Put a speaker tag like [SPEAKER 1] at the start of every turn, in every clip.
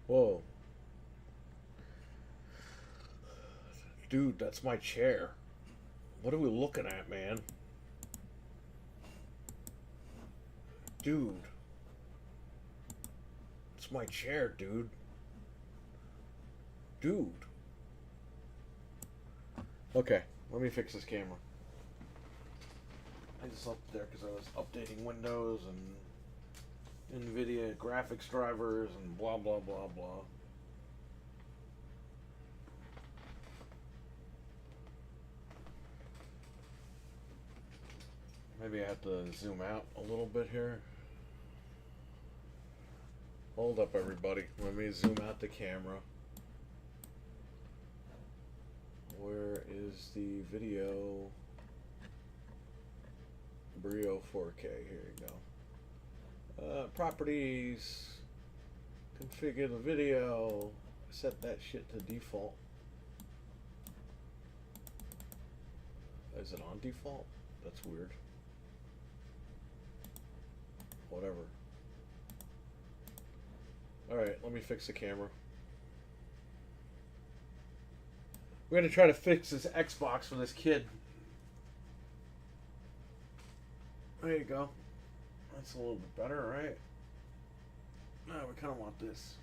[SPEAKER 1] Whoa. Dude, that's my chair. What are we looking at, man? Dude. It's my chair, dude. Dude. Okay, let me fix this camera. I just up there because I was updating Windows and NVIDIA graphics drivers and blah blah blah blah. Maybe I have to zoom out a little bit here. Hold up, everybody. Let me zoom out the camera. Where is the video? Brio 4K. Here you go. Properties. Configure the video. Set that shit to default. Is it on default? That's weird. Whatever. Alright, let me fix the camera. We're going to try to fix this Xbox for this kid. There you go. That's a little bit better, right? No, we kind of want this.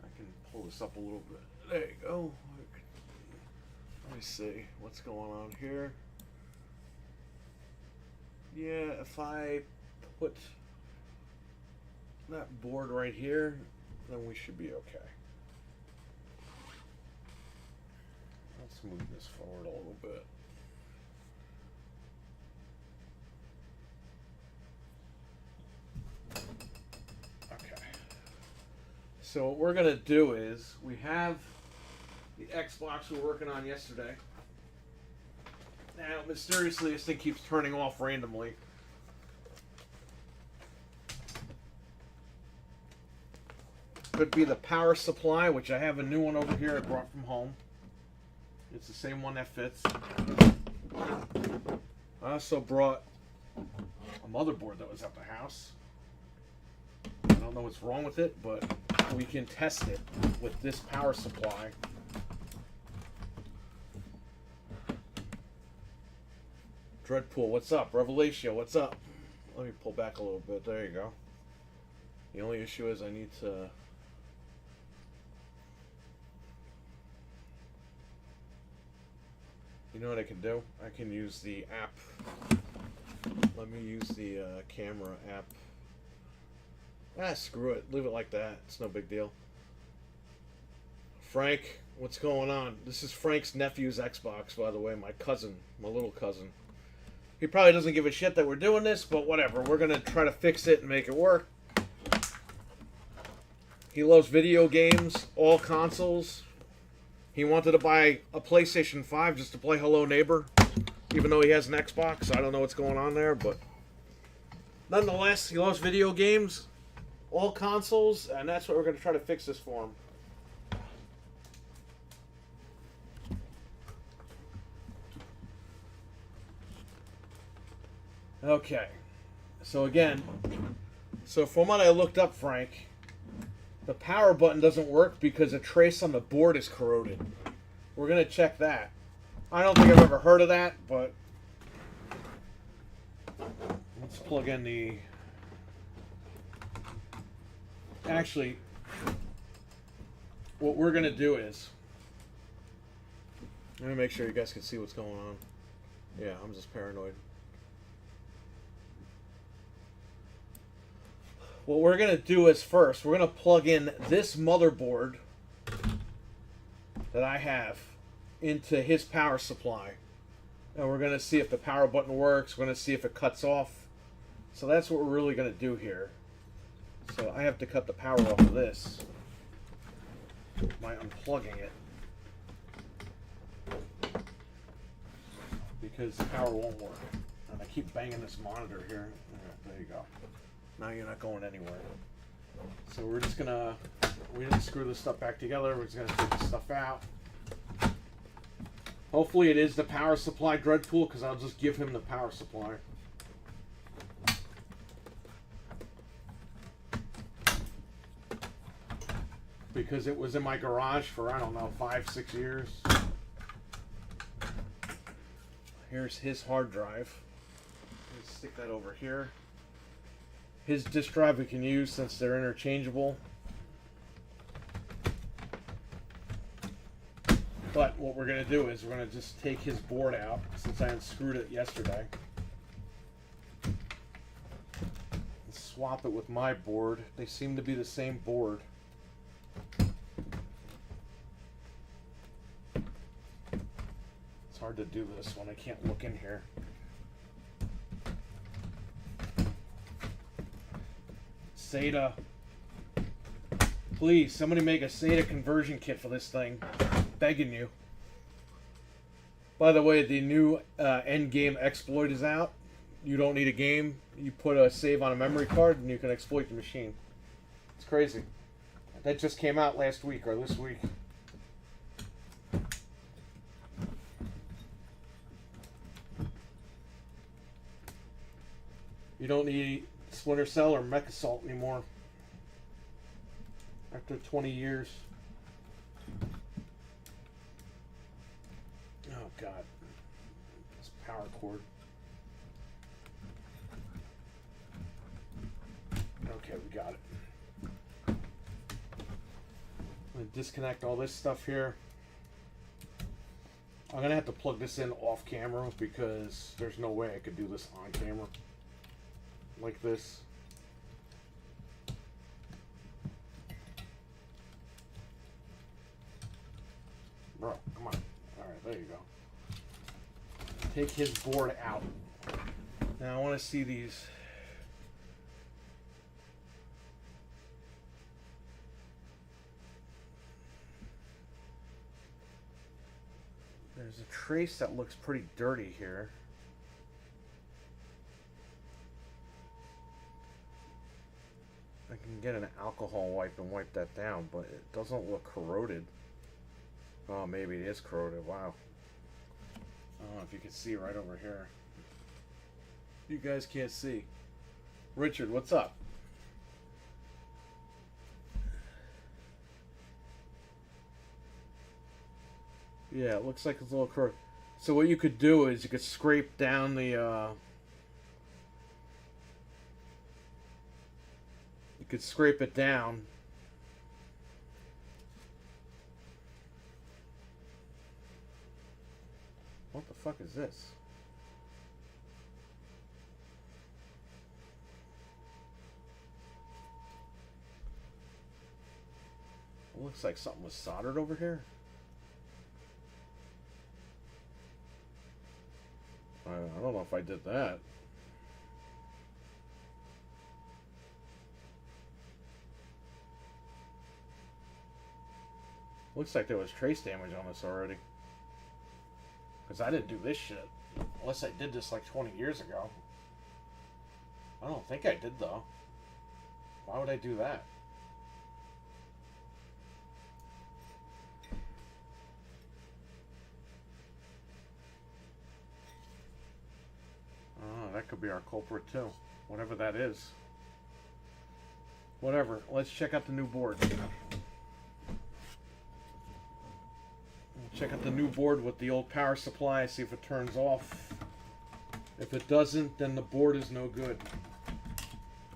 [SPEAKER 1] I can pull this up a little bit. There you go. Let me see what's going on here. Yeah, if I put that board right here, then we should be okay. Let's move this forward a little bit. Okay. So what we're going to do is, we have the Xbox we were working on yesterday. Now, mysteriously, this thing keeps turning off randomly. Could be the power supply, which I have a new one over here I brought from home. It's the same one that fits. I also brought a motherboard that was at the house. I don't know what's wrong with it, but we can test it with this power supply. Dreadpool, what's up? Revelation, what's up? Let me pull back a little bit. There you go. The only issue is I need to... You know what I can do? I can use the app. Let me use the camera app. Ah, screw it. Leave it like that. It's no big deal. Frank, what's going on? This is Frank's nephew's Xbox, by the way. My cousin. My little cousin. He probably doesn't give a shit that we're doing this, but whatever. We're going to try to fix it and make it work. He loves video games, all consoles. He wanted to buy a PlayStation 5 just to play Hello Neighbor, even though he has an Xbox. I don't know what's going on there, but nonetheless, he loves video games, all consoles, and that's what we're going to try to fix this for him. Okay, so again, from what I looked up, Frank, the power button doesn't work because a trace on the board is corroded. We're going to check that. I don't think I've ever heard of that, but let's plug in the... Actually, what we're going to do is... Let me make sure you guys can see what's going on. Yeah, I'm just paranoid. What we're going to do is first, we're going to plug in this motherboard that I have into his power supply. And we're going to see if the power button works. We're going to see if it cuts off. So that's what we're really going to do here. So I have to cut the power off of this by unplugging it, because the power won't work. And I keep banging this monitor here. There you go. Now you're not going anywhere. So we're just gonna, we didn't screw this stuff back together. We're just gonna take this stuff out. Hopefully it is the power supply, Dreadpool, because I'll just give him the power supply. because it was in my garage for, I don't know, 5-6 years. Here's his hard drive. Let's stick that over here. His disk drive we can use since they're interchangeable. But what we're going to do is we're going to just take his board out since I unscrewed it yesterday. And swap it with my board. They seem to be the same board. It's hard to do this when I can't look in here. SATA. Please, somebody make a SATA conversion kit for this thing. Begging you. By the way, the new endgame exploit is out. You don't need a game. You put a save on a memory card and you can exploit the machine. It's crazy. That just came out last week or this week. You don't need Splinter Cell or Mech Assault anymore. After 20 years. Oh God. This power cord. Okay, we got it. I'm gonna disconnect all this stuff here. I'm gonna have to plug this in off camera because there's no way I could do this on camera. Like this. Bro, come on. Alright, there you go. Take his board out. Now I want to see these. There's a trace that looks pretty dirty here. I can get an alcohol wipe and wipe that down, but it doesn't look corroded. Oh, maybe it is corroded. Wow. I don't know if you can see right over here. You guys can't see. Richard, what's up? Yeah, it looks like it's a little corroded. So what you could do is you could scrape down the you could scrape it down. What the fuck is this? It looks like something was soldered over here. I don't know if I did that. Looks like there was trace damage on this already. Because I didn't do this shit. Unless I did this like 20 years ago. I don't think I did though. Why would I do that? Oh, that could be our culprit too. Whatever that is. Whatever. Let's check out the new board. Check out the new board with the old power supply, see if it turns off. If it doesn't, then the board is no good.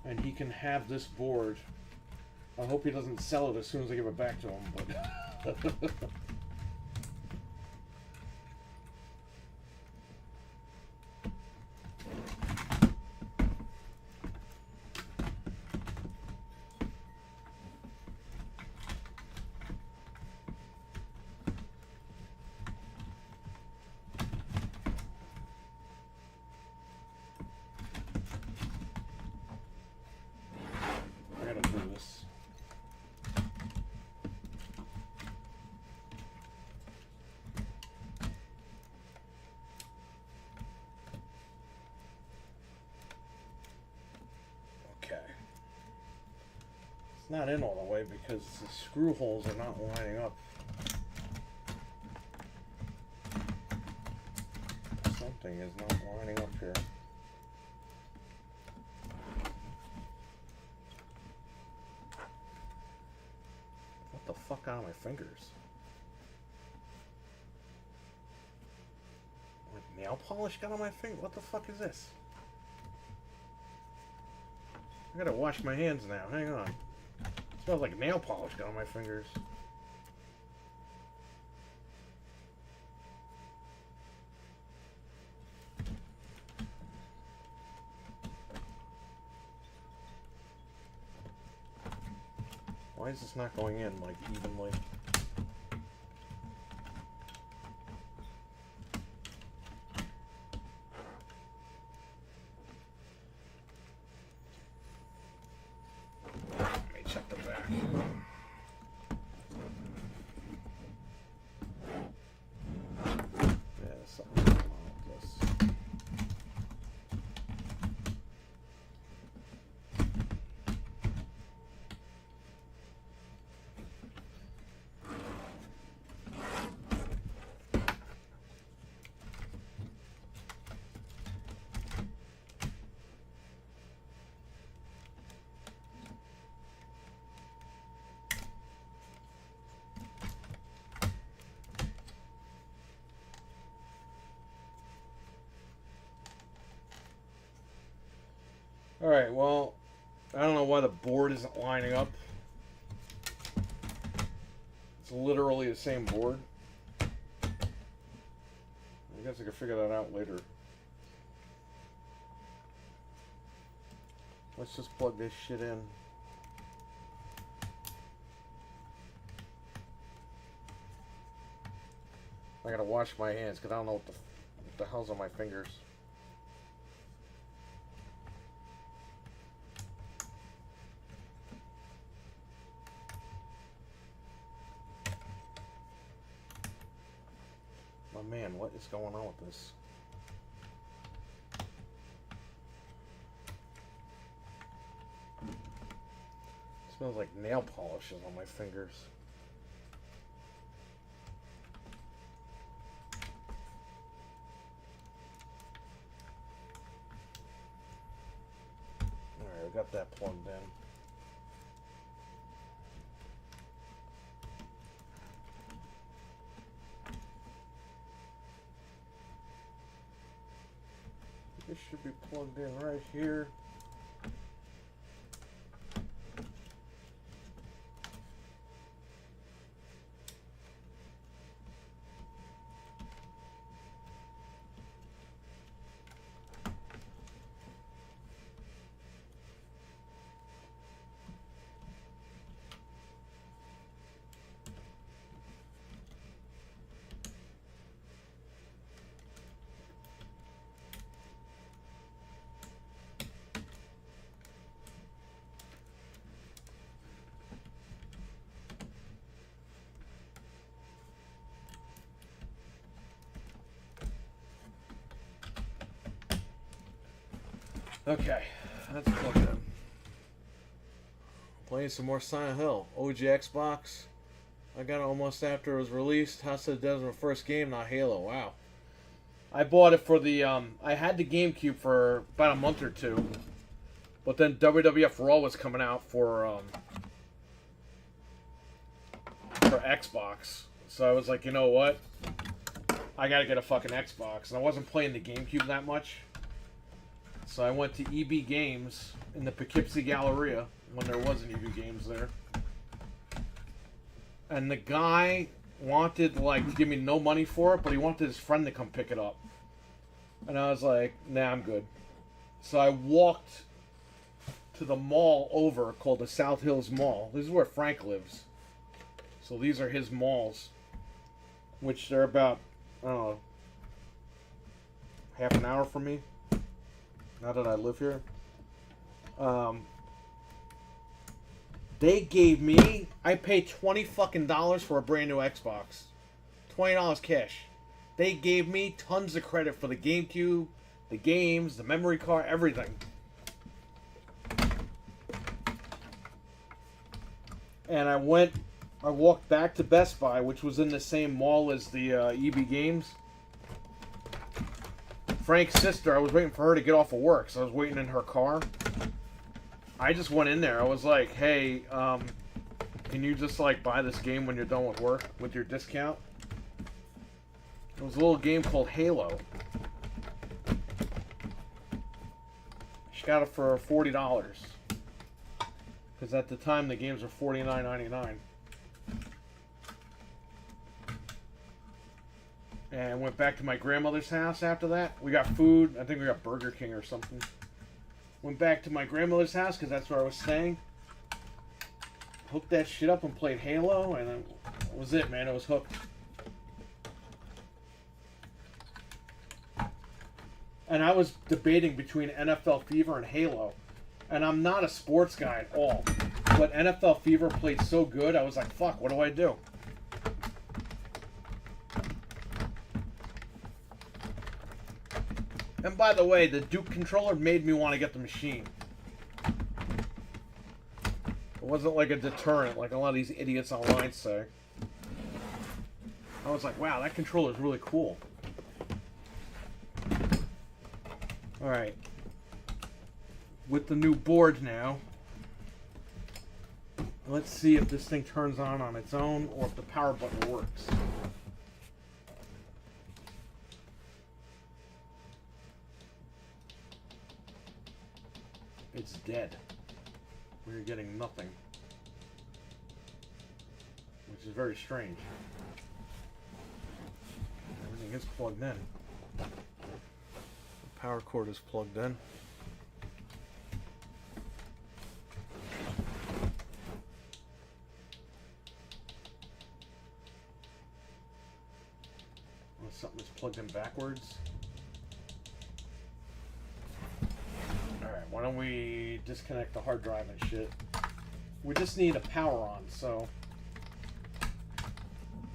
[SPEAKER 1] And he can have this board. I hope he doesn't sell it as soon as I give it back to him, but not in all the way because the screw holes are not lining up. Something is not lining up here. What the fuck out of my fingers. Like nail polish got on my finger? What the fuck is this? I gotta wash my hands now. Hang on. It smells like nail polish got on my fingers. Why is this not going in, like, evenly? Let me check the back. Yeah, something's wrong with this. Alright, well, I don't know why the board isn't lining up. It's literally the same board. I guess I can figure that out later. Let's just plug this shit in. I gotta wash my hands because I don't know what the hell's on my fingers. Oh man, what is going on with this? It smells like nail polishes on my fingers. Alright, we got that plugged in. This should be plugged in right here. Okay, that's plugged in. Playing some more Silent Hill. OG Xbox. I got it almost after it was released. House of the Dead was my first game, not Halo. Wow. I bought it for the, I had the GameCube for about a month or two. But then WWF Raw was coming out for Xbox. So I was like, you know what? I gotta get a fucking Xbox. And I wasn't playing the GameCube that much. So I went to EB Games in the Poughkeepsie Galleria when there was an EB Games there. And the guy wanted, like, to give me no money for it, but he wanted his friend to come pick it up. And I was like, nah, I'm good. So I walked to the mall over called the South Hills Mall. This is where Frank lives. So these are his malls, which they're about, I don't know, half an hour from me. Now that I live here. They gave me, I paid $20 fucking for a brand new Xbox. $20 cash. They gave me tons of credit for the GameCube, the games, the memory card, everything. And I walked back to Best Buy, which was in the same mall as the EB Games. Frank's sister, I was waiting for her to get off of work, so I was waiting in her car. I just went in there. I was like, hey, Can you just like buy this game when you're done with work with your discount? It was a little game called Halo. She got it for $40. Because at the time the games were $49.99. And went back to my grandmother's house after that. We got food. I think we got Burger King or something. Went back to my grandmother's house because that's where I was staying. Hooked that shit up and played Halo, and that was it, man. It was hooked. And I was debating between NFL Fever and Halo. And I'm not a sports guy at all. But NFL Fever played so good, I was like, fuck, what do I do? And by the way, the Duke controller made me want to get the machine. It wasn't like a deterrent, like a lot of these idiots online say. I was like, wow, that controller is really cool. Alright. With the new board now, let's see if this thing turns on its own or if the power button works. It's dead. We're getting nothing. Which is very strange. Everything is plugged in. The power cord is plugged in. Well, something is plugged in backwards. Why don't we disconnect the hard drive and shit? We just need a power on, so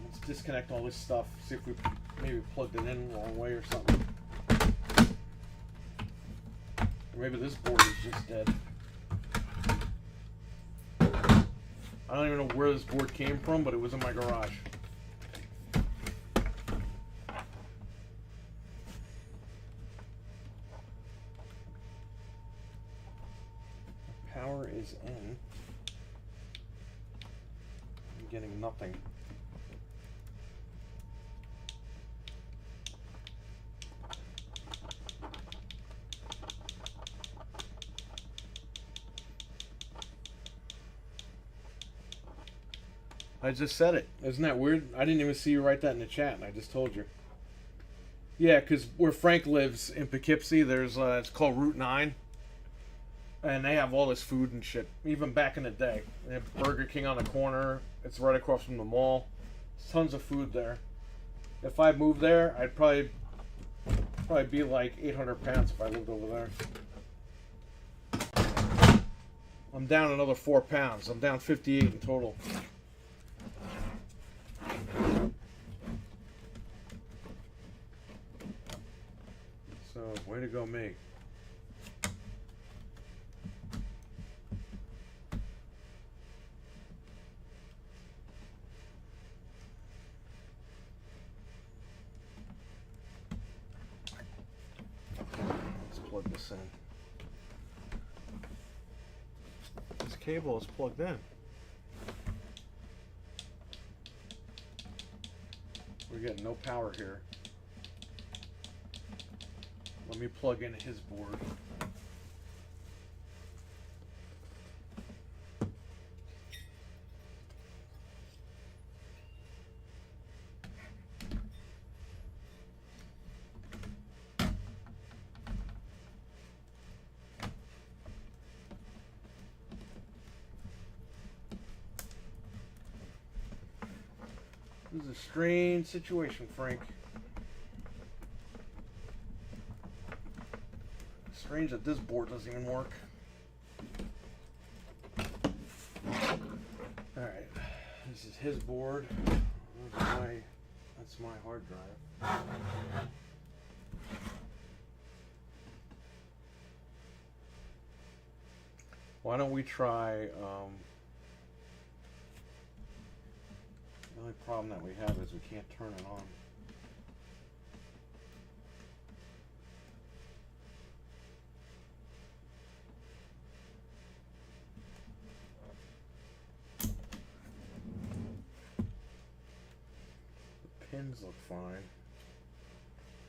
[SPEAKER 1] let's disconnect all this stuff. See if we maybe plugged it in the wrong way or something. Or maybe this board is just dead. I don't even know where this board came from, but it was in my garage. Power is in. I'm getting nothing. I just said it. Isn't that weird? I didn't even see you write that in the chat, and I just told you. Yeah, because where Frank lives in Poughkeepsie, there's it's called Route 9. And they have all this food and shit, even back in the day. They have Burger King on the corner. It's right across from the mall. There's tons of food there. If I moved there, I'd probably be like 800 pounds if I lived over there. I'm down another 4 pounds. I'm down 58 in total. So, way to go, me. Plug this in. This cable is plugged in. We're getting no power here. Let me plug in his board. This is a strange situation, Frank. Strange that this board doesn't even work. Alright, this is his board. That's my hard drive. Why don't we try... The only problem that we have is we can't turn it on. pins look fine.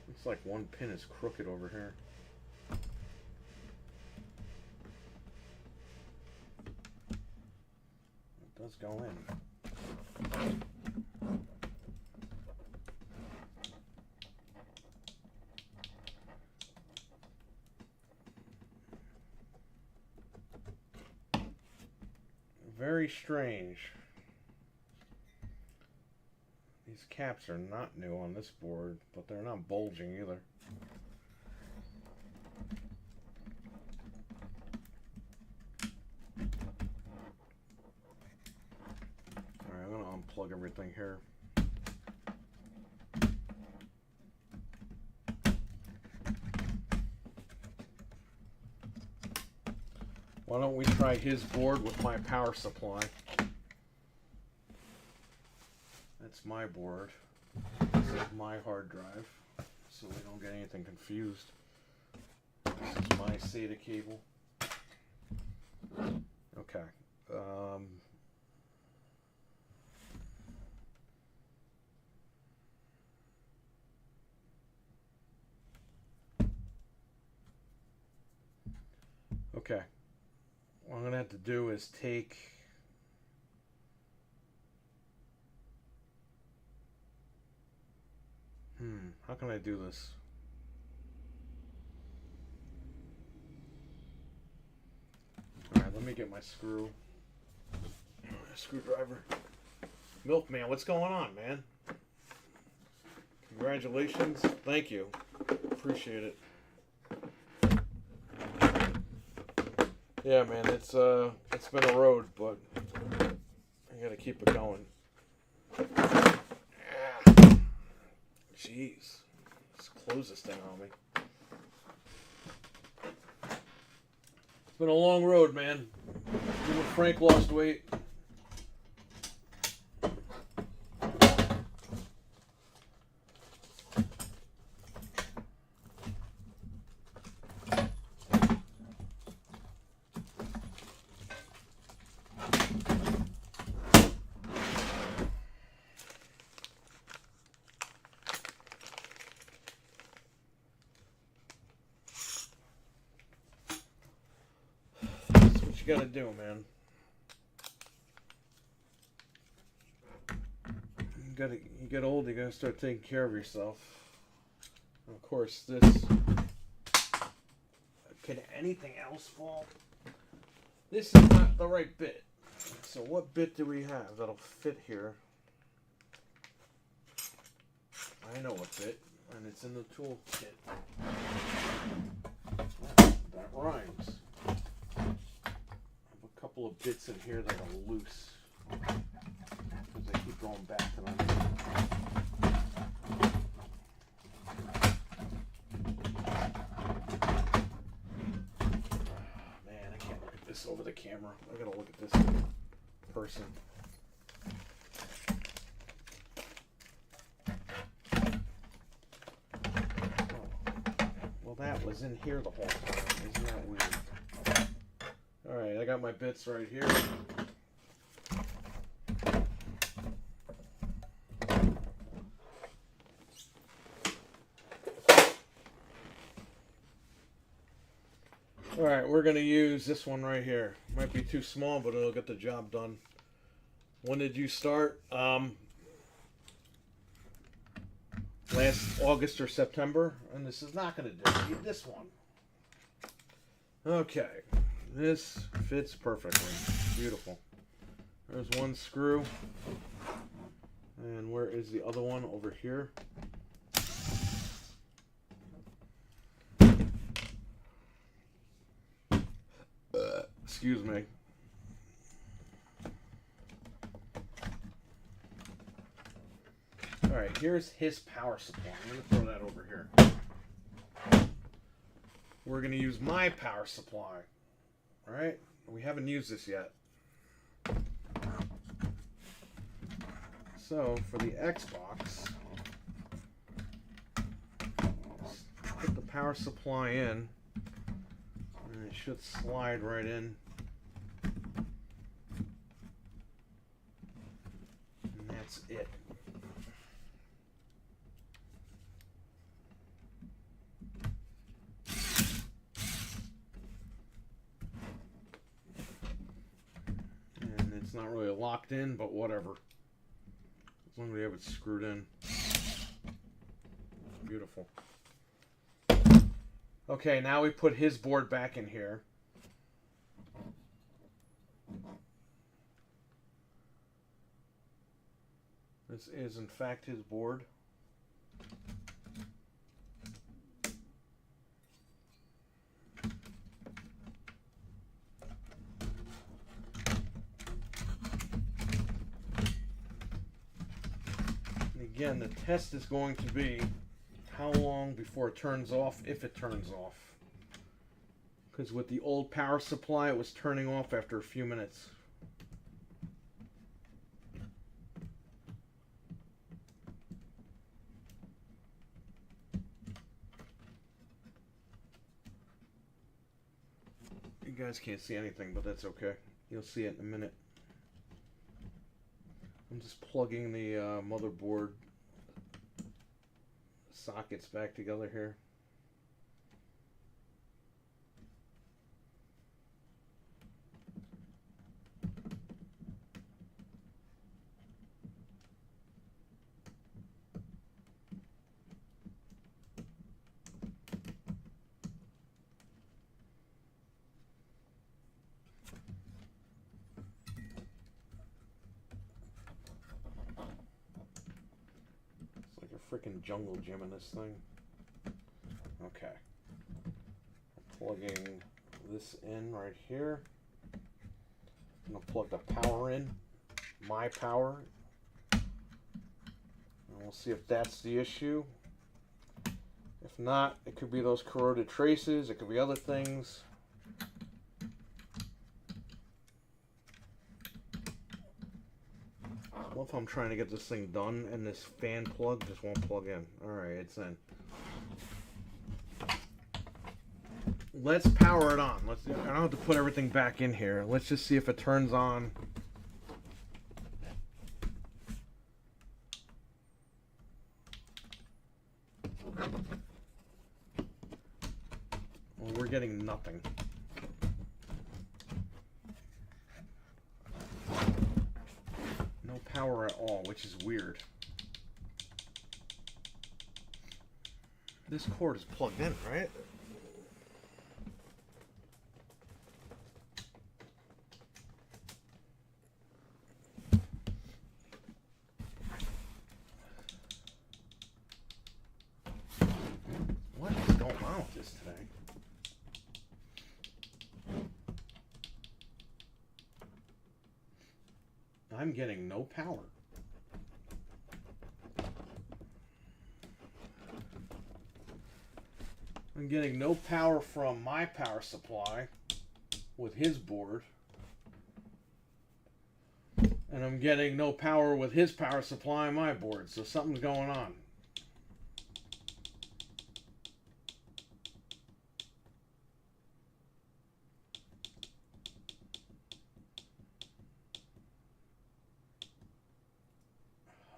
[SPEAKER 1] Looks like one pin is crooked over here. It does go in. Very strange. These caps are not new on this board, but they're not bulging either. Alright, I'm going to unplug everything here. Why don't we try his board with my power supply? That's my board. This is my hard drive, so we don't get anything confused. This is my SATA cable. Okay. Okay. What I'm going to have to do is take how can I do this? Alright, let me get my screwdriver. Milkman, what's going on, man? Congratulations. Thank you. Appreciate it. Yeah, man, it's been a road, but I gotta keep it going. Jeez. Let's close this thing on me. It's been a long road, man. Even Frank lost weight. You gotta do, man. You get old, you gotta start taking care of yourself. Of course, this. Can anything else fall? This is not the right bit. So what bit do we have that'll fit here? I know what bit, and it's in the tool kit. That rhymes. Couple of bits in here that are loose because I keep going back to them. Man, I can't look at this over the camera. I gotta look at this in person. Oh. Well, that was in here the whole time. Isn't that weird? Alright, I got my bits right here. Alright, we're going to use this one right here. Might be too small, but it'll get the job done. When did you start? Last August or September. And this is not going to do. Need this one. Okay. This fits perfectly. Beautiful. There's one screw. And where is the other one? Over here. Excuse me. Alright, here's his power supply. I'm going to throw that over here. We're going to use my power supply. Alright, we haven't used this yet. So, for the Xbox, put the power supply in, and it should slide right in. And that's it. not really locked in, but whatever. As long as we have it screwed in. Beautiful. Okay, now we put his board back in here. This is, in fact, his board. And again, the test is going to be how long before it turns off, if it turns off. Because with the old power supply, it was turning off after a few minutes. You guys can't see anything, but that's okay. You'll see it in a minute. I'm just plugging the motherboard sockets back together here. Freaking jungle gym in this thing. Okay. I'm plugging this in right here. I'm going to plug the power in. My power. And we'll see if that's the issue. If not, it could be those corroded traces. It could be other things. What if I'm trying to get this thing done and this fan plug just won't plug in? Alright, it's in. Let's power it on. I don't have to put everything back in here. Let's just see if it turns on. Well, we're getting nothing. Power at all, which is weird. This cord is plugged in, right? What is going on with this today? I'm getting no power. I'm getting no power from my power supply with his board. And I'm getting no power with his power supply on my board. So something's going on.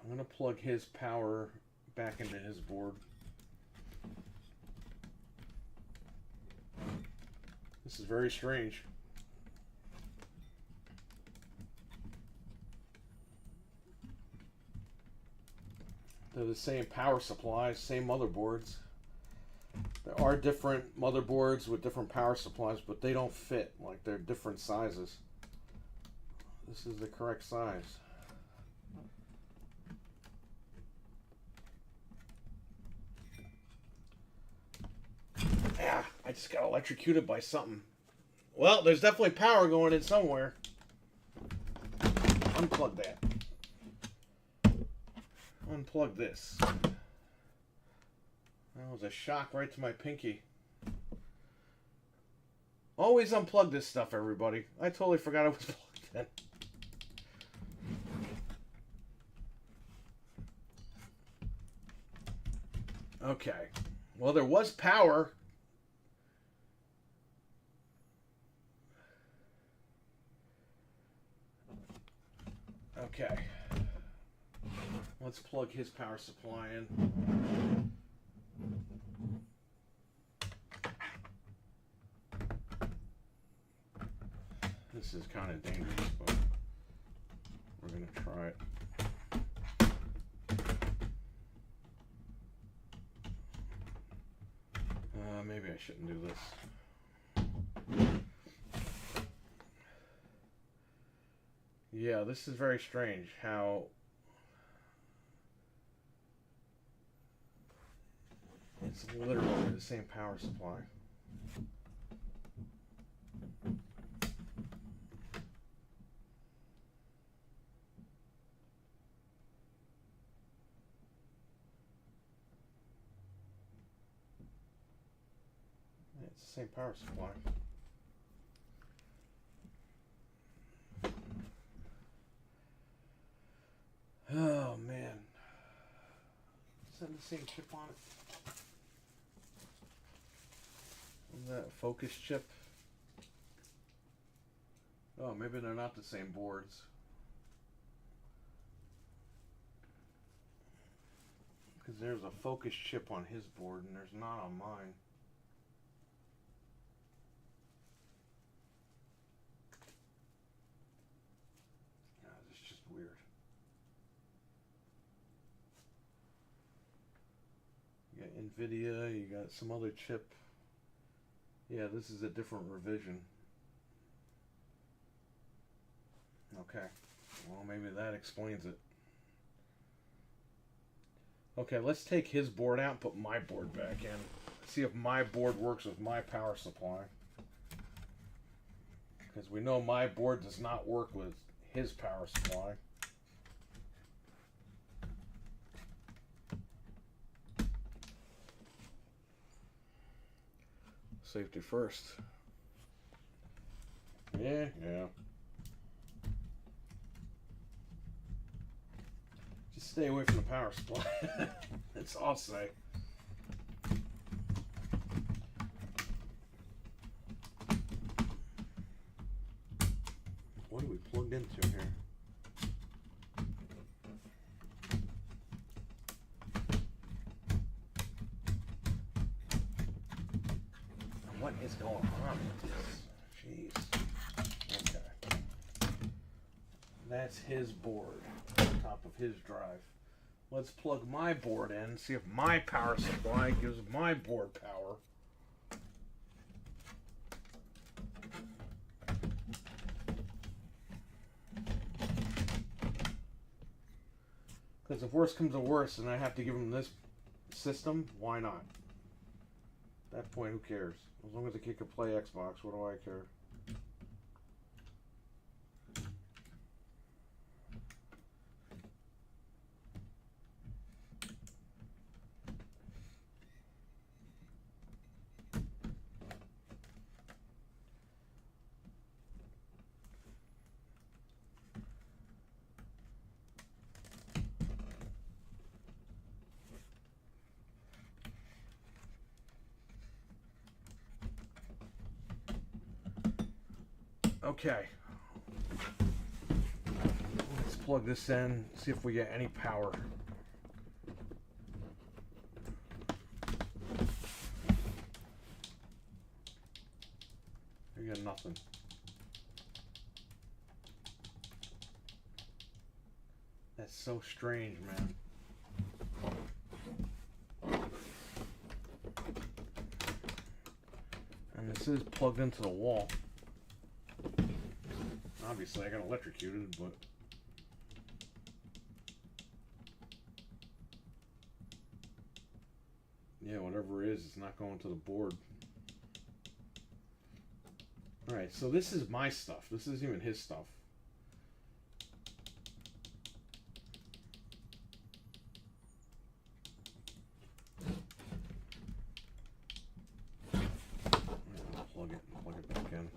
[SPEAKER 1] I'm going to plug his power back into his board. This is very strange. They're the same power supplies, same motherboards. There are different motherboards with different power supplies, but they don't fit. Like, they're different sizes. This is the correct size. Yeah, I just got electrocuted by something. Well, there's definitely power going in somewhere. Unplug that. Unplug this. That was a shock right to my pinky. Always unplug this stuff, everybody. I totally forgot it was plugged in. Okay. Well, there was power. Okay. Let's plug his power supply in. This is kind of dangerous, but shouldn't do this. Yeah, this is very strange how it's literally the same power supply. It's the same power supply. Oh man. Is that the same chip on it? Is that a focus chip? Oh, maybe they're not the same boards. Because there's a focus chip on his board and there's not on mine. God, this is just weird. You got NVIDIA, you got some other chip. Yeah, this is a different revision. Okay, well maybe that explains it. Okay, let's take his board out and put my board back in. See if my board works with my power supply. Because we know my board does not work with his power supply. Safety first. Yeah. Just stay away from the power supply. That's all I'll say. What are we plugged into here? What is going on with this? Jeez. Okay. That's his board on top of his drive. Let's plug my board in, see if my power supply gives my board power. Because if worse comes to worse and I have to give him this system, why not? At that point, who cares? As long as the kid can play Xbox, what do I care? Okay. Let's plug this in, see if we get any power. We got nothing. That's so strange, man. And this is plugged into the wall. Obviously, I got electrocuted, but yeah, whatever it is, it's not going to the board. Alright, so this is my stuff. This isn't even his stuff. Plug it back in.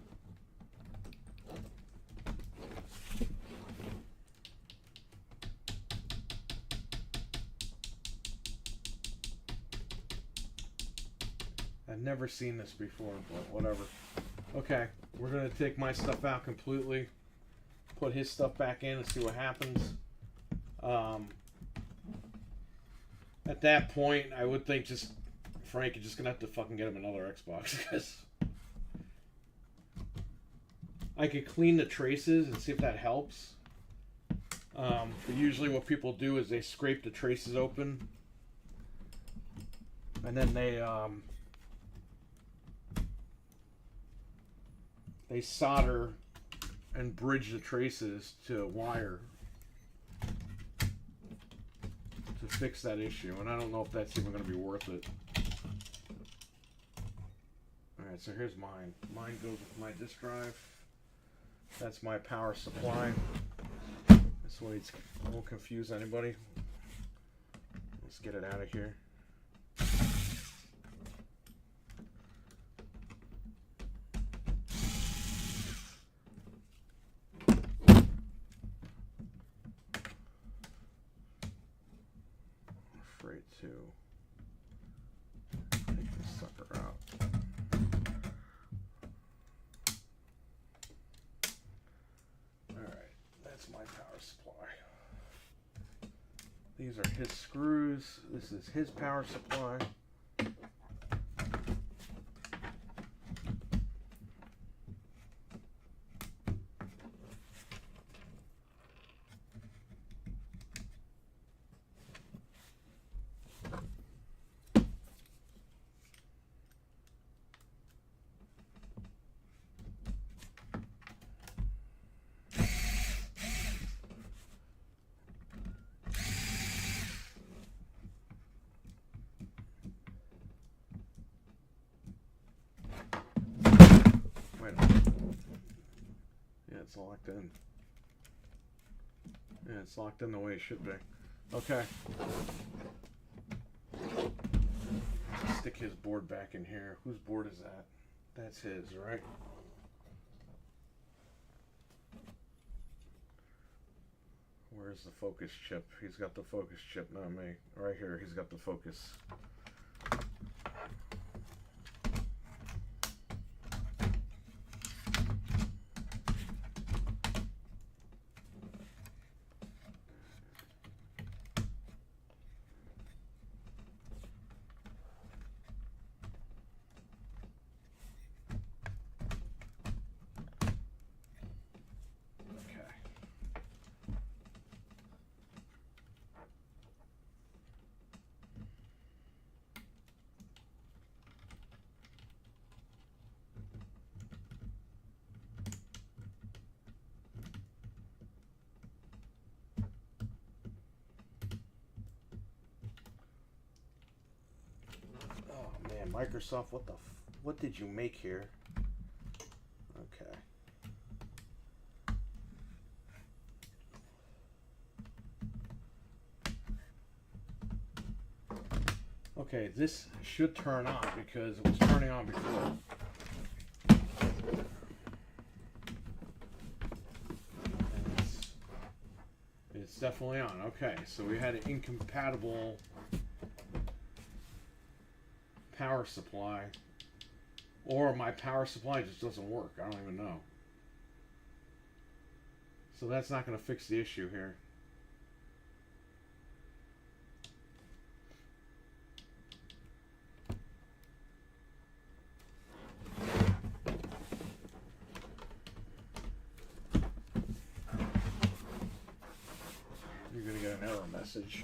[SPEAKER 1] I've never seen this before, but whatever. Okay, we're going to take my stuff out completely, put his stuff back in and see what happens. At that point, I would think just Frank is just going to have to fucking get him another Xbox, because I could clean the traces and see if that helps. But usually what people do is they scrape the traces open, and then they they solder and bridge the traces to wire to fix that issue, and I don't know if that's even going to be worth it. Alright, so here's mine. Mine goes with my disk drive. That's my power supply. This way it won't confuse anybody. Let's get it out of here. Afraid to take this sucker out. Alright, that's my power supply. These are his screws. This is his power supply. It's locked in. Yeah, it's locked in the way it should be. Okay. Stick his board back in here. Whose board is that? That's his, right? Where's the focus chip? He's got the focus chip, not me. Right here, he's got the focus. Microsoft, what did you make here? Okay. Okay, this should turn on because it was turning on before. It's definitely on. Okay, so we had an incompatible power supply, or my power supply just doesn't work. I don't even know. So that's not going to fix the issue here. You're going to get an error message.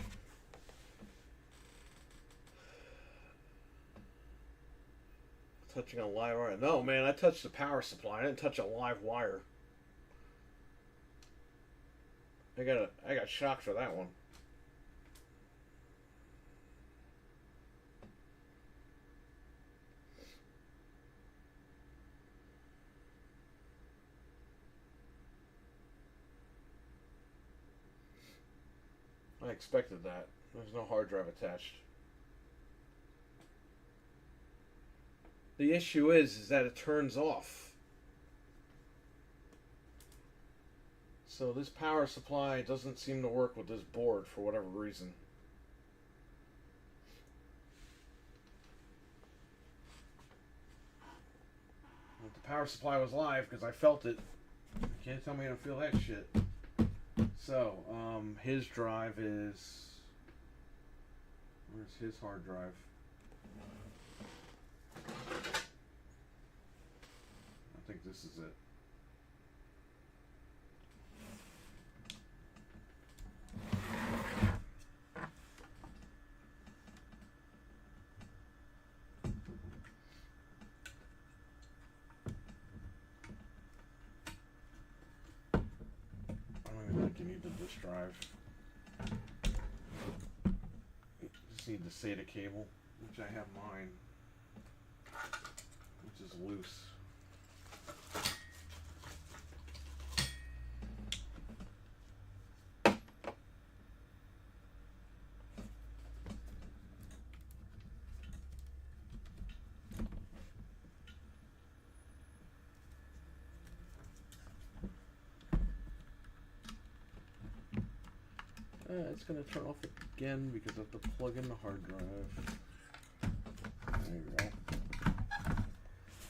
[SPEAKER 1] Touching a live wire. No, man, I touched the power supply. I didn't touch a live wire. I got shocked for that one. I expected that. There's no hard drive attached. The issue is that it turns off. So this power supply doesn't seem to work with this board for whatever reason. If the power supply was live, because I felt it. You can't tell me how to feel that shit. So, his drive is... Where's his hard drive? I think this is it. think you need the disk drive. You just need the SATA cable, which I have mine, which is loose. It's going to turn off again because I have to plug in the hard drive. There you go.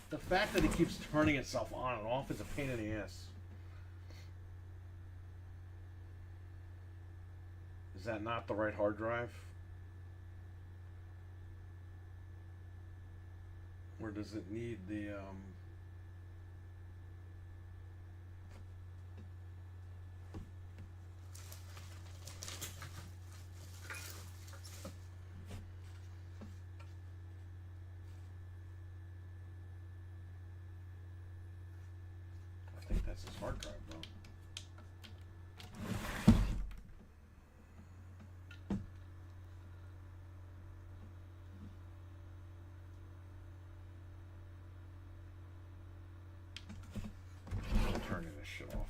[SPEAKER 1] The fact that it keeps turning itself on and off is a pain in the ass. Is that not the right hard drive? Or does it need the I think that's his hard drive, though. I'm turning this shit off.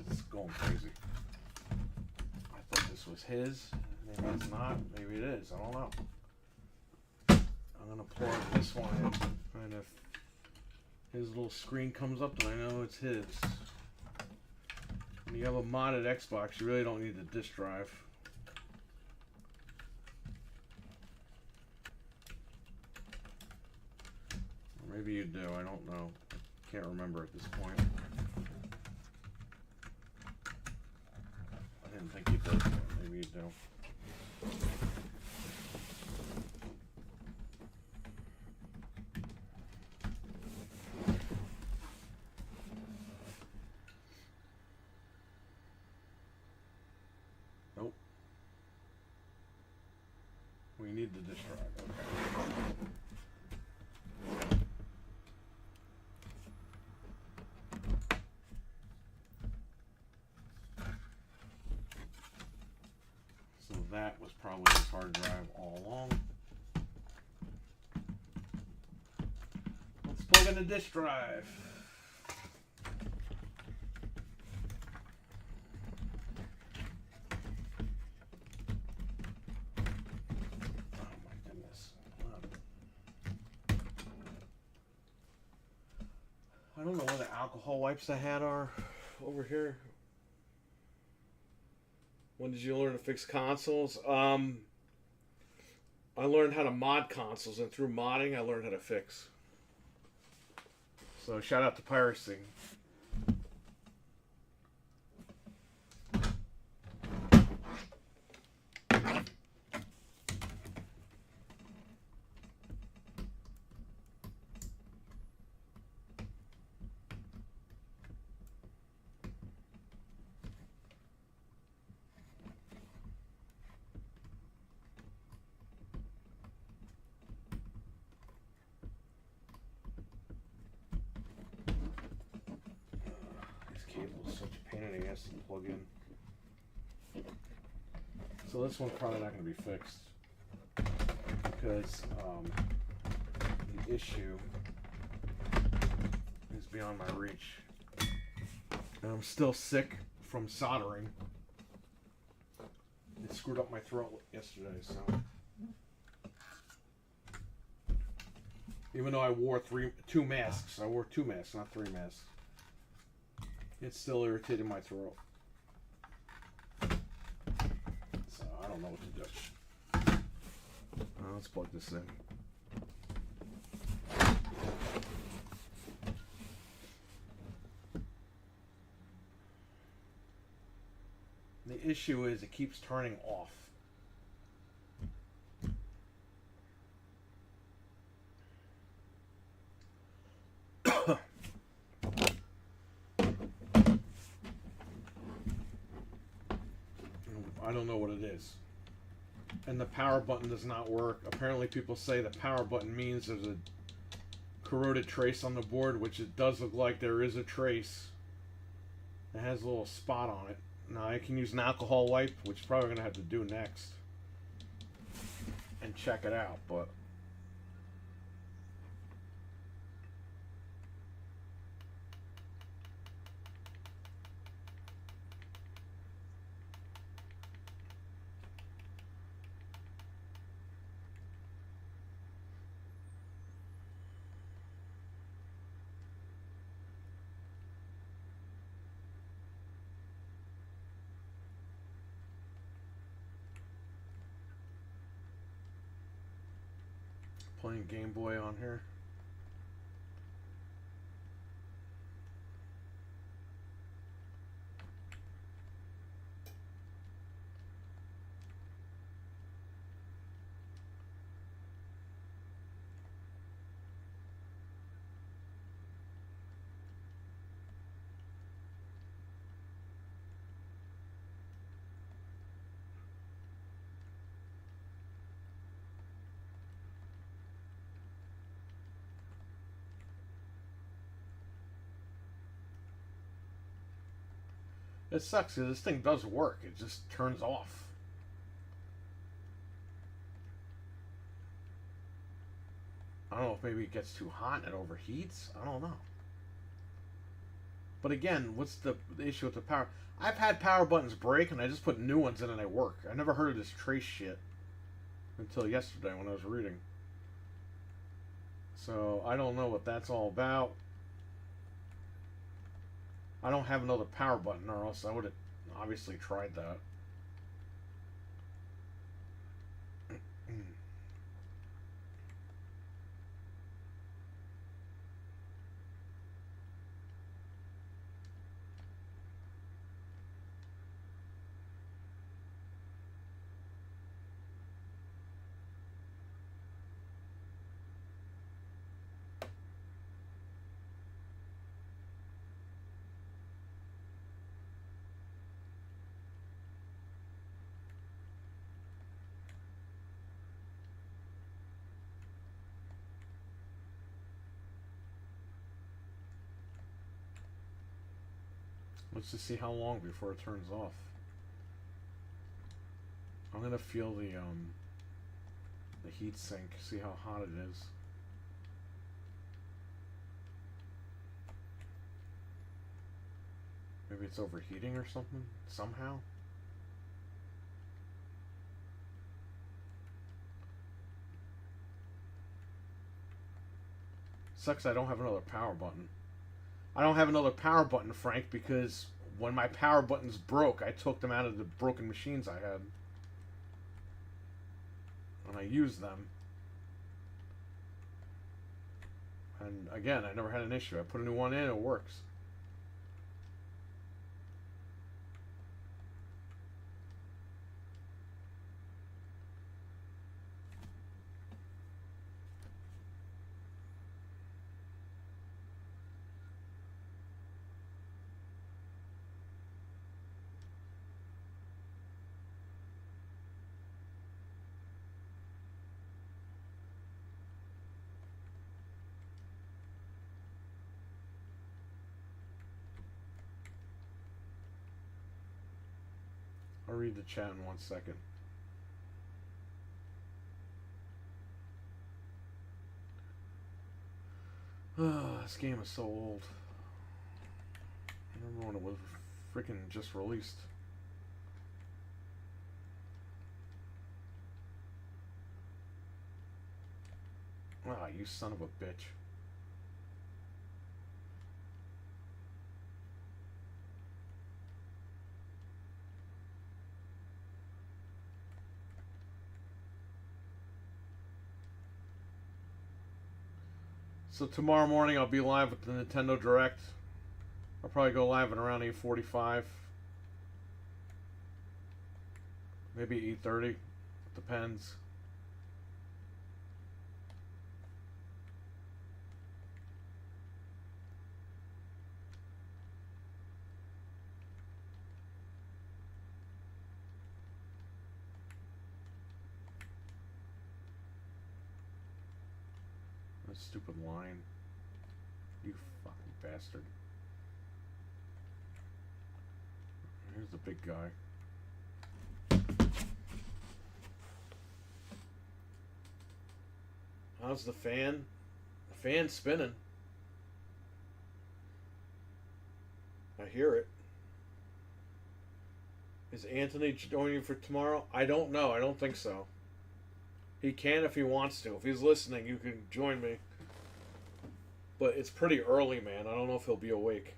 [SPEAKER 1] It's going crazy. I thought this was his. Maybe it's not. Maybe it is. I don't know. I'm gonna plug this one in, and if his little screen comes up, then I know it's his. When you have a modded Xbox, you really don't need the disk drive. Or maybe you do, I don't know. I can't remember at this point. I didn't think you did, but maybe you do. Nope. We need the disk drive, okay. So that was probably his hard drive all along. Let's plug in the disk drive. I don't know where the alcohol wipes I had are over here. When did you learn to fix consoles? I learned how to mod consoles, and through modding, I learned how to fix. So shout out to piracy. To plug in. So this one's probably not going to be fixed because the issue is beyond my reach. And I'm still sick from soldering. It screwed up my throat yesterday, so even though I wore two masks, I wore 2 masks, not 3 masks. It's still irritating my throat. So I don't know what to do. Let's plug this in. The issue is it keeps turning off. I don't know what it is. And the power button does not work. Apparently people say the power button means there's a corroded trace on the board, which it does look like there is a trace. It has a little spot on it. Now I can use an alcohol wipe, which is probably gonna have to do next, and check it out. But playing Game Boy on here. It sucks because this thing does work. It just turns off. I don't know if maybe it gets too hot and it overheats. I don't know. But again, what's the issue with the power? I've had power buttons break and I just put new ones in and they work. I never heard of this trace shit until yesterday when I was reading. So I don't know what that's all about. I don't have another power button, or else I would have obviously tried that. Let's just see how long before it turns off. I'm gonna feel the heat sink, see how hot it is. Maybe it's overheating or something, somehow. Sucks I don't have another power button. I don't have another power button, Frank, because when my power buttons broke, I took them out of the broken machines I had. And I used them. And again, I never had an issue. I put a new one in, it works. I'll read the chat in 1 second. This game is so old. I remember when it was freaking just released. Ah, you son of a bitch. So tomorrow morning I'll be live with the Nintendo Direct. I'll probably go live at around 8:45. Maybe 8:30. Depends. That stupid line. You fucking bastard. Here's the big guy. How's the fan? The fan's spinning. I hear it. Is Anthony joining for tomorrow? I don't know. I don't think so. He can if he wants to. If he's listening, you can join me. But it's pretty early, man. I don't know if he'll be awake.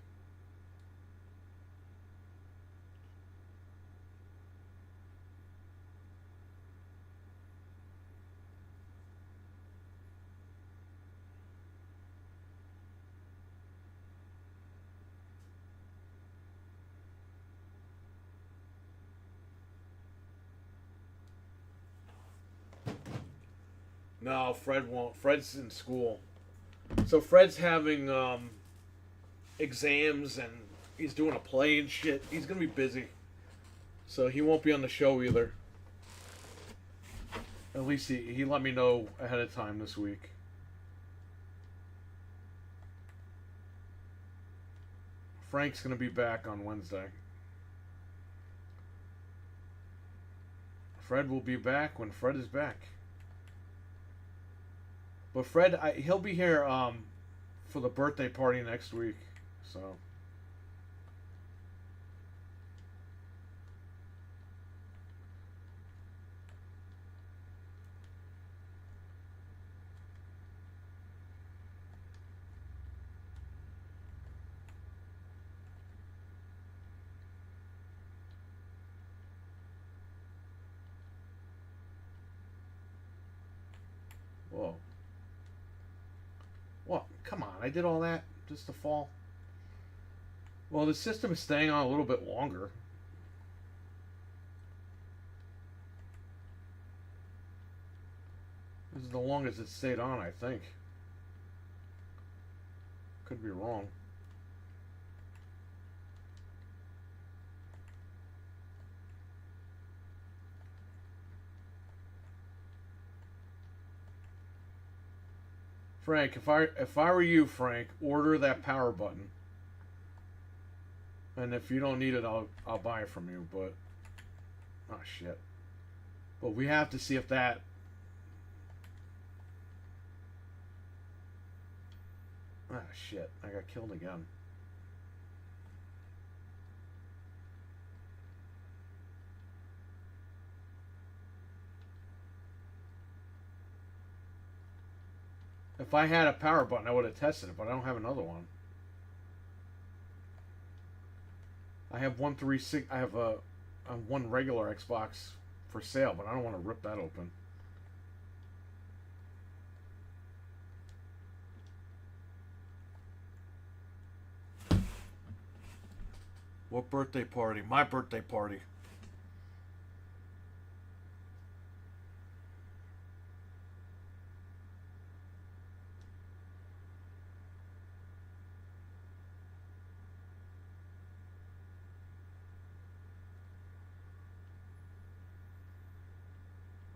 [SPEAKER 1] No, Fred won't. Fred's in school. So Fred's having exams and he's doing a play and shit. He's gonna be busy. So he won't be on the show either. At least he let me know ahead of time this week. Frank's gonna be back on Wednesday. Fred will be back when Fred is back. But Fred, he'll be here for the birthday party next week. So. Whoa. What? Come on, I did all that just to fall. Well, the system is staying on a little bit longer. This is the longest it's stayed on, I think. Could be wrong. Frank, if I were you, Frank, order that power button. And if you don't need it, I'll buy it from you. But oh shit. But we have to see if that. Ah shit! I got killed again. If I had a power button, I would have tested it, but I don't have another one. I have one 360. I have a one regular Xbox for sale, but I don't want to rip that open. What birthday party? My birthday party.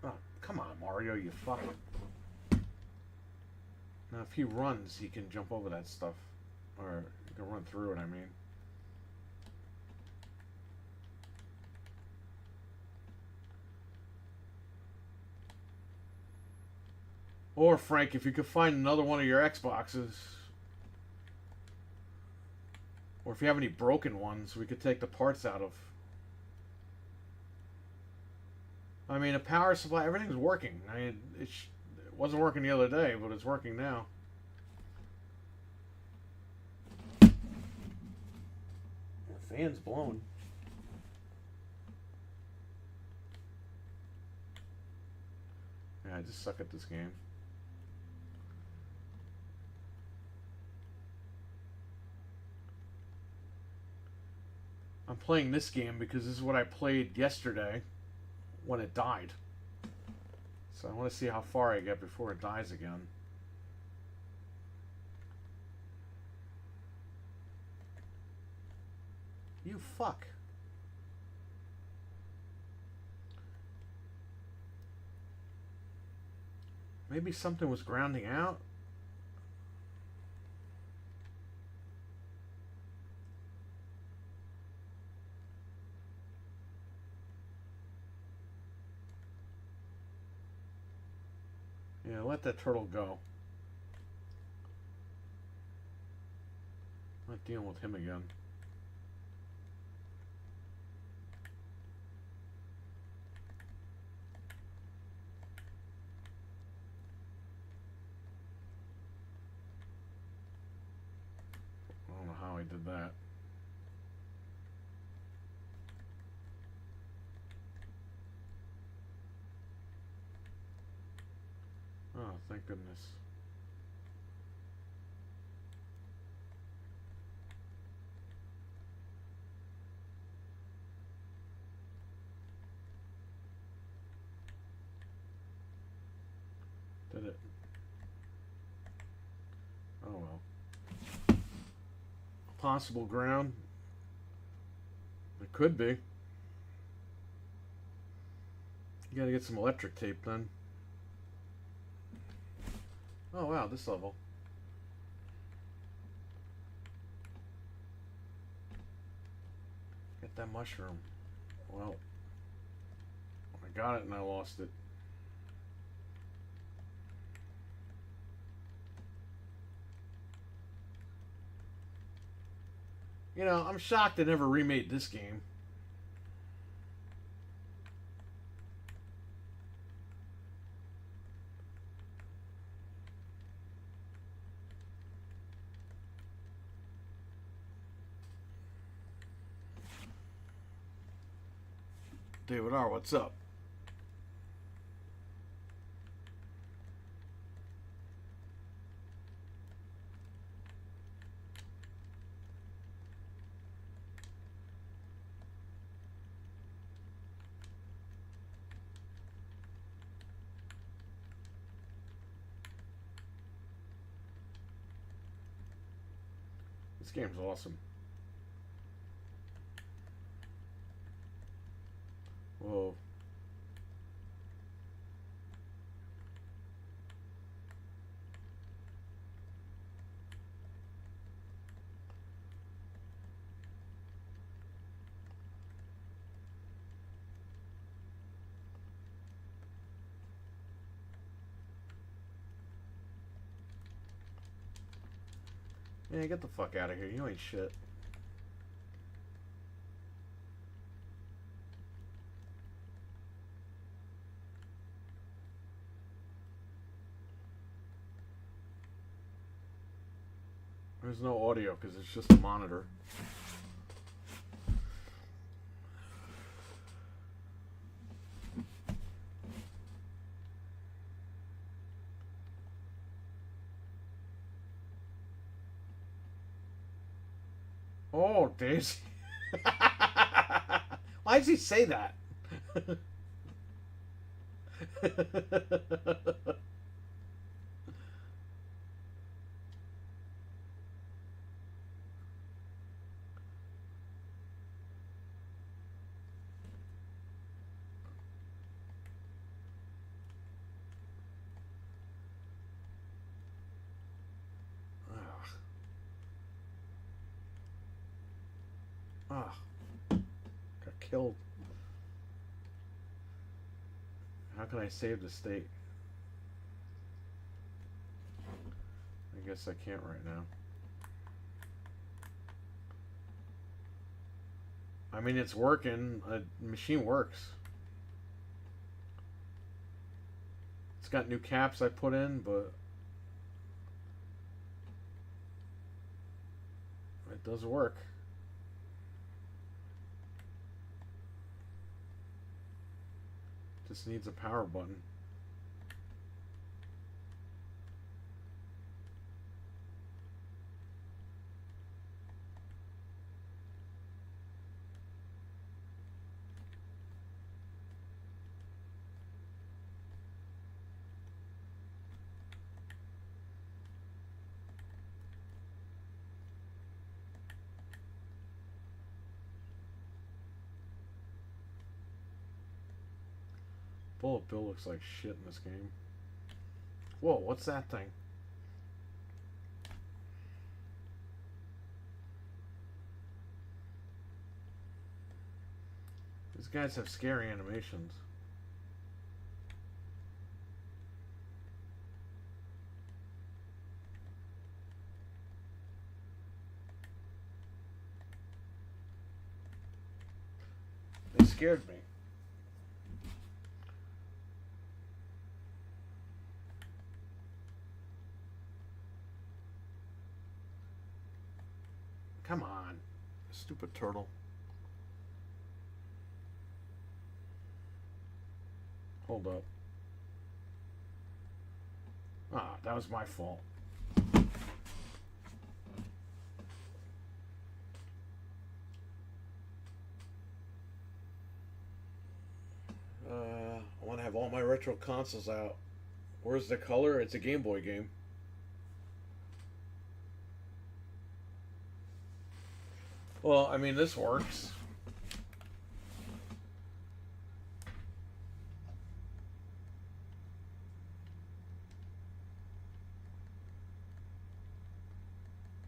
[SPEAKER 1] Oh, come on, Mario, you fuck. Now, if he runs, he can jump over that stuff. Or he can run through it, I mean. Or, Frank, if you could find another one of your Xboxes. Or if you have any broken ones, we could take the parts out of. I mean, a power supply, everything's working. I mean, it wasn't working the other day, but it's working now. The fan's blowing. Yeah, I just suck at this game. I'm playing this game because this is what I played yesterday when it died. So I want to see how far I get before it dies again. You fuck. Maybe something was grounding out. let that turtle go. I'm not dealing with him again. I don't know how I did that. Oh, thank goodness. Did it. Oh well. Possible ground. It could be. You gotta get some electric tape then. Oh wow, this level. Get that mushroom. Well, I got it and I lost it. You know, I'm shocked they never remade this game. David R., what's up? This game's awesome. Whoa. Man, get the fuck out of here. You ain't shit. There's no audio because it's just a monitor. Oh, Daisy. Why does he say that? Ah, got killed. How can I save the state? I guess I can't right now. I mean, it's working. The machine works. It's got new caps I put in, but it does work. Just needs a power button. Bullet Bill looks like shit in this game. Whoa, what's that thing? These guys have scary animations. You scared me. Come on. Stupid turtle. Hold up. Ah, that was my fault. I want to have all my retro consoles out. Where's the color? It's a Game Boy game. Well, I mean, this works.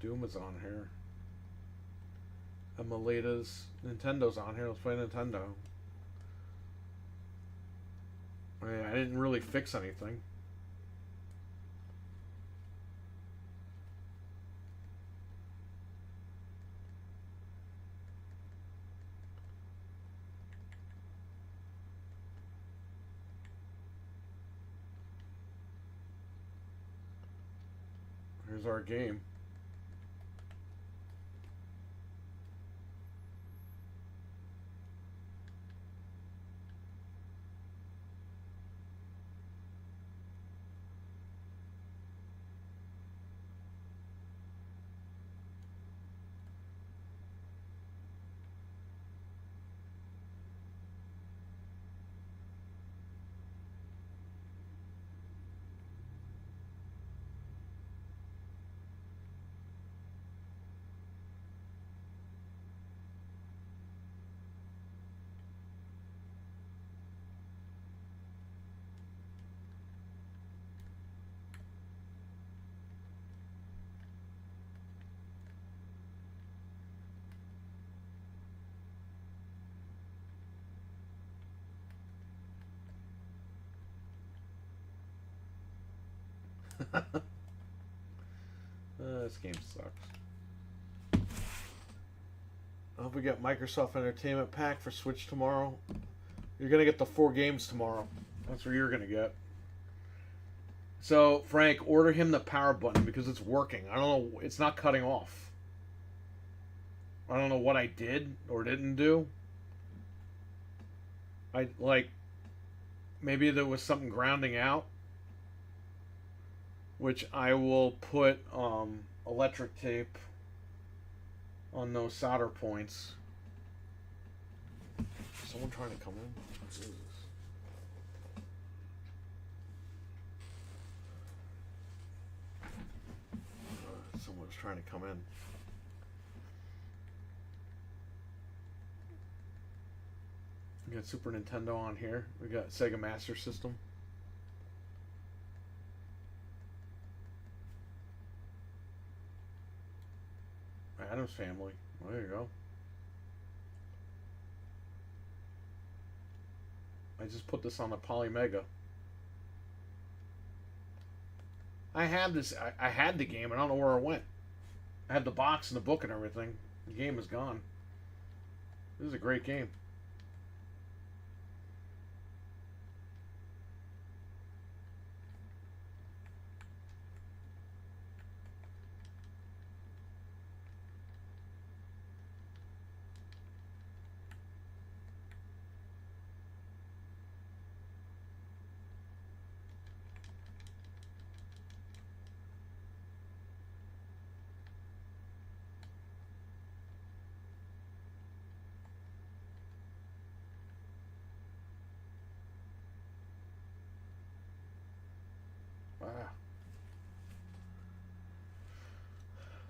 [SPEAKER 1] Doom is on here. Emulator's Nintendo's on here. Let's play Nintendo. I mean, I didn't really fix anything. Here's our game. This game sucks. I hope we get Microsoft Entertainment Pack for Switch tomorrow. You're gonna get the 4 games tomorrow. That's what you're gonna get. So, Frank, order him the power button because it's working. I don't know, it's not cutting off. I don't know what I did or didn't do. Maybe there was something grounding out, which I will put electric tape on those solder points. Someone trying to come in? Jesus. Someone's trying to come in. We got Super Nintendo on here. We got Sega Master System. Adam's Family. Well, there you go. I just put this on the Polymega. I had this. I had the game. I don't know where it went. I had the box and the book and everything. The game is gone. This is a great game.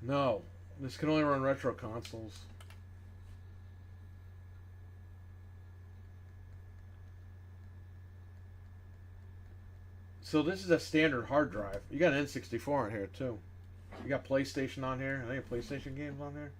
[SPEAKER 1] No, this can only run retro consoles. So this is a standard hard drive. You got an N64 on here too. You got PlayStation on here. I think PlayStation games on here.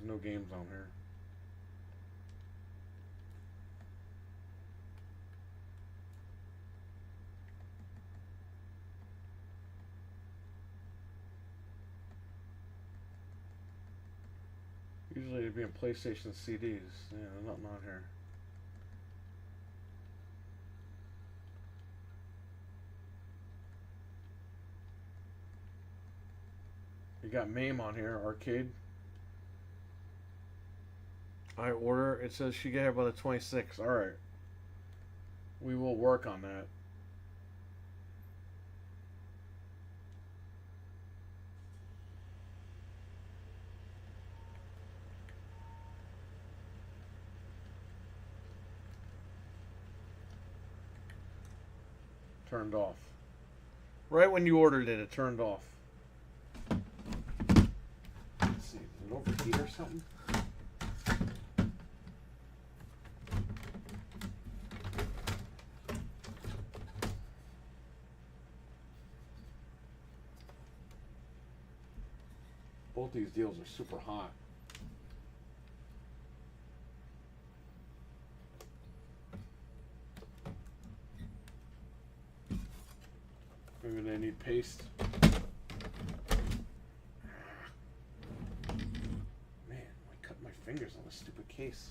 [SPEAKER 1] no games on here. Usually it'd be in PlayStation CDs. Yeah, there's nothing on here. You got MAME on here, arcade. I order. It says she get here by the 26th. All right. We will work on that. Turned off. Right when you ordered it, it turned off. Let's see, did it overheat or something? Both these deals are super hot. Maybe they need paste. Man, I cut my fingers on this stupid case.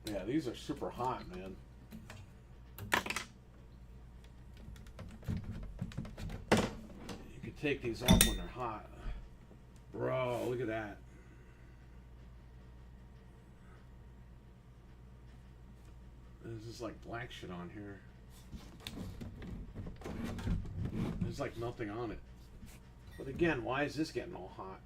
[SPEAKER 1] Yeah, these are super hot, man. You can take these off when they're hot. Bro, look at that. There's just like black shit on here. There's like nothing on it. But again, why is this getting all hot?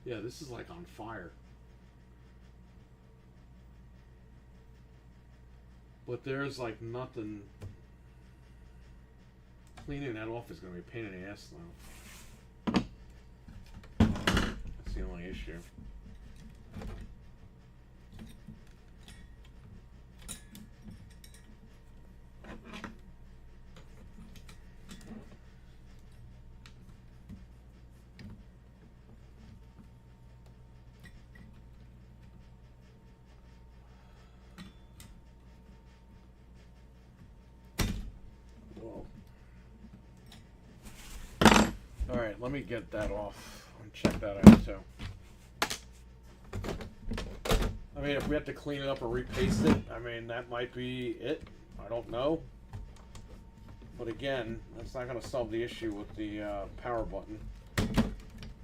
[SPEAKER 1] Yeah, this is like on fire. But there's like nothing. Cleaning that off is going to be a pain in the ass now. That's the only issue. Alright, let me get that off and check that out too. I mean, if we have to clean it up or repaste it, I mean, that might be it. I don't know. But again, that's not going to solve the issue with the power button.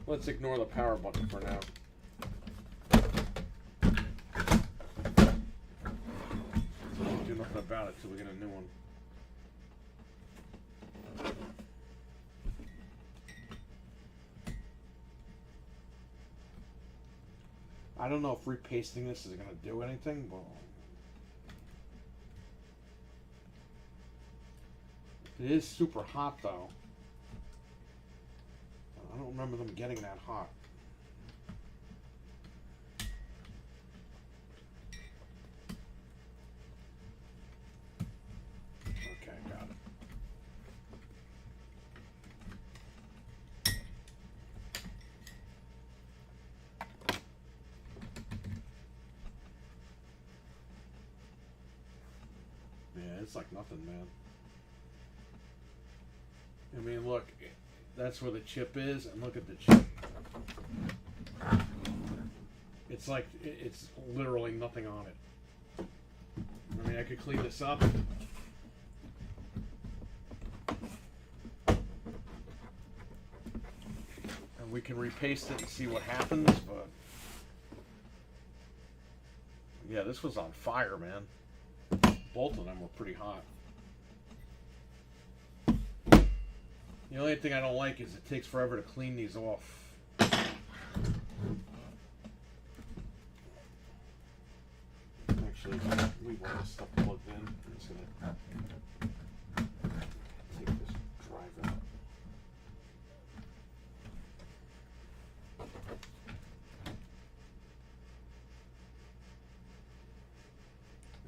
[SPEAKER 1] Let's ignore the power button for now. We'll do nothing about it till we get a new one. I don't know if repasting this is going to do anything, but it is super hot though. I don't remember them getting that hot. Okay, got it. It's like nothing, man. I mean, look, that's where the chip is, and look at the chip. It's like, it's literally nothing on it. I mean, I could clean this up. And we can repaste it and see what happens, but yeah, this was on fire, man. Both of them were pretty hot. The only thing I don't like is it takes forever to clean these off. Actually, leave all this stuff plugged in. I'm just gonna take this drive out.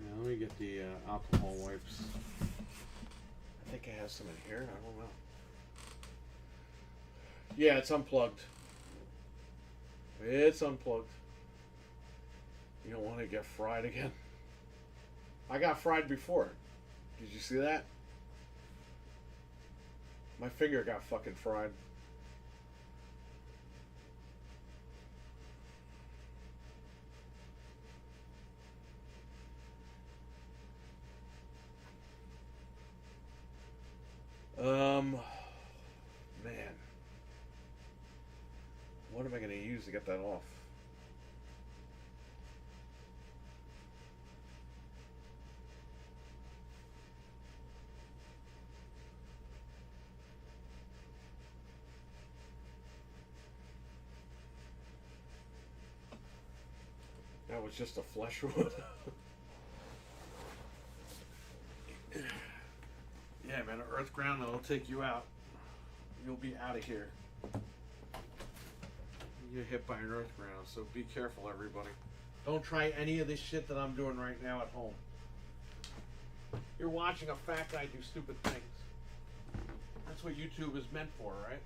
[SPEAKER 1] Now let me get the alcohol wipes. I think I have some in here. I don't know. Yeah, it's unplugged. It's unplugged. You don't want to get fried again. I got fried before. Did you see that? My finger got fucking fried. Man. What am I going to use to get that off? That was just a flesh wound. Yeah, man, an earth ground that'll take you out. You'll be out of here. You get hit by an earth ground, so be careful, everybody. Don't try any of this shit that I'm doing right now at home. You're watching a fat guy do stupid things. That's what YouTube is meant for, right?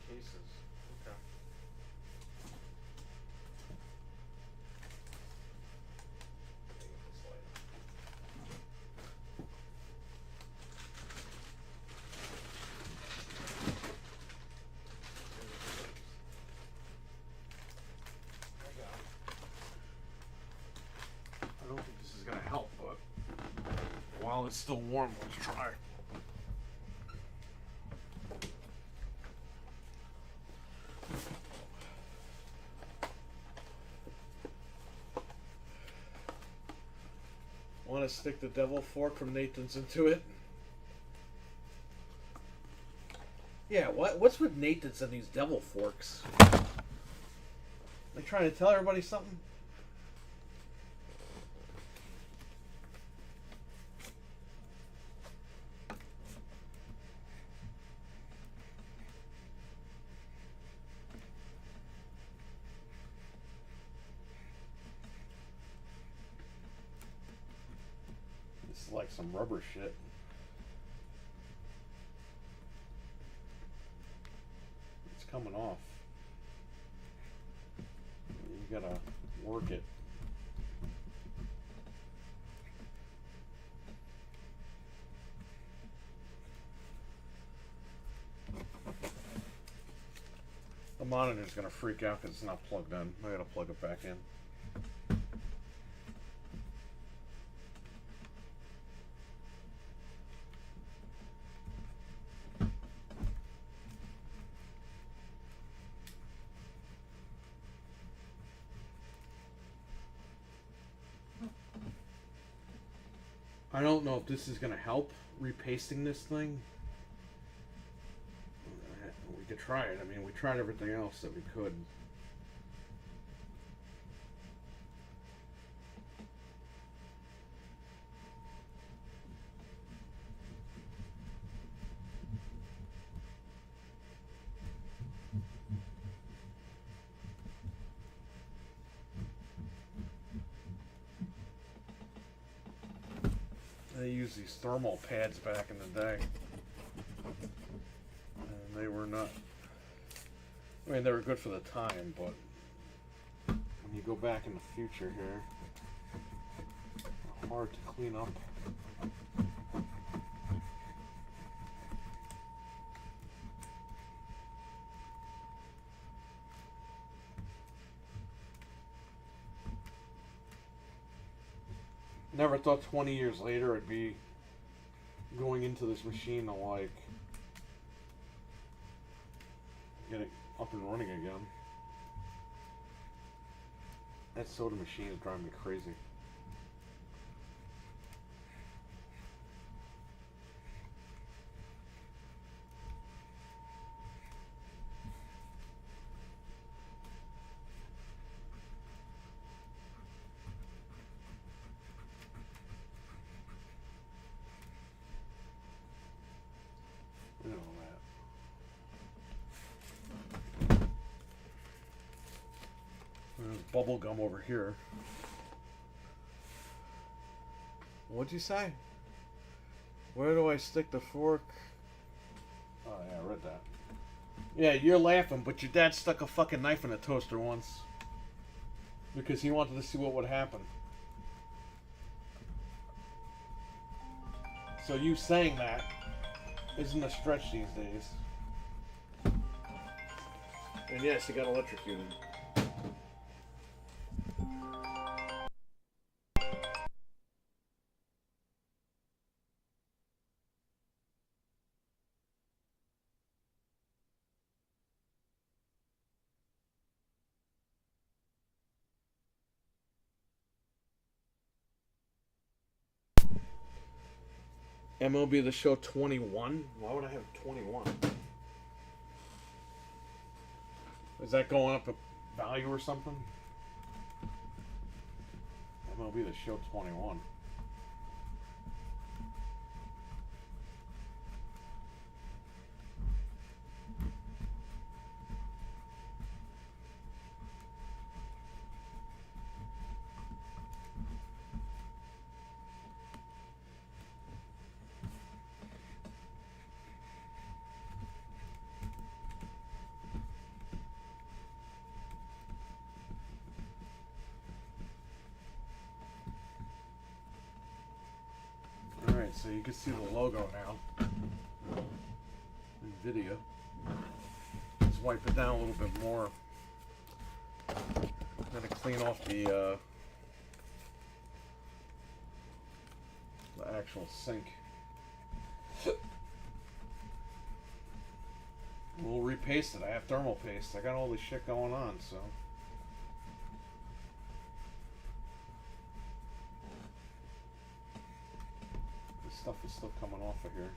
[SPEAKER 1] Cases. Okay. I don't think this is going to help, but while it's still warm, let's try. Want to stick the devil fork from Nathan's into it? Yeah, what's with Nathan's and these devil forks? They trying to tell everybody something? Like some rubber shit. It's coming off. You gotta work it. The monitor's gonna freak out because it's not plugged in. I gotta plug it back in. I don't know if this is going to help repasting this thing. We could try it. I mean, we tried everything else that we could. They used these thermal pads back in the day, and they were not, I mean, they were good for the time, but when you go back in the future here, they're hard to clean up. Never thought 20 years later I'd be going into this machine to like get it up and running again. That soda machine is driving me crazy. Look at all that. There's bubble gum over here. What'd you say? Where do I stick the fork? Oh yeah, I read that. Yeah, you're laughing, but your dad stuck a fucking knife in a toaster once. Because he wanted to see what would happen. So you saying that isn't a stretch these days. And yes, he got electrocuted. MLB The Show 21? Why would I have 21? Is that going up a value or something? MLB The Show 21. Alright, so you can see the logo now. NVIDIA. Let's wipe it down a little bit more. Gotta clean off the actual sink. We'll repaste it. I have thermal paste. I got all this shit going on, so. This stuff is still coming off of here.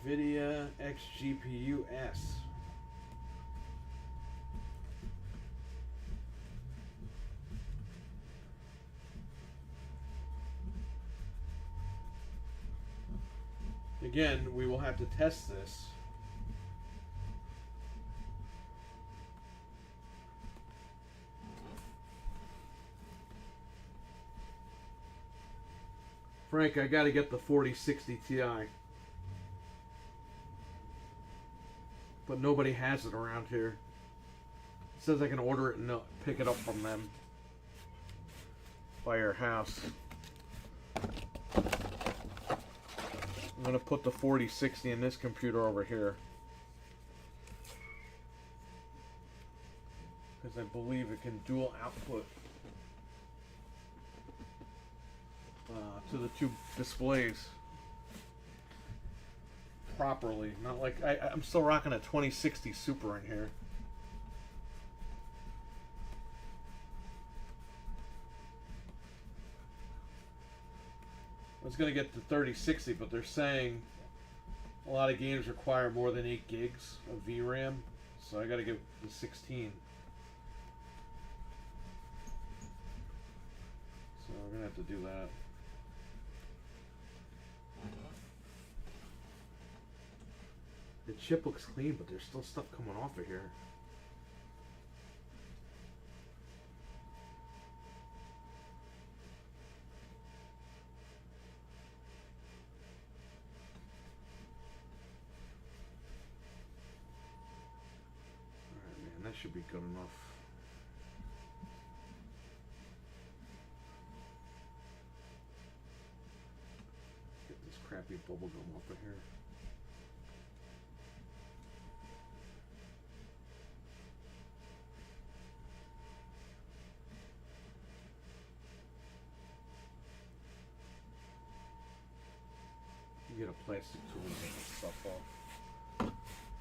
[SPEAKER 1] NVIDIA XGPU-S. Again, we will have to test this. Frank, I gotta get the 4060 Ti. But nobody has it around here. It says I can order it and pick it up from them by your house. I'm gonna put the 4060 in this computer over here because I believe it can dual output to the two displays properly. Not like I'm still rocking a 2060 Super in here. I was gonna get the 3060, but they're saying a lot of games require more than 8 gigs of VRAM, so I gotta get the 16. So we're gonna have to do that. The chip looks clean, but there's still stuff coming off of here. should be good enough. Get this crappy bubble gum off of here. You get a plastic tool and get this stuff off.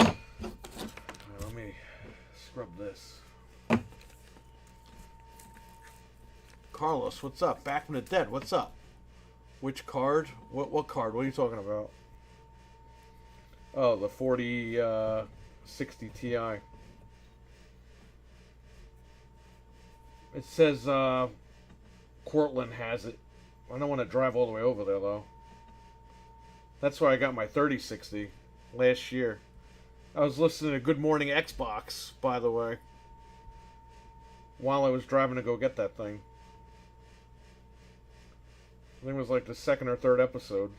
[SPEAKER 1] Right, let me scrub this. Carlos, what's up? Back from the dead. What's up? Which card? What card? What are you talking about? Oh, the 4060 Ti. It says Cortland has it. I don't want to drive all the way over there though. That's why I got my 3060 last year. I was listening to Good Morning Xbox, by the way, while I was driving to go get that thing. I think it was like the second or third episode.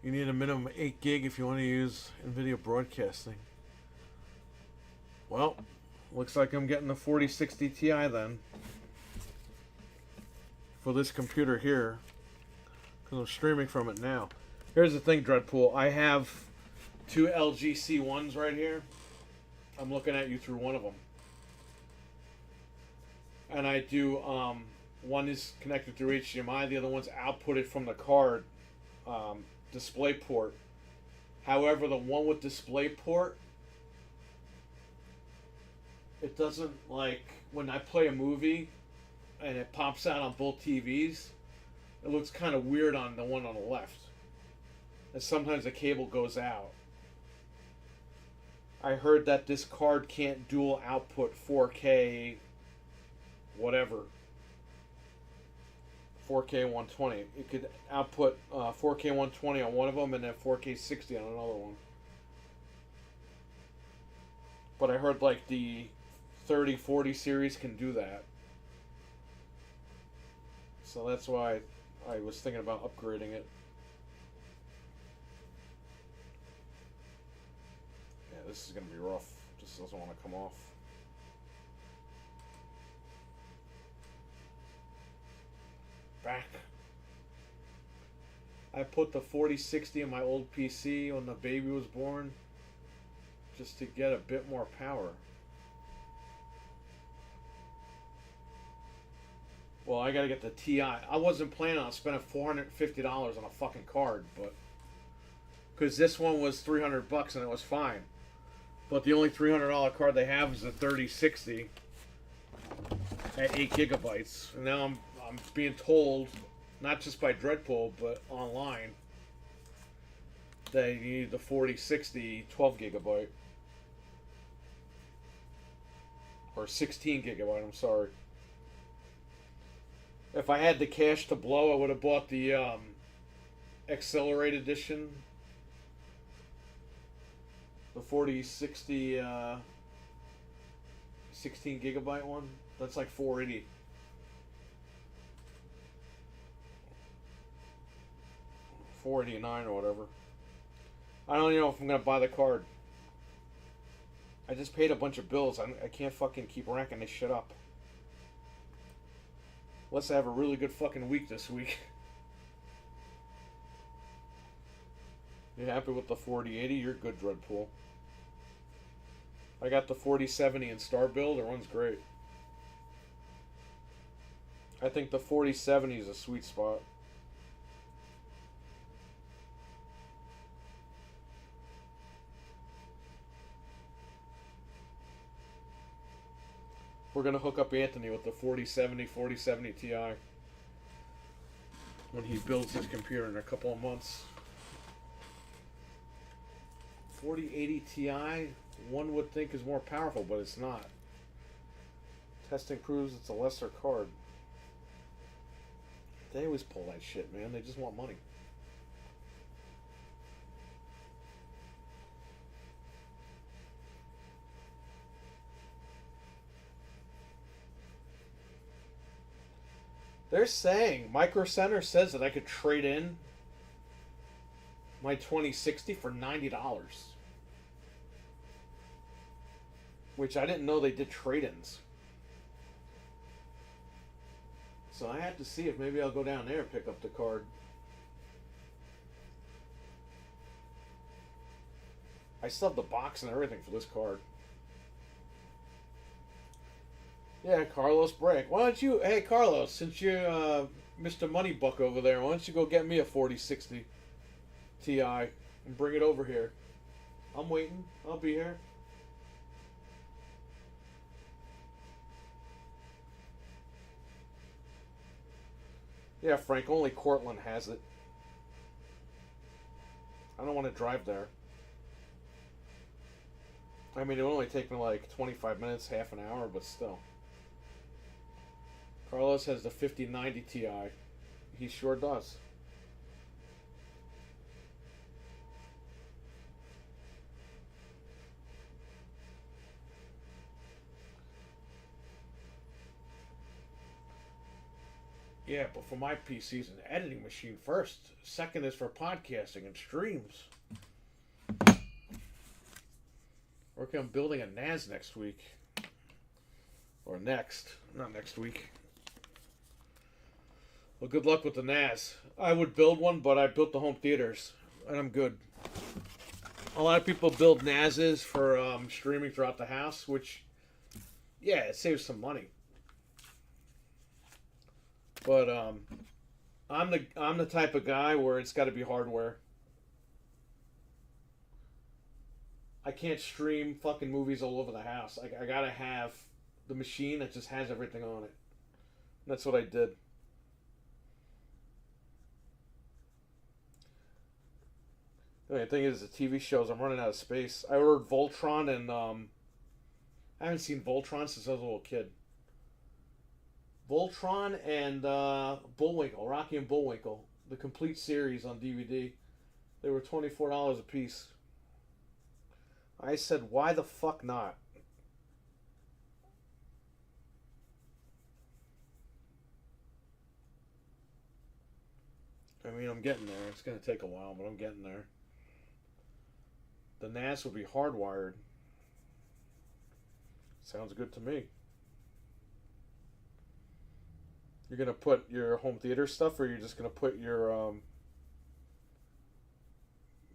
[SPEAKER 1] You need a minimum 8 gig if you want to use NVIDIA broadcasting. Well, looks like I'm getting the 4060 Ti then. For this computer here. Because I'm streaming from it now. Here's the thing, Dreadpool. I have two LG C1s right here. I'm looking at you through one of them. And I do, one is connected through HDMI. The other one's outputted from the card. Display port. However, the one with display port, it doesn't, like, when I play a movie and it pops out on both TVs, it looks kind of weird on the one on the left. And sometimes the cable goes out. I heard that this card can't dual output 4K whatever. 4K 120. It could output 4K 120 on one of them and then 4K 60 on another one. But I heard like the 3040 series can do that. So that's why I was thinking about upgrading it. Yeah, this is going to be rough. Just doesn't want to come off. Back. I put the 4060 in my old PC when the baby was born just to get a bit more power. Well, I gotta get the Ti. I wasn't planning on spending $450 on a fucking card, but because this one was $300 and it was fine. But the only $300 card they have is the 3060 at 8 gigabytes, and now I'm being told, not just by Dreadpool, but online, that you need the 4060 12 gigabyte. Or 16 gigabyte, I'm sorry. If I had the cash to blow, I would have bought the Accelerate Edition. The 4060 16 gigabyte one. That's like $480. $489 or whatever. I don't even know if I'm gonna buy the card. I just paid a bunch of bills. I can't fucking keep racking this shit up. Unless I have a really good fucking week this week. You happy with the 4080? You're good, Dreadpool. I got the 4070 in Star Build. It runs great. I think the 4070 is a sweet spot. We're going to hook up Anthony with the 4070 Ti when he builds his computer in a couple of months. 4080 Ti, one would think is more powerful, but it's not. Testing proves it's a lesser card. They always pull that shit, man. They just want money. They're saying, Micro Center says that I could trade in my 2060 for $90. Which I didn't know they did trade-ins. So I have to see if maybe I'll go down there and pick up the card. I still have the box and everything for this card. Yeah, Carlos Break. Why don't you... Hey, Carlos, since you're Mr. Moneybuck over there, why don't you go get me a 4060 Ti and bring it over here? I'm waiting. I'll be here. Yeah, Frank, only Cortland has it. I don't want to drive there. I mean, it would only take me like 25 minutes, half an hour, but still. Carlos has the 5090 Ti. He sure does. Yeah, but for my PC, it's an editing machine first. Second is for podcasting and streams. Working on building a NAS next week. Or next. Not next week. Well, good luck with the NAS. I would build one, but I built the home theaters. And I'm good. A lot of people build NASs for streaming throughout the house, which, yeah, it saves some money. But I'm the type of guy where it's got to be hardware. I can't stream fucking movies all over the house. I gotta have the machine that just has everything on it. And that's what I did. The only thing is, the TV shows, I'm running out of space. I ordered Voltron, and I haven't seen Voltron since I was a little kid. Voltron and Bullwinkle, Rocky and Bullwinkle, the complete series on DVD. They were $24 a piece. I said, why the fuck not? I mean, I'm getting there. It's going to take a while, but I'm getting there. The NAS will be hardwired. Sounds good to me. You're going to put your home theater stuff, or you're just going to put your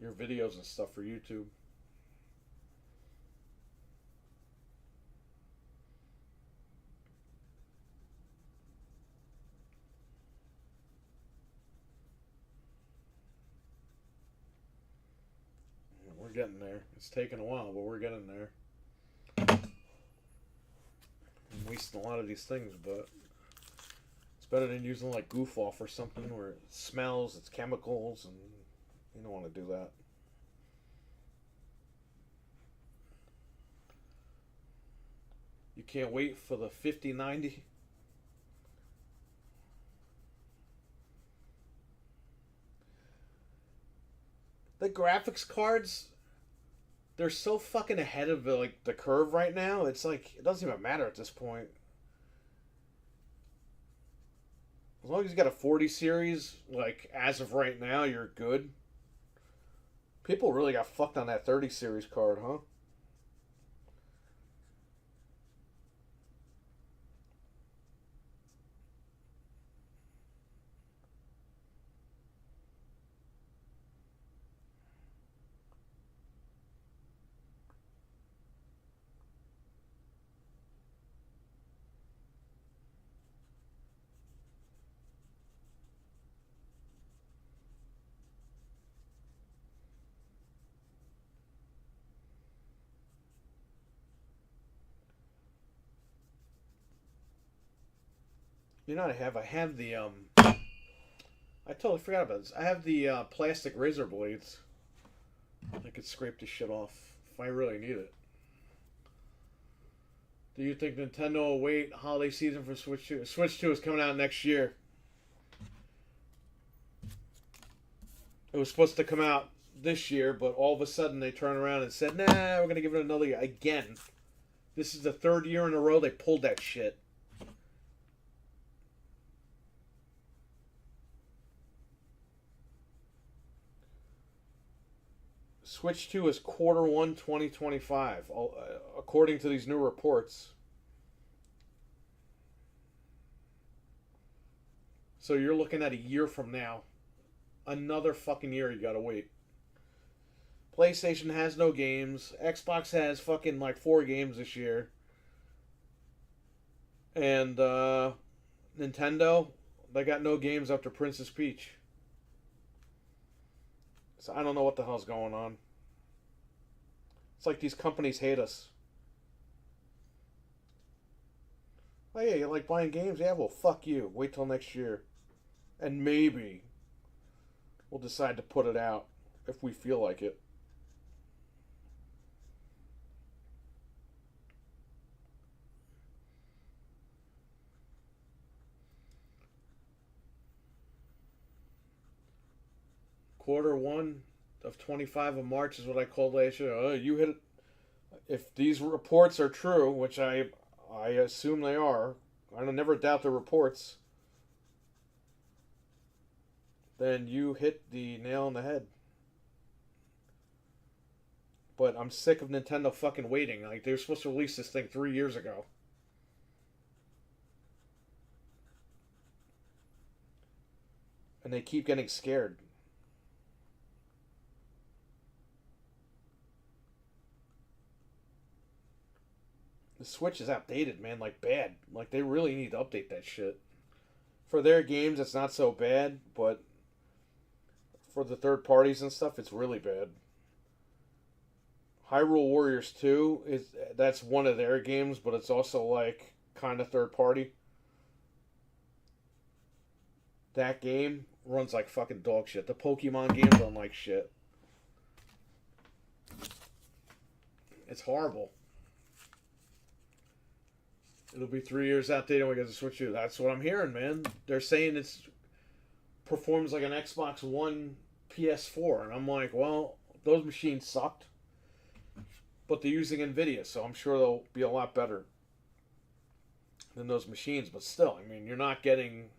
[SPEAKER 1] videos and stuff for YouTube? We're getting there. It's taking a while, but we're getting there. I'm wasting a lot of these things, but it's better than using like goof off or something where it smells, it's chemicals, and you don't want to do that. You can't wait for the 5090. The graphics cards, they're so fucking ahead of the curve right now. It's like it doesn't even matter at this point. As long as you got a 40 series, like as of right now, you're good. People really got fucked on that 30 series card, huh? You know what I have? I have the I totally forgot about this. I have the plastic razor blades. The could scrape this shit off if I really need it. Do you think Nintendo will wait holiday season for Switch 2? Switch 2 is coming out next year. It was supposed to come out this year, but all of a sudden they turned around and said, nah, we're going to give it another year. Again. This is the third year in a row they pulled that shit. Switch 2 is Q1 2025, according to these new reports. So you're looking at a year from now. Another fucking year you gotta wait. PlayStation has no games. Xbox has fucking like 4 games this year. And Nintendo, they got no games after Princess Peach. So I don't know what the hell's going on. It's like these companies hate us. Oh yeah, you like buying games? Yeah, well fuck you. Wait till next year. And maybe we'll decide to put it out if we feel like it. Q1 of 25 of March is what I called last year. Oh, you hit it. If these reports are true, which I assume they are, I never doubt the reports, then you hit the nail on the head. But I'm sick of Nintendo fucking waiting. Like, they were supposed to release this thing 3 years ago. And they keep getting scared. The Switch is outdated, man, like bad. Like, they really need to update that shit. For their games, it's not so bad, but for the third parties and stuff, it's really bad. Hyrule Warriors 2 that's one of their games, but it's also like kind of third party. That game runs like fucking dog shit. The Pokemon games run like shit. It's horrible. It'll be 3 years outdated when we get to Switch 2. That's what I'm hearing, man. They're saying it's performs like an Xbox One PS4. And I'm like, well, those machines sucked. But they're using NVIDIA, so I'm sure they'll be a lot better than those machines. But still, I mean, you're not getting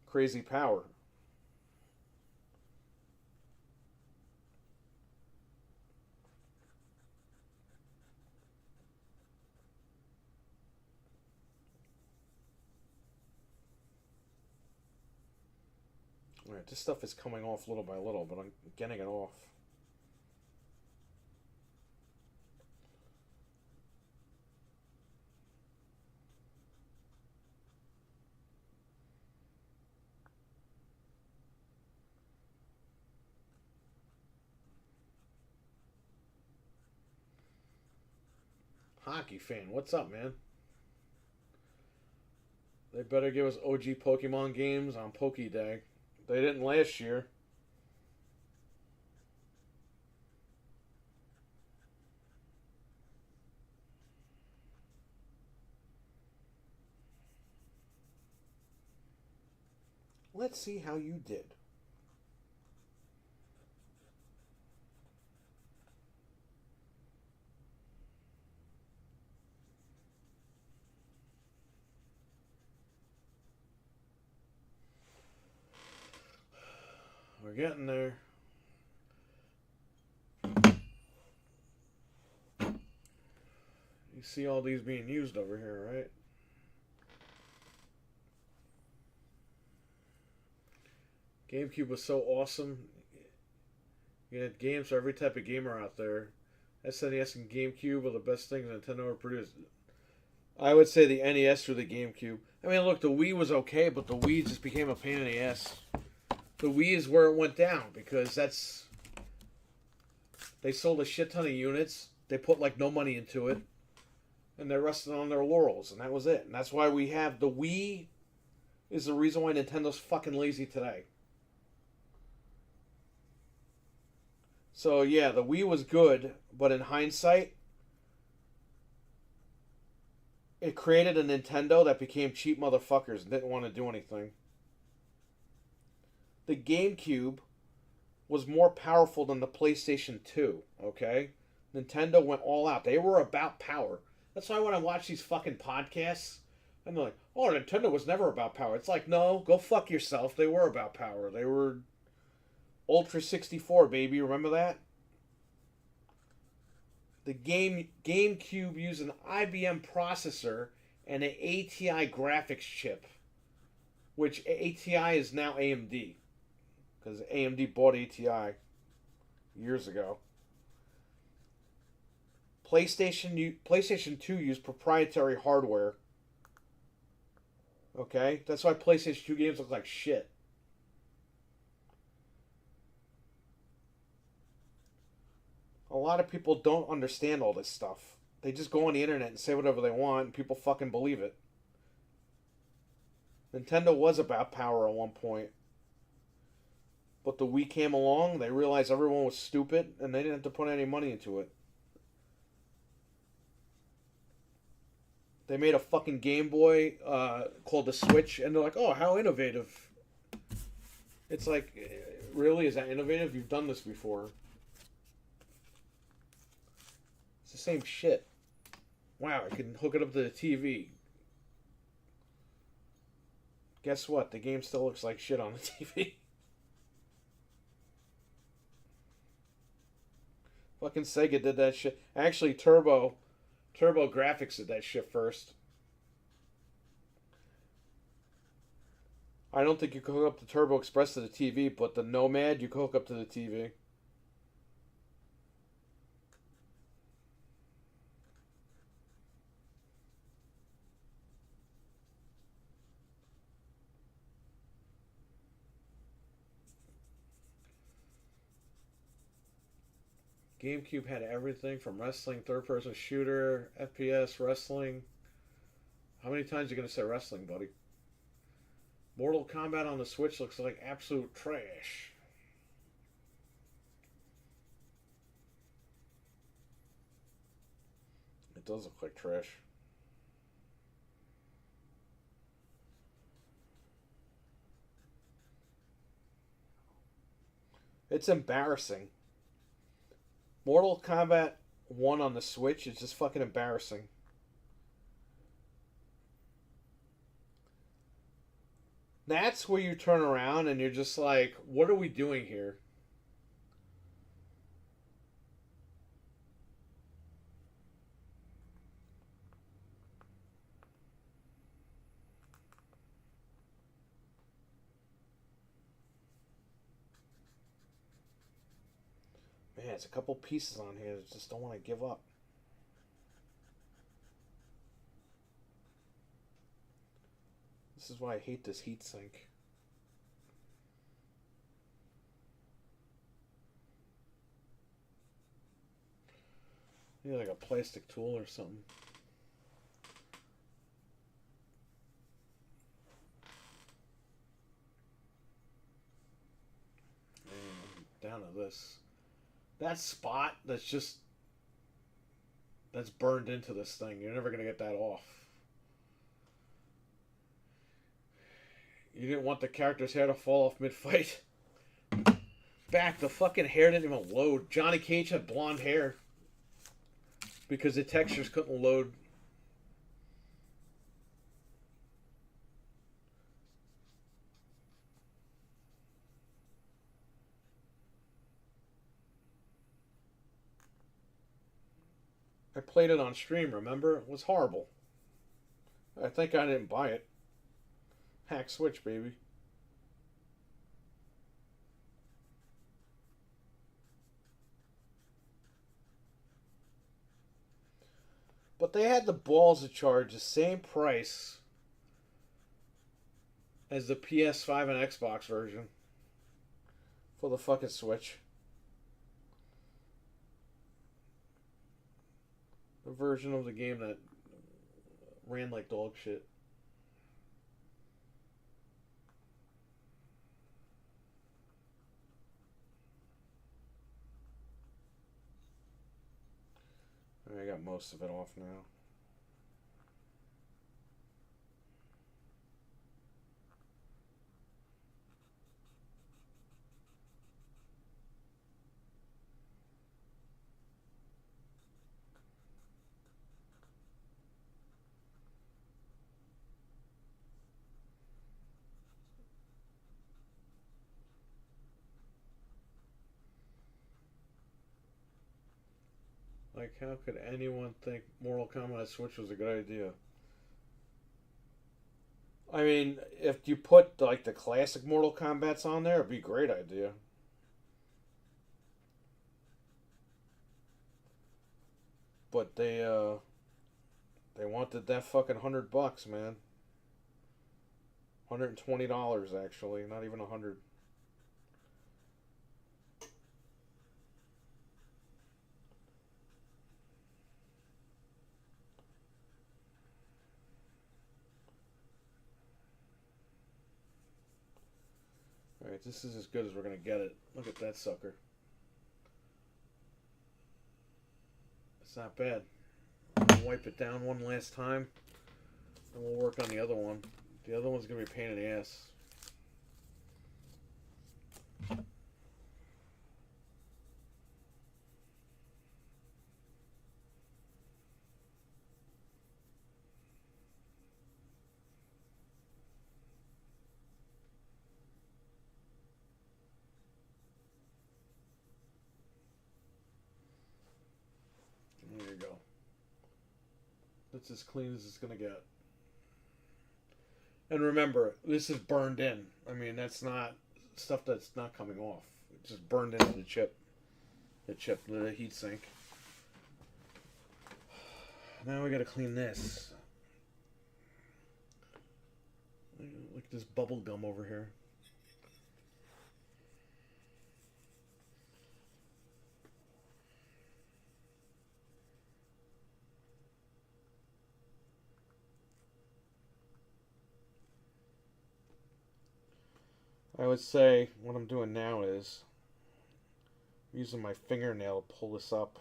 [SPEAKER 1] crazy power. Alright, this stuff is coming off little by little, but I'm getting it off. Hockey fan, what's up, man? They better give us OG Pokemon games on Poke Day. They didn't last year. Let's see how you did. We're getting there. You see all these being used over here, right? GameCube was so awesome. You had games for every type of gamer out there. SNES and GameCube are the best things Nintendo ever produced. I would say the NES or the GameCube. I mean, look, the Wii was okay, but the Wii just became a pain in the ass. The Wii is where it went down because they sold a shit ton of units. They put like no money into it, and they rested on their laurels, and that was it. And that's why we have the Wii. Is the reason why Nintendo's fucking lazy today. So yeah, the Wii was good, but in hindsight, it created a Nintendo that became cheap motherfuckers and didn't want to do anything. The GameCube was more powerful than the PlayStation 2, okay? Nintendo went all out. They were about power. That's why when I watch these fucking podcasts, I'm like, oh, Nintendo was never about power. It's like, no, go fuck yourself. They were about power. They were Ultra 64, baby. Remember that? The GameCube used an IBM processor and an ATI graphics chip, which ATI is now AMD because AMD bought ATI years ago. PlayStation 2 used proprietary hardware. Okay, that's why PlayStation 2 games look like shit. A lot of people don't understand all this stuff. They just go on the internet and say whatever they want, and people fucking believe it. Nintendo was about power at one point, but the Wii came along. They realized everyone was stupid, and they didn't have to put any money into it. They made a fucking Game Boy called the Switch, and they're like, "Oh, how innovative!" It's like, really, is that innovative? You've done this before. It's the same shit. Wow, I can hook it up to the TV. Guess what? The game still looks like shit on the TV. Fucking Sega did that shit. Actually, Turbo Graphics did that shit first. I don't think you can hook up the Turbo Express to the TV, but the Nomad you can hook up to the TV. GameCube had everything from wrestling, third person shooter, FPS, wrestling. How many times are you going to say wrestling, buddy? Mortal Kombat on the Switch looks like absolute trash. It does look like trash. It's embarrassing. Mortal Kombat 1 on the Switch is just fucking embarrassing. That's where you turn around and you're just like, what are we doing here? Man, it's a couple pieces on here that just don't want to give up. This is why I hate this heatsink. Maybe like a plastic tool or something. And down to this. That spot that's burned into this thing. You're never gonna get that off. You didn't want the character's hair to fall off mid-fight. Back, the fucking hair didn't even load. Johnny Cage had blonde hair because the textures couldn't load. I played it on stream, remember? It was horrible. I think I didn't buy it. Hack Switch, baby. But they had the balls to charge the same price as the PS5 and Xbox version for the fucking Switch. The version of the game that ran like dog shit. got most of it off now. Like, how could anyone think Mortal Kombat Switch was a good idea? I mean, if you put like the classic Mortal Kombat's on there, it'd be a great idea. But they wanted that fucking $100, man. $120 actually, not even 100. Alright, this is as good as we're gonna get it. Look at that sucker. It's not bad. I'll wipe it down one last time, and we'll work on the other one. The other one's gonna be a pain in the ass. There you go. That's as clean as it's gonna get. And remember, this is burned in. I mean, that's not stuff that's not coming off. It's just burned into the chip. The heat sink. Now we gotta clean this. Look at this bubble gum over here. I would say what I'm doing now is using my fingernail to pull this up.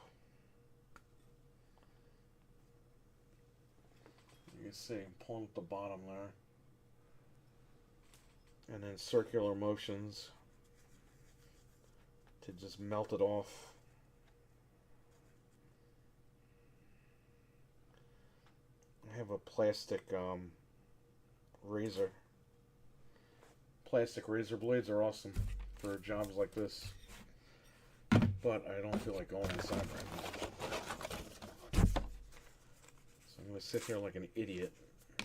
[SPEAKER 1] You can see I'm pulling at the bottom there. And then circular motions to just melt it off. I have a plastic razor. Plastic razor blades are awesome for jobs like this, but I don't feel like going inside right now. So I'm going to sit here like an idiot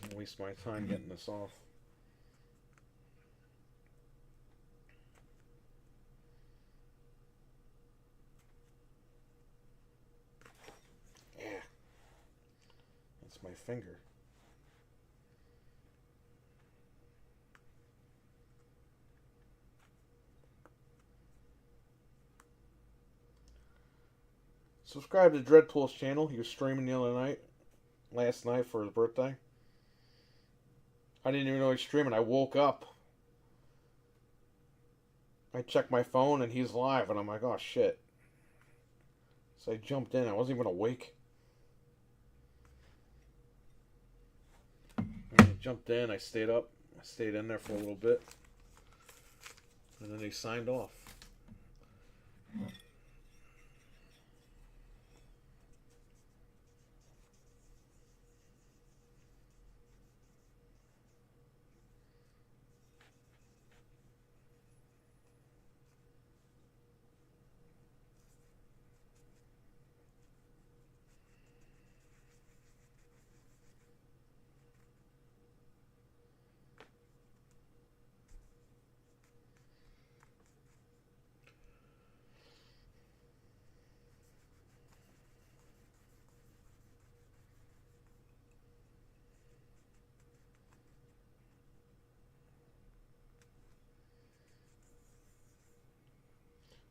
[SPEAKER 1] and waste my time getting this off. Yeah, that's my finger. Subscribe to Dreadpool's channel. He was streaming the other night, last night for his birthday. I didn't even know he was streaming. I woke up. I checked my phone and he's live, and I'm like, oh shit. So I jumped in. I wasn't even awake. And I jumped in. I stayed up. I stayed in there for a little bit. And then he signed off.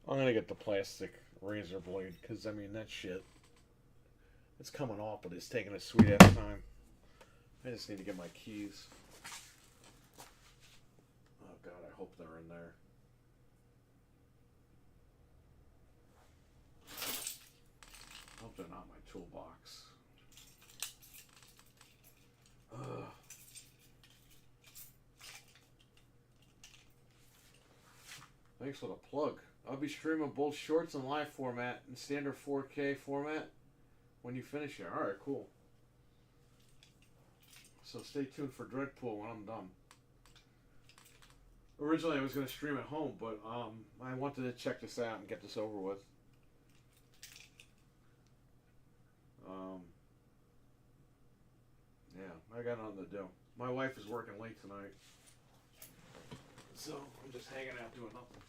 [SPEAKER 1] I'm gonna get the plastic razor blade because I mean that shit. It's coming off, but it's taking a sweet ass time. I just need to get my keys. Oh god, I hope they're in there. I hope they're not in my toolbox. Thanks for the plug. I'll be streaming both shorts and live format and standard 4K format when you finish here. Alright, cool. So stay tuned for Dreadpool when I'm done. Originally I was going to stream at home, but I wanted to check this out and get this over with. Yeah, I got nothing to do. My wife is working late tonight. So I'm just hanging out doing nothing.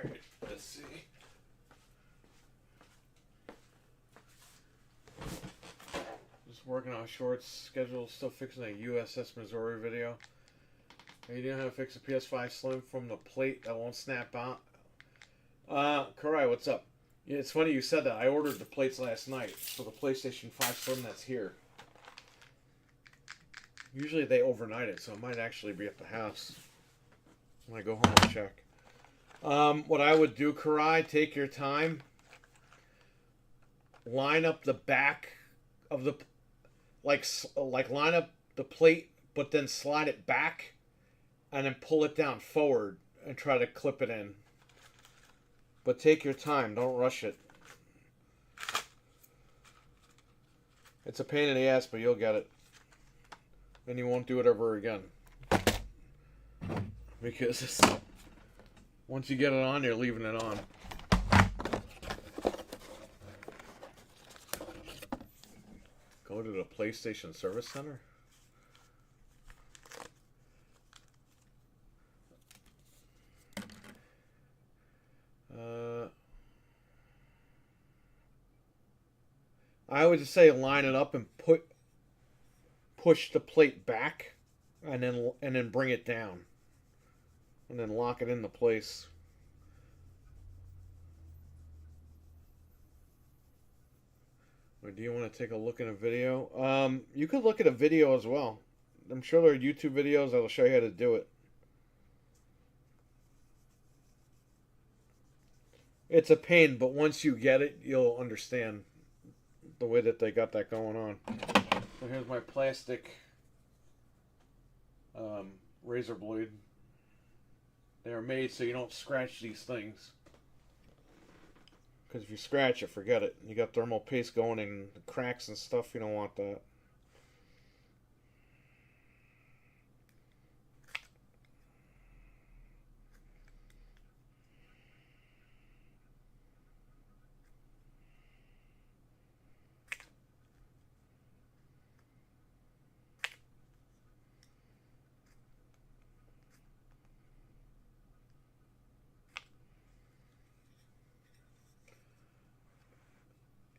[SPEAKER 1] Alright, let's see. Just working on shorts schedule, still fixing a USS Missouri video. You know how to fix a PS5 Slim from the plate that won't snap out? Karai, what's up? Yeah, it's funny you said that. I ordered the plates last night for the PlayStation 5 Slim that's here. Usually they overnight it, so it might actually be at the house when I go home and check. What I would do, Karai, take your time. Line up the back of the... Like line up the plate, but then slide it back. And then pull it down forward and try to clip it in. But take your time. Don't rush it. It's a pain in the ass, but you'll get it. And you won't do it ever again. Because once you get it on, you're leaving it on. Go to the PlayStation Service Center. I would just say line it up and push the plate back, and then bring it down, and then lock it into place. Or do you want to take a look at a video? You could look at a video as well. I'm sure there are YouTube videos that'll show you how to do it. It's a pain, but once you get it, you'll understand the way that they got that going on. So here's my plastic razor blade. They're made so you don't scratch these things. Because if you scratch it, forget it. You got thermal paste going in cracks and stuff. You don't want that.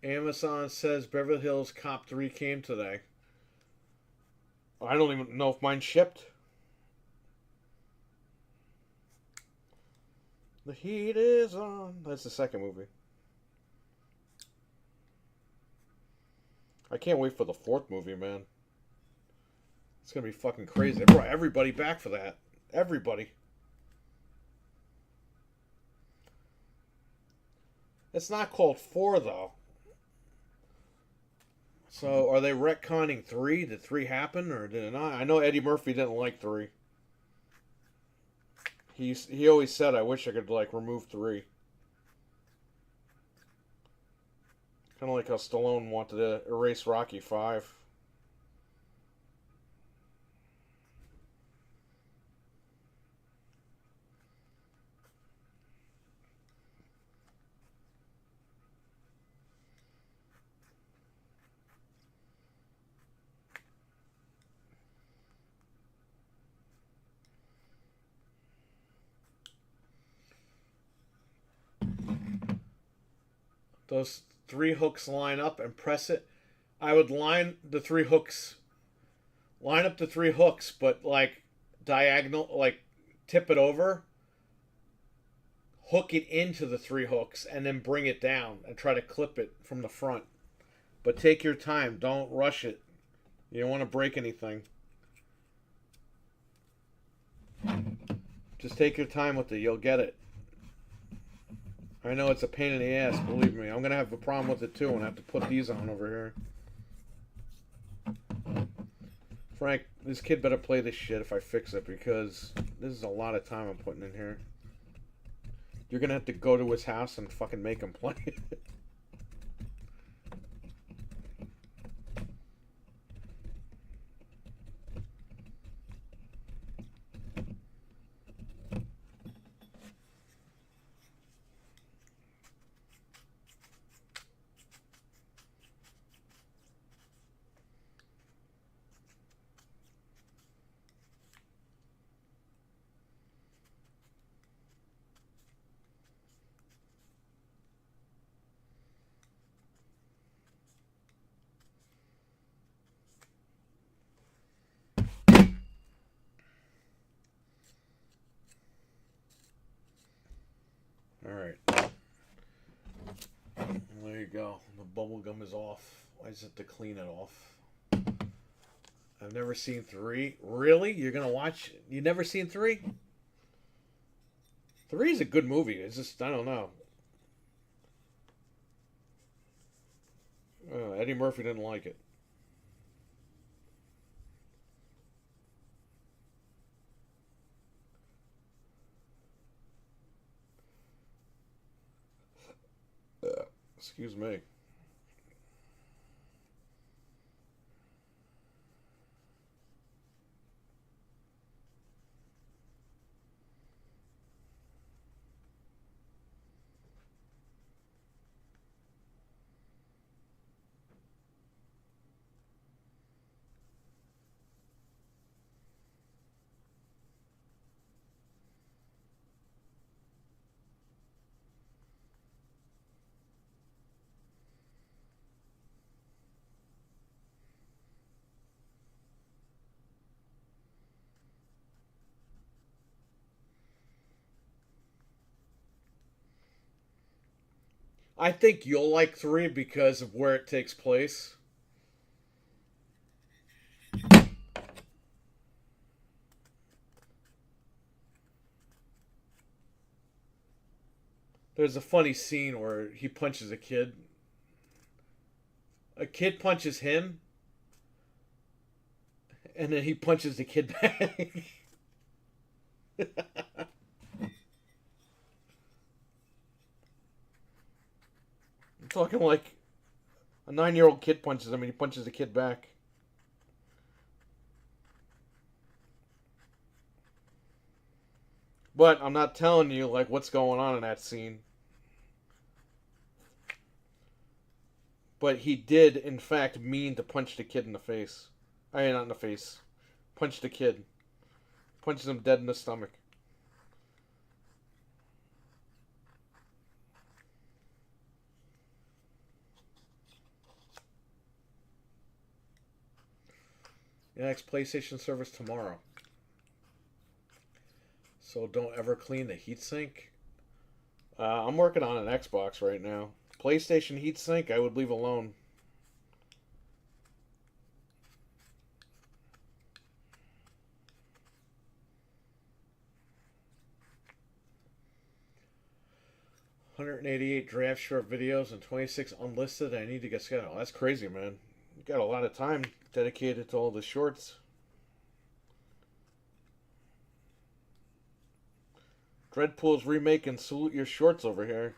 [SPEAKER 1] Amazon says Beverly Hills Cop 3 came today. I don't even know if mine shipped. The heat is on. That's the second movie. I can't wait for the fourth movie, man. It's going to be fucking crazy. They brought everybody back for that. Everybody. It's not called 4, though. So, are they retconning 3? Did 3 happen, or did it not? I know Eddie Murphy didn't like 3. He always said, I wish I could, like, remove 3. Kind of like how Stallone wanted to erase Rocky 5. Those 3 hooks line up and press it. I would line up the 3 hooks, but like diagonal, like tip it over, hook it into the 3 hooks, and then bring it down and try to clip it from the front. But take your time. Don't rush it. You don't want to break anything. Just take your time with it. You'll get it. I know it's a pain in the ass, believe me. I'm going to have a problem with it too and I have to put these on over here. Frank, this kid better play this shit if I fix it, because this is a lot of time I'm putting in here. You're going to have to go to his house and fucking make him play it. Alright. There you go. The bubble gum is off. I just have to clean it off. I've never seen 3. Really? You're gonna watch? You never seen 3? 3 is a good movie. It's just, I don't know. Eddie Murphy didn't like it. Excuse me. I think you'll like 3 because of where it takes place. There's a funny scene where he punches a kid. A kid punches him, and then he punches the kid back. I'm talking like a 9-year-old kid punches him, and he punches the kid back. But I'm not telling you like what's going on in that scene. But he did, in fact, mean to punch the kid in the face. I mean, not in the face. Punch the kid. Punches him dead in the stomach. The next PlayStation service tomorrow. So don't ever clean the heatsink. I'm working on an Xbox right now. PlayStation heatsink, I would leave alone. $188 draft short videos and 26 unlisted. I need to get scheduled. That's crazy, man. You got a lot of time dedicated to all the shorts. Dreadpool's remaking Salute Your Shorts over here.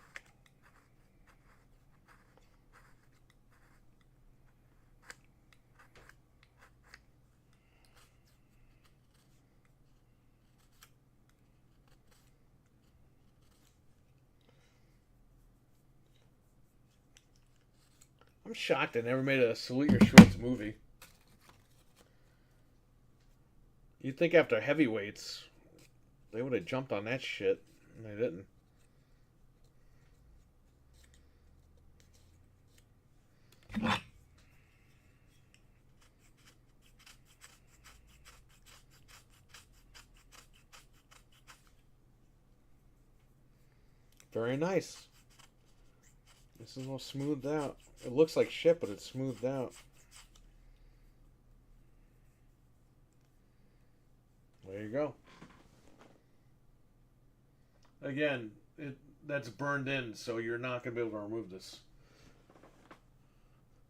[SPEAKER 1] I'm shocked they never made a Salute Your Shorts movie. You'd think after Heavyweights, they would have jumped on that shit, and they didn't. Very nice. This is all smoothed out. It looks like shit, but it's smoothed out. There you go. Again, that's burned in, so you're not gonna be able to remove this.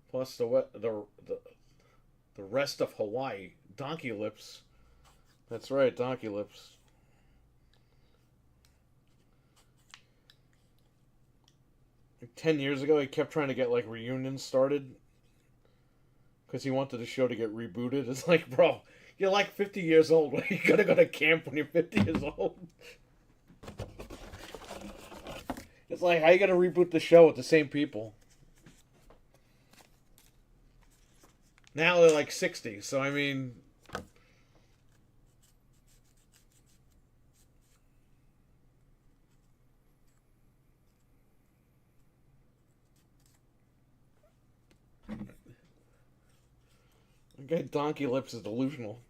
[SPEAKER 1] Plus the rest of Hawaii, donkey lips. That's right, donkey lips. Like 10 years ago, he kept trying to get like reunions started because he wanted the show to get rebooted. It's like, bro, you're like 50 years old. You gotta go to camp when you're 50 years old. It's like, how you gonna reboot the show with the same people? Now they're like 60, so I mean. Okay, Donkey Lips is delusional.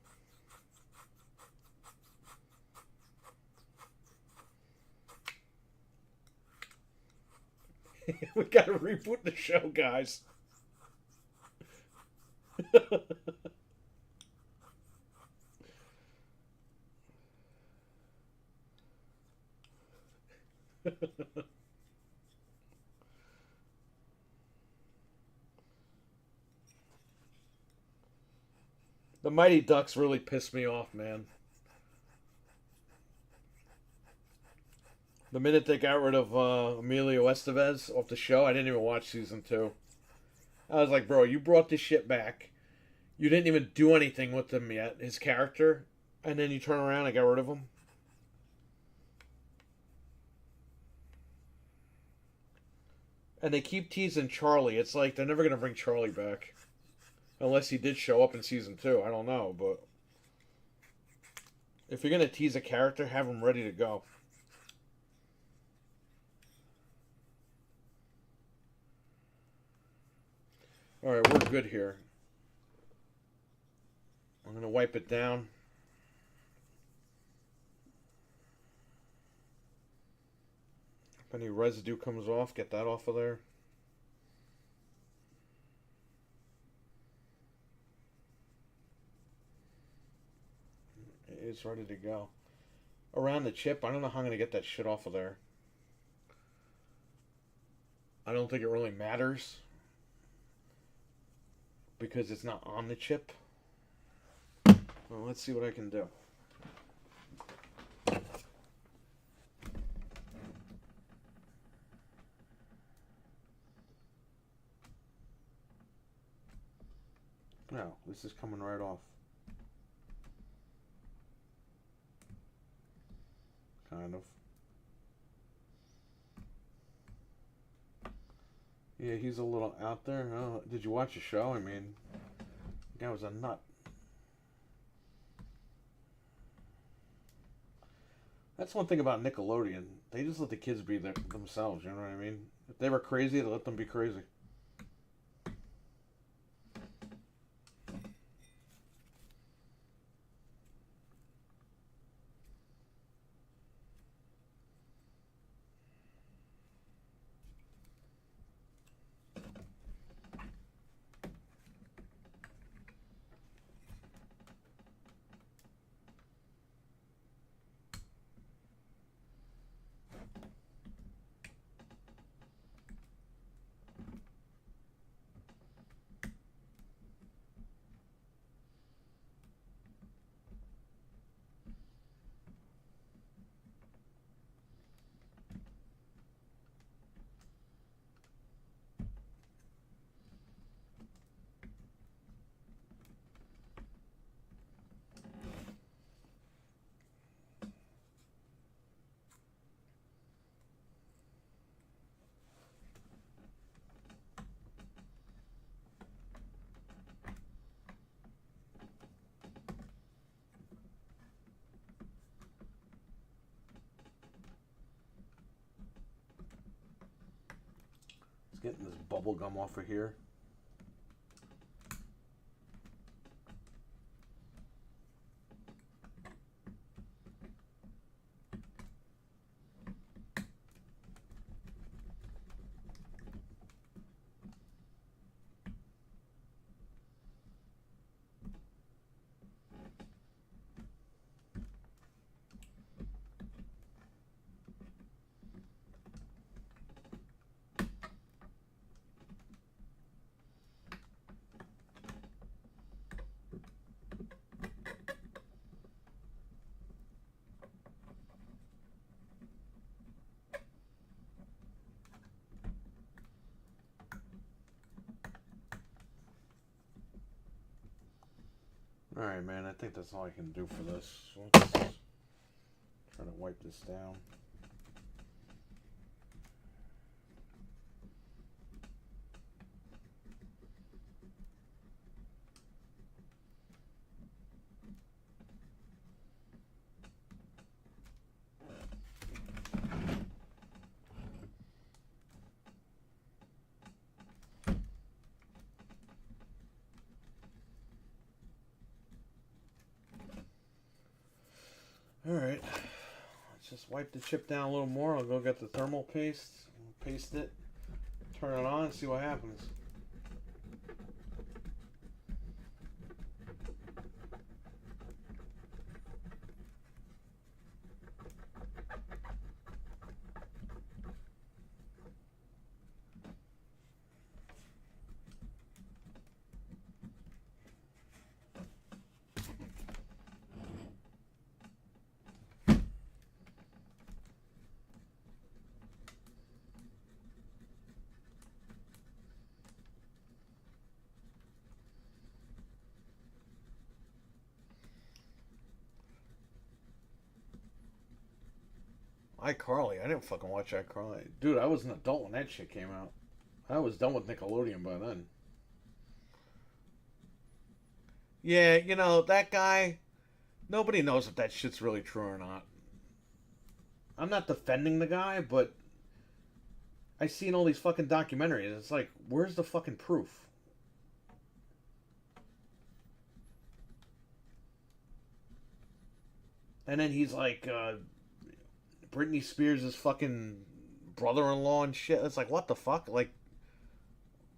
[SPEAKER 1] We gotta reboot the show, guys. The Mighty Ducks really pissed me off, man. The minute they got rid of Emilio Estevez off the show, I didn't even watch season 2. I was like, bro, you brought this shit back. You didn't even do anything with him yet, his character, and then you turn around and got rid of him. And they keep teasing Charlie. It's like they're never going to bring Charlie back. Unless he did show up in season 2. I don't know, but if you're going to tease a character, have him ready to go. Alright, we're good here. I'm going to wipe it down. If any residue comes off, get that off of there. It's ready to go. Around the chip, I don't know how I'm going to get that shit off of there. I don't think it really matters because it's not on the chip. Well, let's see what I can do. No, this is coming right off. Kind of. Yeah, he's a little out there. Oh, did you watch the show? I mean, the guy was a nut. That's one thing about Nickelodeon. They just let the kids be themselves, you know what I mean? If they were crazy, they let them be crazy. Getting this bubble gum off of here. Alright, man, I think that's all I can do for this. Let's try to wipe this down. Alright, let's just wipe the chip down a little more. I'll go get the thermal paste, paste it, turn it on, and see what happens. iCarly. I didn't fucking watch iCarly. Dude, I was an adult when that shit came out. I was done with Nickelodeon by then. Yeah, you know, that guy, nobody knows if that shit's really true or not. I'm not defending the guy, but I seen all these fucking documentaries. It's like, where's the fucking proof? And then he's like, Britney Spears' fucking brother-in-law and shit. It's like, what the fuck? Like,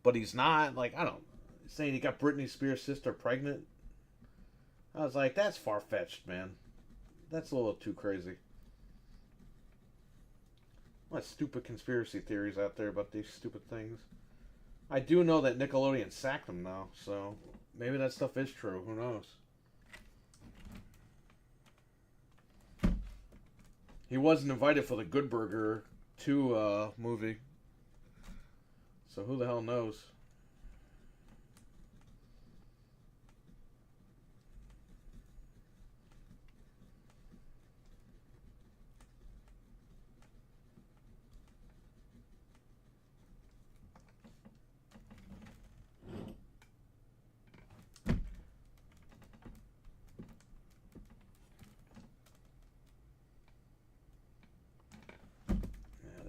[SPEAKER 1] but he's not. Like, I don't. Saying he got Britney Spears' sister pregnant. I was like, that's far-fetched, man. That's a little too crazy. What stupid conspiracy theories out there about these stupid things. I do know that Nickelodeon sacked him though, so maybe that stuff is true. Who knows? He wasn't invited for the Good Burger 2 movie, so who the hell knows?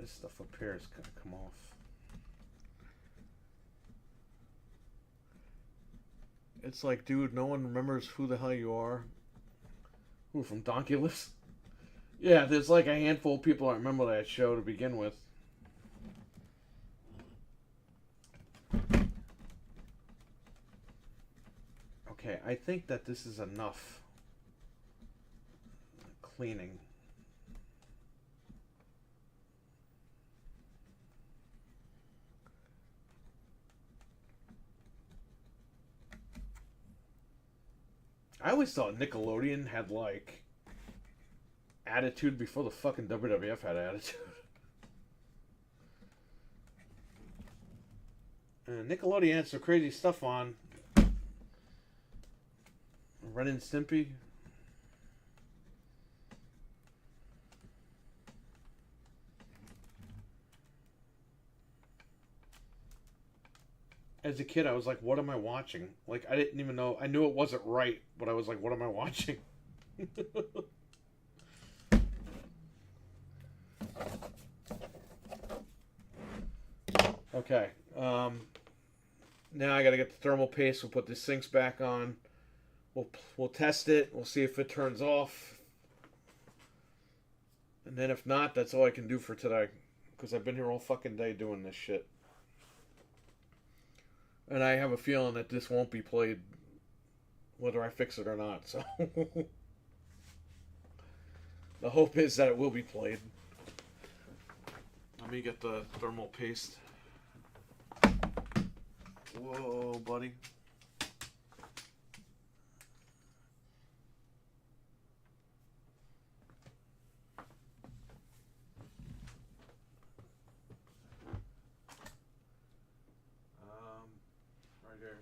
[SPEAKER 1] This stuff up here is gonna come off. It's like, dude, no one remembers who the hell you are. Who, from Donkey List? Yeah, there's like a handful of people that remember that show to begin with. Okay, I think that this is enough cleaning. I always thought Nickelodeon had like attitude before the fucking WWF had attitude. And Nickelodeon had some crazy stuff on. Ren and Stimpy. As a kid, I was like, what am I watching? Like, I didn't even know. I knew it wasn't right, but I was like, what am I watching? Okay. Now I gotta get the thermal paste. We'll put the sinks back on. We'll test it. We'll see if it turns off. And then if not, that's all I can do for today. Because I've been here all fucking day doing this shit. And I have a feeling that this won't be played whether I fix it or not. So the hope is that it will be played. Let me get the thermal paste. Whoa, buddy. Right here.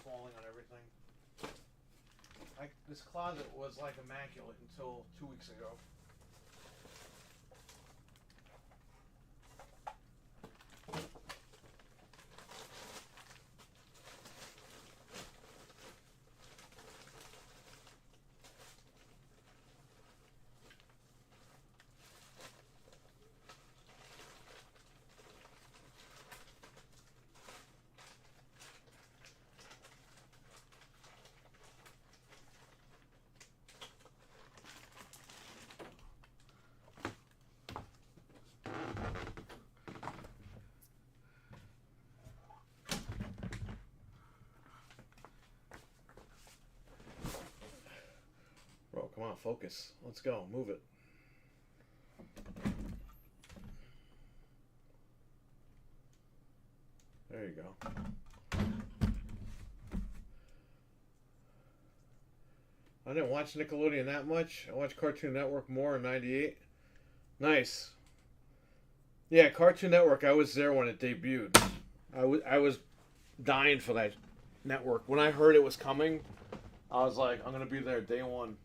[SPEAKER 1] Falling on everything. This closet was like immaculate until 2 weeks ago. Bro, come on, focus. Let's go. Move it. There you go. I didn't watch Nickelodeon that much. I watched Cartoon Network more in '98. Nice. Yeah, Cartoon Network, I was there when it debuted. I was dying for that network. When I heard it was coming, I was like, I'm going to be there day one.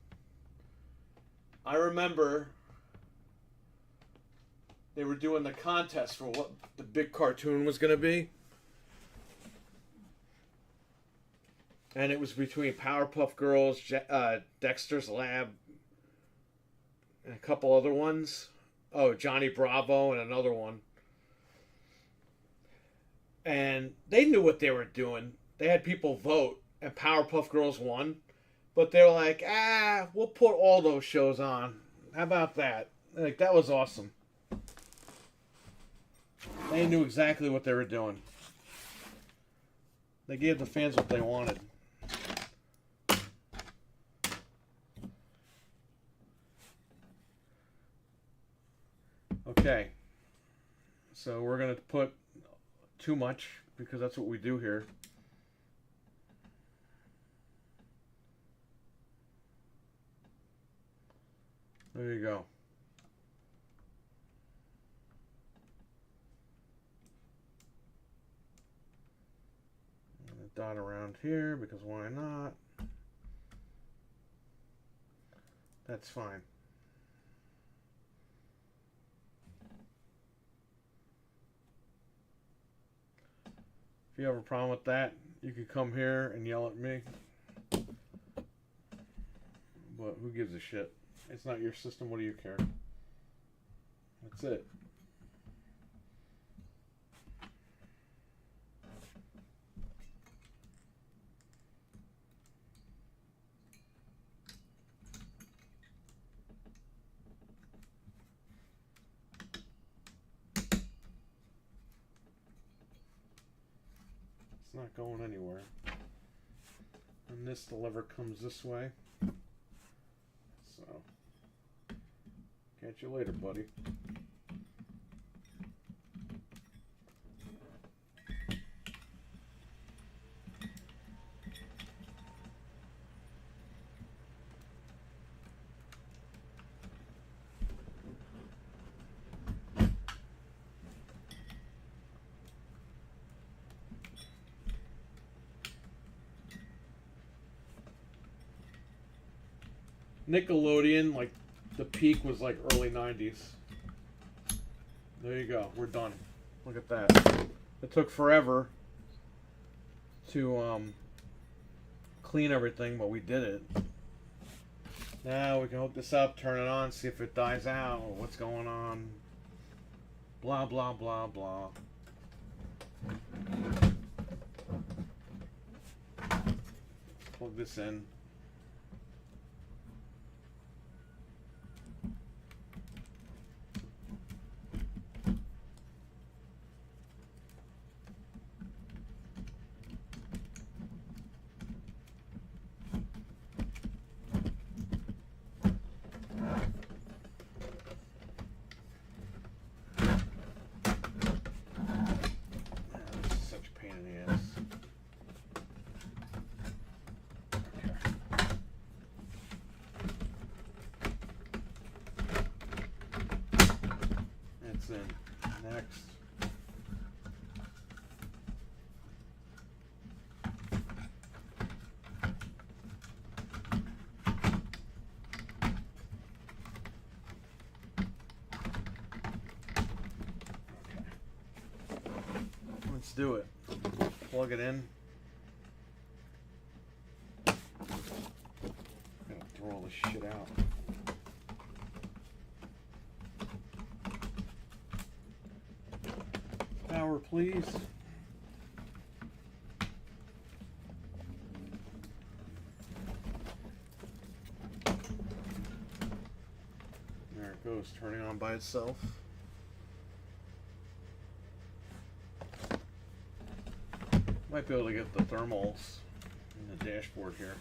[SPEAKER 1] I remember they were doing the contest for what the big cartoon was going to be. And it was between Powerpuff Girls, Dexter's Lab, and a couple other ones. Oh, Johnny Bravo and another one. And they knew what they were doing. They had people vote, and Powerpuff Girls won. But they were like, we'll put all those shows on. How about that? Like, that was awesome. They knew exactly what they were doing. They gave the fans what they wanted. Okay. So we're going to put too much because that's what we do here. There you go. I'm going to dot around here because why not? That's fine. If you have a problem with that, you could come here and yell at me. But who gives a shit? It's not your system. What do you care? That's it. It's not going anywhere. And this, the lever comes this way. So, catch you later, buddy. Nickelodeon, like, the peak was like early 90s. There you go. We're done. Look at that. It took forever to clean everything, but we did it. Now we can hook this up, turn it on, see if it dies out, or what's going on. Blah, blah, blah, blah. Plug this in. In. Next. Okay. Let's do it. Plug it in. I'm gonna throw all this shit out. Power, please. There it goes, turning on by itself. Might be able to get the thermals in the dashboard here.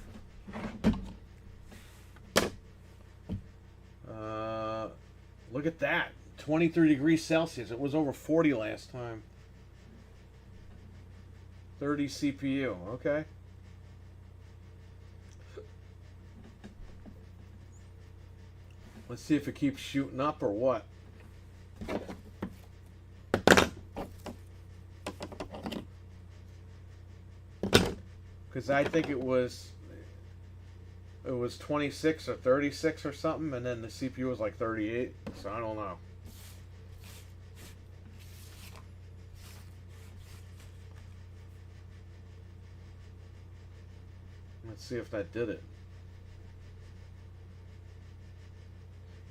[SPEAKER 1] Look at that. 23 degrees Celsius. It was over 40 last time. 30 CPU. Okay. Let's see if it keeps shooting up or what. Because I think it was 26 or 36 or something, and then the CPU was like 38. So I don't know. Let's see if that did it.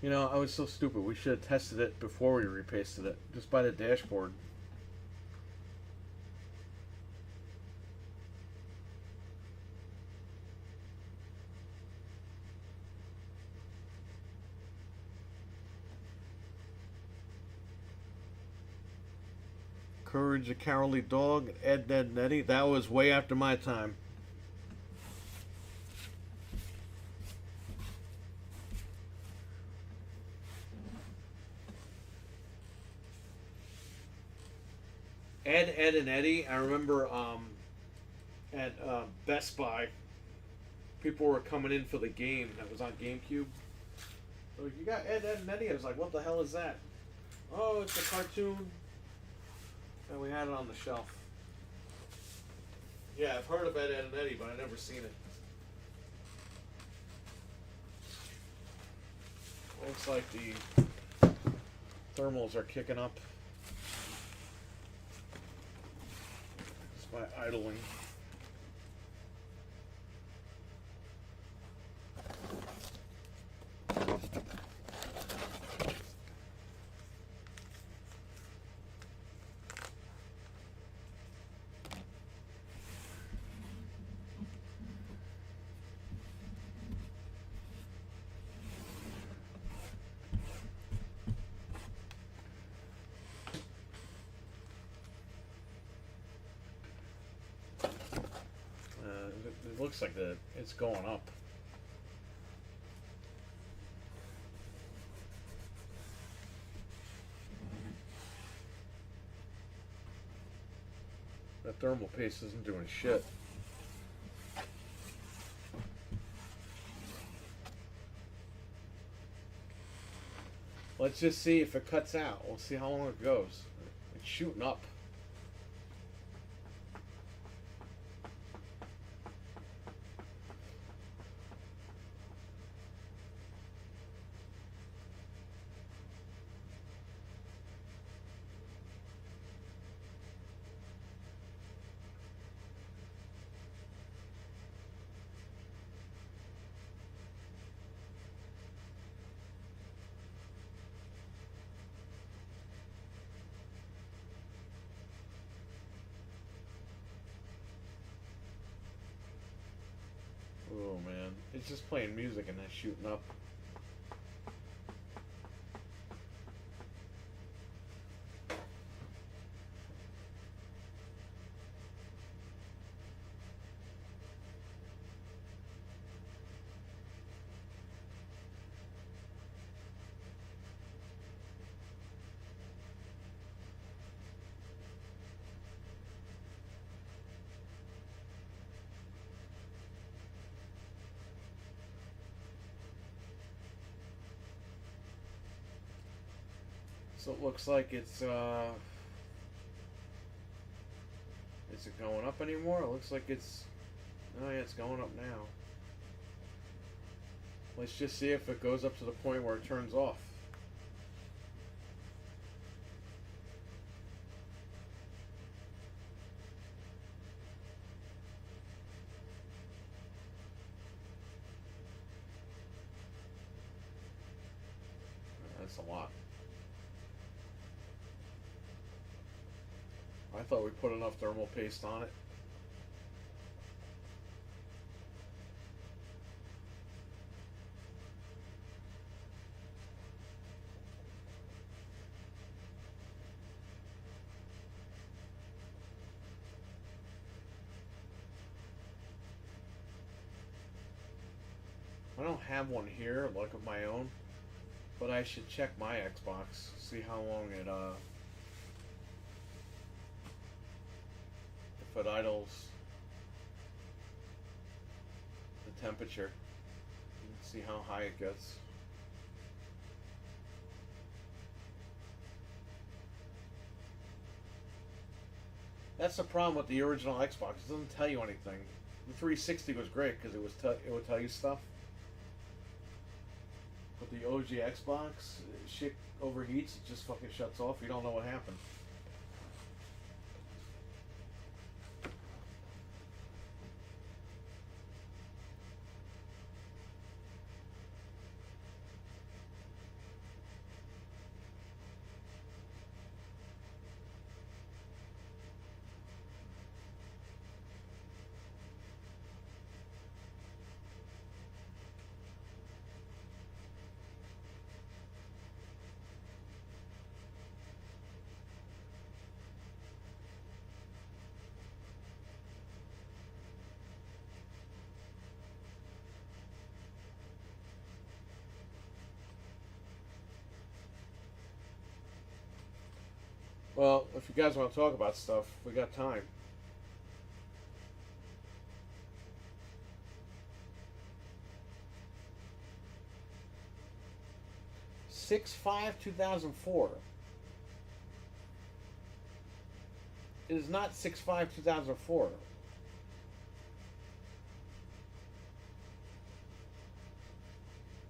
[SPEAKER 1] You know, I was so stupid. We should have tested it before we repasted it, just by the dashboard. Courage, a Cowardly Dog, Ed, Ned, Nettie. That was way after my time. Ed, and Eddie. I remember at Best Buy, people were coming in for the game that was on GameCube. They're like, you got Ed, and Eddie? I was like, what the hell is that? Oh, it's a cartoon. And we had it on the shelf. Yeah, I've heard of Ed, and Eddie, but I've never seen it. Looks like the thermals are kicking up. Just by idling. It looks like it's going up. That thermal paste isn't doing shit. Let's just see if it cuts out. We'll see how long it goes. It's shooting up. Oh man, it's just playing music and then shooting up. So it looks like it's is it going up anymore? It looks like it's, oh yeah, it's going up now. Let's just see if it goes up to the point where it turns off. That's a lot. I thought we put enough thermal paste on it. I don't have one here, like of my own, but I should check my Xbox, see how long it if it idles the temperature, see how high it gets. That's the problem with the original Xbox. It doesn't tell you anything. The 360 was great because it would tell you stuff. But the OG Xbox, shit overheats. It just fucking shuts off. You don't know what happened. Well, if you guys want to talk about stuff, we got time. 6/5/2004. It is not 6/5/2004.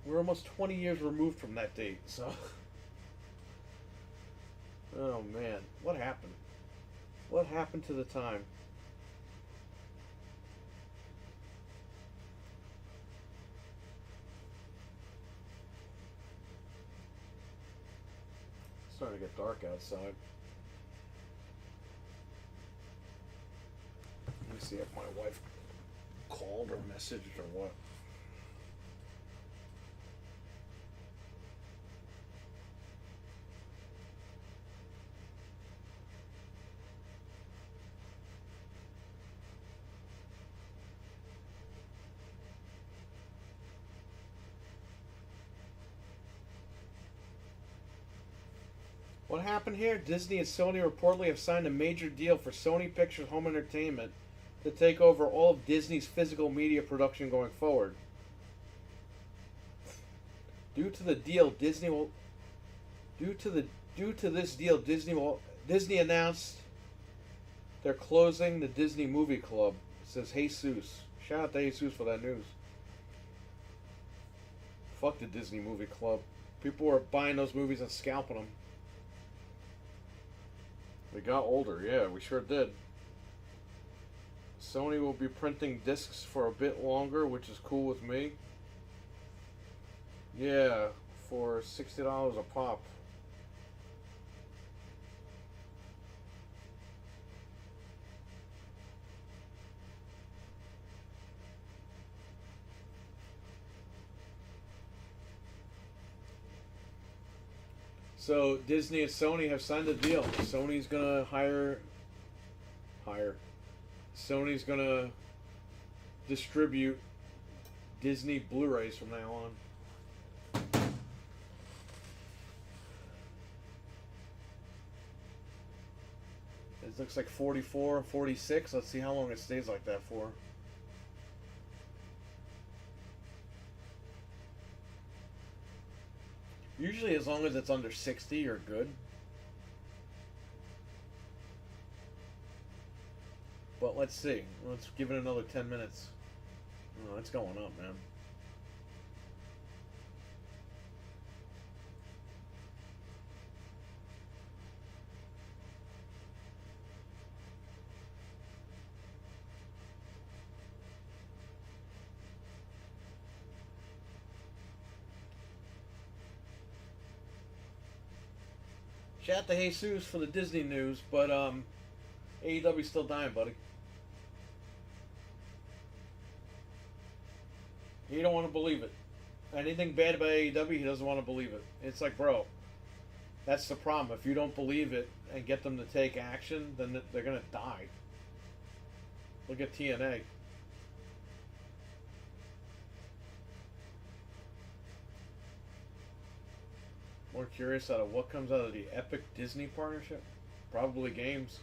[SPEAKER 1] We're almost 20 years removed from that date, so. Oh man, what happened? What happened to the time? It's starting to get dark outside. Let me see if my wife called or messaged or what. What happened here? Disney and Sony reportedly have signed a major deal for Sony Pictures Home Entertainment to take over all of Disney's physical media production going forward. Due to the deal, Disney will. Due to this deal, Disney announced they're closing the Disney Movie Club. Says Jesus. Shout out to Jesus for that news. Fuck the Disney Movie Club. People were buying those movies and scalping them. We got older, yeah, we sure did. Sony will be printing discs for a bit longer, which is cool with me. Yeah, for $60 a pop. So Disney and Sony have signed a deal. Sony's gonna hire. Sony's gonna distribute Disney Blu-rays from now on. It looks like 44, 46. Let's see how long it stays like that for. Usually as long as it's under 60, you're good. But let's see. Let's give it another 10 minutes. Oh, it's going up, man. Shout out to Jesus for the Disney news, but AEW's still dying, buddy. He don't want to believe it. Anything bad about AEW, he doesn't want to believe it. It's like, bro, that's the problem. If you don't believe it and get them to take action, then they're gonna die. Look at TNA. More curious out of what comes out of the Epic Disney partnership? Probably games.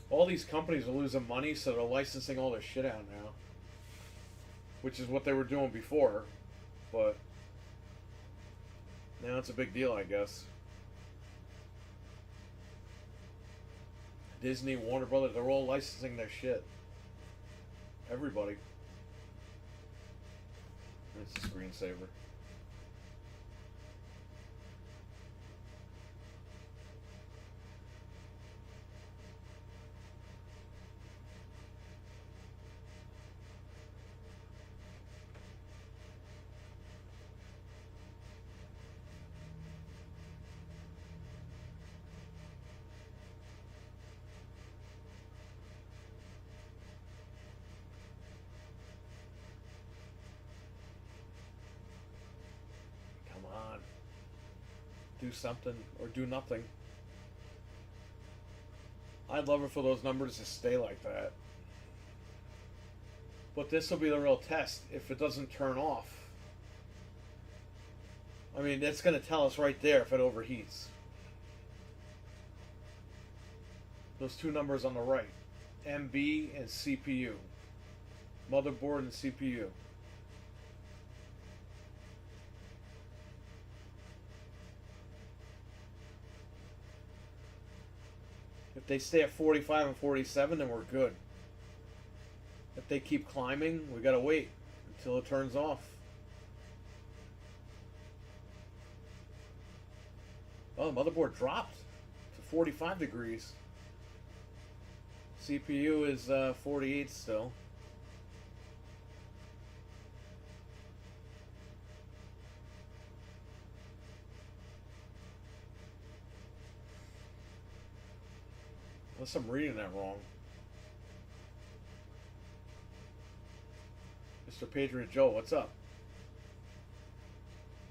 [SPEAKER 1] All these companies are losing money, so they're licensing all their shit out now. Which is what they were doing before. But now it's a big deal, I guess. Disney, Warner Brothers, they're all licensing their shit. Everybody. It's a screensaver. Do something or do nothing. I'd love it for those numbers to stay like that. But this will be the real test. If it doesn't turn off, I mean, it's going to tell us right there if it overheats. Those two numbers on the right, MB and CPU, motherboard and CPU. If they stay at 45 and 47, then we're good. If they keep climbing, we gotta wait until it turns off. Oh, the motherboard dropped to 45 degrees. CPU is 48 still. Unless I'm reading that wrong. Mr. Patriot Joe, what's up?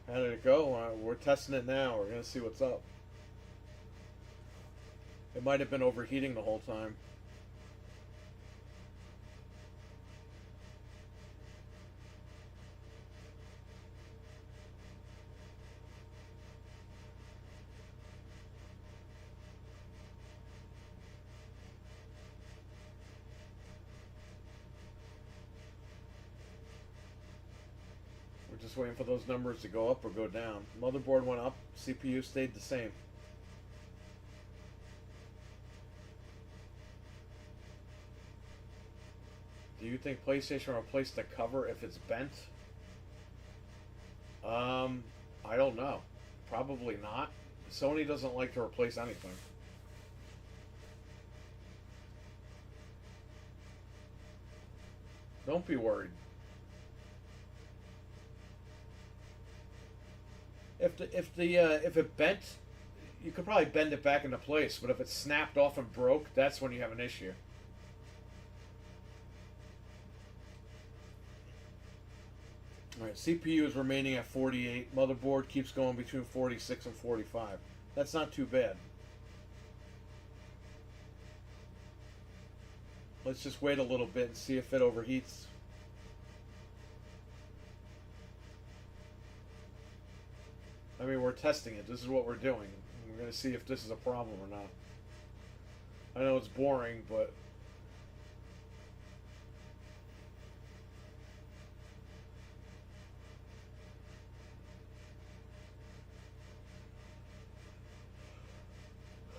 [SPEAKER 1] How did it go? We're testing it now. We're going to see what's up. It might have been overheating the whole time. We're just waiting for those numbers to go up or go down. Motherboard went up, CPU stayed the same. Do you think PlayStation will replace the cover if it's bent? I don't know. Probably not. Sony doesn't like to replace anything. Don't be worried. If it bent, you could probably bend it back into place. But if it snapped off and broke, that's when you have an issue. All right, CPU is remaining at 48. Motherboard keeps going between 46 and 45. That's not too bad. Let's just wait a little bit and see if it overheats. I mean, we're testing it. This is what we're doing. We're going to see if this is a problem or not. I know it's boring, but...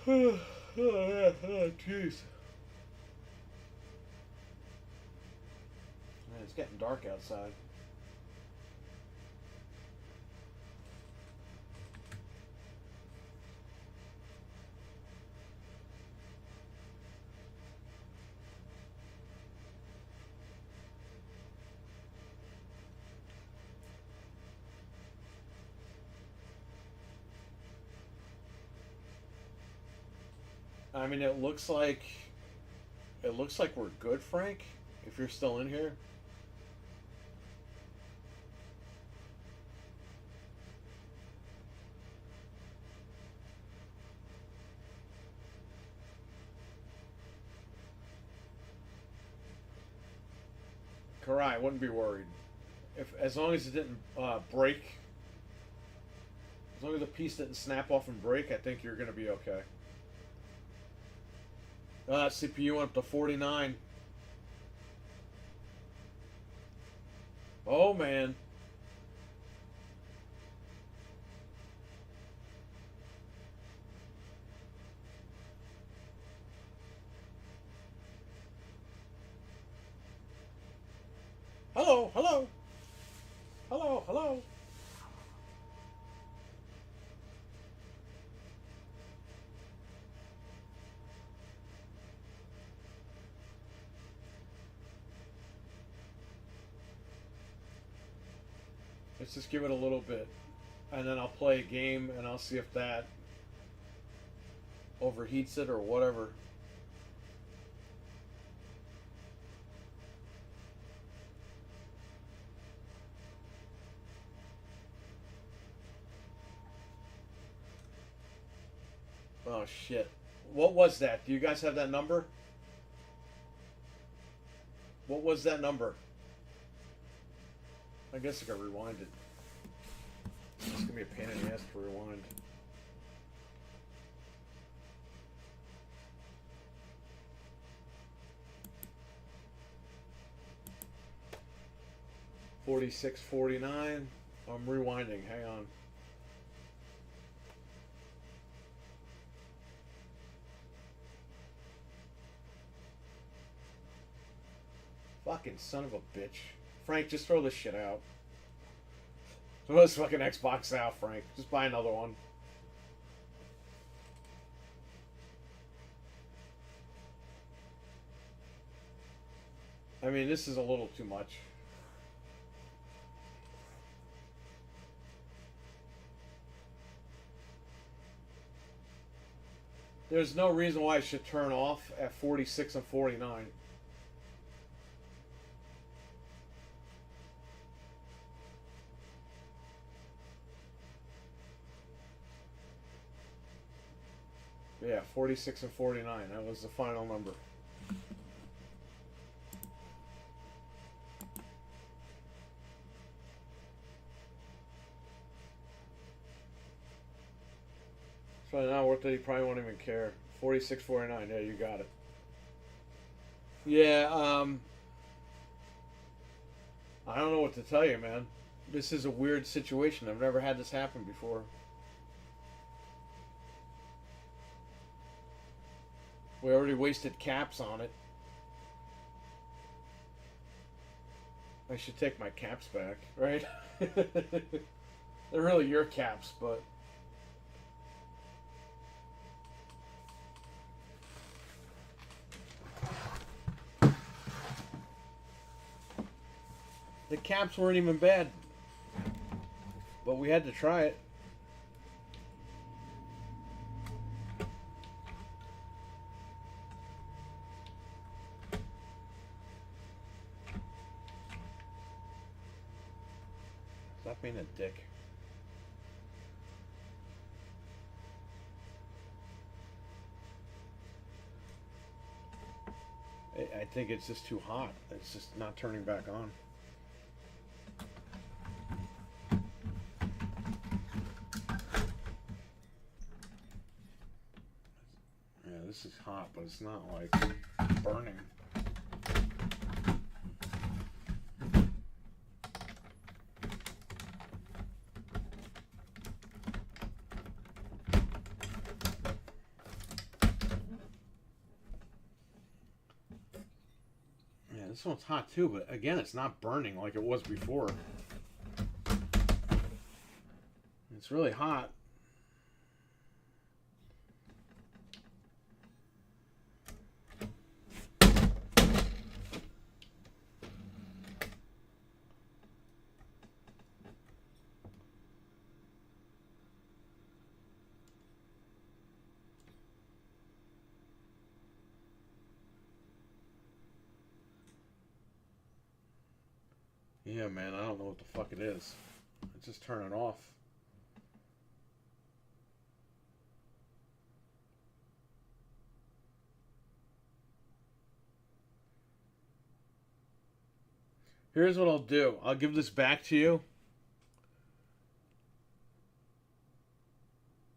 [SPEAKER 1] oh, jeez. Man, it's getting dark outside. I mean, it looks like we're good, Frank. If you're still in here. Karai, I wouldn't be worried. As long as it didn't break, as long as the piece didn't snap off and break, I think you're going to be okay. CPU went up to 49. Oh, man. Hello, hello. Hello, hello. Let's just give it a little bit. And then I'll play a game and I'll see if that overheats it or whatever. Oh shit. What was that? Do you guys have that number? What was that number? I guess I gotta rewind it. It's gonna be a pain in the ass to rewind. $46.49. I'm rewinding. Hang on. Fucking son of a bitch. Frank, just throw this shit out. Throw this fucking Xbox out, Frank. Just buy another one. I mean, this is a little too much. There's no reason why it should turn off at 46 and 49. Yeah, 46 and 49. That was the final number. So now worth it, you probably won't even care. 46.49. Yeah, you got it. Yeah, I don't know what to tell you, man. This is a weird situation. I've never had this happen before. We already wasted caps on it. I should take my caps back, right? They're really your caps, but... The caps weren't even bad. But we had to try it. Stop being a dick. I think it's just too hot. It's just not turning back on. Yeah, this is hot, but it's not like burning. This one's hot too, but again, it's not burning like it was before. It's really hot. Yeah, man, I don't know what the fuck it is. I just turn it off. Here's what I'll do. I'll give this back to you.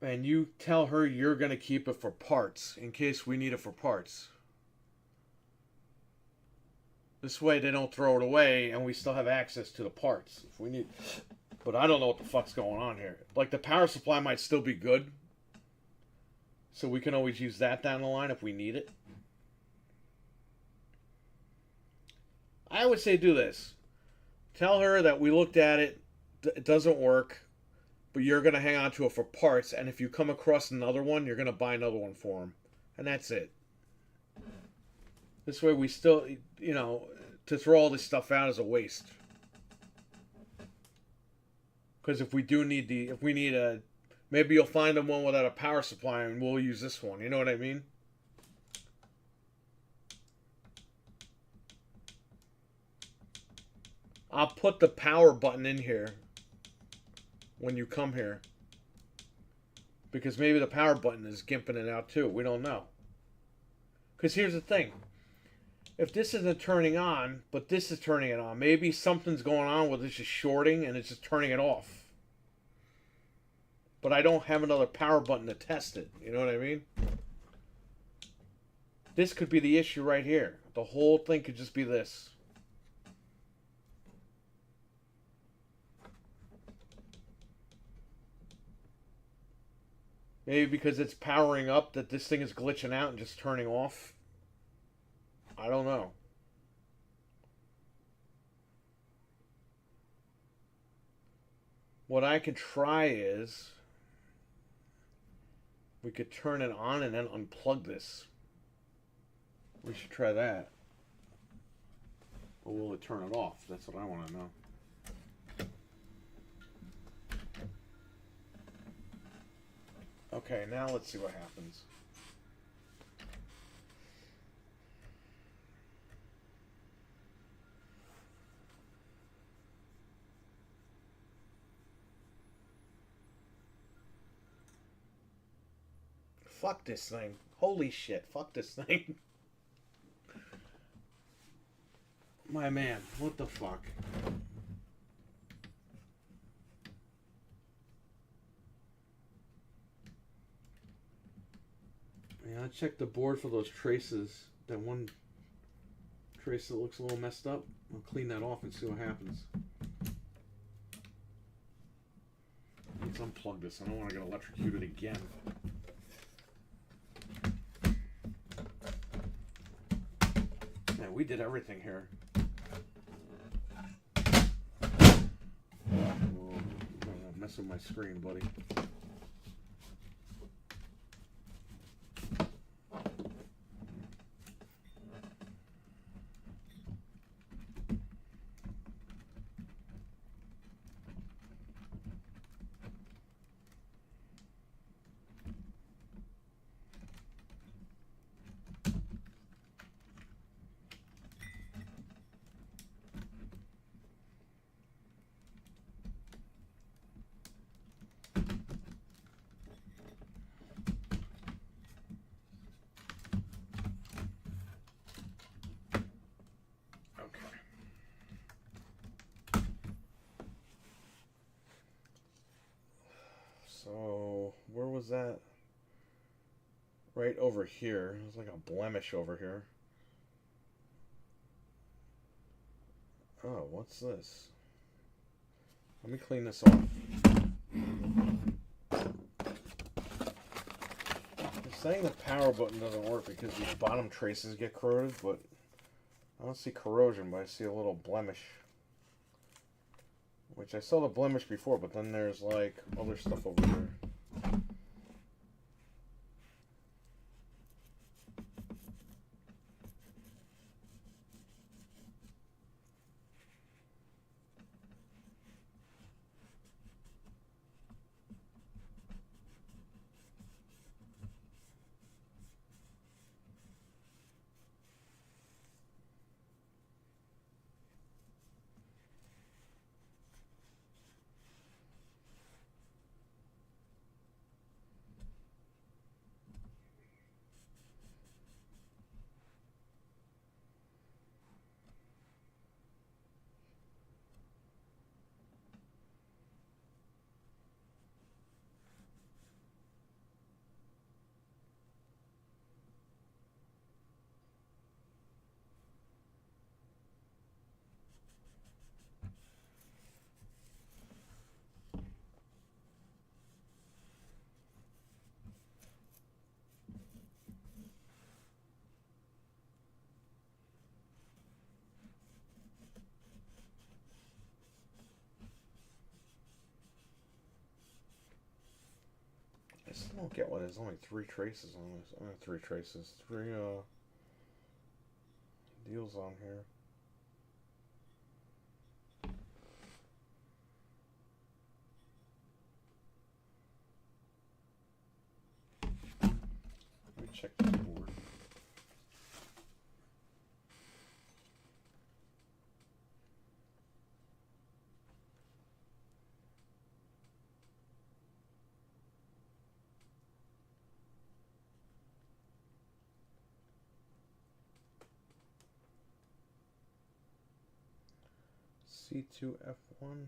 [SPEAKER 1] And you tell her you're going to keep it for parts, in case we need it for parts. This way they don't throw it away and we still have access to the parts if we need. But I don't know what the fuck's going on here. Like, the power supply might still be good. So we can always use that down the line if we need it. I would say do this. Tell her that we looked at it. It doesn't work. But you're going to hang on to it for parts. And if you come across another one, you're going to buy another one for them. And that's it. This way we still, you know, to throw all this stuff out is a waste. Because if we do need if we need a, maybe you'll find them one without a power supply and we'll use this one. You know what I mean? I'll put the power button in here when you come here. Because maybe the power button is gimping it out too. We don't know. Because here's the thing. if this isn't turning on, but this is turning it on, maybe something's going on with it's just shorting and it's just turning it off. But I don't have another power button to test it. You know what I mean? This could be the issue right here. The whole thing could just be this. Maybe because it's powering up that this thing is glitching out and just turning off. I don't know. What I could try is we could turn it on and then unplug this. We should try that. Or will it turn it off? That's what I want to know. Okay, now let's see what happens. Fuck this thing. Holy shit, fuck this thing. My man, what the fuck? Yeah, I checked the board for those traces. That one trace that looks a little messed up. I'll clean that off and see what happens. Let's unplug this. I don't want to get electrocuted again. Yeah, we did everything here. Whoa, don't mess with my screen, buddy. So, where was that? Right over here. There's like a blemish over here. Oh, what's this? Let me clean this off. They're saying the power button doesn't work because these bottom traces get corroded, but I don't see corrosion, but I see a little blemish. Which I saw the blemish before, but then there's like other stuff over here. I still don't get why there's only 3 traces on this. 3 traces. 3 deals on here. Let me check the board. C2F1.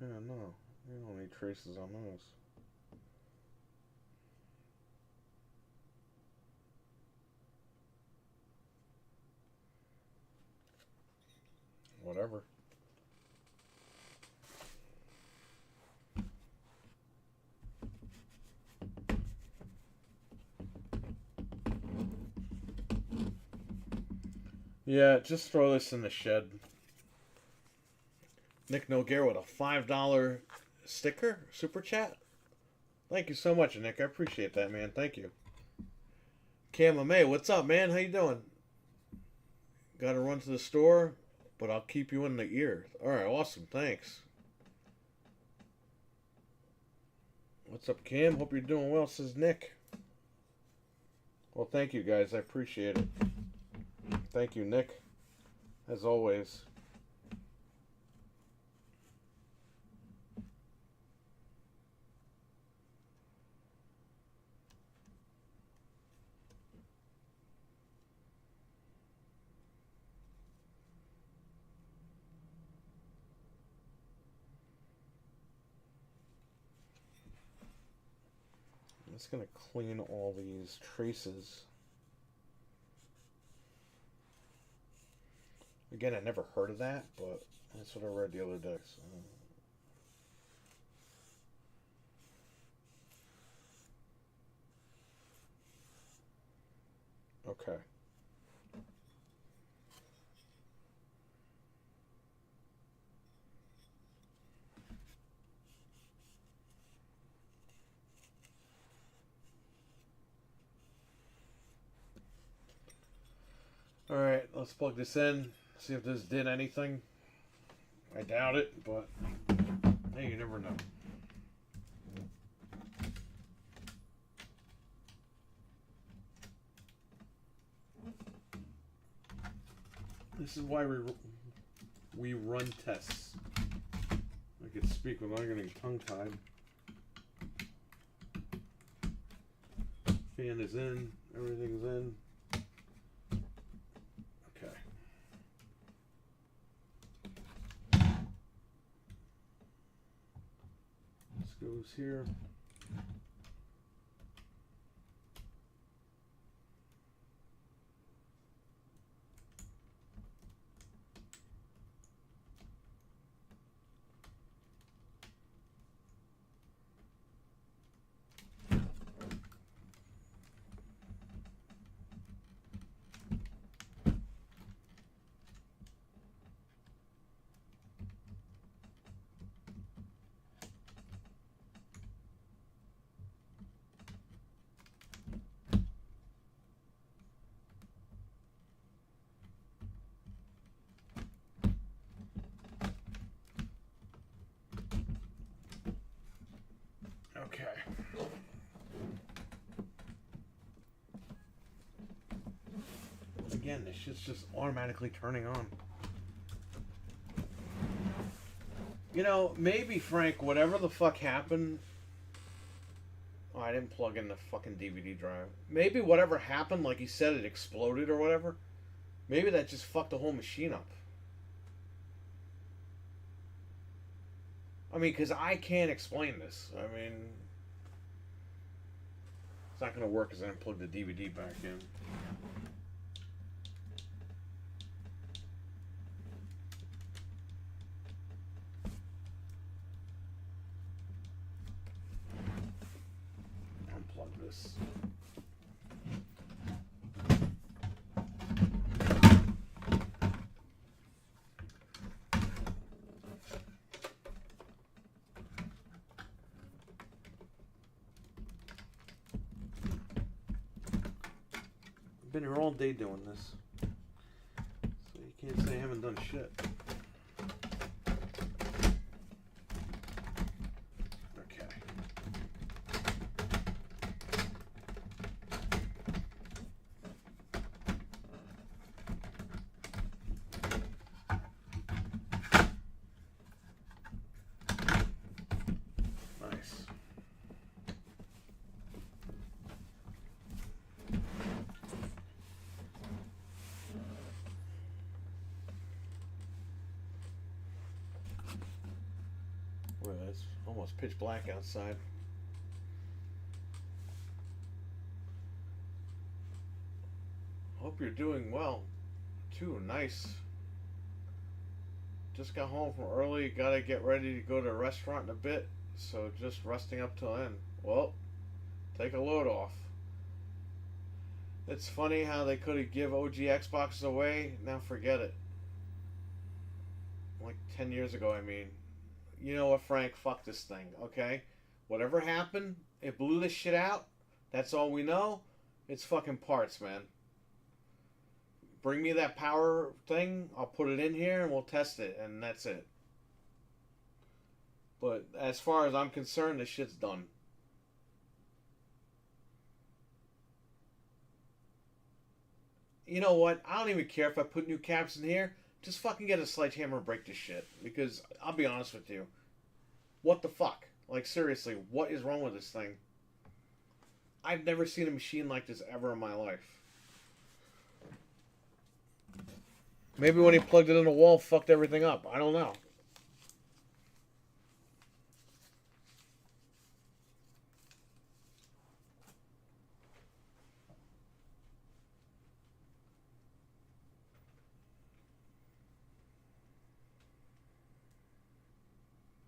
[SPEAKER 1] Yeah, no. You don't need traces on those. Whatever. Yeah, just throw this in the shed. Nick Noguera with a $5 sticker, super chat. Thank you so much, Nick. I appreciate that, man. Thank you. Cam May, what's up, man? How you doing? Got to run to the store, but I'll keep you in the ear. All right, awesome. Thanks. What's up, Cam? Hope you're doing well, says Nick. Well, thank you, guys. I appreciate it. Thank you, Nick. As always. I'm just going to clean all these traces. Again, I never heard of that, but that's what I read the other day. So. Okay. Alright, let's plug this in. See if this did anything. I doubt it, but hey, you never know. This is why we run tests. I could speak without getting tongue-tied. Fan is in. Everything's in. Okay. This goes here. Okay. Again, this shit's just automatically turning on. You know, maybe, Frank, whatever the fuck happened... Oh, I didn't plug in the fucking DVD drive. Maybe whatever happened, like he said, it exploded or whatever. Maybe that just fucked the whole machine up. I mean, because I can't explain this. I mean... It's not going to work because I didn't plug the DVD back in. Unplug this. Been here all day doing this, so you can't say I haven't done shit. Okay. Nice. Well, it's almost pitch black outside. Hope you're doing well, too. Nice. Just got home from early. Gotta get ready to go to a restaurant in a bit. So just resting up till then. Well, take a load off. It's funny how they could have give OG Xboxes away. Now forget it. Like 10 years ago, I mean. You know what, Frank? Fuck this thing, okay? Whatever happened, it blew this shit out. That's all we know. It's fucking parts, man. Bring me that power thing. I'll put it in here and we'll test it, and that's it. But as far as I'm concerned, this shit's done. You know what? I don't even care if I put new caps in here. Just fucking get a sledgehammer and break this shit. Because, I'll be honest with you. What the fuck? Like, seriously, what is wrong with this thing? I've never seen a machine like this ever in my life. Maybe when he plugged it in the wall, fucked everything up. I don't know.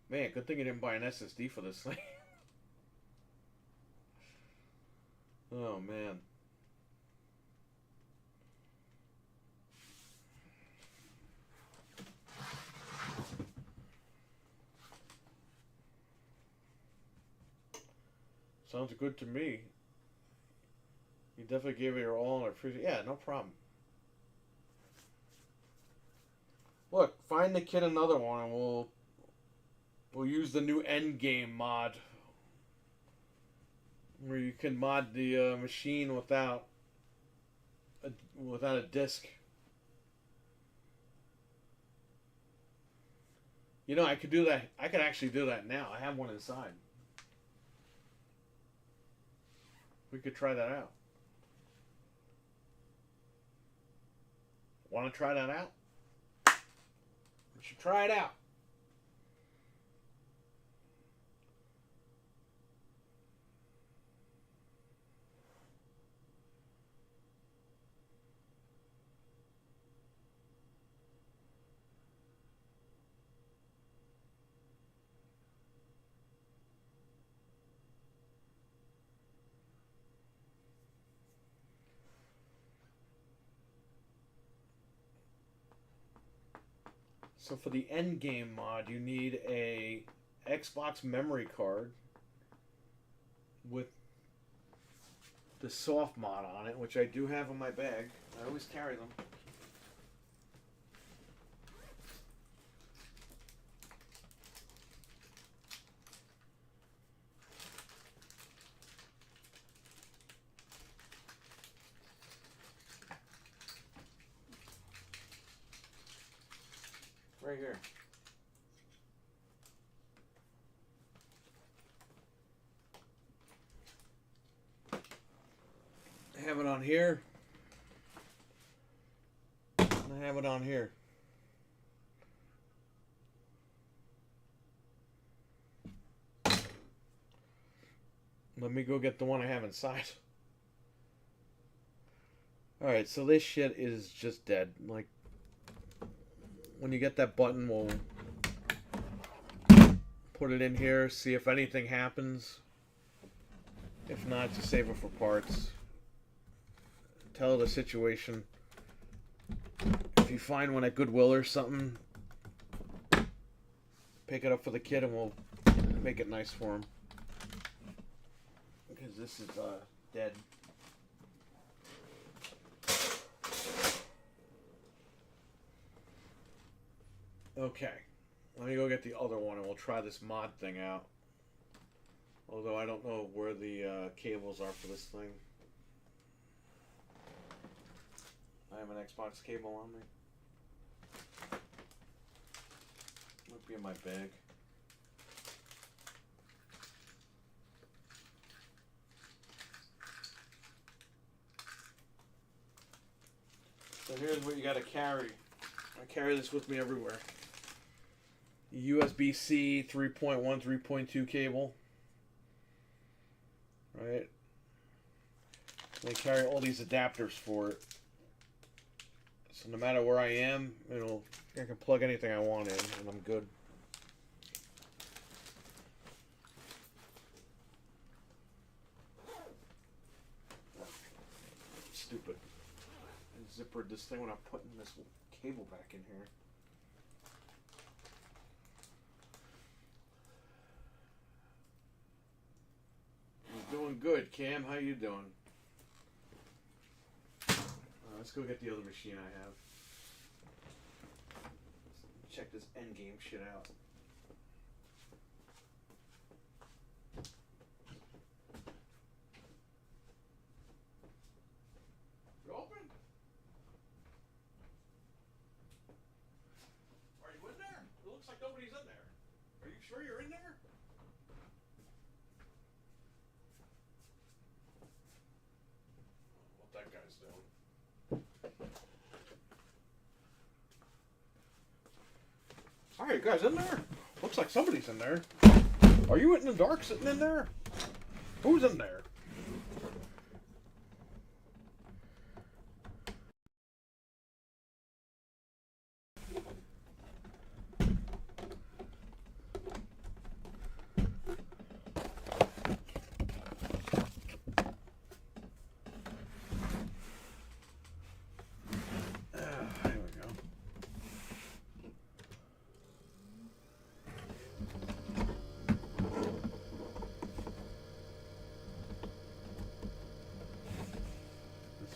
[SPEAKER 1] Man, good thing you didn't buy an SSD for this thing. Oh, man. Sounds good to me. You definitely gave it your all, and I appreciate it. Yeah, no problem. Look, find the kid another one, and we'll use the new Endgame mod, where you can mod the machine without a disc. You know, I could do that. I could actually do that now. I have one inside. We could try that out. Want to try that out? We should try it out. So for the Endgame mod, you need a Xbox memory card with the soft mod on it, which I do have in my bag. I always carry them. Right here. I have it on here. And I have it on here. Let me go get the one I have inside. Alright, so this shit is just dead. Like, when you get that button, we'll put it in here, see if anything happens. If not, just save it for parts. Tell the situation. If you find one at Goodwill or something, pick it up for the kid and we'll make it nice for him. Because this is dead. Okay, let me go get the other one and we'll try this mod thing out. Although I don't know where the cables are for this thing. I have an Xbox cable on me. Might be in my bag. So here's what you gotta carry. I carry this with me everywhere. USB-C 3.1, 3.2 cable. Right? They carry all these adapters for it. So no matter where I am, I can plug anything I want in and I'm good. Stupid. I zippered this thing when I'm putting this cable back in here. I'm doing good, Cam. How you doing? Let's go get the other machine I have. Let's check this endgame shit out. You open? Are you in there? It looks like nobody's in there. Are you sure you're in there? What that guy's doing. Alright, you guys in there? Looks like somebody's in there. Are you in the dark sitting in there? Who's in there?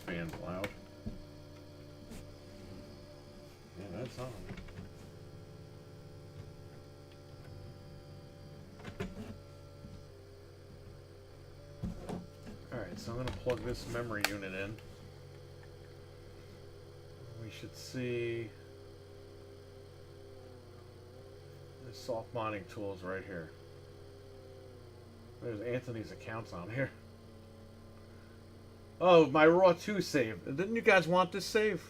[SPEAKER 1] Fan's loud. Yeah, that's on. Alright, so I'm going to plug this memory unit in. We should see the soft modding tools right here. There's Anthony's accounts on here. Oh, my Raw 2 save. Didn't you guys want this save?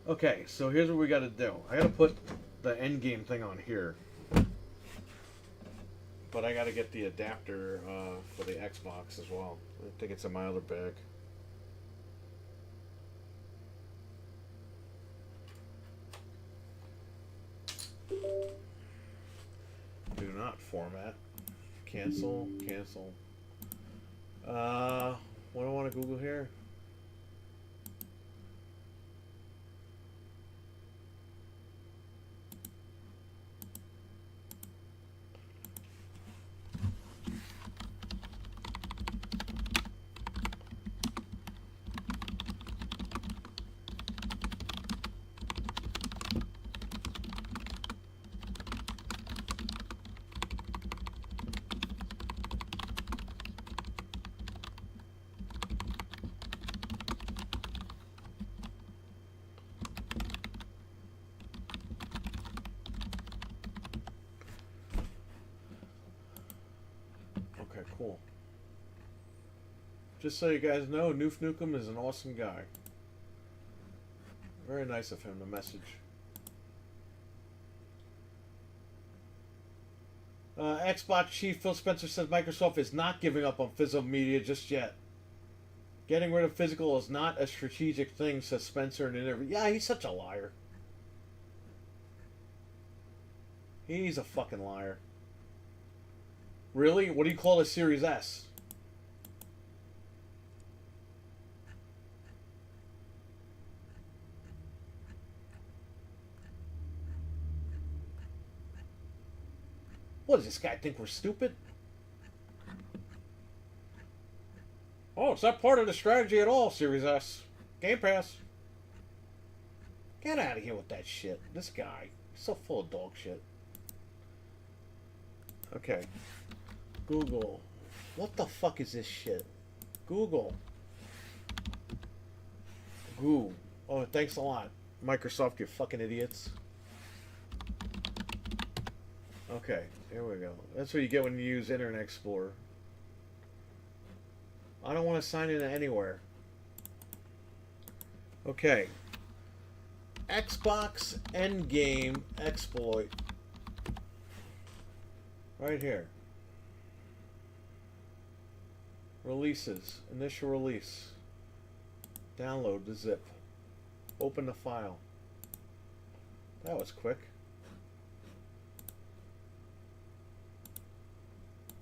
[SPEAKER 1] Okay, so here's what we gotta do. I gotta put the endgame thing on here. But I gotta get the adapter for the Xbox as well. I think it's in my other bag. Do not format. Cancel, cancel. What do I want to Google here? Okay, cool. Just so you guys know, Noof Nukem is an awesome guy. Very nice of him to message. Xbox chief Phil Spencer says Microsoft is not giving up on physical media just yet. Getting rid of physical is not a strategic thing, says Spencer in an interview. Yeah, he's such a liar. He's a fucking liar. Really? What do you call a Series S? What does this guy think we're stupid? Oh, it's not part of the strategy at all, Series S. Game Pass. Get out of here with that shit. This guy. He's so full of dog shit. Okay. Google. What the fuck is this shit? Google. Goo. Oh, thanks a lot. Microsoft, you fucking idiots. Okay, here we go. That's what you get when you use Internet Explorer. I don't want to sign in anywhere. Okay. Xbox Endgame exploit. Right here. Releases. Initial release. Download the zip. Open the file. That was quick.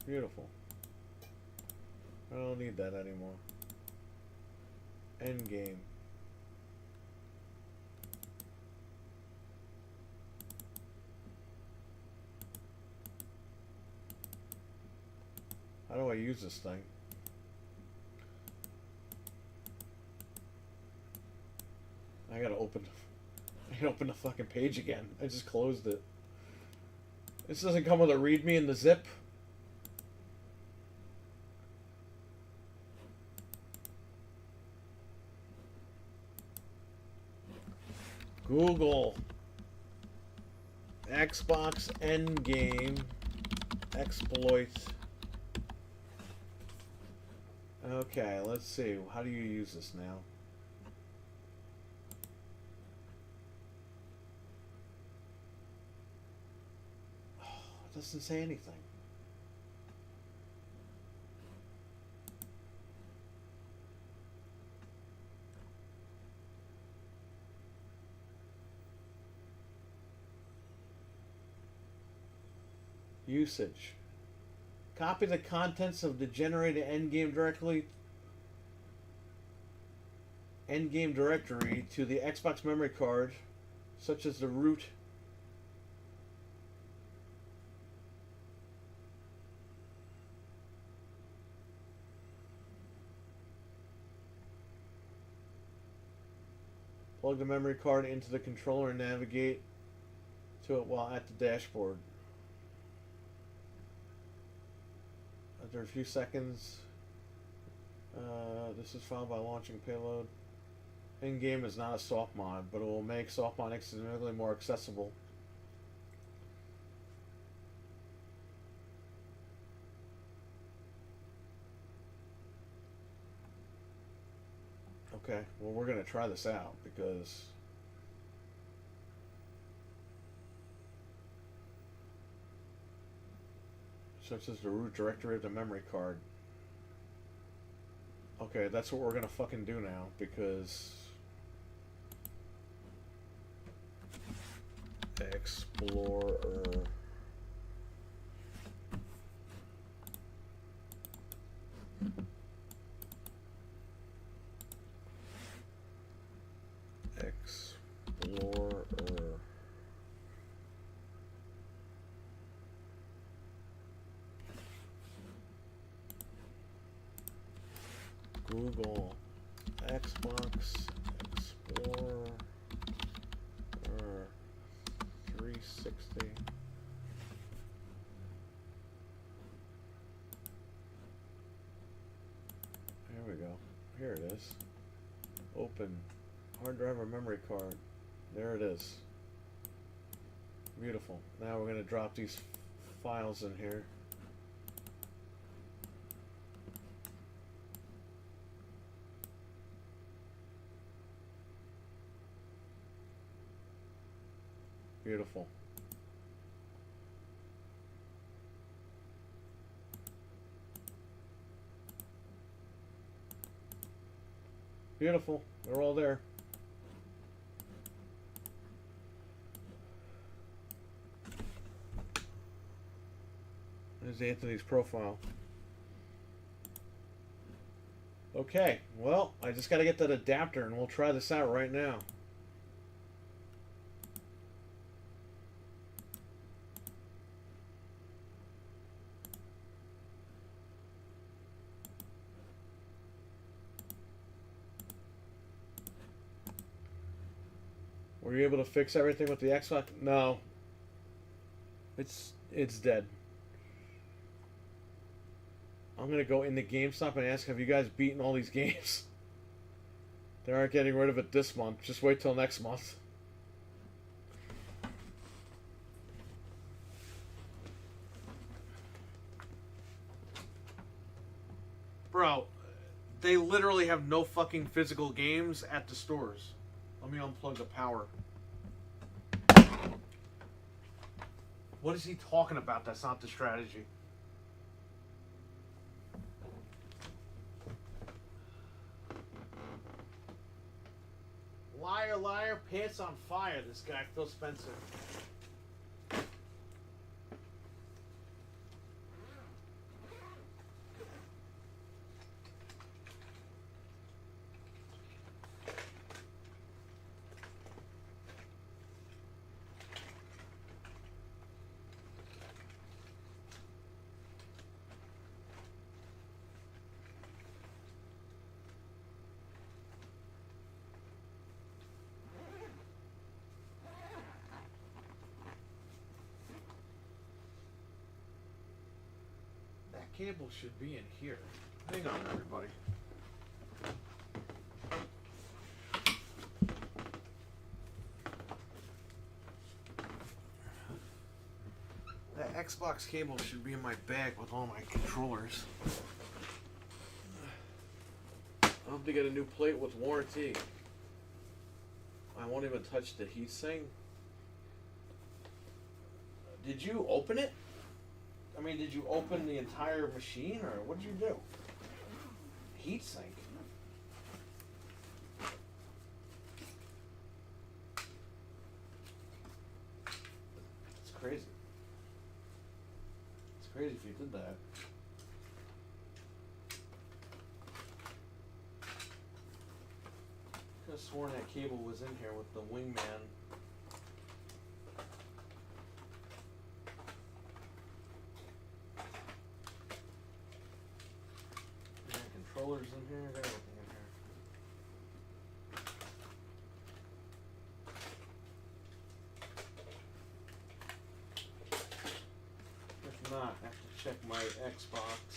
[SPEAKER 1] Beautiful. I don't need that anymore. Endgame. How do I use this thing? I gotta open the fucking page again. I just closed it. This doesn't come with a readme in the zip. Google Xbox Endgame exploit. Okay, let's see. How do you use this now? Oh, it doesn't say anything. Usage. Copy the contents of the generated endgame directly endgame directory to the Xbox memory card, such as the root. Plug the memory card into the controller and navigate to it while at the dashboard. After a few seconds, this is followed by launching payload. In-game is not a soft mod, but it will make soft mod significantly more accessible. Okay, well we're going to try this out because such as the root directory of the memory card. Okay, that's what we're gonna fucking do now because Explorer. Explorer. Google Xbox Explorer 360. There we go. Here it is. Open. Hard drive or memory card. There it is. Beautiful. Now we're going to drop these files in here. Beautiful. Beautiful. They're all there. There's Anthony's profile. Okay, well, I just got to get that adapter and we'll try this out right now. Were you able to fix everything with the Xbox? No. It's dead. I'm gonna go into GameStop and ask, have you guys beaten all these games? They aren't getting rid of it this month. Just wait till next month. Bro, They literally have no fucking physical games at the stores. Let me unplug the power. What is he talking about? That's not the strategy. Liar, liar, pants on fire, this guy, Phil Spencer. Cable should be in here. Hang on, everybody. That Xbox cable should be in my bag with all my controllers. I hope to get a new plate with warranty. I won't even touch the heatsink. Did you open it? I mean, did you open the entire machine, or what did you do? Heatsink. It's crazy. It's crazy if you did that. I could have sworn that cable was in here with the wingman. Controllers in here, got everything in here. If not, I have to check my Xbox.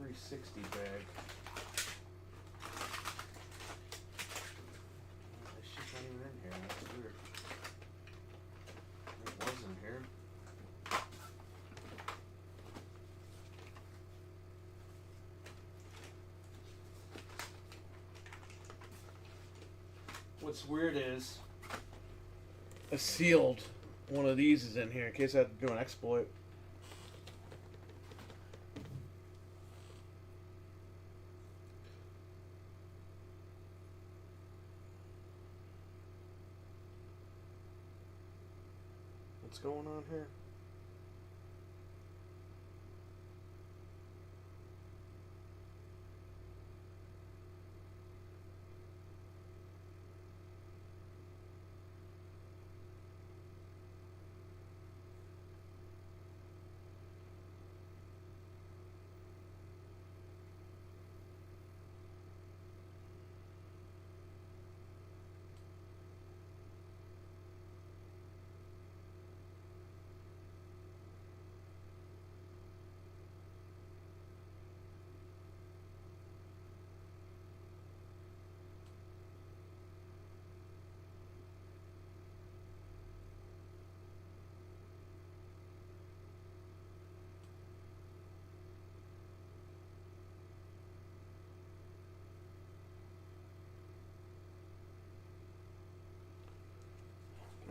[SPEAKER 1] $360 bag. This shit's not even in here. That's weird. It was in here. What's weird is a sealed one of these is in here in case I have to do an exploit. What's going on here?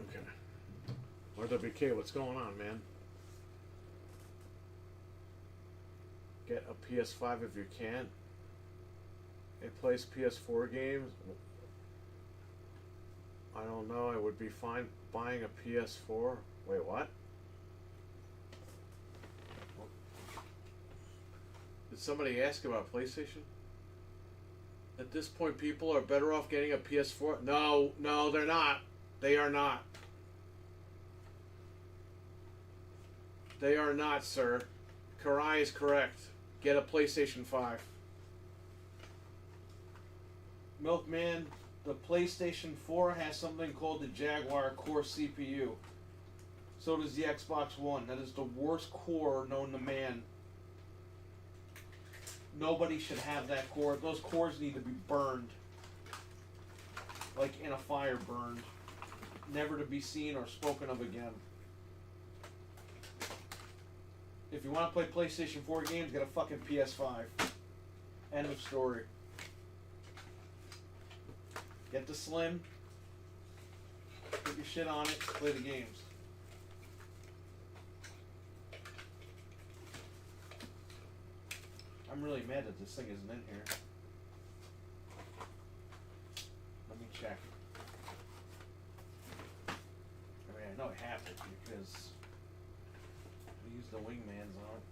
[SPEAKER 1] Okay. RWK, what's going on, man? Get a PS5 if you can. It plays PS4 games. I don't know. I would be fine buying a PS4. Wait, what? Did somebody ask about PlayStation? At this point, people are better off getting a PS4. No, no, they're not. They are not. They are not, sir. Karai is correct. Get a PlayStation 5. Milkman, the PlayStation 4 has something called the Jaguar Core CPU. So does the Xbox One. That is the worst core known to man. Nobody should have that core. Those cores need to be burned. Like in a fire burned. Never to be seen or spoken of again. If you want to play PlayStation 4 games, get a fucking PS5. End of story. Get the Slim. Put your shit on it. Play the games. I'm really mad that this thing isn't in here. Let me check. I mean, I know I have it because we use the wingmans on it.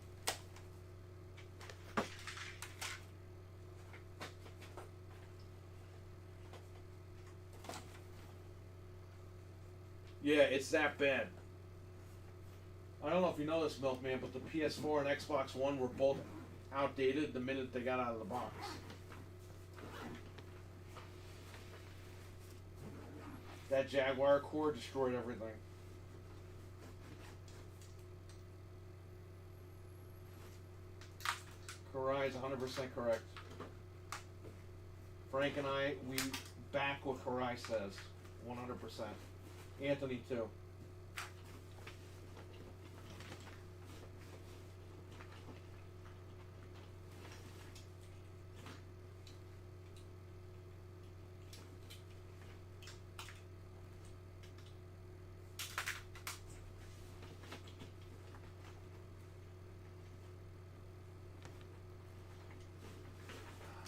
[SPEAKER 1] Yeah, it's that bad. I don't know if you know this, Milkman, but the PS4 and Xbox One were both outdated the minute they got out of the box. That Jaguar core destroyed everything. Karai is 100% correct. Frank and I, we back what Karai says. 100%. Anthony, too.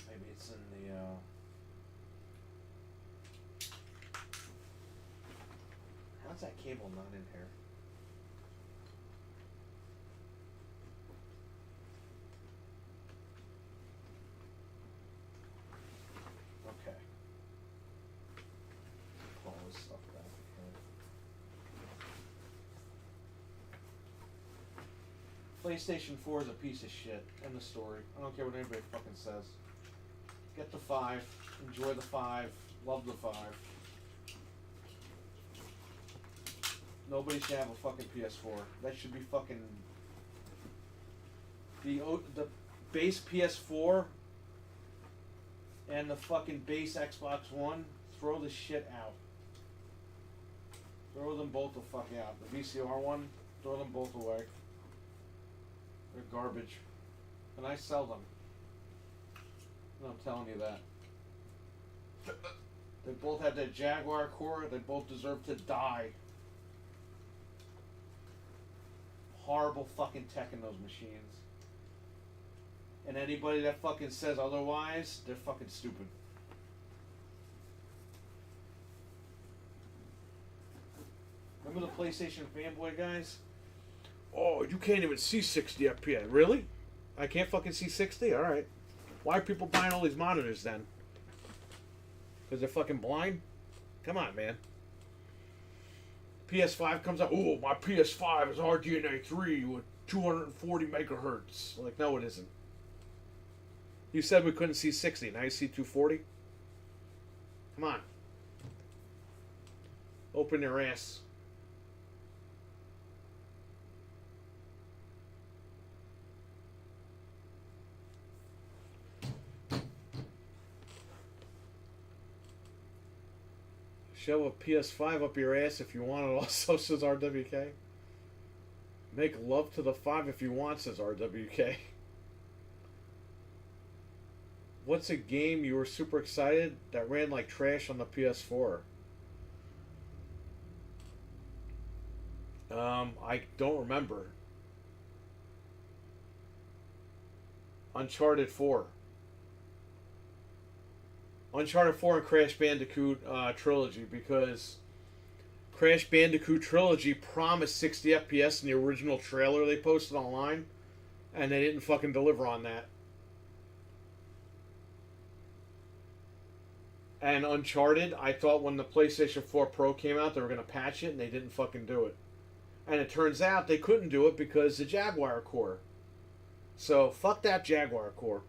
[SPEAKER 1] Maybe it's in the, how's that cable not in here? Okay. Pull this stuff back here. PlayStation 4 is a piece of shit. End of story. I don't care what anybody fucking says. Get the 5. Enjoy the 5. Love the 5. Nobody should have a fucking PS4. That should be fucking the base PS4 and the fucking base Xbox One. Throw the shit out. Throw them both the fuck out. The VCR one, throw them both away. They're garbage, and I sell them. And I'm telling you that. They both have that Jaguar core. They both deserve to die. Horrible fucking tech in those machines. And anybody that fucking says otherwise, they're fucking stupid. Remember the PlayStation fanboy guys? Oh, you can't even see 60 FPS. Really? I can't fucking see 60? Alright. Why are people buying all these monitors then? Because they're fucking blind? Come on, man. PS5 comes out, oh, my PS5 is RDNA 3 with 240 megahertz. Like, no, it isn't. You said we couldn't see 60. Now you see 240? Come on. Open your ass. Shove a PS5 up your ass if you want it also, says RWK. Make love to the 5 if you want, says RWK. What's a game you were super excited that ran like trash on the PS4? I don't remember. Uncharted 4. Uncharted 4 and Crash Bandicoot Trilogy, because Crash Bandicoot Trilogy promised 60 FPS in the original trailer they posted online, and they didn't fucking deliver on that. And Uncharted, I thought when the PlayStation 4 Pro came out they were going to patch it, and they didn't fucking do it. And it turns out they couldn't do it because the Jaguar core. So, fuck that Jaguar core.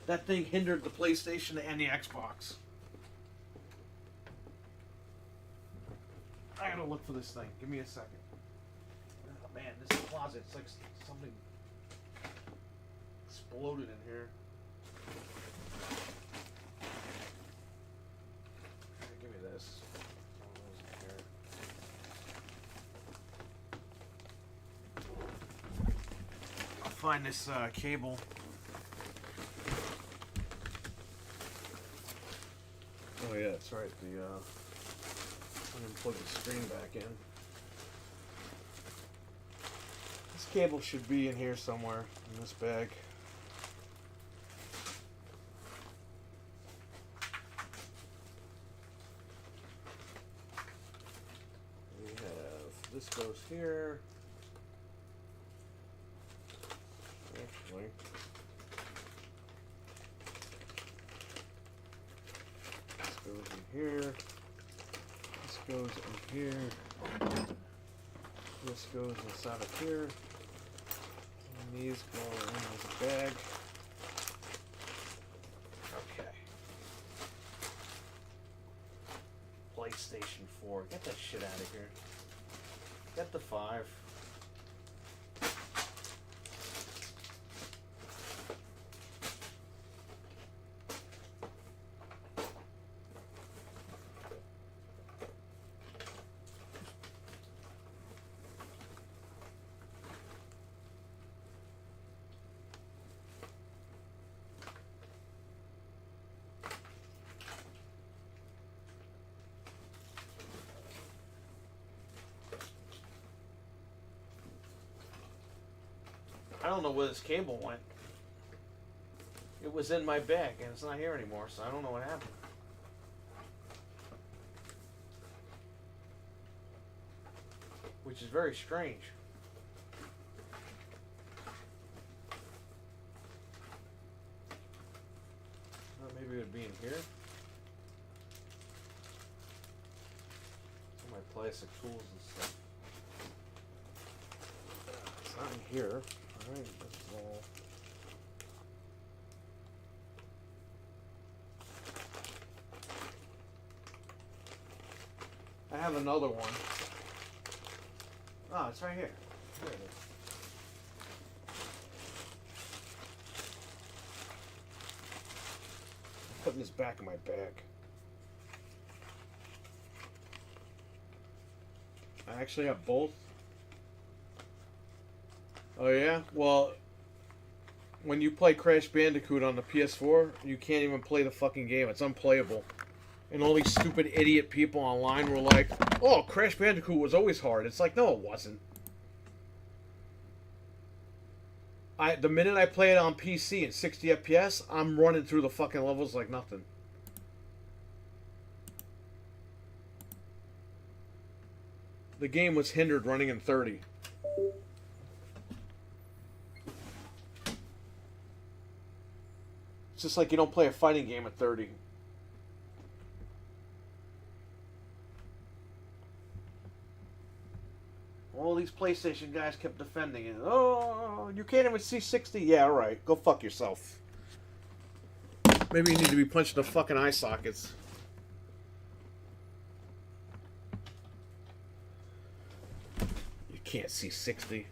[SPEAKER 1] That thing hindered the PlayStation and the Xbox. I gotta look for this thing. Give me a second. Oh, man, this closet, it's like something exploded in here. Give me this. find this cable. Oh yeah, that's right. I'm gonna plug the screen back in. This cable should be in here somewhere in this bag. We have this goes here. Actually. Goes in here. This goes in here. This goes inside of here. And these go in the bag. Okay. PlayStation 4. Get that shit out of here. Get the 5. I don't know where this cable went. It was in my bag and it's not here anymore, so I don't know what happened. Which is very strange. Maybe it would be in here. Some of my plastic tools and stuff. It's not in here. Alright, that's all. I have another one. Oh, it's right here. There it is. I'm putting this back in my bag. I actually have both. Oh yeah? Well, when you play Crash Bandicoot on the PS4, you can't even play the fucking game. It's unplayable. And all these stupid idiot people online were like, oh, Crash Bandicoot was always hard. It's like, no, it wasn't. The minute I play it on PC at 60 FPS, I'm running through the fucking levels like nothing. The game was hindered running in 30. It's just like you don't play a fighting game at 30. All these PlayStation guys kept defending it. Oh, you can't even see 60? Yeah, alright. Go fuck yourself. Maybe you need to be punched in the fucking eye sockets. You can't see 60.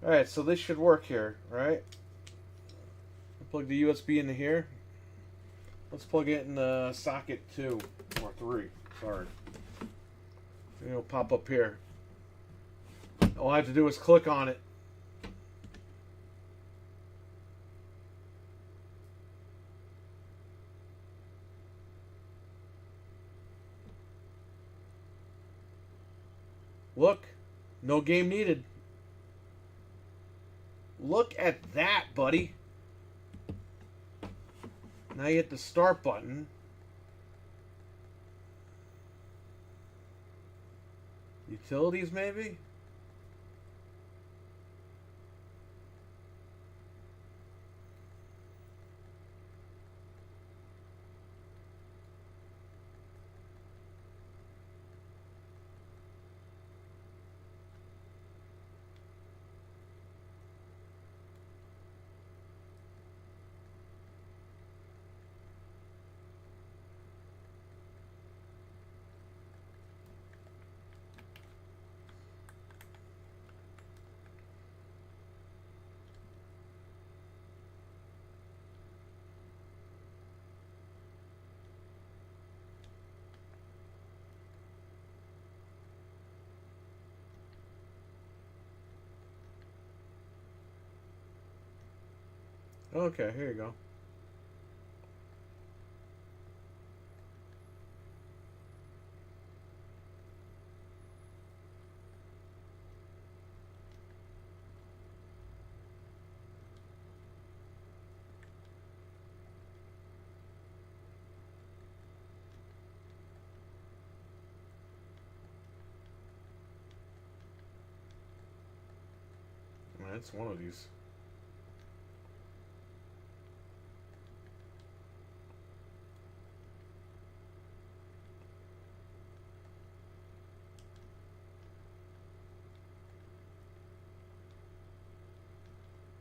[SPEAKER 1] Alright, so this should work here, right? Plug the USB into here. Let's plug it in socket 2 or 3. Sorry. It'll pop up here. All I have to do is click on it. Look, no game needed. Look at that, buddy. Now you hit the start button. Utilities, maybe? Okay, here you go. That's one of these.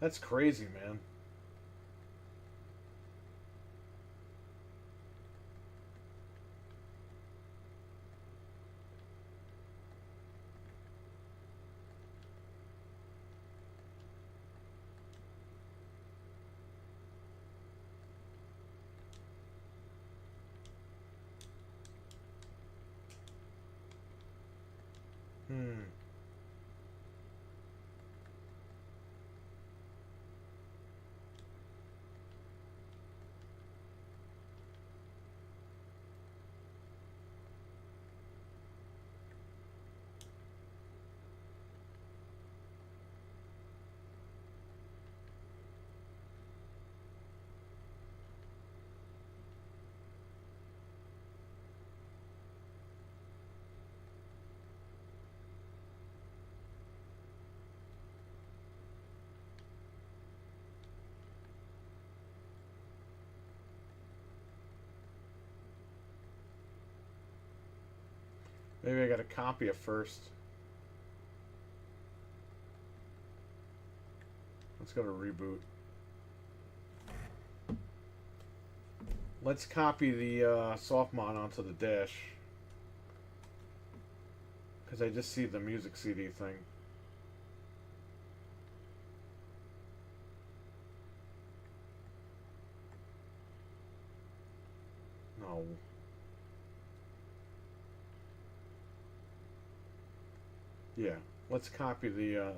[SPEAKER 1] That's crazy, man. Hmm. Maybe I gotta copy it first. Let's go to reboot. Let's copy the soft mod onto the dash. Because I just see the music CD thing. No. Yeah. Let's copy the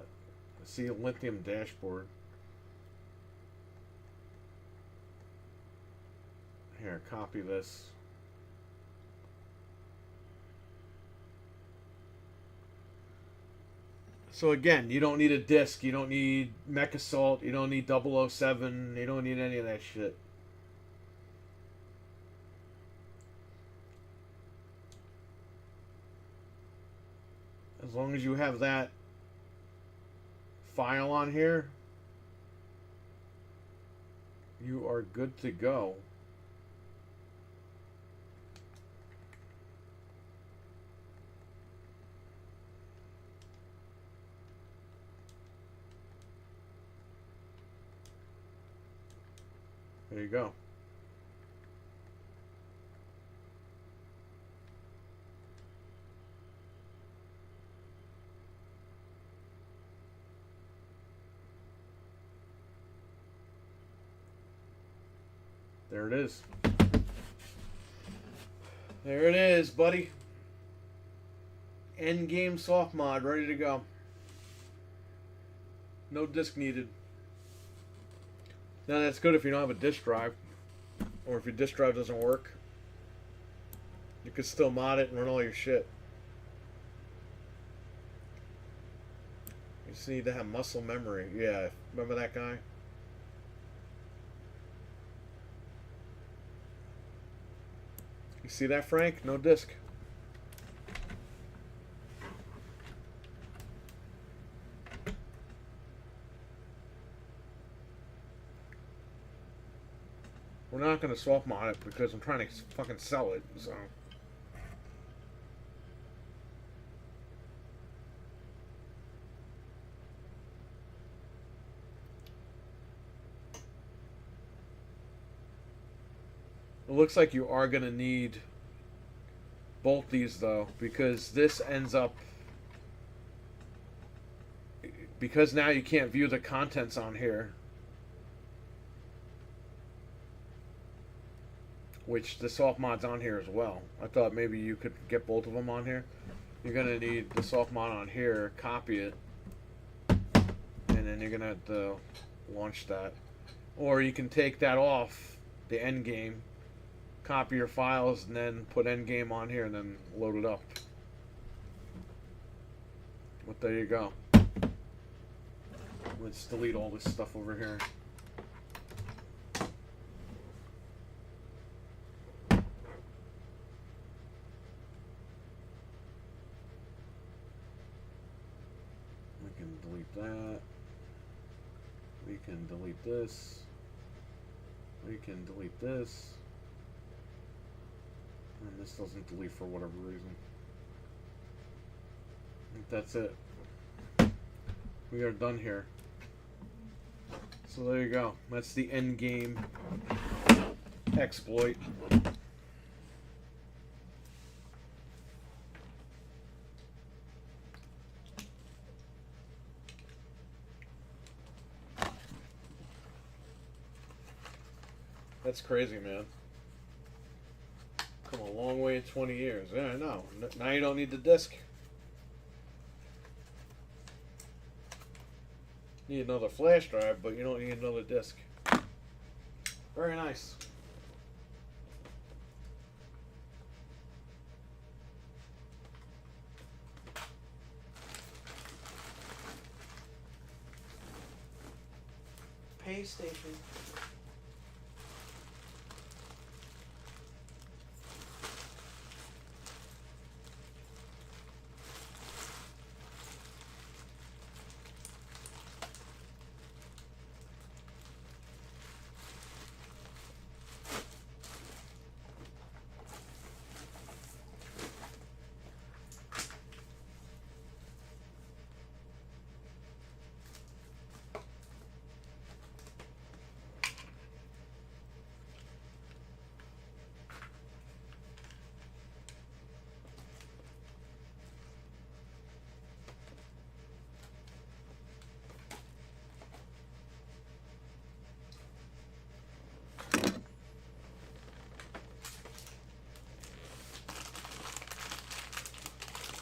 [SPEAKER 1] see lithium dashboard. Here, copy this. So again, you don't need a disc, you don't need Mech Assault, you don't need 007, you don't need any of that shit. As long as you have that file on here, you are good to go. There you go. There it is. There it is, buddy. Endgame soft mod ready to go. No disc needed. Now that's good if you don't have a disk drive, or if your disk drive doesn't work. You could still mod it and run all your shit. You just need to have muscle memory. Yeah, remember that guy? You see that, Frank? No disc. We're not going to soft mod it because I'm trying to fucking sell it, so. It looks like you are going to need both these though, because this ends up, because now you can't view the contents on here, which the soft mod's on here as well. I thought maybe you could get both of them on here. You're going to need the soft mod on here, copy it, and then you're going to have to launch that. Or you can take that off the end game, copy your files, and then put end game on here and then load it up. But there you go. Let's delete all this stuff over here. We can delete that. We can delete this. We can delete this. And this doesn't delete for whatever reason. I think that's it. We are done here. So there you go. That's the end game exploit. That's crazy, man. Come a long way in 20 years. Yeah, I know. Now you don't need the disc. Need another flash drive, but you don't need another disc. Very nice. Pay station.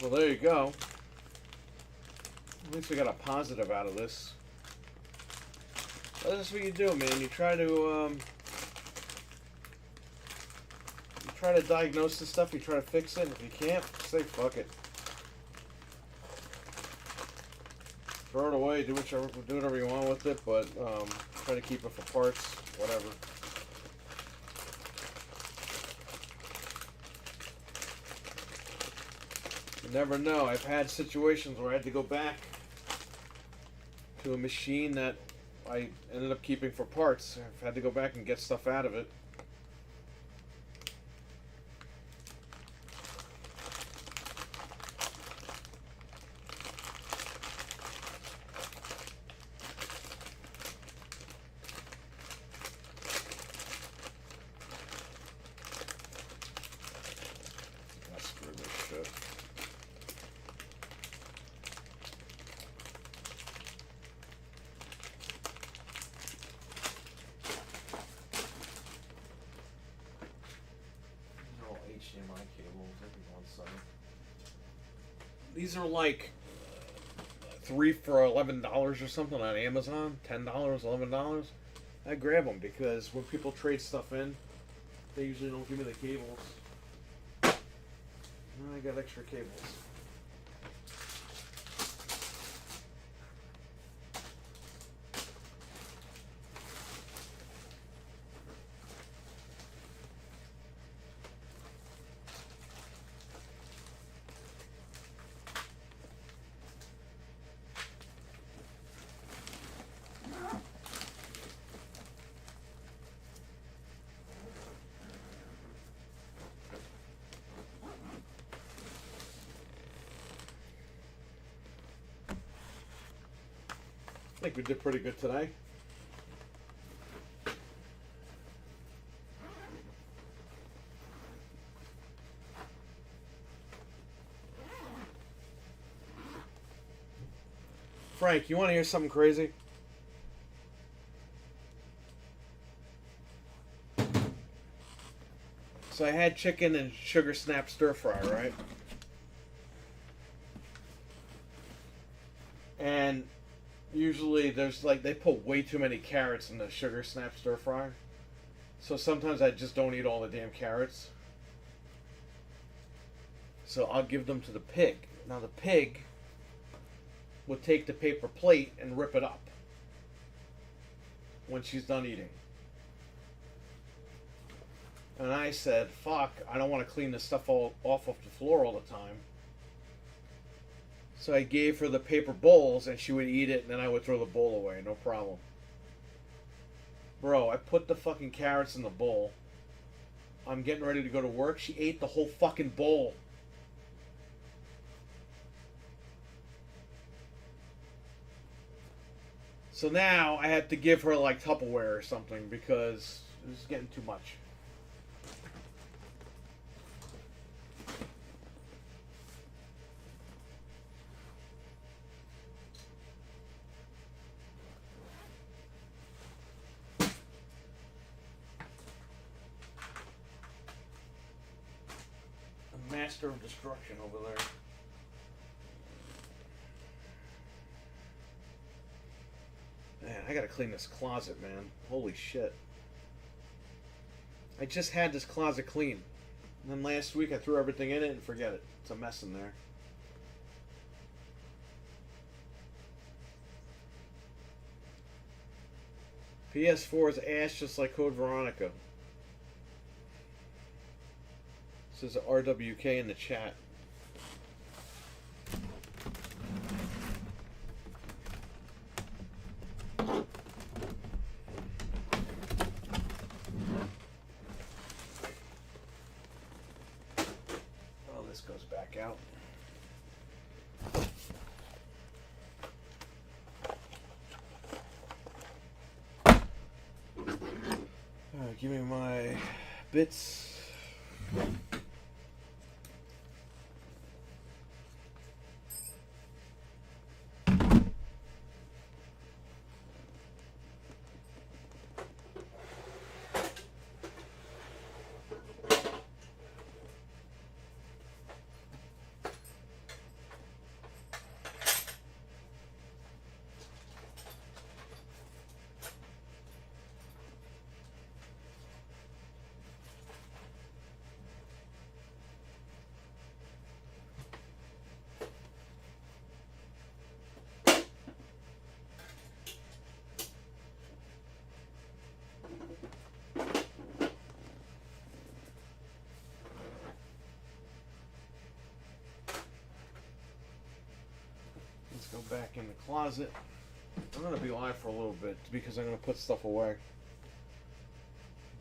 [SPEAKER 1] Well, there you go. At least we got a positive out of this. Well, that's what you do, man. You try to diagnose this stuff. You try to fix it. If you can't, say fuck it. Throw it away. Do whatever you want with it. But try to keep it for parts. Whatever. You never know. I've had situations where I had to go back to a machine that I ended up keeping for parts. I've had to go back and get stuff out of it. Screw this shit. HDMI cables, every one side. These are like 3 for $11 or something on Amazon. $10, $11. I grab them because when people trade stuff in, they usually don't give me the cables. And I got extra cables. I think we did pretty good today. Frank, you want to hear something crazy? So I had chicken and sugar snap stir fry, right? And Usually there's like, they put way too many carrots in the sugar snap stir fry. So sometimes I just don't eat all the damn carrots. So I'll give them to the pig. Now the pig would take the paper plate and rip it up when she's done eating. And I said, fuck, I don't want to clean this stuff all off of the floor all the time. So I gave her the paper bowls and she would eat it and then I would throw the bowl away, no problem. Bro, I put the fucking carrots in the bowl. I'm getting ready to go to work. She ate the whole fucking bowl. So now I had to give her like Tupperware or something because it was getting too much. A master of destruction over there. Man, I gotta clean this closet, man. Holy shit. I just had this closet clean. And then last week I threw everything in it and forget it. It's a mess in there. PS4 is ass just like Code Veronica. Says RWK in the chat. Goes back out. Give me my bits. Go back in the closet. I'm going to be live for a little bit because I'm going to put stuff away.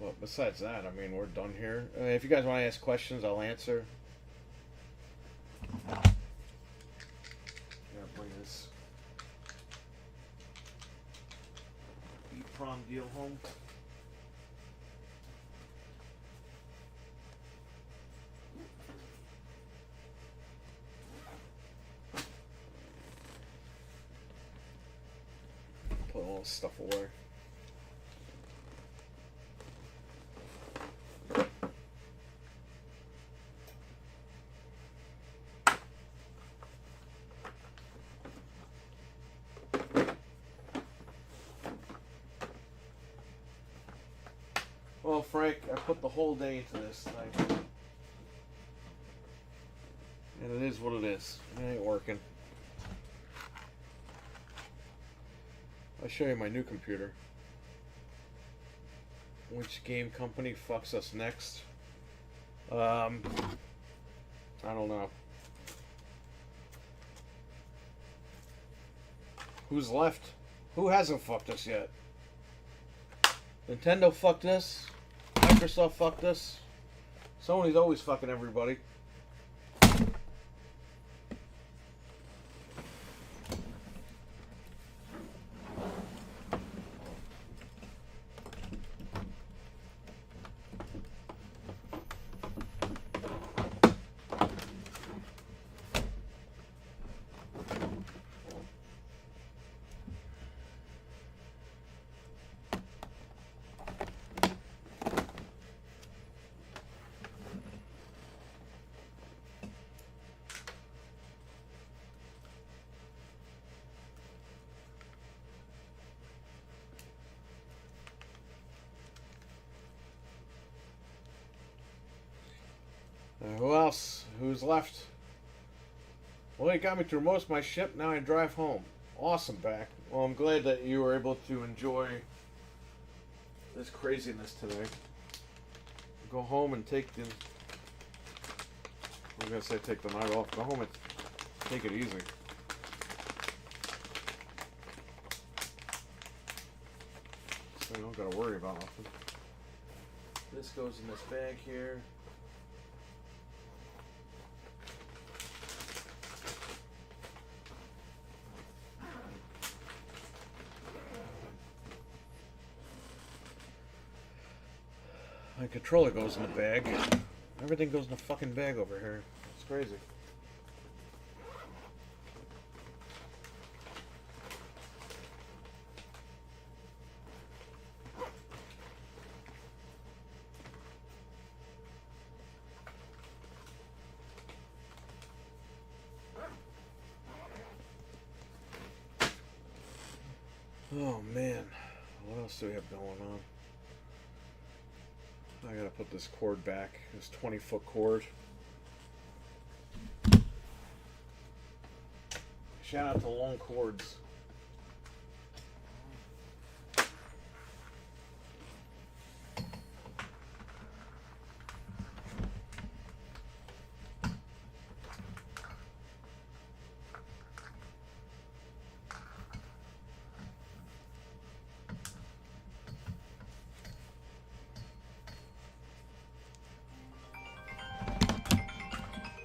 [SPEAKER 1] But besides that, I mean, we're done here. If you guys want to ask questions, I'll answer. I'm going to bring this prom deal home. Put all this stuff away. Well, Frank, I put the whole day into this thing. And it is what it is. It ain't working. I'll show you my new computer. Which game company fucks us next? I don't know. Who's left? Who hasn't fucked us yet? Nintendo fucked us. Microsoft fucked us. Sony's always fucking everybody. Who else? Who's left? Well, you got me through most of my ship. Now I drive home. Awesome, back. Well, I'm glad that you were able to enjoy this craziness today. Go home and take the... I'm going to say take the night off. Go home and take it easy. So you don't got to worry about nothing. This goes in this bag here. My controller goes in the bag. Everything goes in the fucking bag over here. It's crazy. Oh man, what else do we have going on? I gotta put this cord back. This 20-foot cord. Shout out to long cords.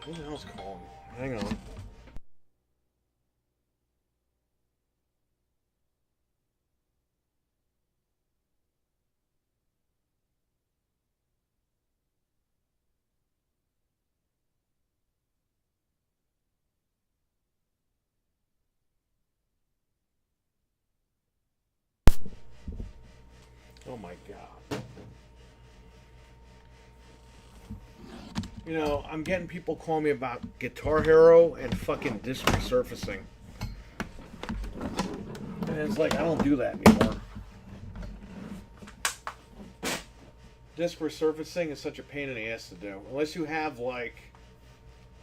[SPEAKER 1] Who the hell's calling? Hang on. Oh my god. You know, I'm getting people calling me about Guitar Hero and fucking disc resurfacing. And it's like, I don't do that anymore. Disc resurfacing is such a pain in the ass to do. Unless you have, like,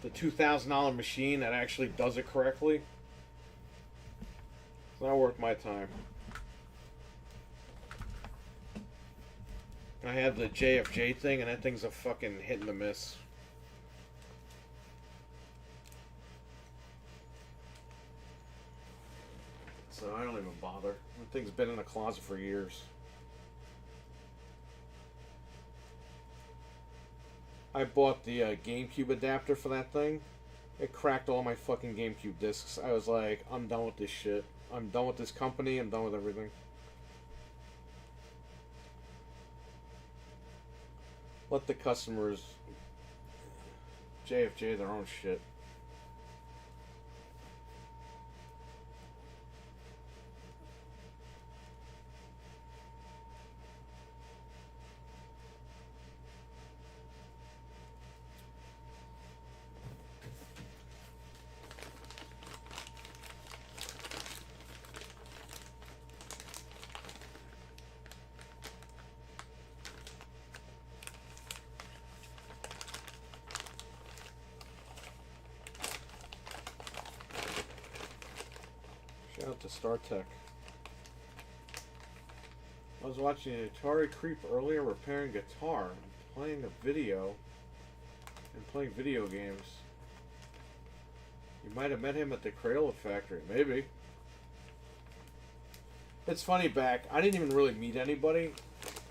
[SPEAKER 1] the $2,000 machine that actually does it correctly. It's not worth my time. I have the JFJ thing, and that thing's a fucking hit and a miss. So I don't even bother. That thing's been in the closet for years. I bought the GameCube adapter for that thing. It cracked all my fucking GameCube discs. I was like, I'm done with this shit. I'm done with this company. I'm done with everything. Let the customers JFJ their own shit. Shout out to StarTech. I was watching an Atari creep earlier repairing guitar, playing a video, and playing video games. You might have met him at the Crayola factory, maybe. It's funny, back. I didn't even really meet anybody.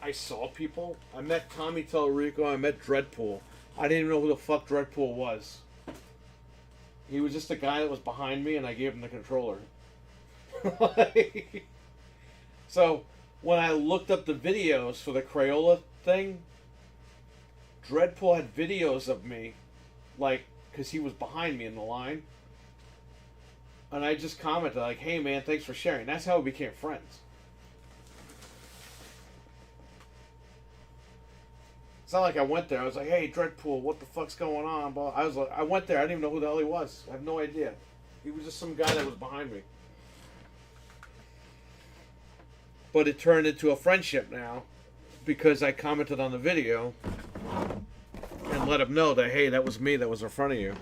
[SPEAKER 1] I saw people. I met Tommy Tellerico. I met Dreadpool. I didn't even know who the fuck Dreadpool was. He was just a guy that was behind me, and I gave him the controller. So when I looked up the videos for the Crayola thing, Dreadpool had videos of me, like, because he was behind me in the line, and I just commented like, hey man, thanks for sharing. That's how we became friends. It's not like I went there, I was like, hey Dreadpool, what the fuck's going on? But I was like, I went there, I didn't even know who the hell he was. I have no idea. He was just some guy that was behind me. But it turned into a friendship now because I commented on the video, and let him know that, hey, that was me that was in front of you.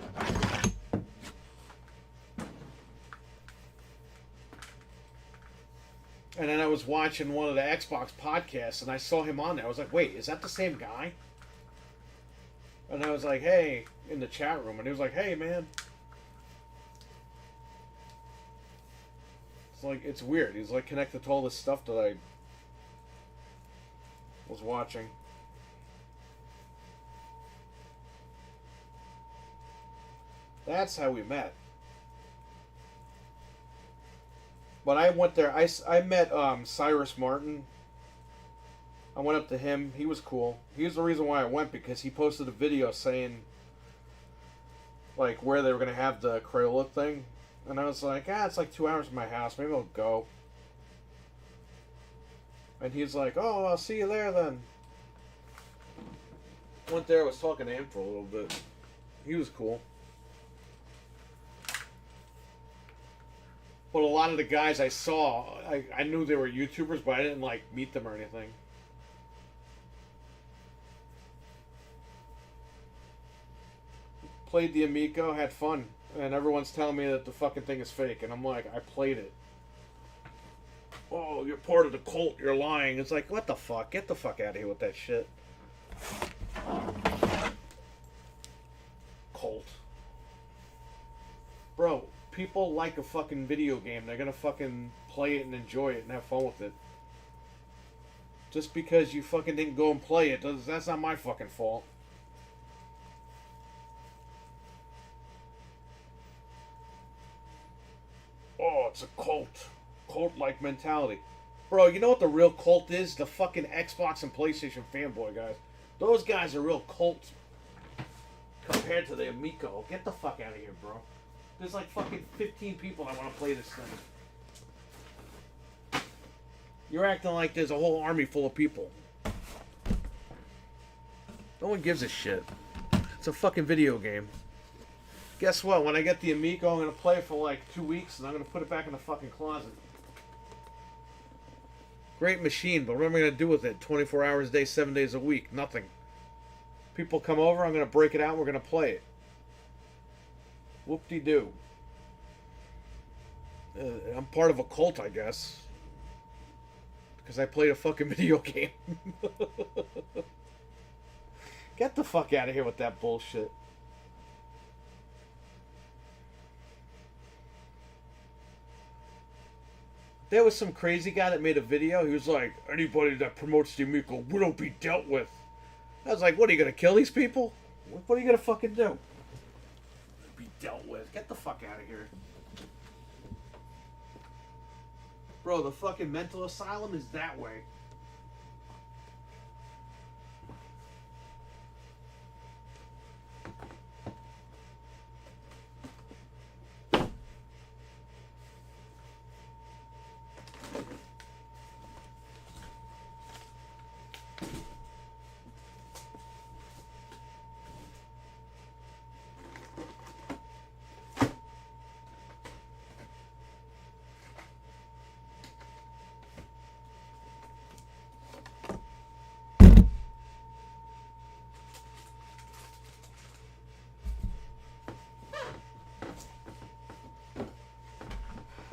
[SPEAKER 1] And then I was watching one of the Xbox podcasts, and I saw him on there. I was like, wait, is that the same guy? And I was like, hey, in the chat room. And he was like, hey, man. It's like, it's weird. He's like connected to all this stuff that I was watching. That's how we met. But I went there. I met Cyrus Martin. I went up to him. He was cool. He was the reason why I went, because he posted a video saying, like, where they were going to have the Crayola thing. And I was like, it's like 2 hours from my house. Maybe I'll go. And he's like, oh, I'll see you there then. Went there, was talking to him for a little bit. He was cool. But a lot of the guys I saw, I knew they were YouTubers, but I didn't, like, meet them or anything. Played the Amico, had fun. And everyone's telling me that the fucking thing is fake. And I'm like, I played it. Oh, you're part of the cult, you're lying. It's like, what the fuck? Get the fuck out of here with that shit. Cult. Bro, people like a fucking video game. They're gonna fucking play it and enjoy it and have fun with it. Just because you fucking didn't go and play it, that's not my fucking fault. Oh, it's a cult. Cult-like mentality. Bro, you know what the real cult is? The fucking Xbox and PlayStation fanboy guys. Those guys are real cults compared to the Amico. Get the fuck out of here, bro. There's like fucking 15 people that want to play this thing. You're acting like there's a whole army full of people. No one gives a shit. It's a fucking video game. Guess what? When I get the Amico, I'm going to play it for like 2 weeks, and I'm going to put it back in the fucking closet. Great machine, but what am I going to do with it? 24 hours a day, 7 days a week? Nothing. People come over, I'm going to break it out, and we're going to play it. Whoop-de-doo. I'm part of a cult, I guess. Because I played a fucking video game. Get the fuck out of here with that bullshit. There was some crazy guy that made a video. He was like, anybody that promotes the Amico will be dealt with. I was like, what, are you going to kill these people? What are you going to fucking do? Be dealt with. Get the fuck out of here. Bro, the fucking mental asylum is that way.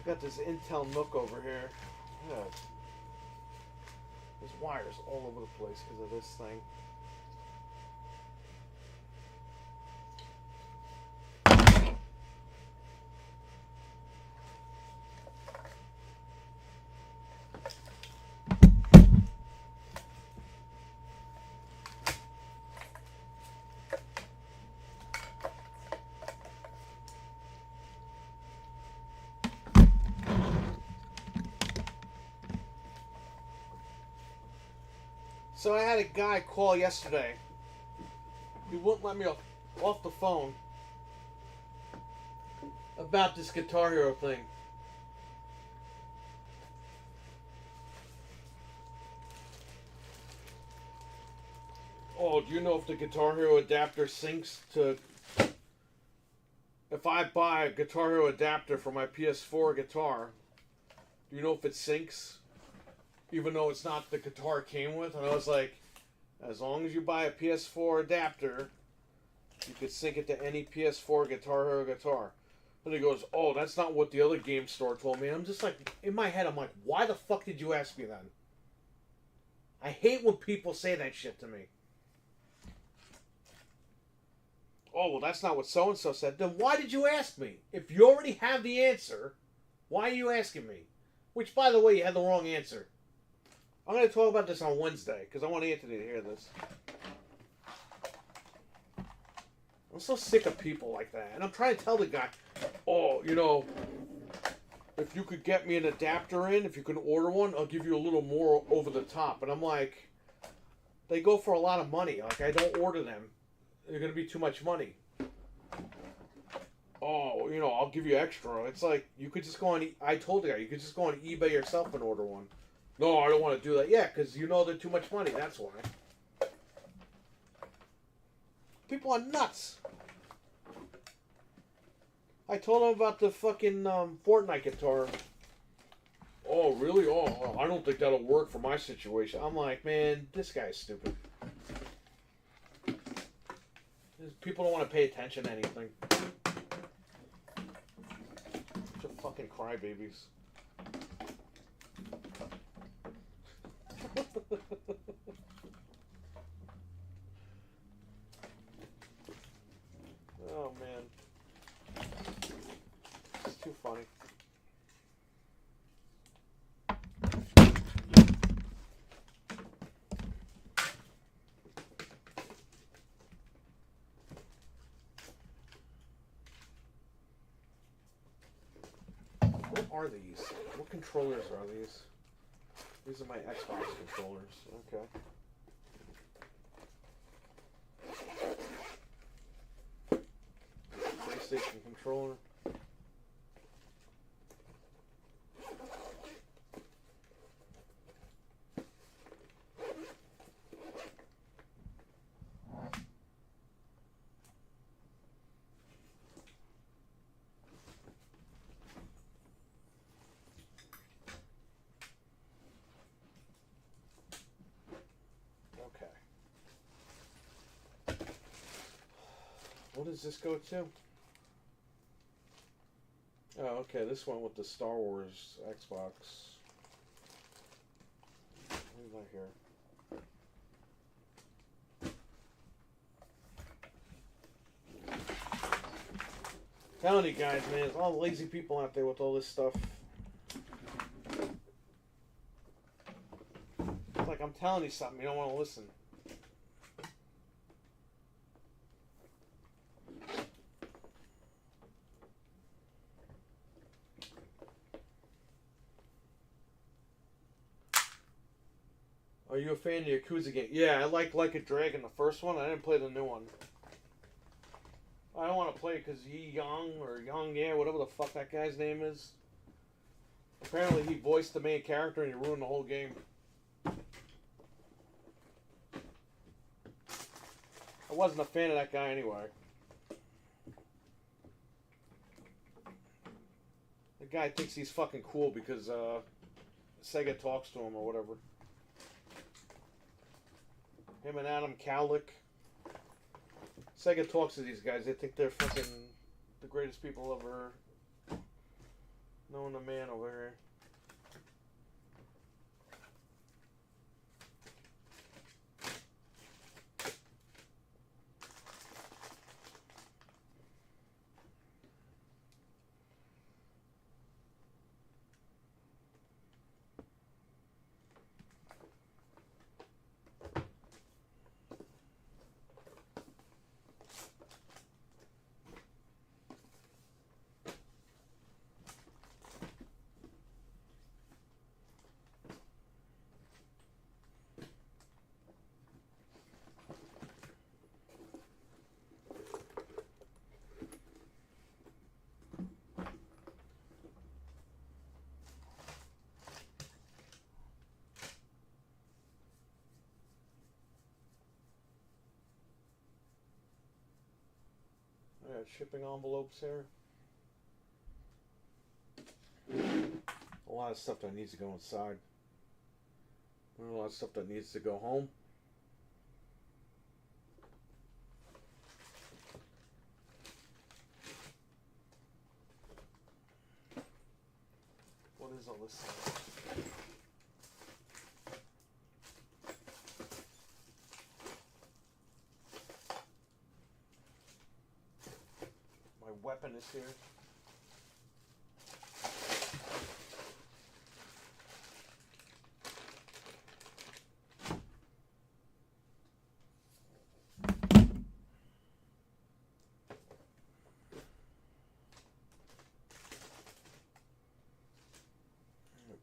[SPEAKER 1] Got this Intel Nook over here. Yeah. There's wires all over the place because of this thing. So I had a guy call yesterday. He wouldn't let me off the phone about this Guitar Hero thing. Oh, do you know if the Guitar Hero adapter syncs to... If I buy a Guitar Hero adapter for my PS4 guitar, do you know if it syncs? Even though it's not the guitar it came with. And I was like, as long as you buy a PS4 adapter You could sync it to any PS4 Guitar Hero guitar. And he goes, oh, that's not what the other game store told me. And I'm just like, in my head, I'm like, why the fuck did you ask me then? I hate when people say that shit to me. Oh, well, that's not what so-and-so said. Then why did you ask me? If you already have the answer, why are you asking me? Which, by the way, you had the wrong answer. I'm going to talk about this on Wednesday, because I want Anthony to hear this. I'm so sick of people like that. And I'm trying to tell the guy, oh, you know, if you could get me an adapter in, if you can order one, I'll give you a little more over the top. And I'm like, they go for a lot of money. Like, I don't order them. They're going to be too much money. Oh, you know, I'll give you extra. It's like, you could just go on, I told the guy, you could just go on eBay yourself and order one. No, I don't want to do that. Yeah, because you know they're too much money. That's why. People are nuts. I told him about the fucking Fortnite guitar. Oh, really? Oh, I don't think that'll work for my situation. I'm like, man, this guy's stupid. People don't want to pay attention to anything. Bunch of fucking crybabies. Oh, man. It's too funny. What are these? What controllers are these? These are my Xbox controllers. Okay. PlayStation controller. What does this go to? Oh, okay, this one with the Star Wars Xbox. Leave that here. Telling you guys, man, there's all the lazy people out there with all this stuff. It's like I'm telling you something, you don't want to listen. Are you a fan of the Yakuza game? Yeah, I like a Dragon, the first one. I didn't play the new one. I don't want to play it because Yi Young or Young, yeah, whatever the fuck that guy's name is. Apparently he voiced the main character and he ruined the whole game. I wasn't a fan of that guy anyway. The guy thinks he's fucking cool because Sega talks to him or whatever. Him and Adam Cowlick. Sega talks to these guys. They think they're fucking the greatest people ever known a man over here. I got shipping envelopes here. A lot of stuff that needs to go inside. A lot of stuff that needs to go home. is all this stuff? My weapon is here.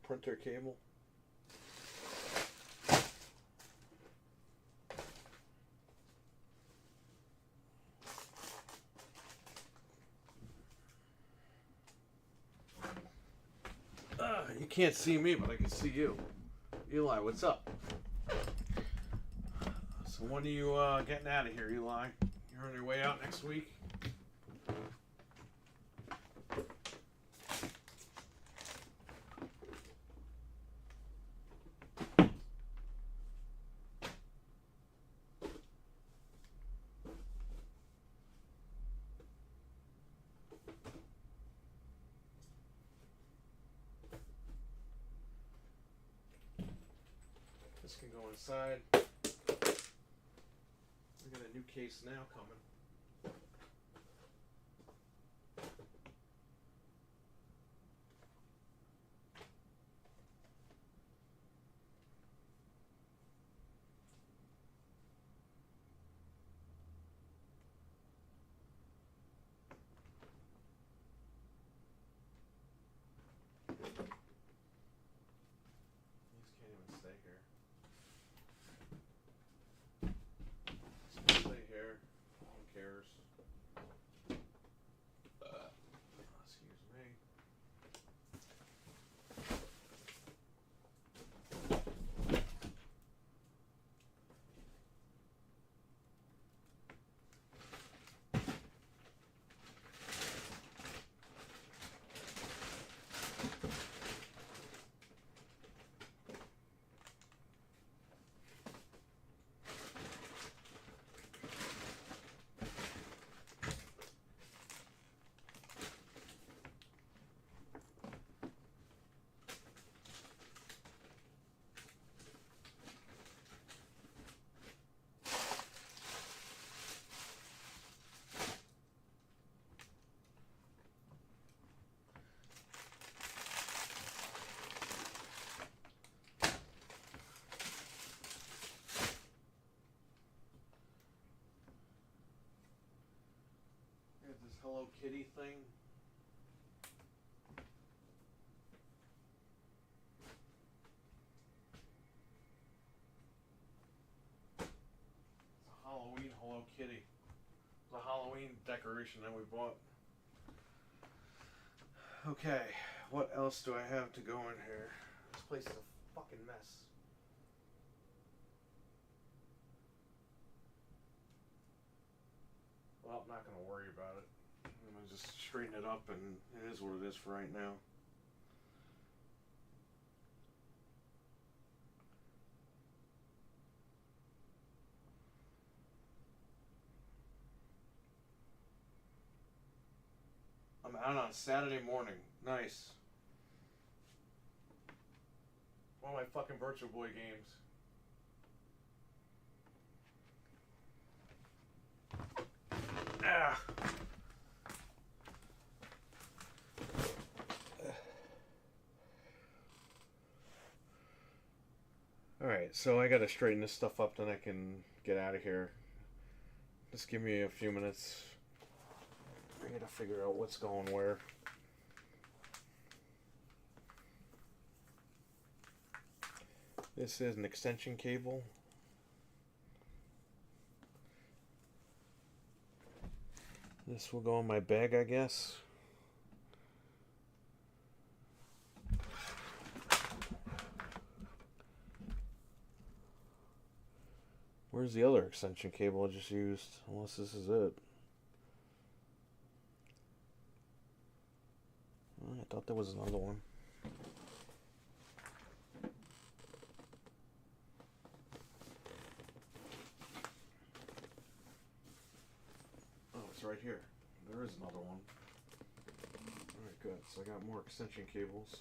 [SPEAKER 1] Printer cable. You can't see me, but I can see you. Eli, what's up? So when are you getting out of here, Eli? You're on your way out next week? This can go inside. We got a new case now coming. These can't even stay here. Stay here. No one cares. Excuse me. Here's this Hello Kitty thing. It's a Halloween Hello Kitty. It's a Halloween decoration that we bought. Okay, what else do I have to go in here? This place is a fucking mess. Well, I'm not going to worry about it. I'm going to just straighten it up, and it is what it is for right now. I'm out on Saturday morning. Nice. One of my fucking Virtual Boy games. Ah. Alright, so I gotta straighten this stuff up, then I can get out of here. Just give me a few minutes. I gotta figure out what's going where. This is an extension cable. This will go in my bag, I guess. Where's the other extension cable I just used? Unless this is it. I thought there was another one. Oh, it's right here. There is another one. Alright, good. So I got more extension cables.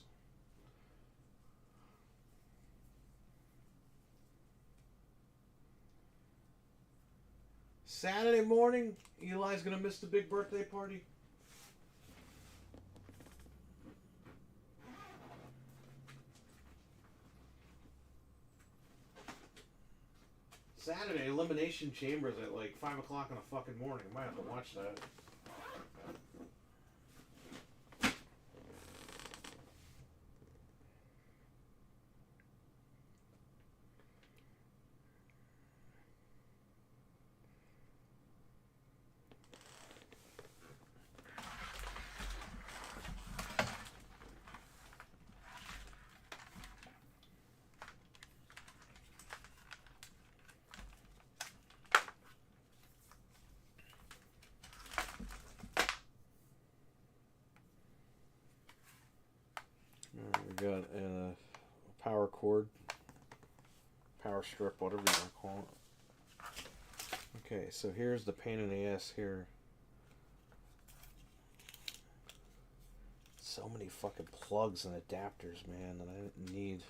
[SPEAKER 1] Saturday morning, Eli's gonna miss the big birthday party. Saturday, Elimination Chambers at like 5 o'clock in the fucking morning. I might have to watch that. We got a power cord, power strip, whatever you want to call it. Okay, so here's the pain in the ass here. So many fucking plugs and adapters, man, that I didn't need.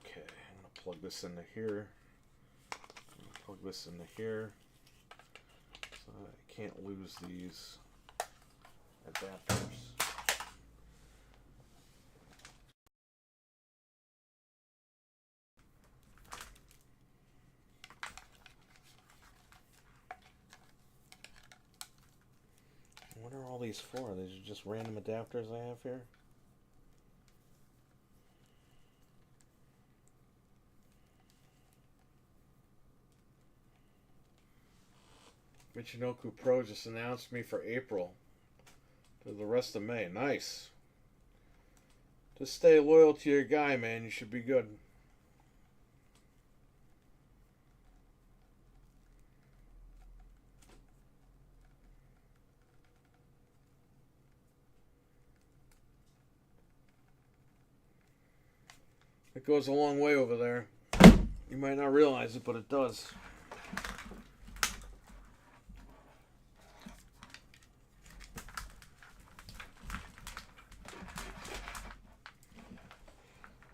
[SPEAKER 1] Okay, I'm gonna plug this into here. Plug this into here. So I can't lose these adapters. What are all these for? These are just random adapters I have here. Michinoku Pro just announced me for April to the rest of May. Nice. Just stay loyal to your guy, man. You should be good. It goes a long way over there. You might not realize it, but it does.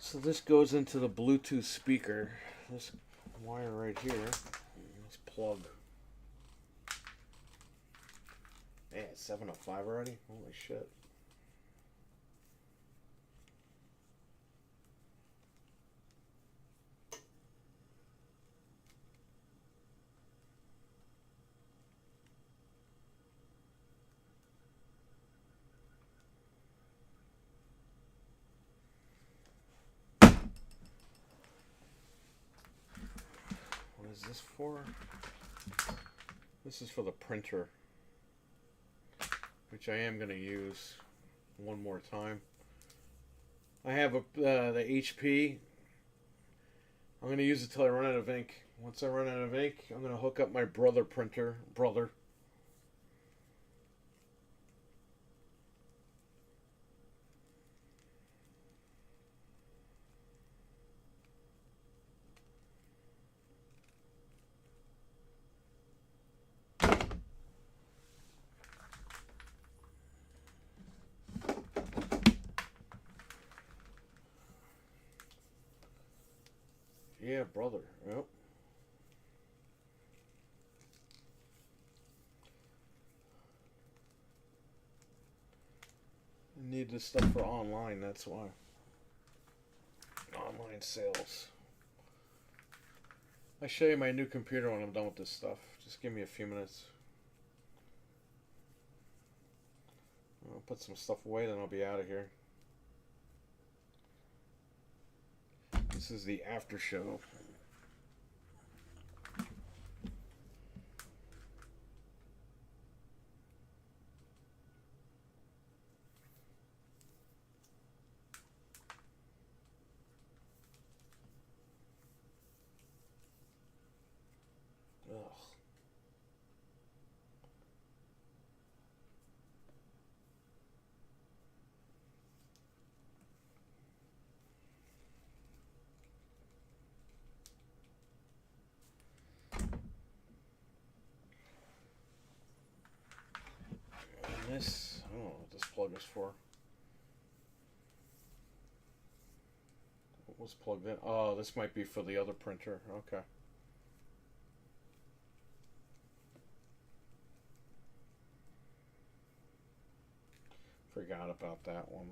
[SPEAKER 1] So this goes into the Bluetooth speaker. This wire right here. This plug. Man, it's 7:05 already? Holy shit. What is this for? This is for the printer, which I am going to use one more time. I have the HP. I'm going to use it till I run out of ink. Once I run out of ink, I'm going to hook up my brother printer. Yeah, brother. Yep. I need this stuff for online, that's why. Online sales. I'll show you my new computer when I'm done with this stuff. Just give me a few minutes. I'll put some stuff away, then I'll be out of here. This is the after show. Ugh. And this, I don't know what this plug is for. was plugged in. Oh, this might be for the other printer. Okay. Forgot about that one.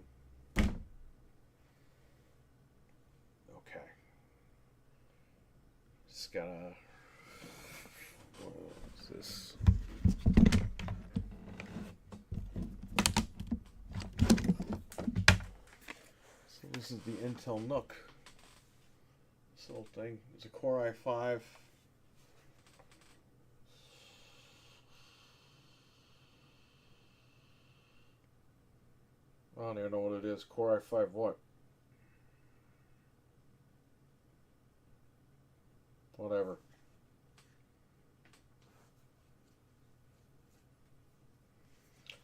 [SPEAKER 1] Okay. Just gotta. What is this? So this is the Intel Nook. This little thing. It's a Core i5. I don't even know what it is. Core i5 what? Whatever.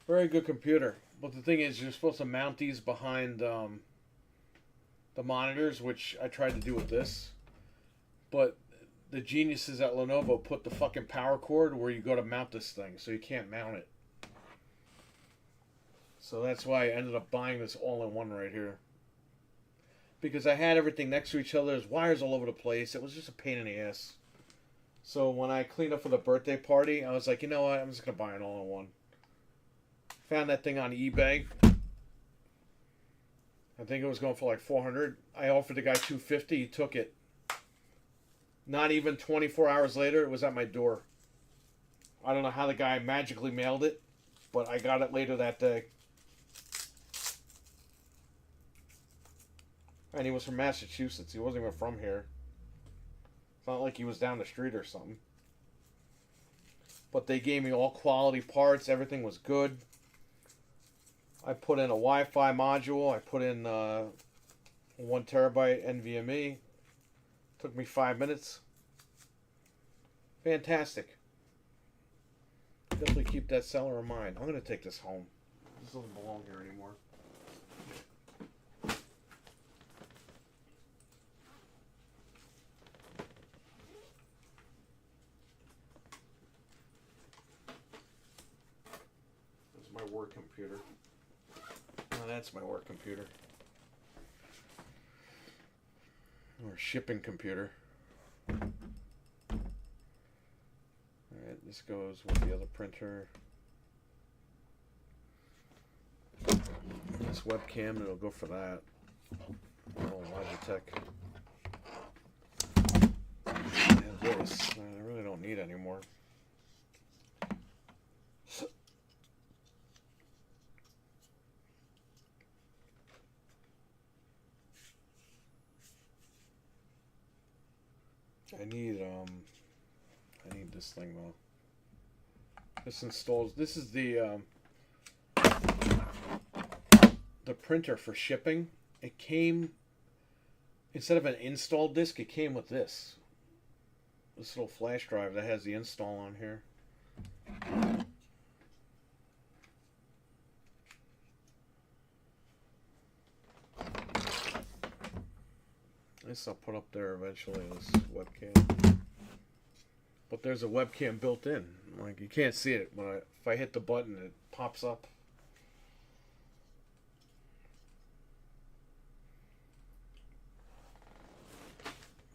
[SPEAKER 1] Very good computer. But the thing is, you're supposed to mount these behind the monitors, which I tried to do with this. But the geniuses at Lenovo put the fucking power cord where you go to mount this thing, so you can't mount it. So that's why I ended up buying this all-in-one right here. Because I had everything next to each other. There's wires all over the place. It was just a pain in the ass. So when I cleaned up for the birthday party, I was like, you know what? I'm just going to buy an all-in-one. Found that thing on eBay. I think it was going for like $400. I offered the guy $250. He took it. Not even 24 hours later, it was at my door. I don't know how the guy magically mailed it, but I got it later that day. And he was from Massachusetts. He wasn't even from here. It's not like he was down the street or something. But they gave me all quality parts. Everything was good. I put in a Wi-Fi module. I put in 1 terabyte NVMe. Took me 5 minutes. Fantastic. Definitely keep that seller in mind. I'm going to take this home. This doesn't belong here anymore. This is my work computer. Oh, that's my work computer. Or shipping computer. Alright, this goes with the other printer. This webcam, it'll go for that. Oh, Logitech. And this, I really don't need anymore. I need this thing though. This installs. This is the printer for shipping. It came instead of an install disc. It came with this little flash drive that has the install on here. This I'll put up there eventually, this webcam. But there's a webcam built in. Like, you can't see it, but if I hit the button, it pops up.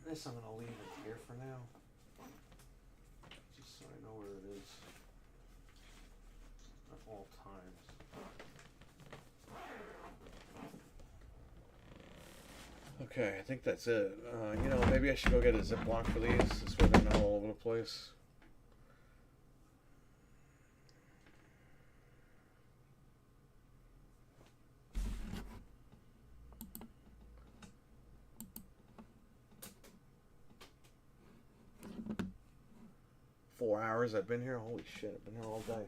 [SPEAKER 1] This I'm going to leave it here for now. Just so I know where it is at all times. Okay, I think that's it. You know, maybe I should go get a Ziploc for these. This way they're not all over the place. Four hours I've been here. Holy shit, I've been here all day.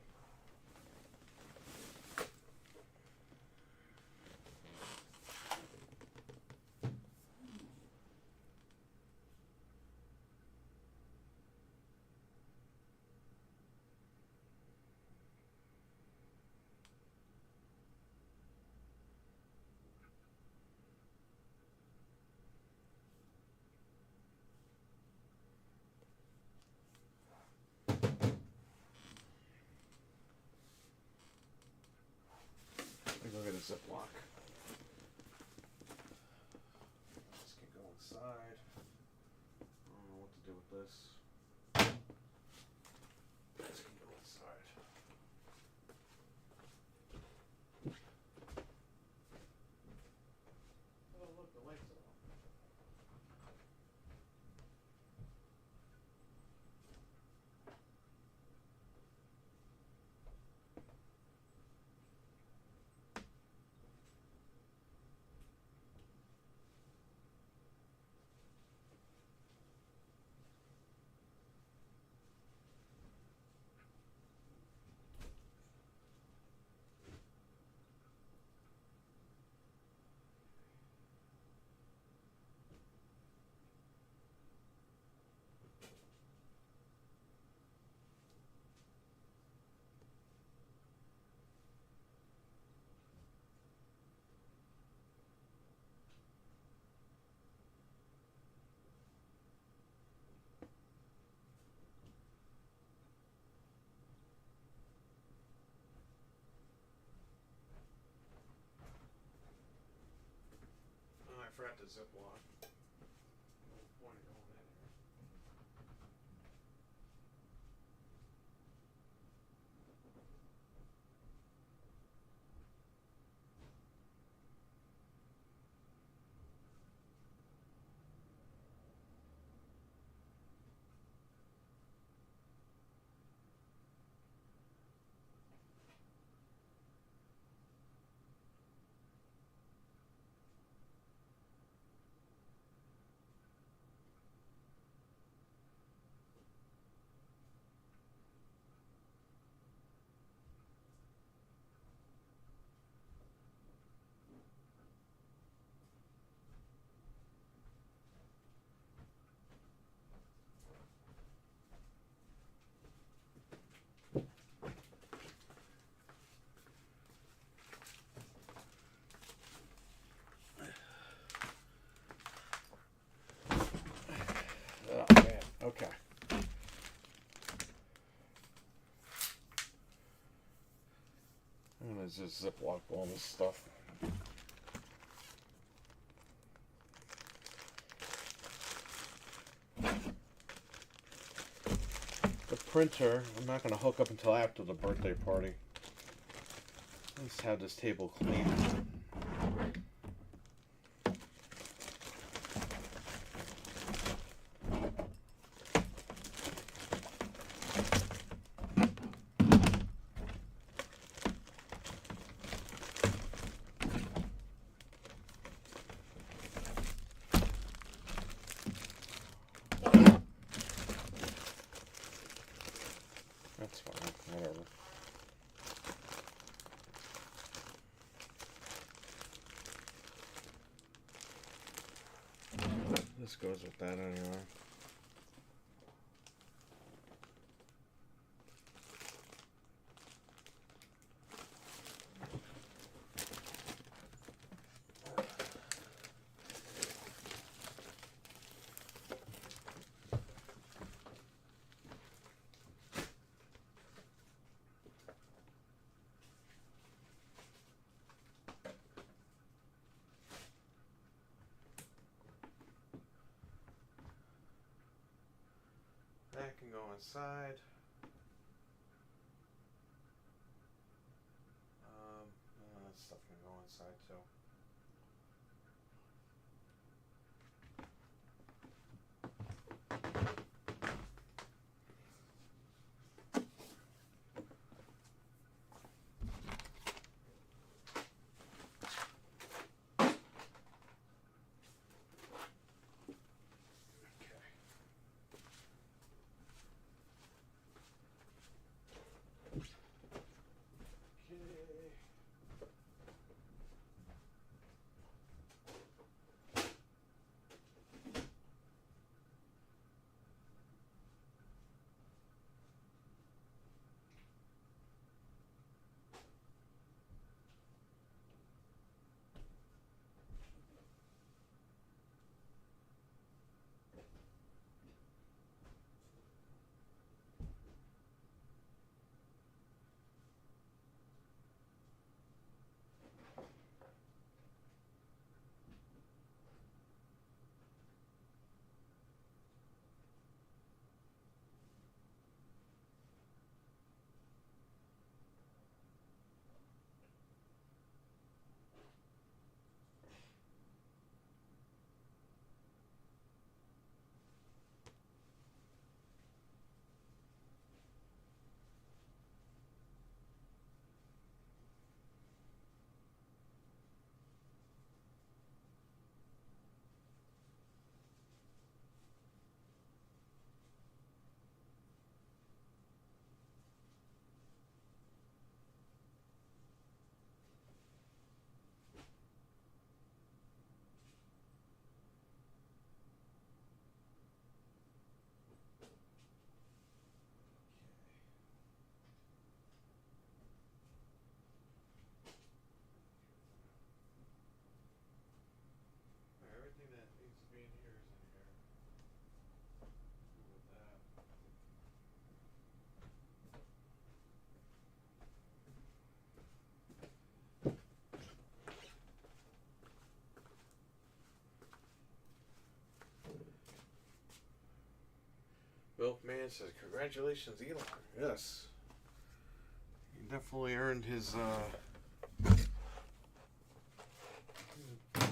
[SPEAKER 1] 'Ziploc. This can go to do with this. This can go inside. Oh, look, the lights are on. Oh, I forgot the Ziploc. No point in going in here. Oh, man. Okay. I'm gonna just Ziploc all this stuff. The printer, I'm not gonna hook up until after the birthday party. Let's have this table clean. That's fine, whatever. This goes with that anyway. That can go inside. That stuff can go inside too. Milkman says, "Congratulations, Eli." Yes, he definitely earned his.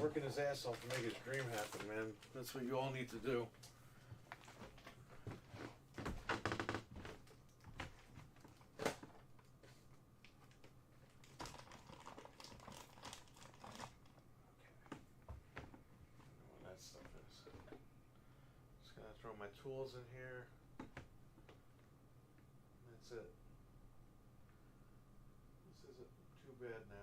[SPEAKER 1] Working his ass off to make his dream happen, man. That's what you all need to do. What that stuff is. Just gonna throw my tools in here. That's it. This isn't too bad now.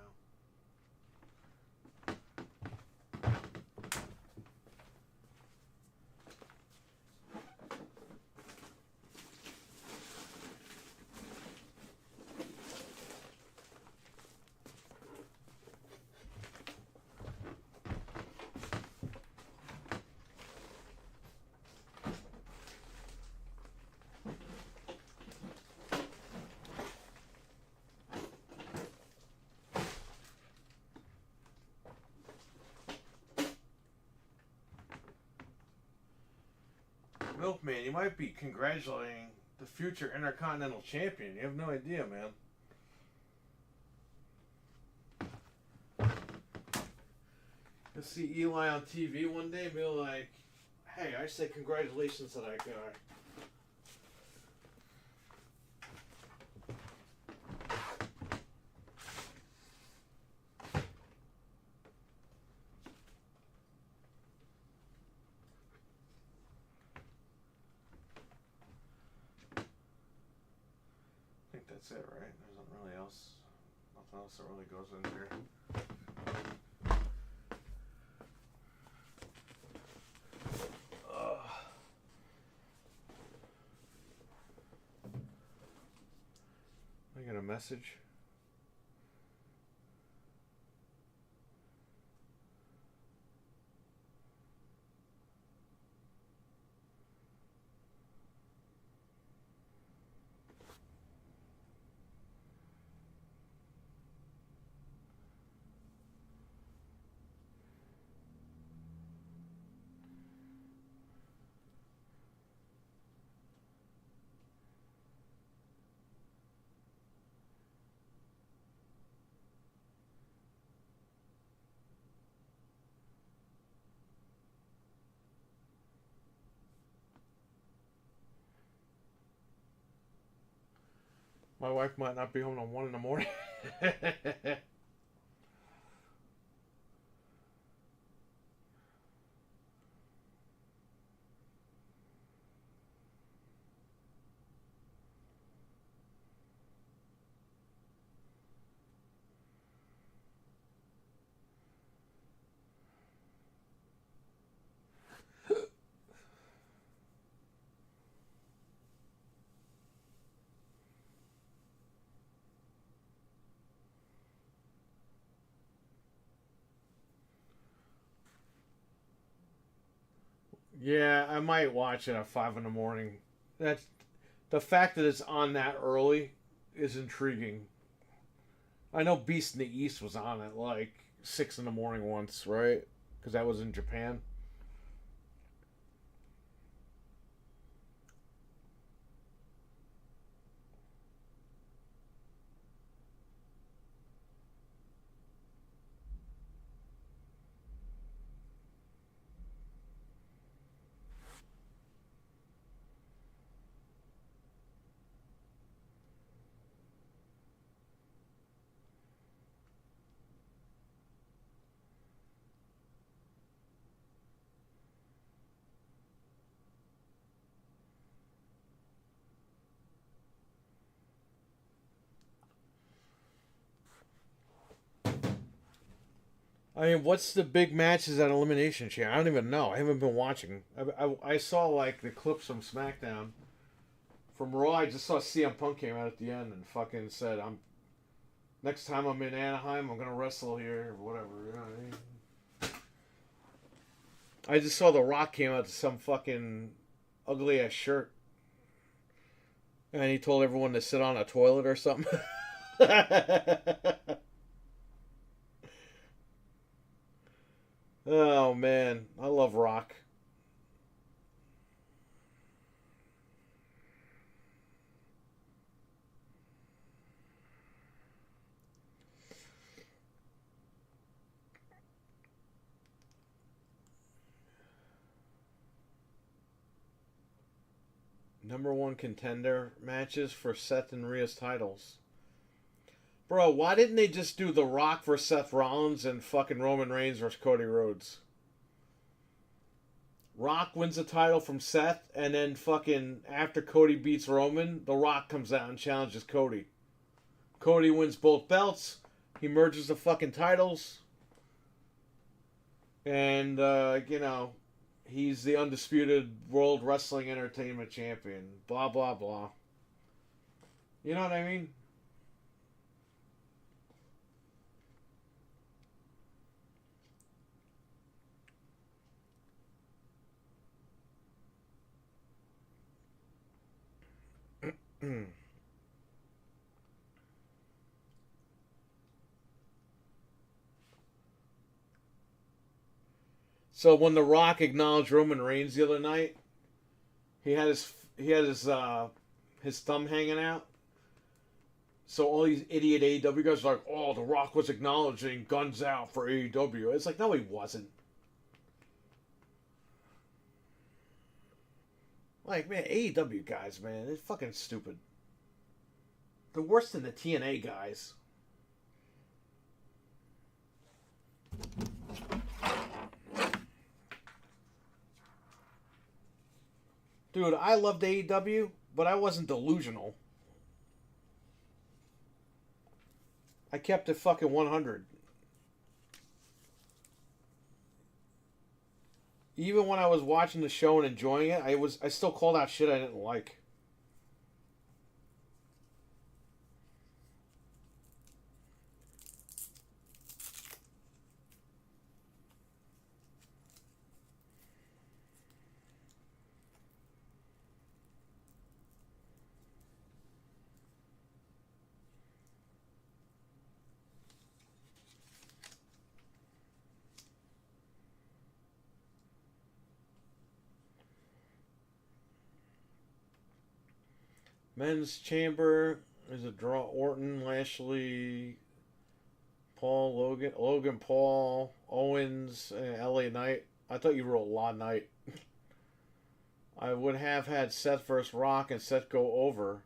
[SPEAKER 1] Milkman, you might be congratulating the future Intercontinental Champion. You have no idea, man. You'll see Eli on TV one day and be like, "Hey, I say congratulations to that guy." I think that's it, right? There's nothing really else. Nothing else that really goes in here. I got a message. My wife might not be home till 1 in the morning. Yeah, I might watch it at 5 in the morning. That's the fact that it's on that early is intriguing. I know Beast in the East was on at like 6 in the morning once, right? Because that was in Japan. I mean, what's the big matches at Elimination Chamber? I don't even know. I haven't been watching. I saw like the clips from SmackDown. From Raw, I just saw CM Punk came out at the end and fucking said, "I'm next time I'm in Anaheim, I'm gonna wrestle here or whatever." You know what I mean? I just saw The Rock came out to some fucking ugly ass shirt, and he told everyone to sit on a toilet or something. Oh man, I love Rock. Number one contender matches for Seth and Rhea's titles. Bro, why didn't they just do The Rock versus Seth Rollins and fucking Roman Reigns versus Cody Rhodes? Rock wins the title from Seth, and then fucking after Cody beats Roman, The Rock comes out and challenges Cody. Cody wins both belts. He merges the fucking titles. And, he's the undisputed World Wrestling Entertainment Champion. Blah, blah, blah. You know what I mean? So when The Rock acknowledged Roman Reigns the other night, he had his thumb hanging out. So all these idiot AEW guys are like, "Oh, The Rock was acknowledging guns out for AEW." It's like, no, he wasn't. Like, man, AEW guys, man, they're fucking stupid. They're worse than the TNA guys. Dude, I loved AEW, but I wasn't delusional. I kept it fucking 100. Even when I was watching the show and enjoying it, I still called out shit I didn't like. Men's Chamber is a draw. Orton, Lashley, Logan Paul, Owens, LA Knight. I thought you wrote La Knight. I would have had Seth versus Rock and Seth go over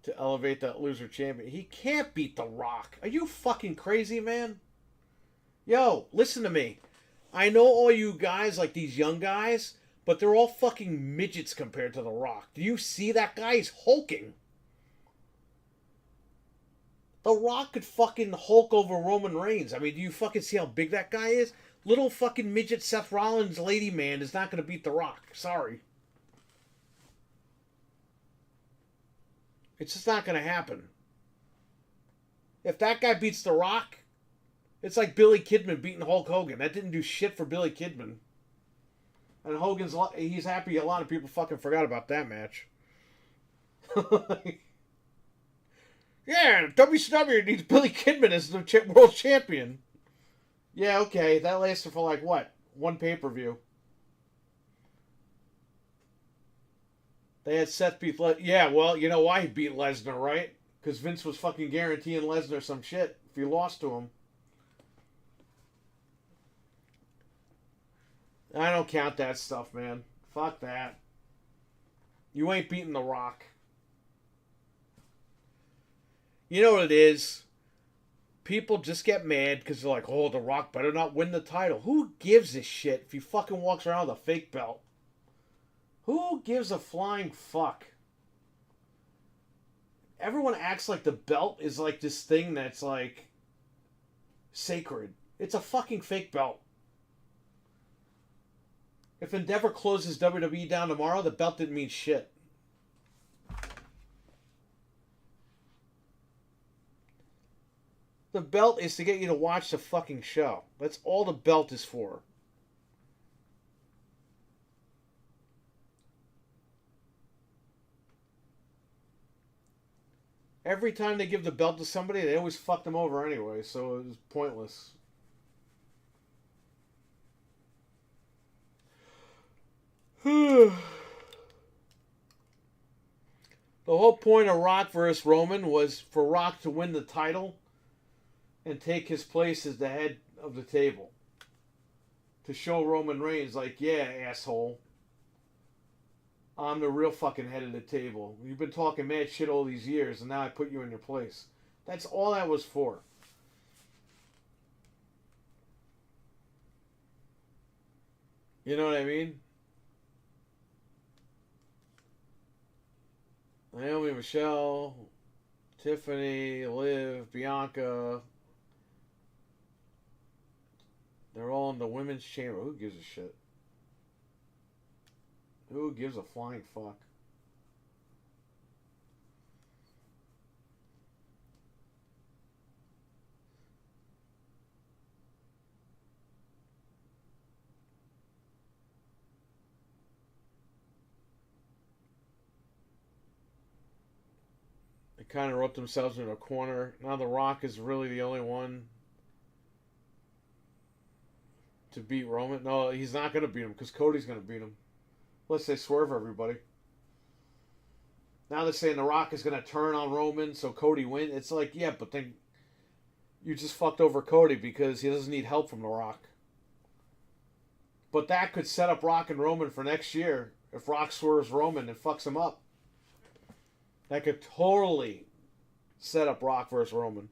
[SPEAKER 1] to elevate that loser champion. He can't beat The Rock. Are you fucking crazy, man? Yo, listen to me. I know all you guys, like these young guys, but they're all fucking midgets compared to The Rock. Do you see that guy? He's hulking. The Rock could fucking Hulk over Roman Reigns. I mean, do you fucking see how big that guy is? Little fucking midget Seth Rollins lady man is not going to beat The Rock. Sorry. It's just not going to happen. If that guy beats The Rock, it's like Billy Kidman beating Hulk Hogan. That didn't do shit for Billy Kidman. And he's happy a lot of people fucking forgot about that match. Yeah, WCW needs Billy Kidman as the world champion. Yeah, okay, that lasted for like what? One pay-per-view. They had Seth beat Lesnar. Yeah, well, you know why he beat Lesnar, right? Because Vince was fucking guaranteeing Lesnar some shit if he lost to him. I don't count that stuff, man. Fuck that. You ain't beating The Rock. You know what it is? People just get mad because they're like, oh, The Rock better not win the title. Who gives a shit if he fucking walks around with a fake belt? Who gives a flying fuck? Everyone acts like the belt is like this thing that's like sacred. It's a fucking fake belt. If Endeavor closes WWE down tomorrow, the belt didn't mean shit. The belt is to get you to watch the fucking show. That's all the belt is for. Every time they give the belt to somebody, they always fuck them over anyway, so it was pointless. The whole point of Rock versus Roman was for Rock to win the title and take his place as the head of the table. To show Roman Reigns, like, yeah, asshole. I'm the real fucking head of the table. You've been talking mad shit all these years, and now I put you in your place. That's all that was for. You know what I mean? Naomi, Michelle, Tiffany, Liv, Bianca. They're all in the women's chamber. Who gives a shit? Who gives a flying fuck? They kind of wrote themselves into a corner. Now The Rock is really the only one to beat Roman. No, he's not going to beat him because Cody's going to beat him. Unless they swerve everybody. Now they're saying The Rock is going to turn on Roman so Cody wins. It's like, yeah, but then you just fucked over Cody because he doesn't need help from The Rock. But that could set up Rock and Roman for next year if Rock swerves Roman and fucks him up. That could totally set up Rock versus Roman.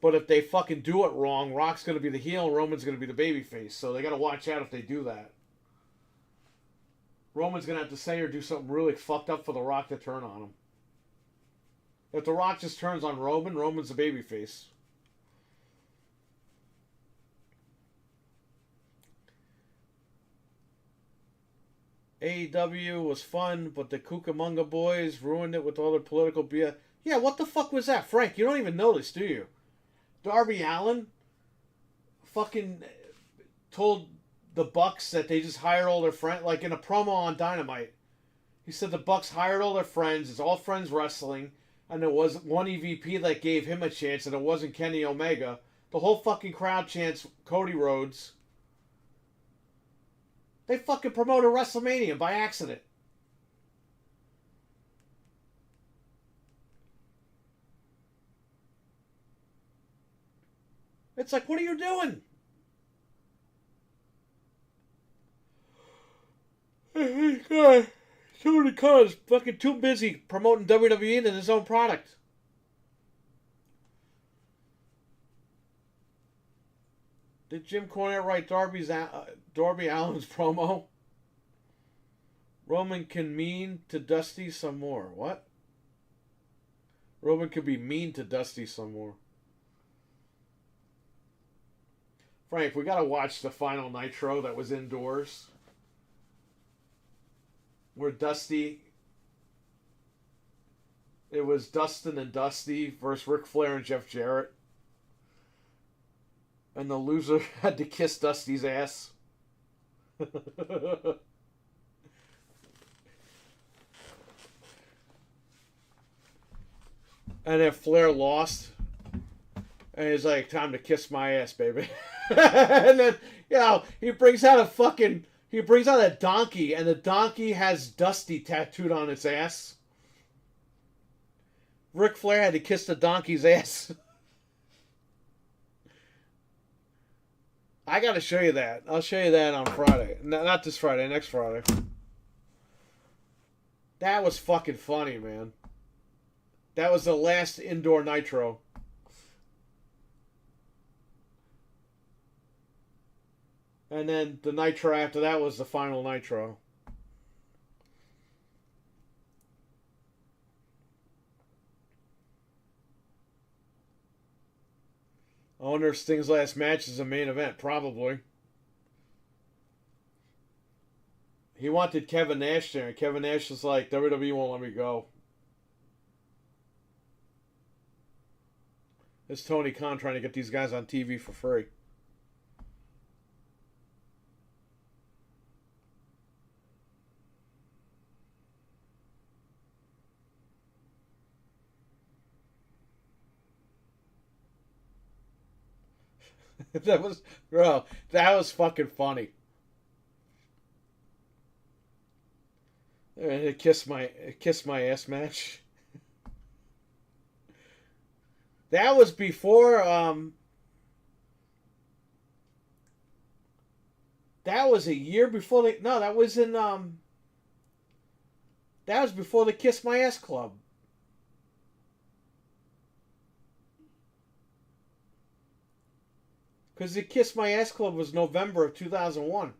[SPEAKER 1] But if they fucking do it wrong, Rock's going to be the heel and Roman's going to be the babyface. So they got to watch out if they do that. Roman's going to have to say or do something really fucked up for The Rock to turn on him. If The Rock just turns on Roman, Roman's the babyface. AEW was fun, but the Cucamonga boys ruined it with all their political BS. Yeah, what the fuck was that? Frank, you don't even know this, do you? Darby Allin fucking told the Bucks that they just hired all their friends, like in a promo on Dynamite. He said the Bucks hired all their friends, it's all friends wrestling, and there was one EVP that gave him a chance, and it wasn't Kenny Omega. The whole fucking crowd chants Cody Rhodes. They fucking promoted WrestleMania by accident. It's like, what are you doing? God, Tony Khan is fucking too busy promoting WWE than his own product. Did Jim Cornette write Darby Allin's promo? Roman can mean to Dusty some more. What? Roman could be mean to Dusty some more. Frank, we gotta watch the final Nitro that was indoors. Where Dusty... It was Dustin and Dusty versus Ric Flair and Jeff Jarrett. And the loser had to kiss Dusty's ass. And then Flair lost. And he's like, time to kiss my ass, baby. And then, he brings out a donkey, and the donkey has Dusty tattooed on its ass. Ric Flair had to kiss the donkey's ass. I gotta show you that. I'll show you that on Friday. Not this Friday, next Friday. That was fucking funny, man. That was the last indoor Nitro. And then the Nitro after that was the final Nitro. I wonder if Sting's last match is a main event. Probably. He wanted Kevin Nash there, and Kevin Nash was like, WWE won't let me go. It's Tony Khan trying to get these guys on TV for free. That was fucking funny. A kiss my ass match. That was before That was a year before they. No, that was in That was before the Kiss My Ass Club. Because the Kiss My Ass Club was November of 2001.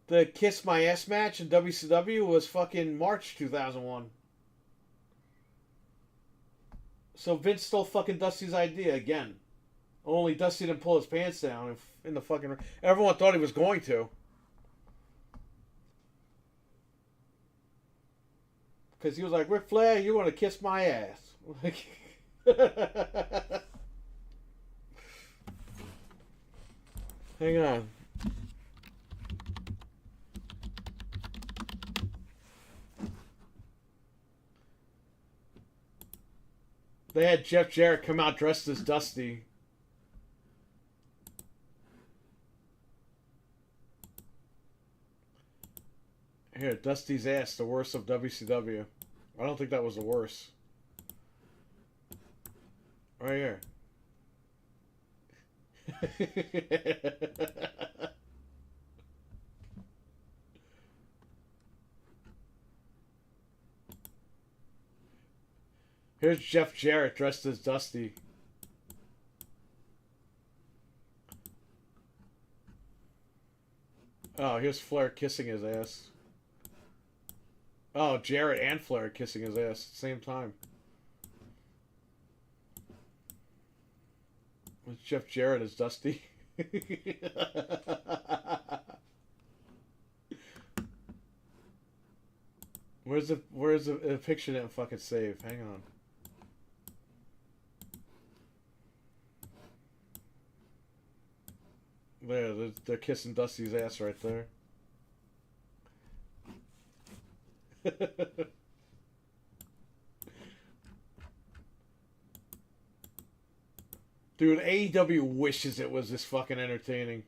[SPEAKER 1] The Kiss My Ass match in WCW was fucking March 2001. So Vince stole fucking Dusty's idea again. Only Dusty didn't pull his pants down in the fucking. Everyone thought he was going to. Because he was like, Ric Flair, you want to kiss my ass. Hang on. They had Jeff Jarrett come out dressed as Dusty. Here, Dusty's ass, the worst of WCW. I don't think that was the worst. Right here. Here's Jeff Jarrett dressed as Dusty. Oh, here's Flair kissing his ass. Oh, Jarrett and Flair kissing his ass at the same time. It's Jeff Jarrett as Dusty. Where's the picture that fucking save? Hang on. There, they're kissing Dusty's ass right there. Dude, AEW wishes it was this fucking entertaining.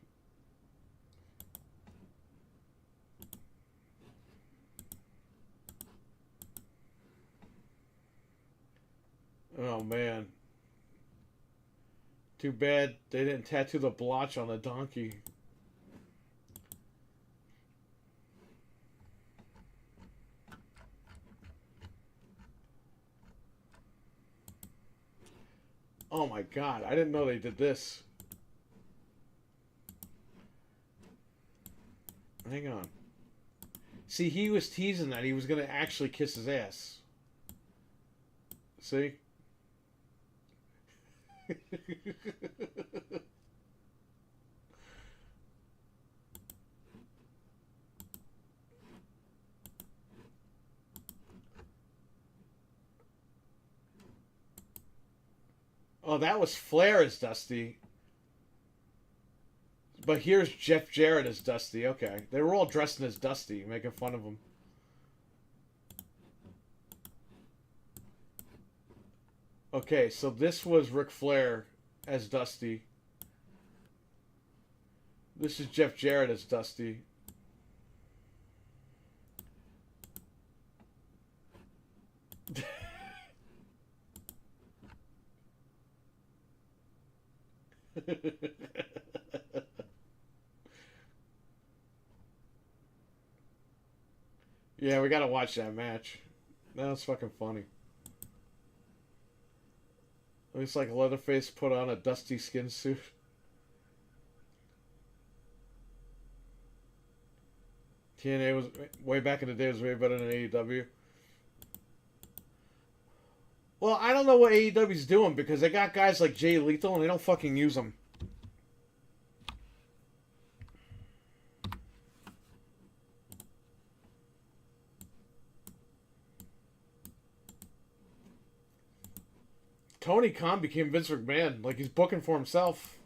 [SPEAKER 1] Oh, man. Too bad they didn't tattoo the blotch on the donkey. Oh my god, I didn't know they did this. Hang on. See, he was teasing that he was going to actually kiss his ass. See? Oh, that was Flair as Dusty. But here's Jeff Jarrett as Dusty. Okay. They were all dressing as Dusty, making fun of him. Okay, so this was Ric Flair as Dusty. This is Jeff Jarrett as Dusty. Yeah, we gotta watch that match. That was fucking funny. Looks like Leatherface put on a Dusty skin suit. TNA was way back in the day was way better than AEW. Well, I don't know what AEW's doing because they got guys like Jay Lethal and they don't fucking use them. Tony Khan became Vince McMahon. Like, he's booking for himself.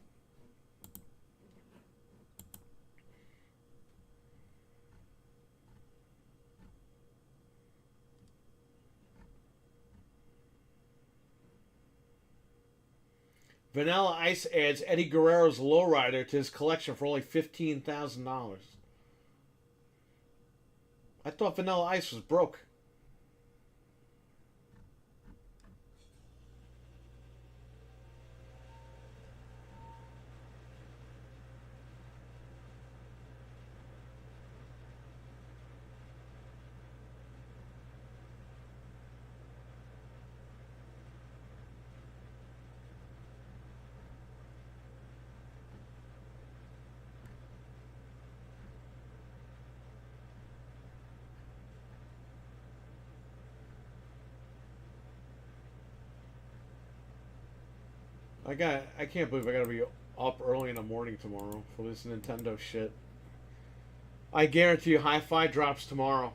[SPEAKER 1] Vanilla Ice adds Eddie Guerrero's Lowrider to his collection for only $15,000. I thought Vanilla Ice was broke. I can't believe I gotta be up early in the morning tomorrow for this Nintendo shit. I guarantee you Hi-Fi drops tomorrow.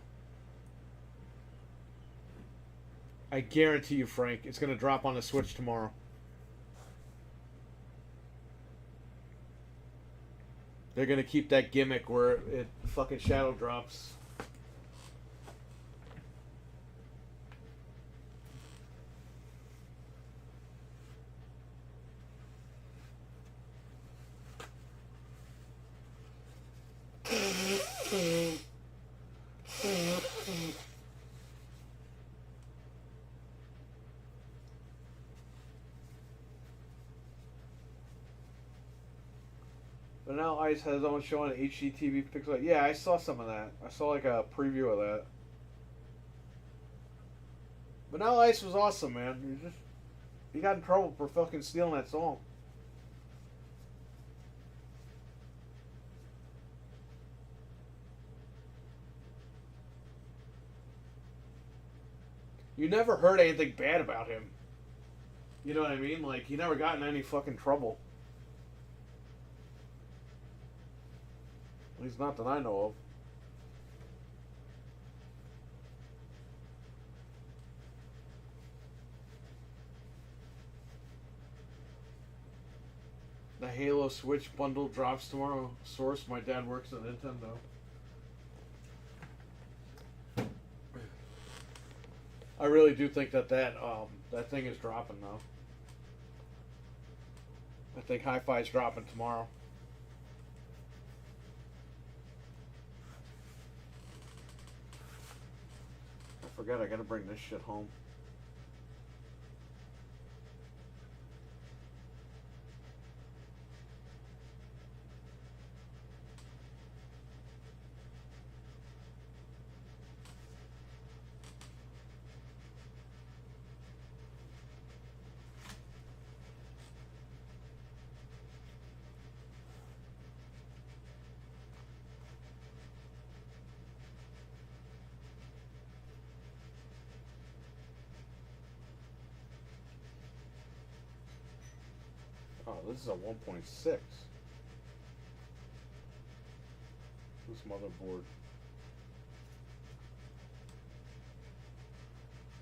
[SPEAKER 1] I guarantee you, Frank, it's gonna drop on the Switch tomorrow. They're gonna keep that gimmick where it fucking shadow drops. But now Ice has on showing HDTV pixel. Yeah, I saw some of that. I saw like a preview of that. But now Ice was awesome, man. He got in trouble for fucking stealing that song. You never heard anything bad about him. You know what I mean? Like, he never got in any fucking trouble. At least not that I know of. The Halo Switch bundle drops tomorrow. Source, my dad works at Nintendo. I really do think that thing is dropping though. I think Hi-Fi is dropping tomorrow. I forgot I gotta bring this shit home. Oh, this is a 1.6. This motherboard.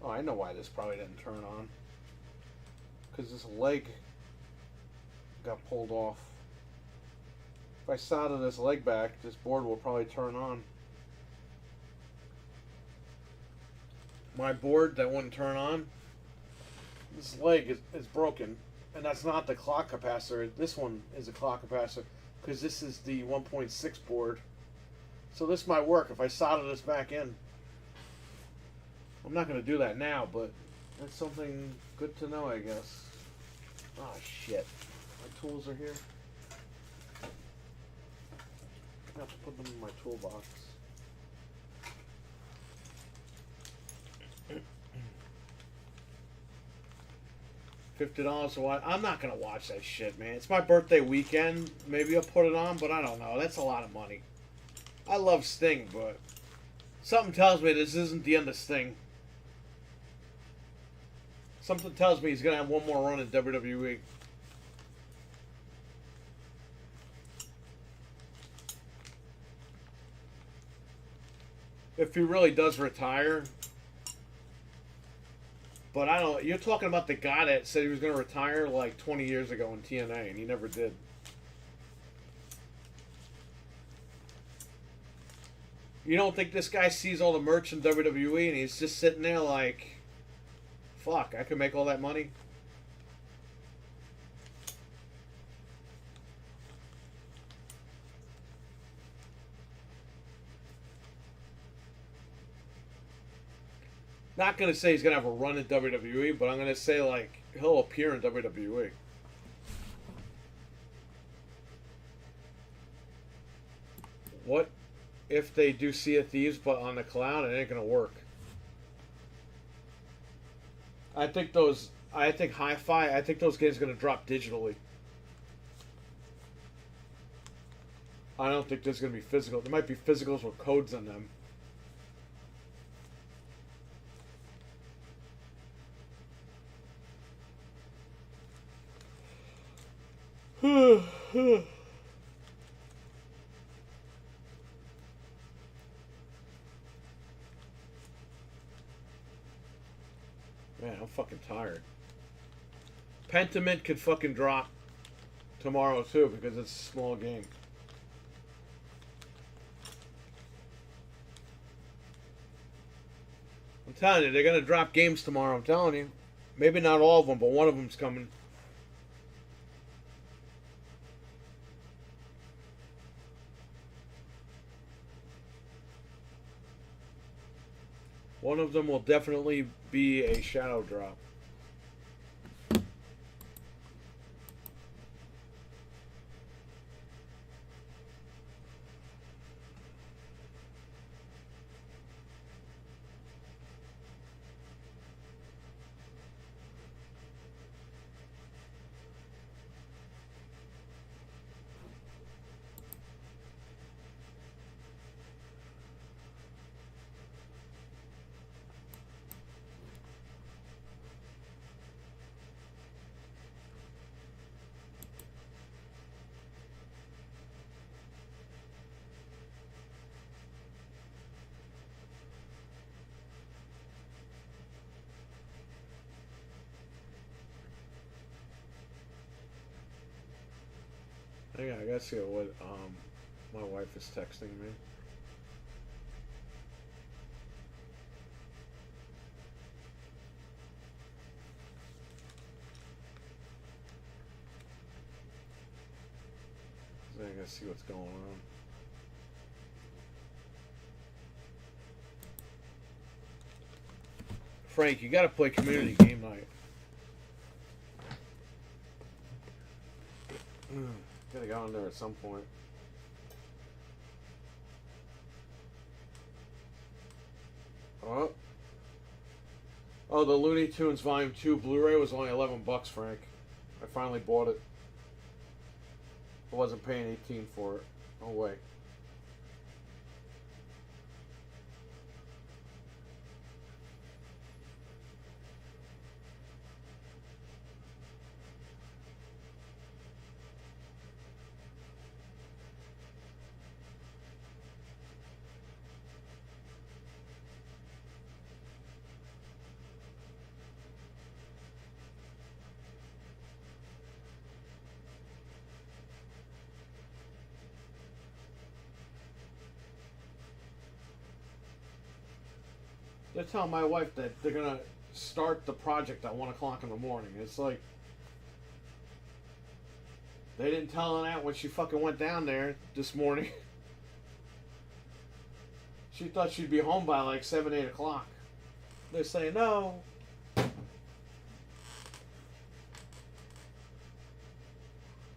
[SPEAKER 1] Oh, I know why this probably didn't turn on. Because this leg got pulled off. If I solder this leg back, this board will probably turn on. My board that wouldn't turn on, this leg is broken. And that's not the clock capacitor. This one is a clock capacitor because this is the 1.6 board. So this might work if I solder this back in. I'm not going to do that now, but that's something good to know, I guess. Oh, shit. My tools are here. I have to put them in my toolbox. $50 to watch. I'm not gonna watch that shit, man. It's my birthday weekend. Maybe I'll put it on, but I don't know. That's a lot of money. I love Sting, but something tells me this isn't the end of Sting. Something tells me he's gonna have one more run in WWE. If he really does retire. But I don't. You're talking about the guy that said he was going to retire like 20 years ago in TNA, and he never did. You don't think this guy sees all the merch in WWE, and he's just sitting there like, "Fuck, I could make all that money." Not going to say he's going to have a run in WWE, but I'm going to say, like, he'll appear in WWE. What if they do Sea of Thieves, but on the cloud, it ain't going to work? I think Hi-Fi, I think those games are going to drop digitally. I don't think there's going to be physical. There might be physicals with codes in them. Man, I'm fucking tired. Pentiment could fucking drop tomorrow too because it's a small game. I'm telling you, they're gonna drop games tomorrow. I'm telling you. Maybe not all of them, but one of them's coming. One of them will definitely be a shadow drop. Hang on, I gotta see what my wife is texting me. I gotta see what's going on. Frank, you gotta play community game night. Gotta go in there at some point. Oh, the Looney Tunes Volume 2 Blu-ray was only $11, Frank. I finally bought it. I wasn't paying $18 for it. No way. They're telling my wife that they're gonna start the project at 1 o'clock in the morning. It's like they didn't tell her that when she fucking went down there this morning. She thought she'd be home by like 7, 8 o'clock. They're saying no.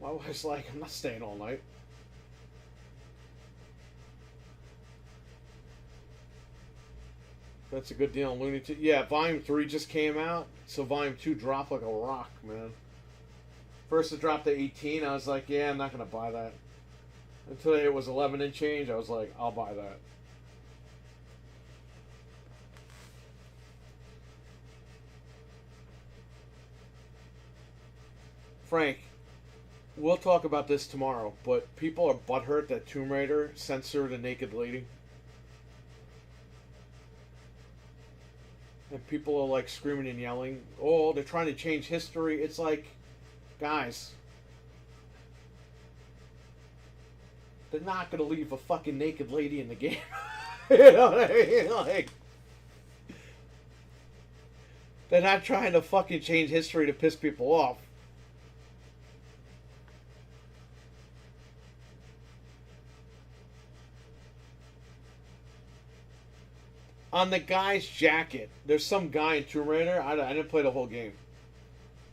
[SPEAKER 1] My wife's like, I'm not staying all night. That's a good deal on Looney Tunes. Yeah, Volume 3 just came out, so Volume 2 dropped like a rock, man. First it dropped to 18, I was like, yeah, I'm not going to buy that. And today it was 11 and change, I was like, I'll buy that. Frank, we'll talk about this tomorrow, but people are butthurt that Tomb Raider censored a naked lady. And people are like screaming and yelling, oh, they're trying to change history. It's like, guys, they're not going to leave a fucking naked lady in the game. You know what I mean? Like, they're not trying to fucking change history to piss people off. On the guy's jacket, there's some guy in Tomb Raider. I didn't play the whole game.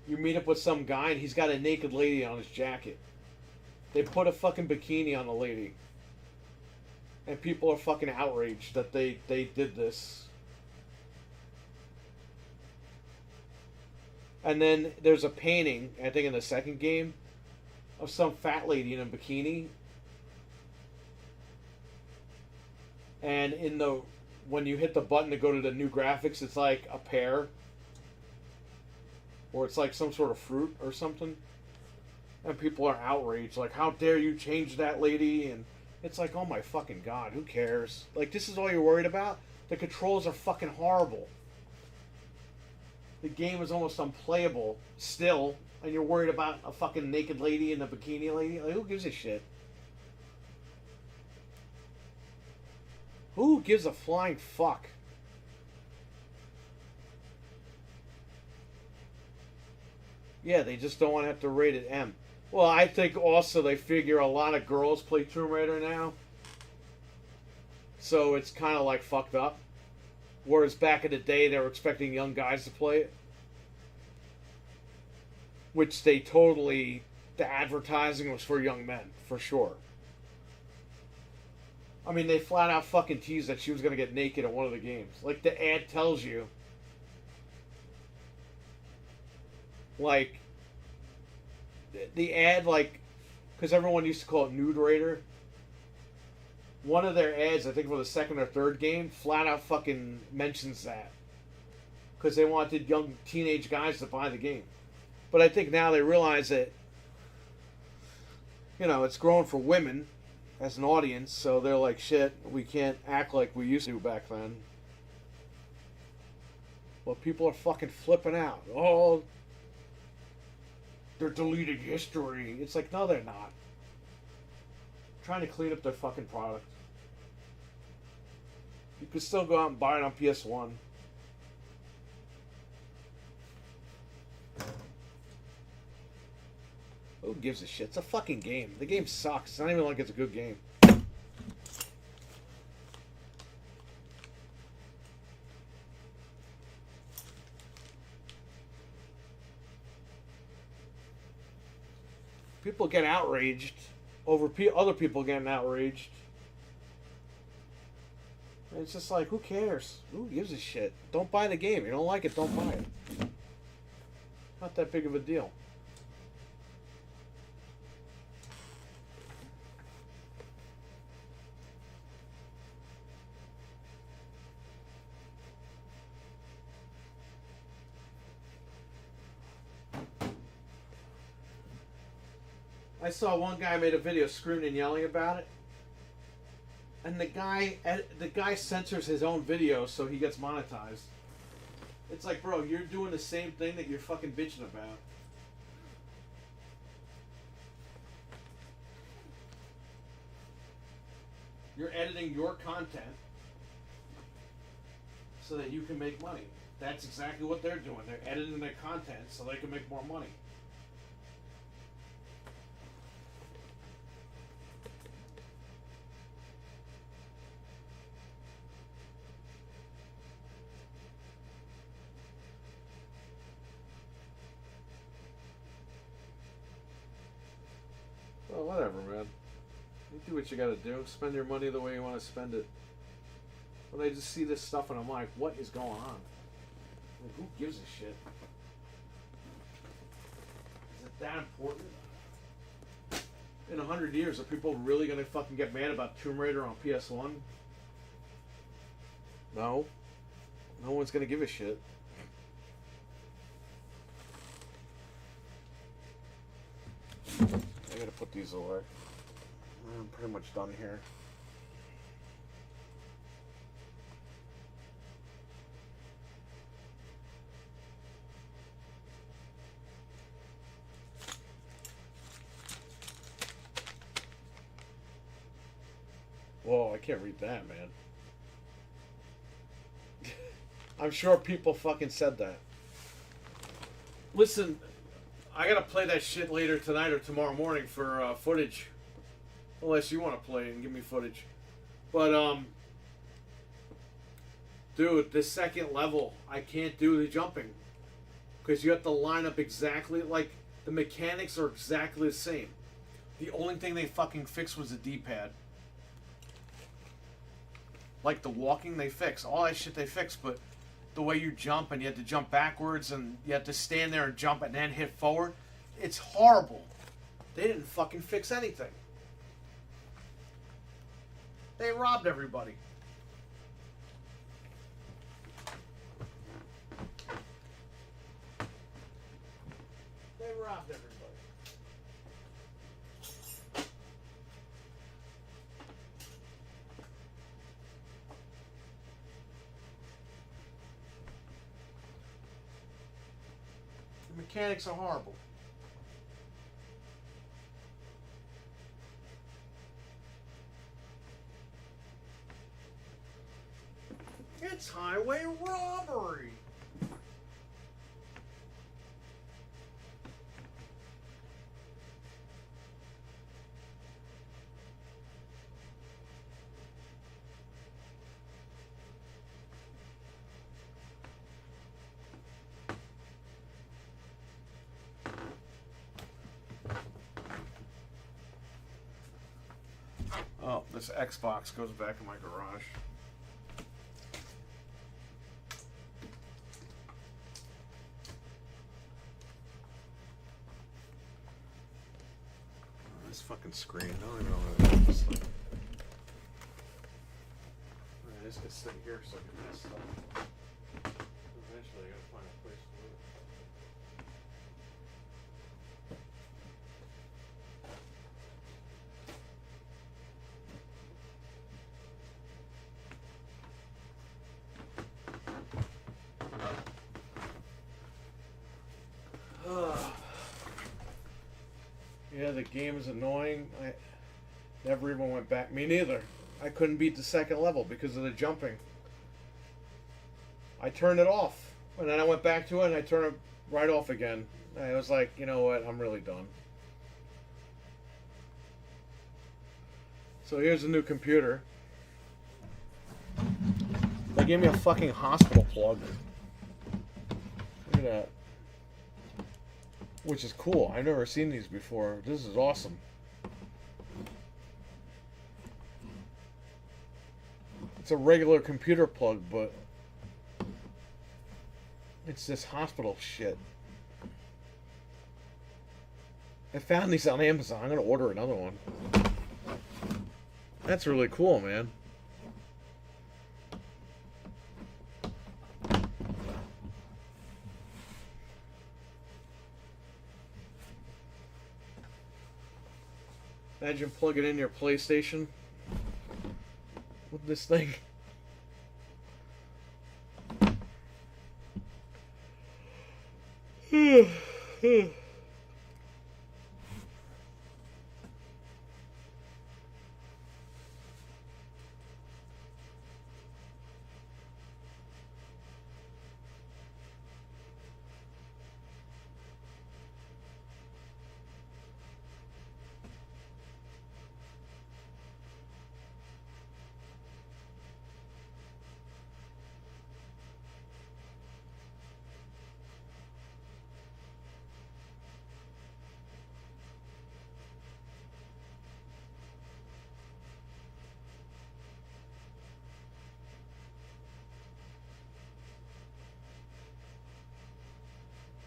[SPEAKER 1] You meet up with some guy and he's got a naked lady on his jacket. They put a fucking bikini on the lady. And people are fucking outraged that they did this. And then there's a painting, I think in the second game, of some fat lady in a bikini. And in the... when you hit the button to go to the new graphics, it's like a pear. Or it's like some sort of fruit or something. And people are outraged, like, how dare you change that lady? And it's like, oh my fucking god, who cares? Like, this is all you're worried about? The controls are fucking horrible. The game is almost unplayable still, and you're worried about a fucking naked lady and a bikini lady? Like, who gives a shit? Who gives a flying fuck? Yeah, they just don't want to have to rate it M. Well, I think also they figure a lot of girls play Tomb Raider now. So it's kind of like fucked up. Whereas back in the day, they were expecting young guys to play it. Which they totally... The advertising was for young men, for sure. I mean, they flat out fucking teased that she was going to get naked in one of the games. Like, the ad tells you. Like... The ad, like... Because everyone used to call it Nude Raider. One of their ads, I think for the second or third game, flat out fucking mentions that. Because they wanted young teenage guys to buy the game. But I think now they realize that, you know, it's growing for women as an audience, so they're like, shit, we can't act like we used to back then. Well, people are fucking flipping out. Oh, they're deleting history. It's like, no, they're not. Trying to clean up their fucking product. You can still go out and buy it on PS1. Who gives a shit? It's a fucking game. The game sucks. It's not even like it's a good game. People get outraged over other people getting outraged. And it's just like, who cares? Who gives a shit? Don't buy the game. You don't like it, don't buy it. Not that big of a deal. I saw one guy made a video screaming and yelling about it, and the guy censors his own video so he gets monetized. It's like, bro, you're doing the same thing that you're fucking bitching about. You're editing your content so that you can make money. That's exactly what they're doing. They're editing their content so they can make more money. Well, whatever, man. You do what you gotta do. Spend your money the way you want to spend it. But I just see this stuff and I'm like, what is going on? Like, who gives a shit? Is it that important? In 100 years, are people really gonna fucking get mad about Tomb Raider on PS1? No. No one's gonna give a shit. I gotta put these away. I'm pretty much done here. Whoa, I can't read that, man. I'm sure people fucking said that. Listen, I gotta play that shit later tonight or tomorrow morning for footage. Unless you want to play and give me footage. But, dude, this second level, I can't do the jumping. Because you have to line up exactly, like, the mechanics are exactly the same. The only thing they fucking fixed was the D-pad. Like, the walking they fixed. All that shit they fixed, but the way you jump and you have to jump backwards and you have to stand there and jump and then hit forward, it's horrible. They didn't fucking fix anything. They robbed everybody. They robbed everybody. mechanics are horrible. It's highway robbery. Oh, this Xbox goes back in my garage. Oh, this fucking screen. I don't even know what it is. I just gonna sit here so I can mess up. Eventually, I gotta find a place to live. Yeah, the game is annoying. I never even went back. Me neither. I couldn't beat the second level because of the jumping. I turned it off. And then I went back to it and I turned it right off again. I was like, you know what? I'm really done. So here's a new computer. They gave me a fucking hospital plug. Look at that. Which is cool. I've never seen these before. This is awesome. It's a regular computer plug, but it's this hospital shit. I found these on Amazon. I'm gonna order another one. That's really cool, man. Imagine plugging in your PlayStation with this thing.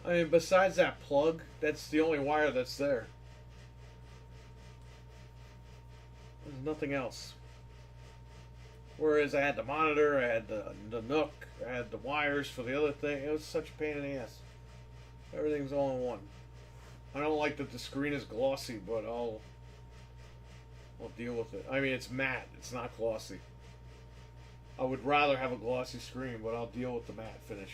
[SPEAKER 1] I mean, besides that plug, that's the only wire that's there. There's nothing else. Whereas I had the monitor, I had the Nook, I had the wires for the other thing. It was such a pain in the ass. Everything's all in one. I don't like that the screen is glossy, but I'll deal with it. I mean, it's matte. It's not glossy. I would rather have a glossy screen, but I'll deal with the matte finish.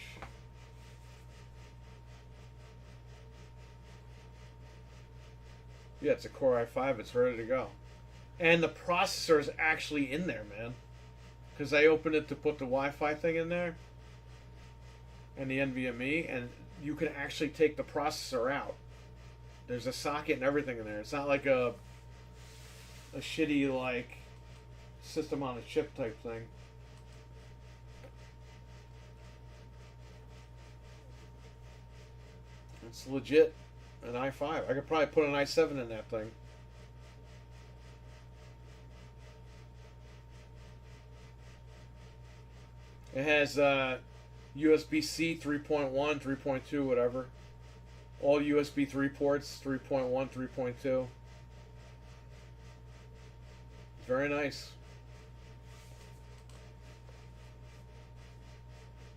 [SPEAKER 1] Yeah, it's a Core i5. It's ready to go. And the processor is actually in there, man. Because I opened it to put the Wi-Fi thing in there. And the NVMe. And you can actually take the processor out. There's a socket and everything in there. It's not like a shitty, like, system on a chip type thing. It's legit. An i5. I could probably put an i7 in that thing. It has USB-C 3.1, 3.2, whatever. All USB 3 ports, 3.1, 3.2. Very nice.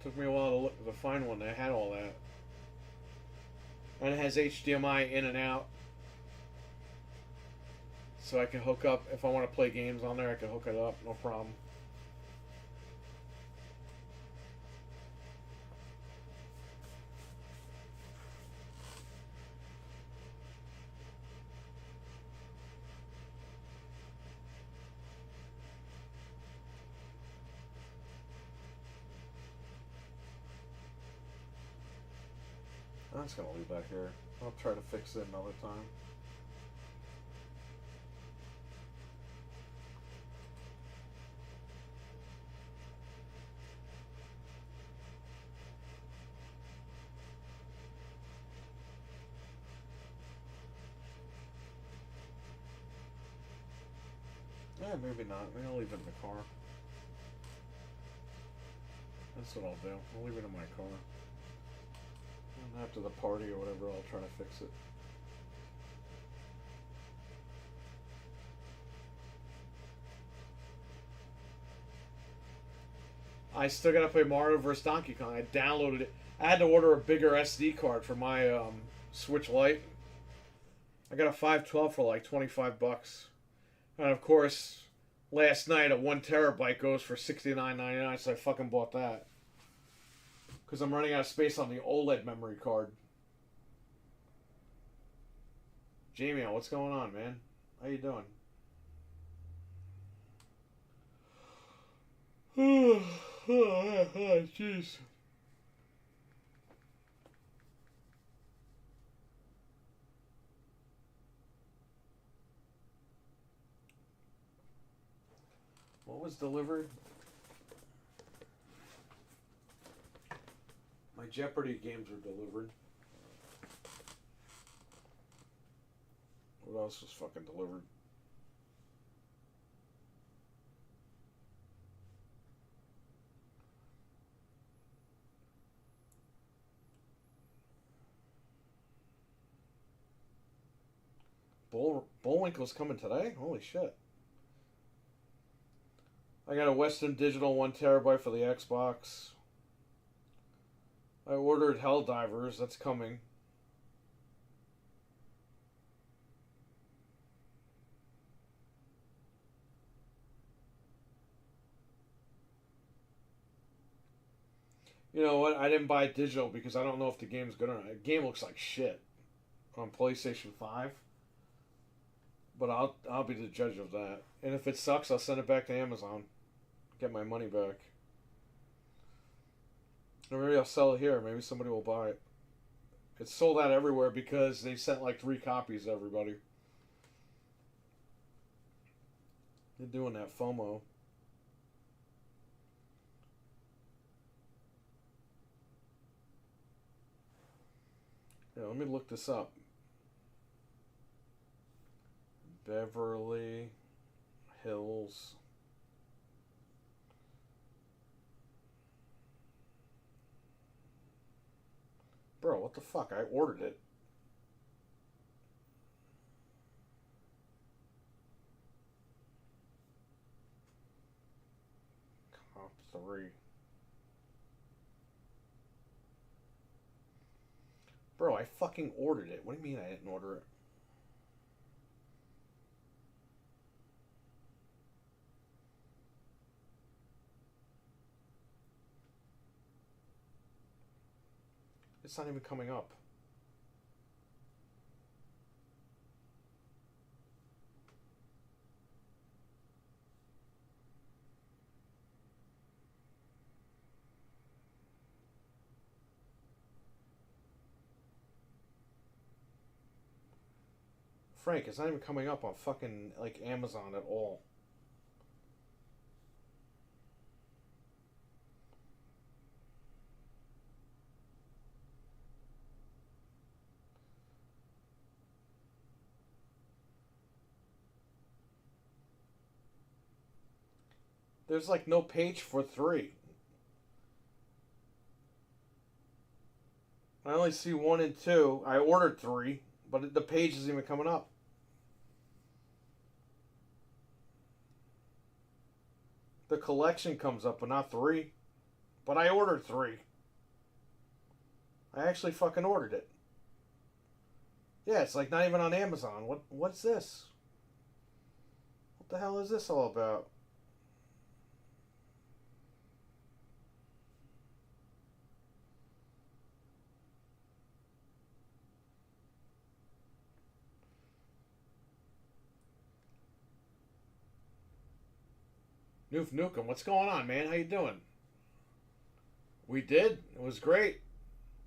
[SPEAKER 1] Took me a while to find one that had all that. And it has HDMI in and out. So I can hook up, if I want to play games on there, I can hook it up, no problem. I'm just gonna leave that here. I'll try to fix it another time. Yeah, maybe not. Maybe I'll leave it in the car. That's what I'll do. I'll leave it in my car. And after the party or whatever, I'll try to fix it. I still gotta play Mario vs. Donkey Kong. I downloaded it. I had to order a bigger SD card for my Switch Lite. I got a 512 for like $25. And of course, last night a 1 terabyte goes for $69.99, so I fucking bought that. Because I'm running out of space on the OLED memory card. Jamie, what's going on, man? How you doing? Oh, jeez. What was delivered? My Jeopardy games were delivered. What else was fucking delivered? Bullwinkle's coming today? Holy shit. I got a Western Digital 1 terabyte for the Xbox. I ordered Helldivers. That's coming. You know what? I didn't buy it digital because I don't know if the game's good or not. The game looks like shit on PlayStation 5. But I'll be the judge of that. And if it sucks, I'll send it back to Amazon. Get my money back. Or maybe I'll sell it here. Maybe somebody will buy it. It's sold out everywhere because they sent like 3 copies to everybody. They're doing that FOMO. Yeah, let me look this up. Beverly Hills. Bro, what the fuck? I ordered it. Comp 3. Bro, I fucking ordered it. What do you mean I didn't order it? It's not even coming up. Frank, it's not even coming up on fucking like Amazon at all. There's like no page for 3. I only see 1 and 2. I ordered 3, but the page isn't even coming up. The collection comes up, but not 3. But I ordered 3. I actually fucking ordered it. Yeah, it's like not even on Amazon. What's this? What the hell is this all about? Noof Nukem, what's going on, man? How you doing? We did. It was great.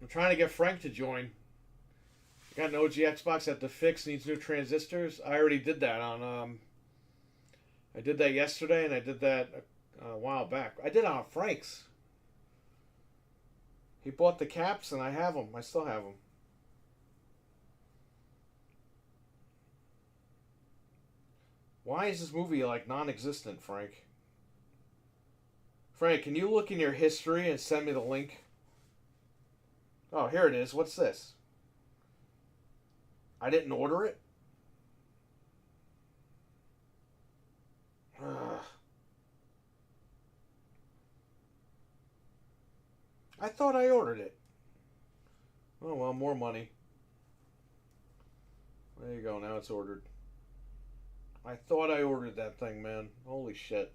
[SPEAKER 1] I'm trying to get Frank to join. Got an OG Xbox that the fix needs new transistors. I already did that on. I did that yesterday, and I did that a while back. I did it on Frank's. He bought the caps, and I have them. I still have them. Why is this movie like non-existent, Frank? Frank, can you look in your history and send me the link? Oh, here it is. What's this? I didn't order it? Ugh. I thought I ordered it. Oh, well, more money. There you go. Now it's ordered. I thought I ordered that thing, man. Holy shit.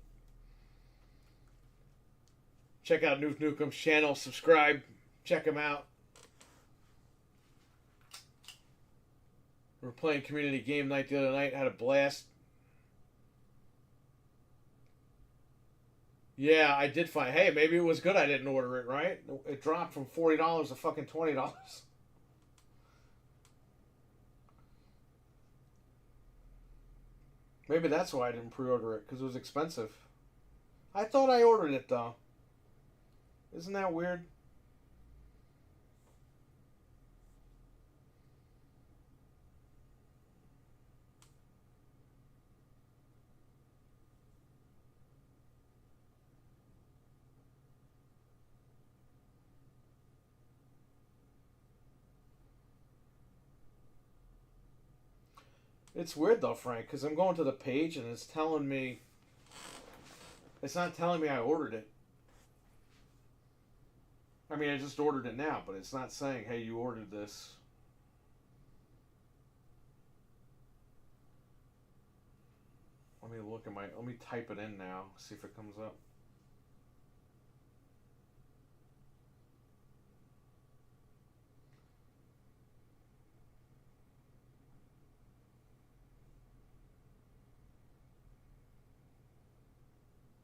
[SPEAKER 1] Check out Nuke Nukem's channel. Subscribe. Check him out. We were playing community game night the other night. Had a blast. Yeah, I did find. Hey, maybe it was good I didn't order it, right? It dropped from $40 to fucking $20. Maybe that's why I didn't pre-order it, because it was expensive. I thought I ordered it, though. Isn't that weird? It's weird though, Frank, because I'm going to the page and it's telling me. It's not telling me I ordered it. I mean, I just ordered it now, but it's not saying, hey, you ordered this. Let me look at my. Let me type it in now, see if it comes up.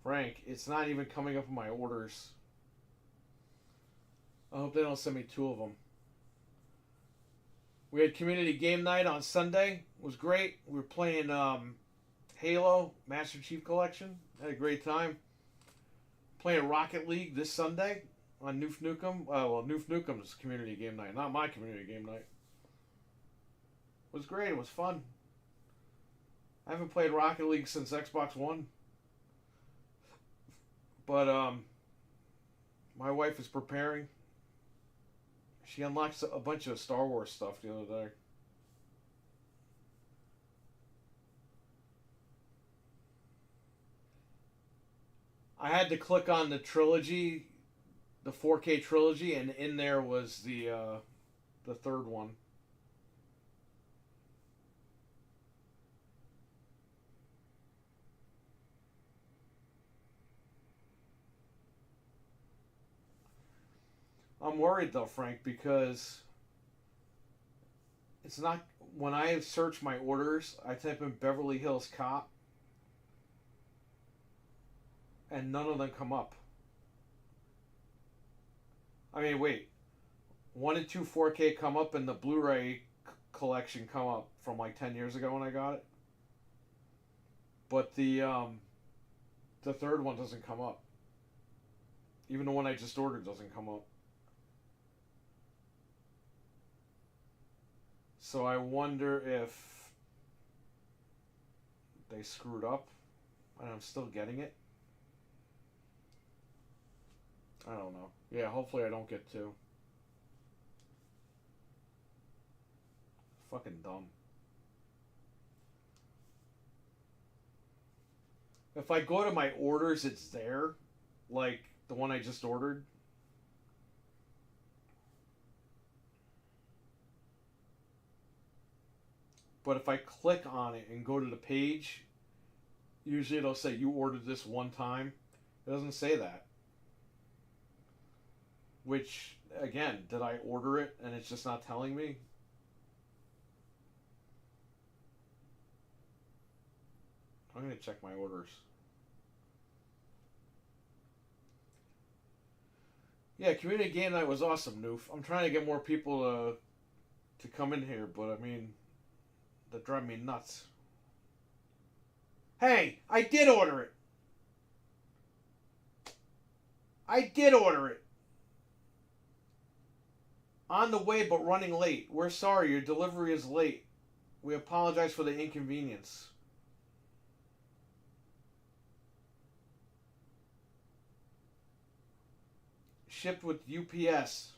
[SPEAKER 1] Frank, it's not even coming up in my orders. I hope they don't send me two of them. We had community game night on Sunday. It was great. We were playing Halo Master Chief Collection. Had a great time. Playing Rocket League this Sunday on Noof Nukem. Well, Noof Nukem's community game night, not my community game night. It was great. It was fun. I haven't played Rocket League since Xbox One. But my wife is preparing. She unlocked a bunch of Star Wars stuff the other day. I had to click on the trilogy, the 4K trilogy, and in there was the third one. I'm worried though, Frank, because it's not. When I search my orders, I type in Beverly Hills Cop, and none of them come up. I mean, wait, 1 and 2 4K come up, and the Blu-ray collection come up from like 10 years ago when I got it. But the third one doesn't come up. Even the one I just ordered doesn't come up. So I wonder if they screwed up and I'm still getting it. I don't know. Yeah, hopefully I don't get two. Fucking dumb. If I go to my orders, it's there. Like the one I just ordered. But if I click on it and go to the page, usually it'll say you ordered this one time. It doesn't say that. Which, again, did I order it and it's just not telling me? I'm going to check my orders. Yeah, community game night was awesome, Noof. I'm trying to get more people to come in here, but I mean, that drive me nuts. Hey, I did order it. I did order it. On the way, but running late. We're sorry, your delivery is late. We apologize for the inconvenience. Shipped with UPS.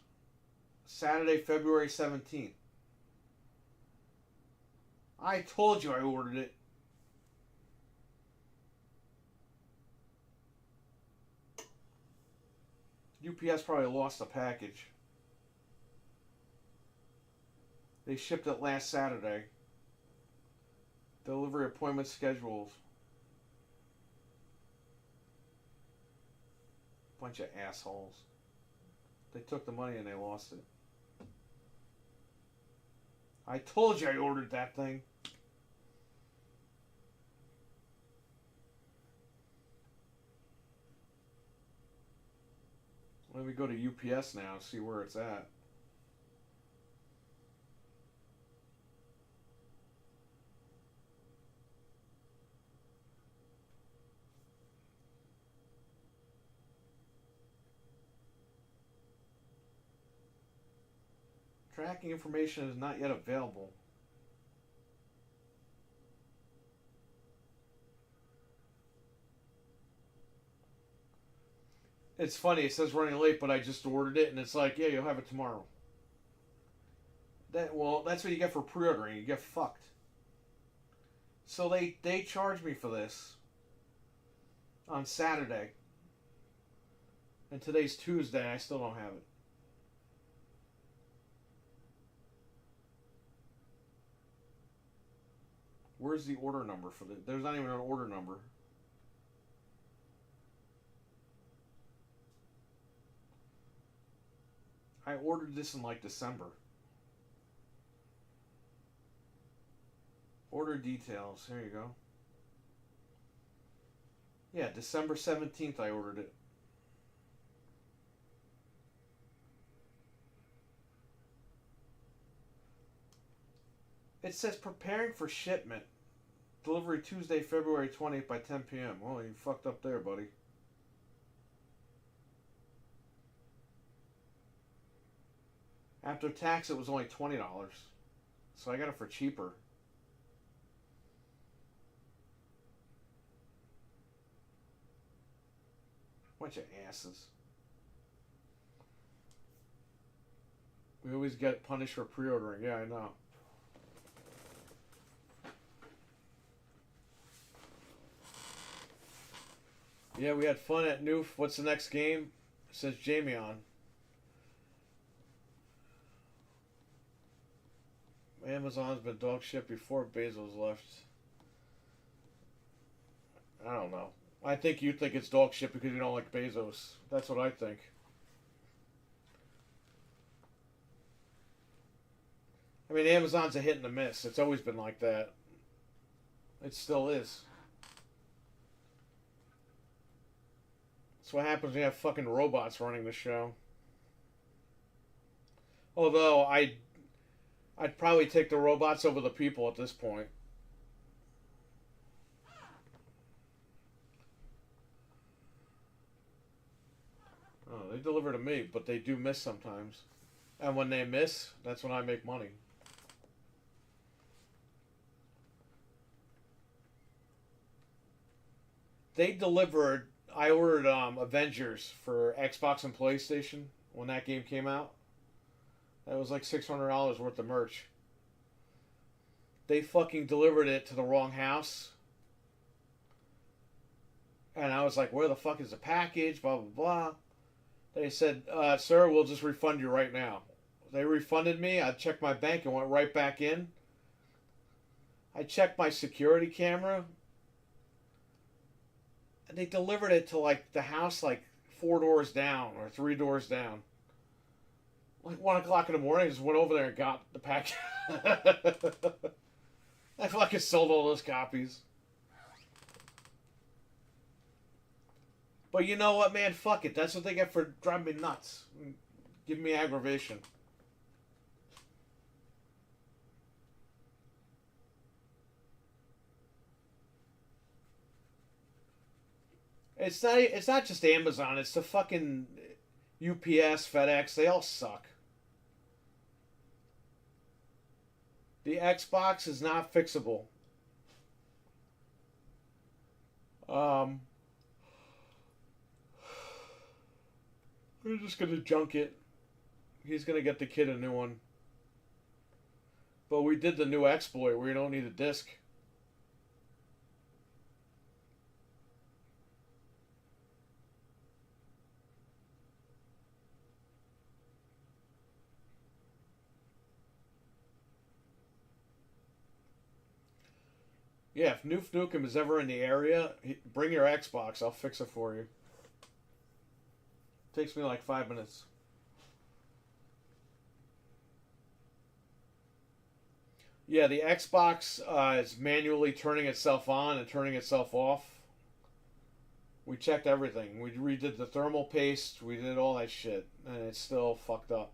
[SPEAKER 1] Saturday, February 17th. I told you I ordered it. UPS probably lost the package. They shipped it last Saturday. Delivery appointment scheduled. Bunch of assholes. They took the money and they lost it. I told you I ordered that thing. Let me go to UPS now and see where it's at. Tracking information is not yet available. It's funny, it says running late, but I just ordered it, and it's like, yeah, you'll have it tomorrow. Well, that's what you get for pre-ordering. You get fucked. So they charged me for this on Saturday. And today's Tuesday, and I still don't have it. Where's the order number for the... There's not even an order number. I ordered this in like December. Order details. There you go. Yeah, December 17th I ordered it. It says preparing for shipment. Delivery Tuesday, February 20th by 10 p.m. Well, you fucked up there, buddy. After tax, it was only $20. So I got it for cheaper. Bunch of asses. We always get punished for pre-ordering. Yeah, I know. Yeah, we had fun at Noof. What's the next game? Says Jamie on. Amazon's been dog shit before Bezos left. I don't know. I think you think it's dog shit because you don't like Bezos. That's what I think. I mean, Amazon's a hit and a miss. It's always been like that. It still is. That's what happens when you have fucking robots running the show. Although, I'd probably take the robots over the people at this point. Oh, they deliver to me, but they do miss sometimes. And when they miss, that's when I make money. They delivered... I ordered Avengers for Xbox and PlayStation when that game came out. That was like $600 worth of merch. They fucking delivered it to the wrong house. And I was like, where the fuck is the package? Blah, blah, blah. They said, sir, we'll just refund you right now. They refunded me. I checked my bank and went right back in. I checked my security camera. And they delivered it to like the house like 4 doors down or 3 doors down. Like 1 o'clock in the morning, I just went over there and got the package. I fucking sold all those copies. But you know what, man? Fuck it. That's what they get for driving me nuts. Give me aggravation. It's not. It's not just Amazon. It's the fucking UPS, FedEx. They all suck. The Xbox is not fixable. Um, we're just gonna junk it. He's gonna get the kid a new one. But we did the new exploit where you don't need a disc. Yeah, if Noof Nukem is ever in the area, bring your Xbox. I'll fix it for you. Takes me like 5 minutes. Yeah, the Xbox is manually turning itself on and turning itself off. We checked everything. We redid the thermal paste. We did all that shit, and it's still fucked up.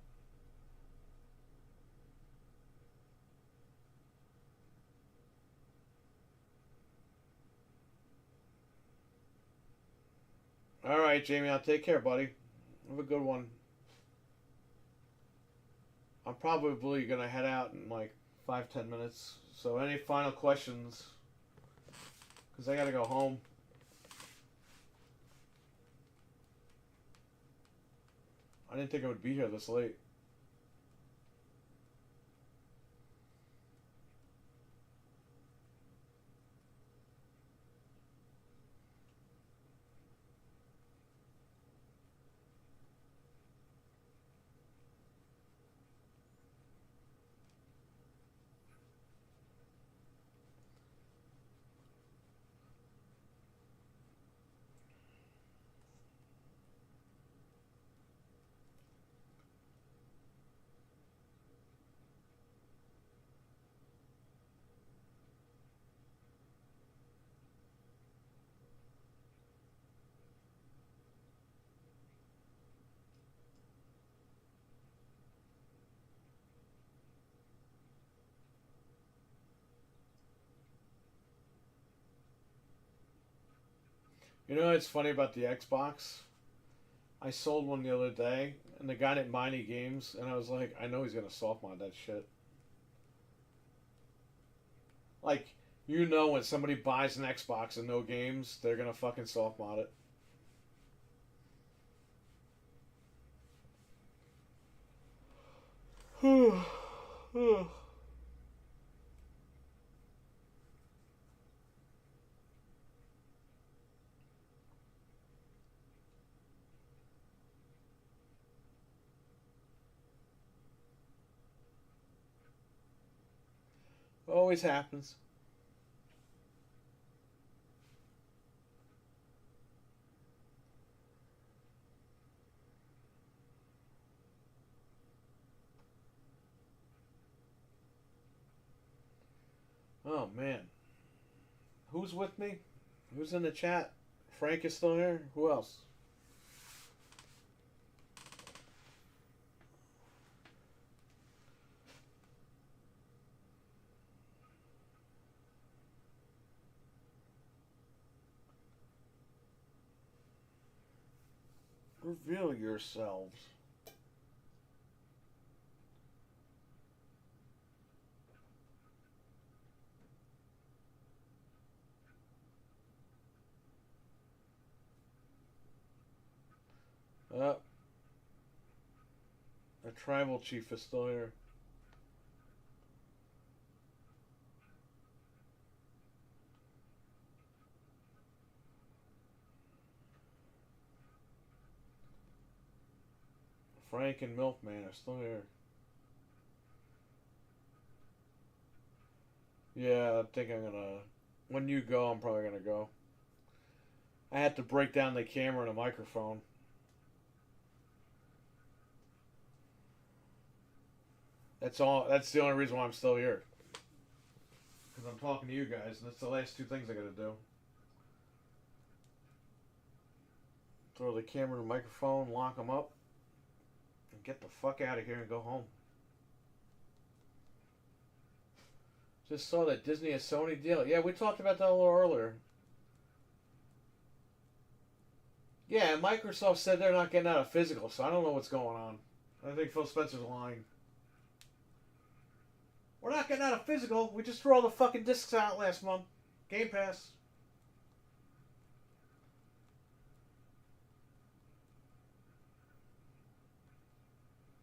[SPEAKER 1] All right, Jamie. I'll take care, buddy. Have a good one. I'm probably gonna head out in like 5-10 minutes. So, any final questions? Because I gotta go home. I didn't think I would be here this late. You know what's funny about the Xbox? I sold one the other day, and the guy didn't buy any games, and I was like, I know he's gonna soft mod that shit. Like, you know, when somebody buys an Xbox and no games, they're gonna fucking soft mod it. Always happens. Oh man, who's with me? Who's in the chat? Frank is still here. Who else? Reveal yourselves. Uh, the tribal chief is still here. Frank and Milkman are still here. Yeah, I think I'm gonna. When you go, I'm probably gonna go. I had to break down the camera and the microphone. That's all. That's the only reason why I'm still here. Because I'm talking to you guys, and that's the last two things I gotta do. Throw the camera and the microphone, lock them up, and get the fuck out of here and go home. Just saw that Disney and Sony deal. Yeah, we talked about that a little earlier. Yeah, Microsoft said they're not getting out of physical, so I don't know what's going on. I think Phil Spencer's lying. We're not getting out of physical. We just threw all the fucking discs out last month. Game Pass.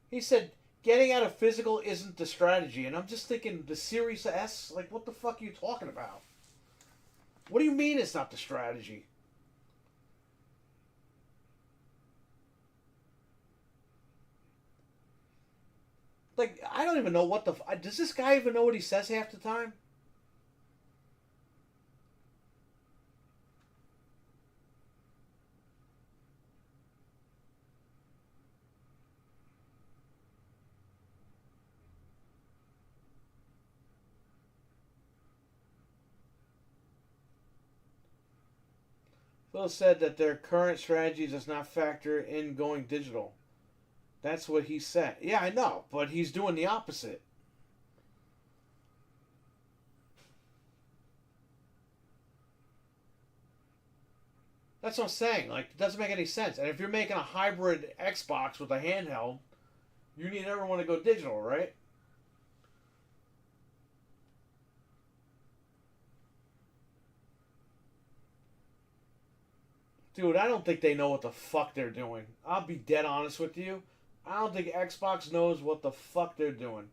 [SPEAKER 1] He said getting out of physical isn't the strategy, and I'm just thinking the Series S. Like, what the fuck are you talking about? What do you mean it's not the strategy? Like, I don't even know what the... Does this guy even know what he says half the time? Phil said that their current strategy does not factor in going digital. That's what he said. Yeah, I know, but he's doing the opposite. That's what I'm saying. Like, it doesn't make any sense. And if you're making a hybrid Xbox with a handheld, you need everyone to go digital, right? Dude, I don't think they know what the fuck they're doing. I'll be dead honest with you. I don't think Xbox knows what the fuck they're doing.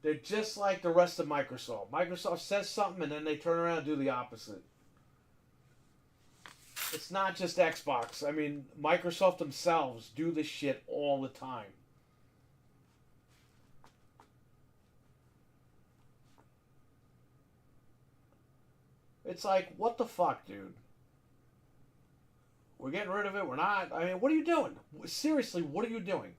[SPEAKER 1] They're just like the rest of Microsoft. Microsoft says something and then they turn around and do the opposite. It's not just Xbox. I mean, Microsoft themselves do this shit all the time. It's like, what the fuck, dude? We're getting rid of it. We're not. I mean, what are you doing? Seriously, what are you doing?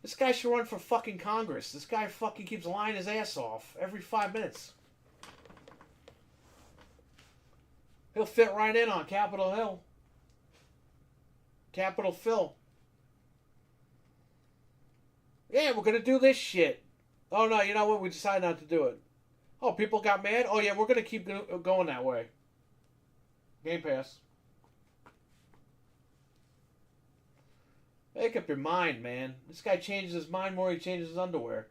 [SPEAKER 1] This guy should run for fucking Congress. This guy fucking keeps lying his ass off every 5 minutes. He'll fit right in on Capitol Hill. Capitol Phil. Yeah, we're going to do this shit. Oh, no, you know what? We decided not to do it. Oh, people got mad? Oh, yeah, we're going to keep going that way. Game Pass. Make up your mind, man. This guy changes his mind more than he changes his underwear.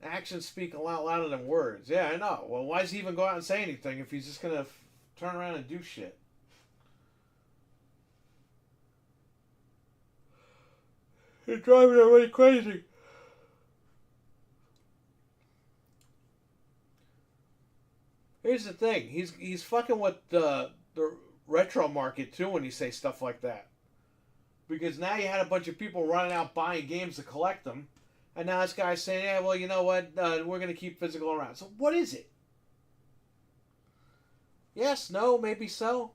[SPEAKER 1] Actions speak a lot louder than words. Yeah, I know. Well, why does he even go out and say anything if he's just going to turn around and do shit? You're driving everybody crazy. Here's the thing. He's fucking with the retro market too when you say stuff like that. Because now you had a bunch of people running out buying games to collect them. And now this guy's saying, yeah, well, you know what? We're going to keep physical around. So what is it? Yes, no, maybe so.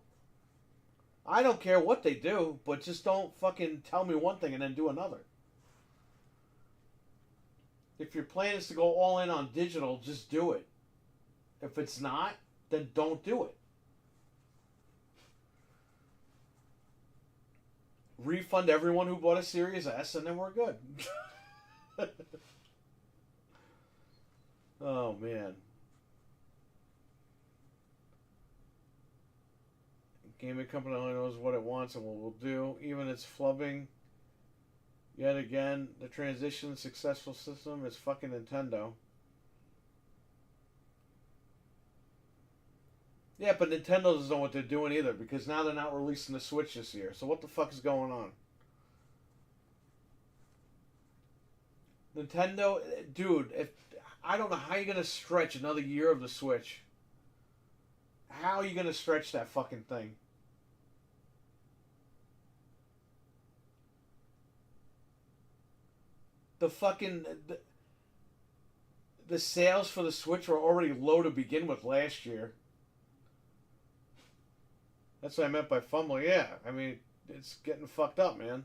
[SPEAKER 1] I don't care what they do, but just don't fucking tell me one thing and then do another. If your plan is to go all in on digital, just do it. If it's not, then don't do it. Refund everyone who bought a Series S and then we're good. Oh, man. Gaming company only knows what it wants and what it will do. Even its flubbing. Yet again, the transition successful system is fucking Nintendo. Yeah, but Nintendo doesn't know what they're doing either because now they're not releasing the Switch this year. So what the fuck is going on? Nintendo, dude, if I don't know how you're gonna stretch another year of the Switch. How are you gonna stretch that fucking thing? The fucking the sales for the Switch were already low to begin with last year. That's what I meant by fumbling. Yeah, I mean it's getting fucked up, man.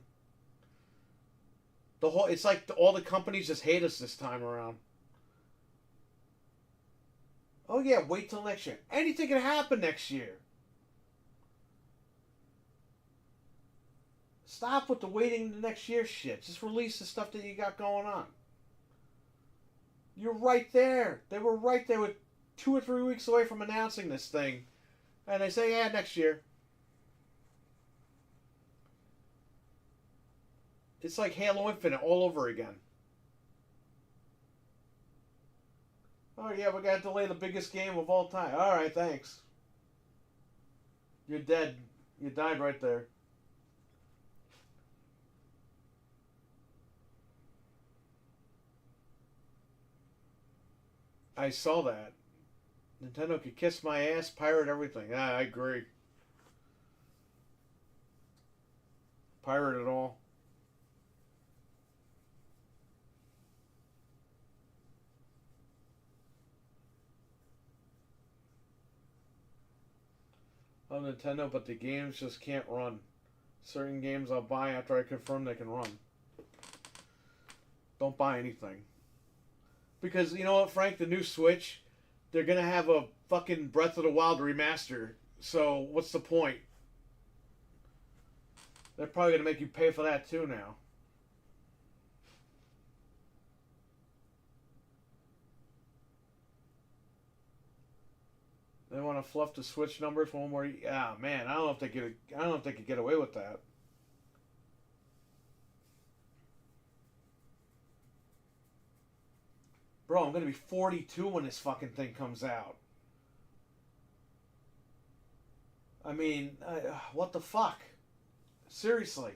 [SPEAKER 1] It's like all the companies just hate us this time around. Oh yeah, wait till next year. Anything can happen next year. Stop with the waiting the next year shit. Just release the stuff that you got going on. You're right there. They were right there with 2 or 3 weeks away from announcing this thing. And they say, yeah, next year. It's like Halo Infinite all over again. Oh yeah, we gotta delay the biggest game of all time. Alright, thanks. You're dead. You died right there. I saw that. Nintendo could kiss my ass, pirate everything. I agree. Pirate it all. Oh, Nintendo, but the games just can't run. Certain games I'll buy after I confirm they can run. Don't buy anything. Because, you know what, Frank? The new Switch, they're going to have a fucking Breath of the Wild remaster. So, what's the point? They're probably going to make you pay for that too now. They want to fluff the Switch numbers one more. Yeah, man, I don't know if they could. I don't know if they could get away with that. Bro, I'm gonna be 42 when this fucking thing comes out. I mean, what the fuck? Seriously.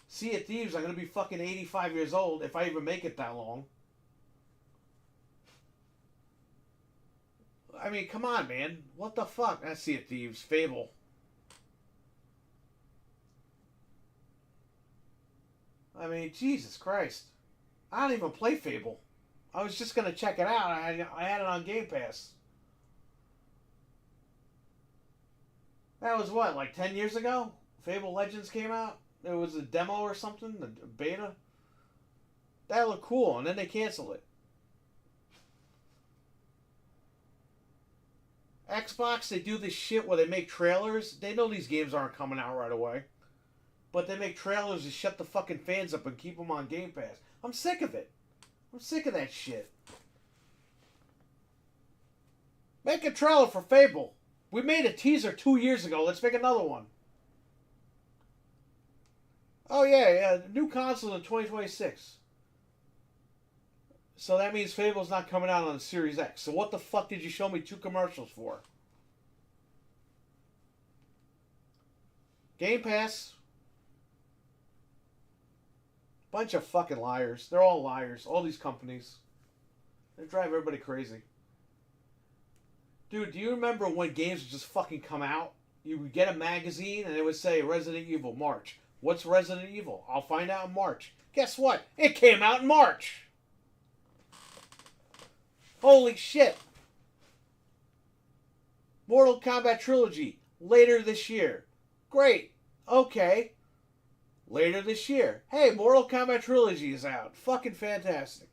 [SPEAKER 1] Sea of Thieves, I'm gonna be fucking 85 years old if I even make it that long. I mean, come on, man. What the fuck? That's Sea of Thieves. Fable. I mean, Jesus Christ. I don't even play Fable. I was just gonna check it out. I had it on Game Pass. That was what, like 10 years ago? Fable Legends came out? It was a demo or something? The beta? That looked cool, and then they canceled it. Xbox, they do this shit where they make trailers. They know these games aren't coming out right away. But they make trailers to shut the fucking fans up and keep them on Game Pass. I'm sick of it. I'm sick of that shit. Make a trailer for Fable. We made a teaser 2 years ago. Let's make another one. Oh, yeah. New console in 2026. So that means Fable's not coming out on the Series X. So what the fuck did you show me 2 commercials for? Game Pass. Bunch of fucking liars. They're all liars. All these companies. They drive everybody crazy. Dude, do you remember when games would just fucking come out? You would get a magazine and it would say Resident Evil March. What's Resident Evil? I'll find out in March. Guess what? It came out in March. Holy shit. Mortal Kombat Trilogy. Later this year. Great. Okay. Later this year. Hey, Mortal Kombat Trilogy is out. Fucking fantastic.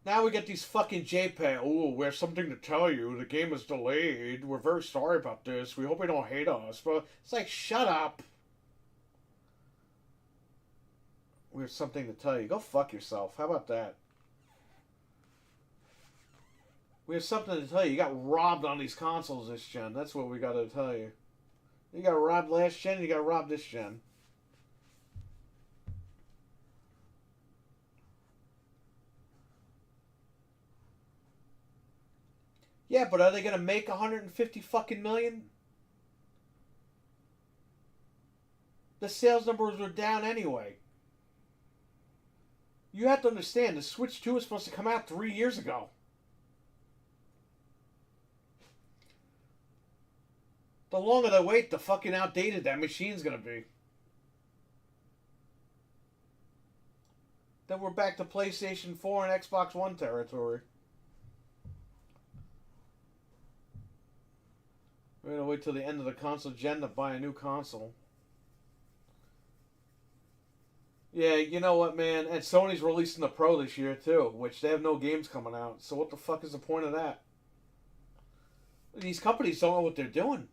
[SPEAKER 1] Now we get these fucking JPEG. Oh, we have something to tell you. The game is delayed. We're very sorry about this. We hope you don't hate us. But it's like, shut up. We have something to tell you. Go fuck yourself. How about that? We have something to tell you. You got robbed on these consoles this gen. That's what we got to tell you. You got robbed last gen, you got robbed this gen. Yeah, but are they going to make 150 fucking million? The sales numbers were down anyway. You have to understand, the Switch 2 was supposed to come out 3 years ago. The longer they wait, the fucking outdated that machine's gonna be. Then we're back to PlayStation 4 and Xbox One territory. We're gonna wait till the end of the console gen to buy a new console. Yeah, you know what, man? And Sony's releasing the Pro this year too, which they have no games coming out. So what the fuck is the point of that? These companies don't know what they're doing.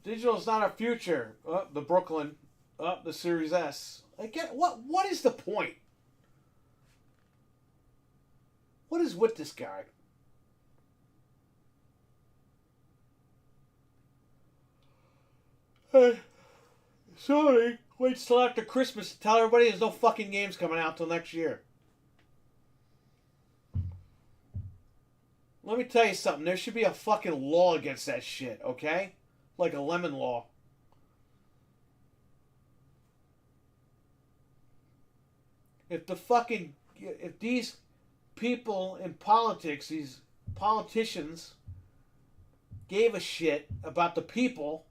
[SPEAKER 1] Digital's not our future. The Brooklyn. The Series S. Again, what is the point? What is with this guy? Hey, sorry. Wait till after Christmas to tell everybody there's no fucking games coming out till next year. Let me tell you something. There should be a fucking law against that shit, okay? Like a lemon law. If these people in politics, these politicians, gave a shit about the people,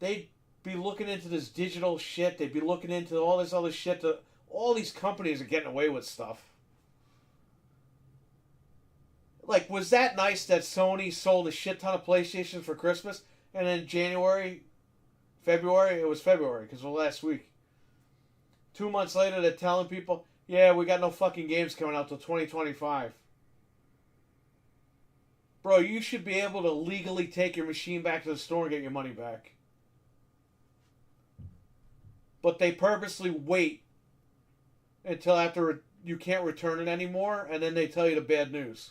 [SPEAKER 1] they'd be looking into this digital shit. They'd be looking into all this other shit. All these companies are getting away with stuff. Like, was that nice that Sony sold a shit ton of PlayStations for Christmas, and then February, it was February because it was last week. 2 months later, they're telling people, yeah, we got no fucking games coming out till 2025. Bro, you should be able to legally take your machine back to the store and get your money back. But they purposely wait until after you can't return it anymore, and then they tell you the bad news.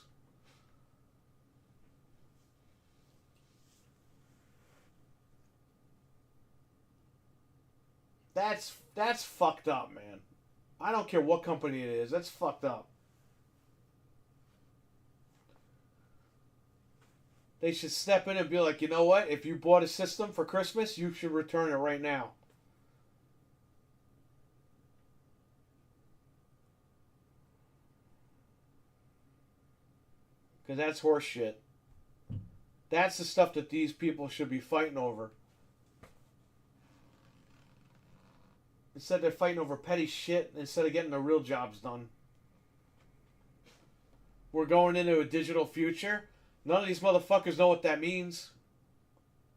[SPEAKER 1] That's fucked up, man. I don't care what company it is. That's fucked up. They should step in and be like, you know what? If you bought a system for Christmas, you should return it right now. Because that's horse shit. That's the stuff that these people should be fighting over. Instead, they're fighting over petty shit instead of getting the real jobs done. We're going into a digital future. None of these motherfuckers know what that means.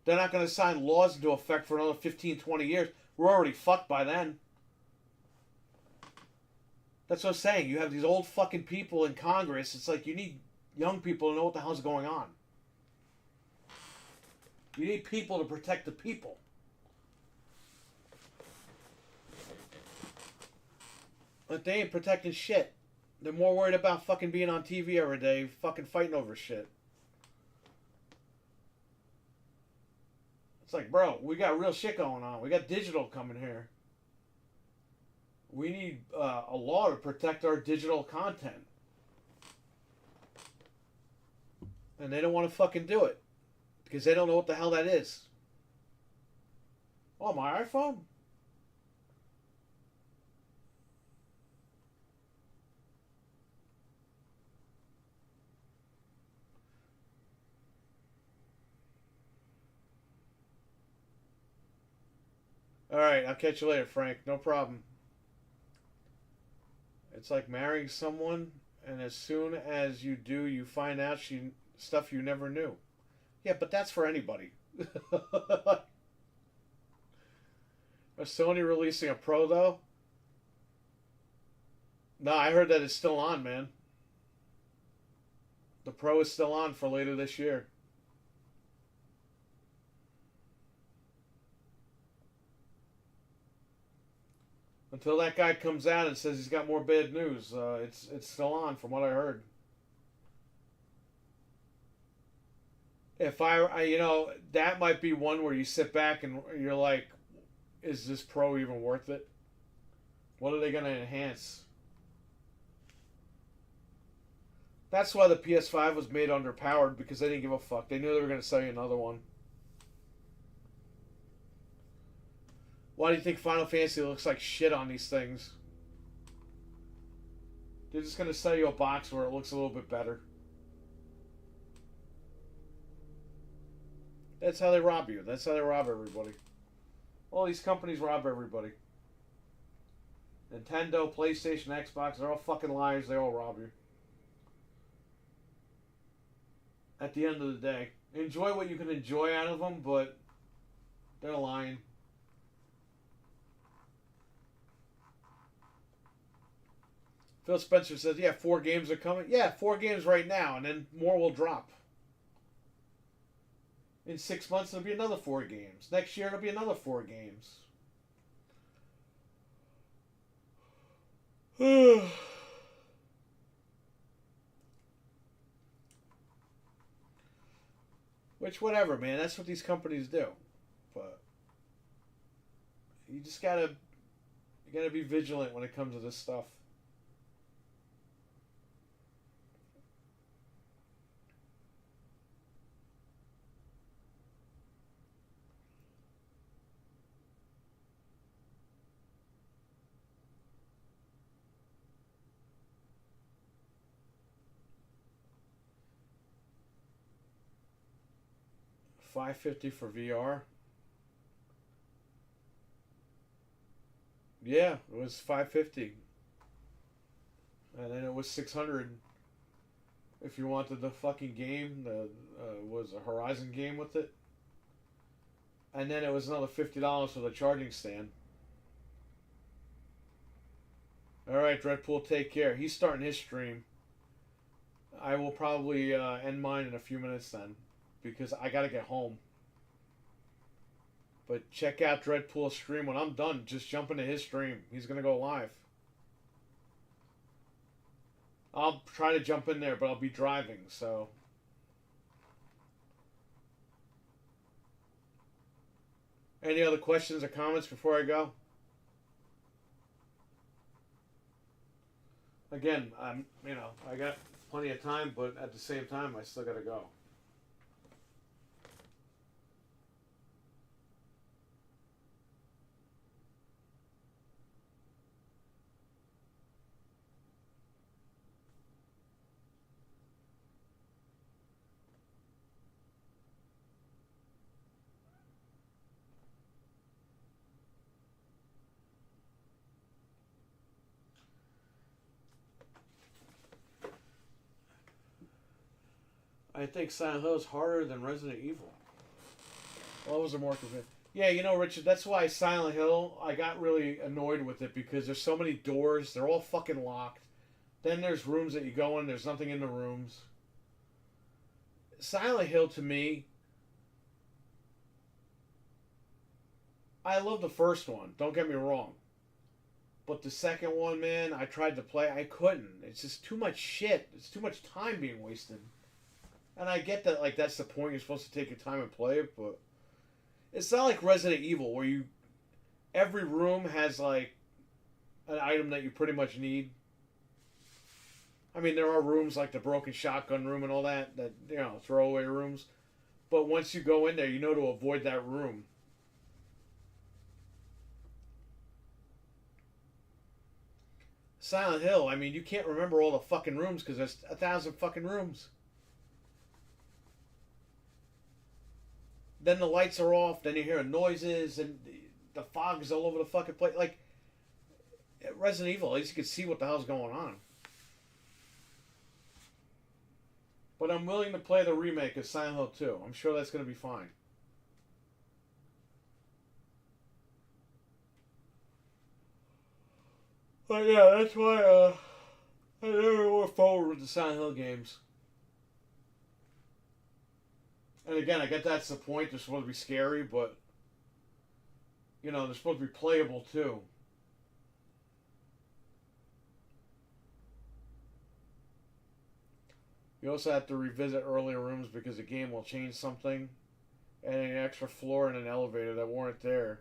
[SPEAKER 1] They're not going to sign laws into effect for another 15, 20 years. We're already fucked by then. That's what I'm saying. You have these old fucking people in Congress. It's like you need young people to know what the hell's going on. You need people to protect the people. But they ain't protecting shit. They're more worried about fucking being on TV every day, fucking fighting over shit. It's like, bro, we got real shit going on. We got digital coming here. We need a law to protect our digital content. And they don't want to fucking do it. Because they don't know what the hell that is. Oh, my iPhone? Alright, I'll catch you later, Frank. No problem. It's like marrying someone, and as soon as you do, you find out stuff you never knew. Yeah, but that's for anybody. Is Sony releasing a Pro, though? No, I heard that it's still on, man. The Pro is still on for later this year. Until that guy comes out and says he's got more bad news, it's still on from what I heard. If that might be one where you sit back and you're like, is this Pro even worth it? What are they going to enhance? That's why the PS5 was made underpowered, because they didn't give a fuck. They knew they were going to sell you another one. Why do you think Final Fantasy looks like shit on these things? They're just going to sell you a box where it looks a little bit better. That's how they rob you. That's how they rob everybody. All these companies rob everybody. Nintendo, PlayStation, Xbox, they're all fucking liars. They all rob you. At the end of the day, enjoy what you can enjoy out of them, but they're lying. Phil Spencer says, yeah, 4 games are coming. Yeah, 4 games right now, and then more will drop. In 6 months, there'll be another 4 games. Next year, it'll be another 4 games. Which, whatever, man. That's what these companies do. But you just gotta be vigilant when it comes to this stuff. $550 for VR. Yeah, it was $550, and then it was $600 if you wanted the fucking game. The was a Horizon game with it, and then it was another $50 for the charging stand. All right, Dreadpool, take care. He's starting his stream. I will probably end mine in a few minutes then, because I gotta get home. But check out Dreadpool's stream. When I'm done, just jump into his stream. He's going to go live. I'll try to jump in there, but I'll be driving, so... Any other questions or comments before I go? Again, I got plenty of time, but at the same time, I still got to go. I think Silent Hill is harder than Resident Evil. Well, those are more convincing. Yeah, Richard, that's why Silent Hill, I got really annoyed with it because there's so many doors. They're all fucking locked. Then there's rooms that you go in. There's nothing in the rooms. Silent Hill, to me, I love the first one. Don't get me wrong. But the second one, man, I tried to play. I couldn't. It's just too much shit. It's too much time being wasted. And I get that, like, that's the point. You're supposed to take your time and play it, but it's not like Resident Evil where every room has, like, an item that you pretty much need. I mean, there are rooms like the broken shotgun room and all that, throwaway rooms. But once you go in there, you know to avoid that room. Silent Hill, I mean, you can't remember all the fucking rooms because there's 1,000 fucking rooms. Then the lights are off, then you hear noises, and the fog is all over the fucking place. Like, at Resident Evil, at least you can see what the hell's going on. But I'm willing to play the remake of Silent Hill 2. I'm sure that's going to be fine. But yeah, that's why I never went forward with the Silent Hill games. And again, I get that's the point. They're supposed to be scary, but they're supposed to be playable too. You also have to revisit earlier rooms because the game will change something. Adding an extra floor and an elevator that weren't there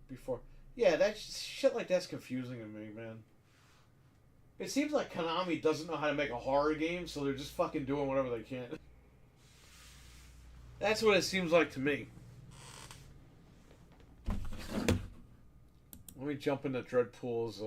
[SPEAKER 1] before. Yeah, that shit like that's confusing to me, man. It seems like Konami doesn't know how to make a horror game, so they're just fucking doing whatever they can. That's what it seems like to me. Let me jump into Dreadpool's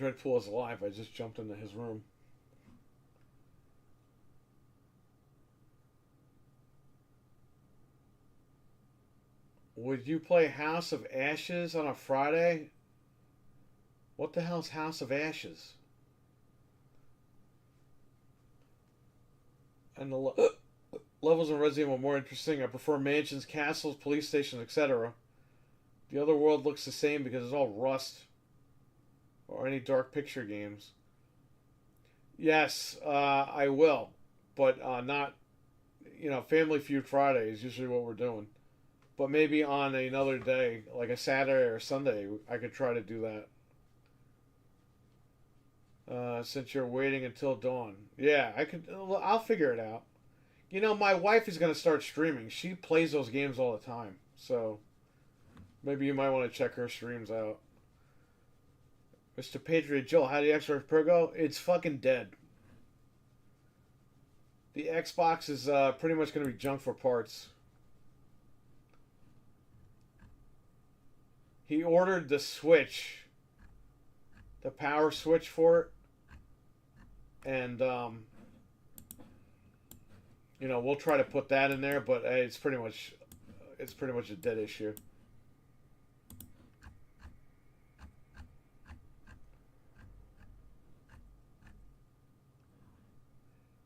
[SPEAKER 1] Dreadpool is alive. I just jumped into his room. Would you play House of Ashes on a Friday? What the hell's House of Ashes? And the levels in Resident Evil are more interesting. I prefer mansions, castles, police stations, etc. The other world looks the same because it's all Rust or any Dark Picture games. Yes, I will, but not. Family Feud Friday is usually what we're doing. But maybe on another day, like a Saturday or Sunday, I could try to do that. Since you're waiting until dawn. Yeah, I could. I'll figure it out. My wife is going to start streaming. She plays those games all the time. So maybe you might want to check her streams out. Mr. Patriot Joe, how do the Xbox Pro go? It's fucking dead. The Xbox is pretty much going to be junk for parts. He ordered the Switch, the power switch for it, and we'll try to put that in there, but it's pretty much a dead issue.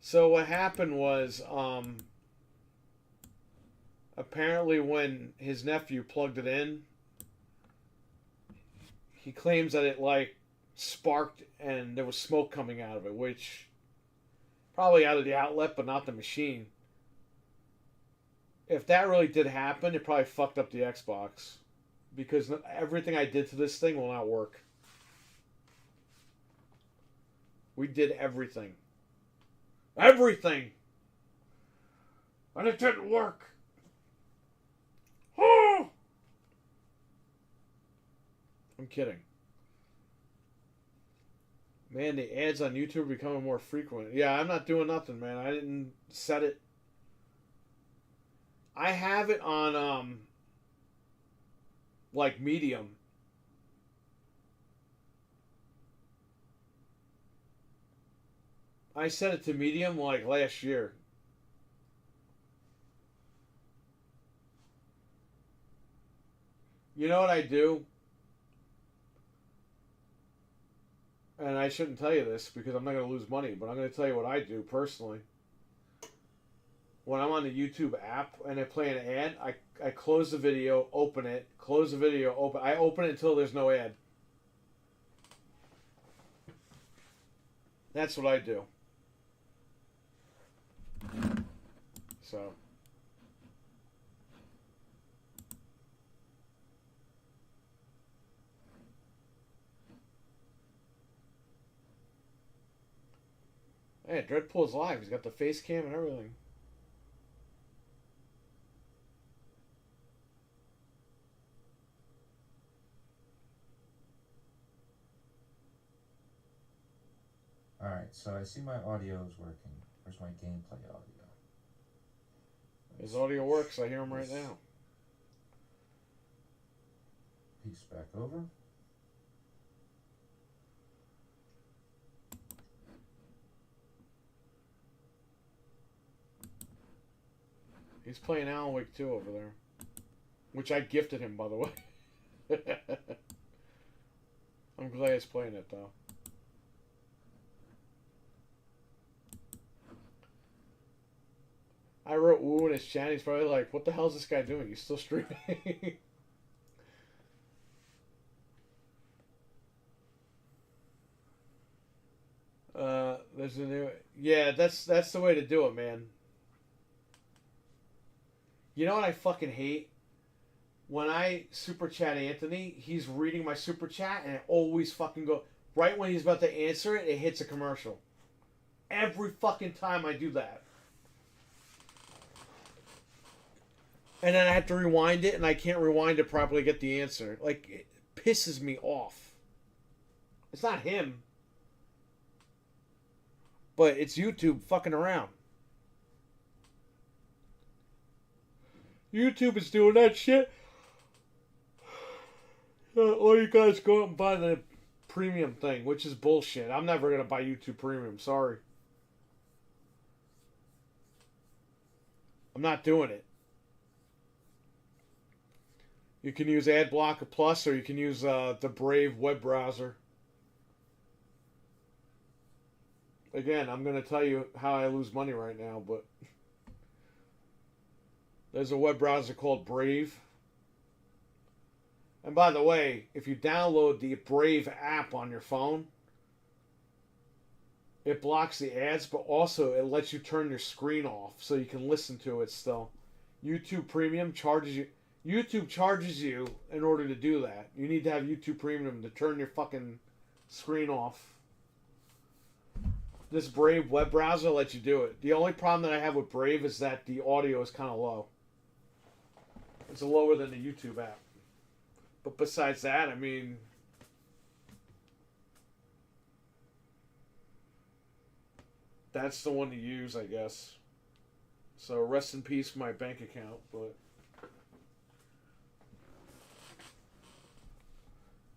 [SPEAKER 1] So what happened was, apparently when his nephew plugged it in, he claims that it sparked and there was smoke coming out of it, which probably out of the outlet, but not the machine. If that really did happen, it probably fucked up the Xbox, because everything I did to this thing will not work. We did everything. Everything! And it didn't work. Oh! I'm kidding. Man, the ads on YouTube are becoming more frequent. Yeah, I'm not doing nothing, man. I didn't set it. I have it on, medium. I set it to medium, last year. You know what I do? And I shouldn't tell you this because I'm not going to lose money, but I'm going to tell you what I do personally. When I'm on the YouTube app and I play an ad, I close the video, open it, close the video, open. I open it until there's no ad. That's what I do. So. Hey, Dreadpool's live. He's got the face cam and everything.
[SPEAKER 2] Alright, so I see my audio is working. Where's my gameplay audio?
[SPEAKER 1] His audio works. I hear him right now.
[SPEAKER 2] Piece back over.
[SPEAKER 1] He's playing Alan Wake 2 over there. Which I gifted him, by the way. I'm glad he's playing it, though. I wrote woo in his chat. He's probably like, what the hell is this guy doing? He's still streaming. There's a new... Yeah, that's the way to do it, man. You know what I fucking hate? When I super chat Anthony, he's reading my super chat and it always fucking go... Right when he's about to answer it, it hits a commercial. Every fucking time I do that. And then I have to rewind it, and I can't rewind it properly to get the answer. It pisses me off. It's not him. But it's YouTube fucking around. YouTube is doing that shit. Or you guys go out and buy the premium thing, which is bullshit. I'm never gonna buy YouTube Premium. Sorry, I'm not doing it. You can use AdBlocker Plus, or you can use the Brave web browser. Again, I'm gonna tell you how I lose money right now, but there's a web browser called Brave. And by the way, if you download the Brave app on your phone, it blocks the ads, but also it lets you turn your screen off so you can listen to it still. YouTube Premium charges you. YouTube charges you in order to do that. You need to have YouTube Premium to turn your fucking screen off. This Brave web browser lets you do it. The only problem that I have with Brave is that the audio is kind of low. It's lower than the YouTube app. But besides that, I mean, that's the one to use, I guess. So rest in peace, my bank account. But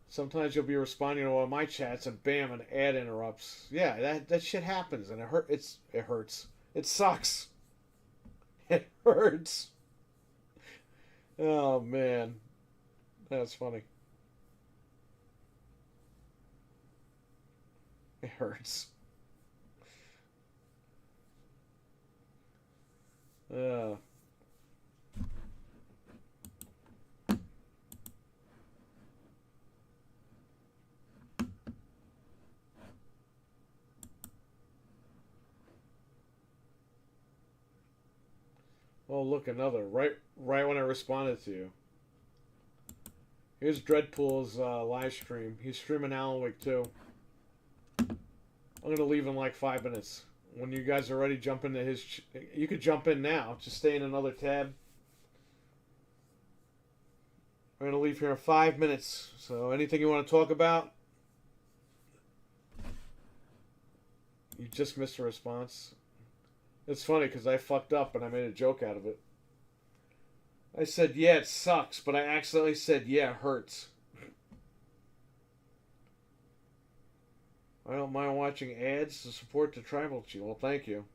[SPEAKER 1] sometimes you'll be responding to one of my chats, and bam, an ad interrupts. Yeah, that shit happens, and it hurts. It hurts. It sucks. It hurts. Oh man. That's funny. It hurts. Uh, oh, look, another. Right when I responded to you. Here's Dreadpool's live stream. He's streaming Alan Wake 2. I'm going to leave in like 5 minutes. When you guys are ready, jump into his... You could jump in now. Just stay in another tab. We're going to leave here in 5 minutes. So anything you want to talk about? You just missed a response. It's funny because I fucked up and I made a joke out of it. I said, yeah, it sucks, but I accidentally said, yeah, it hurts. I don't mind watching ads to support the tribal chief. Well, thank you.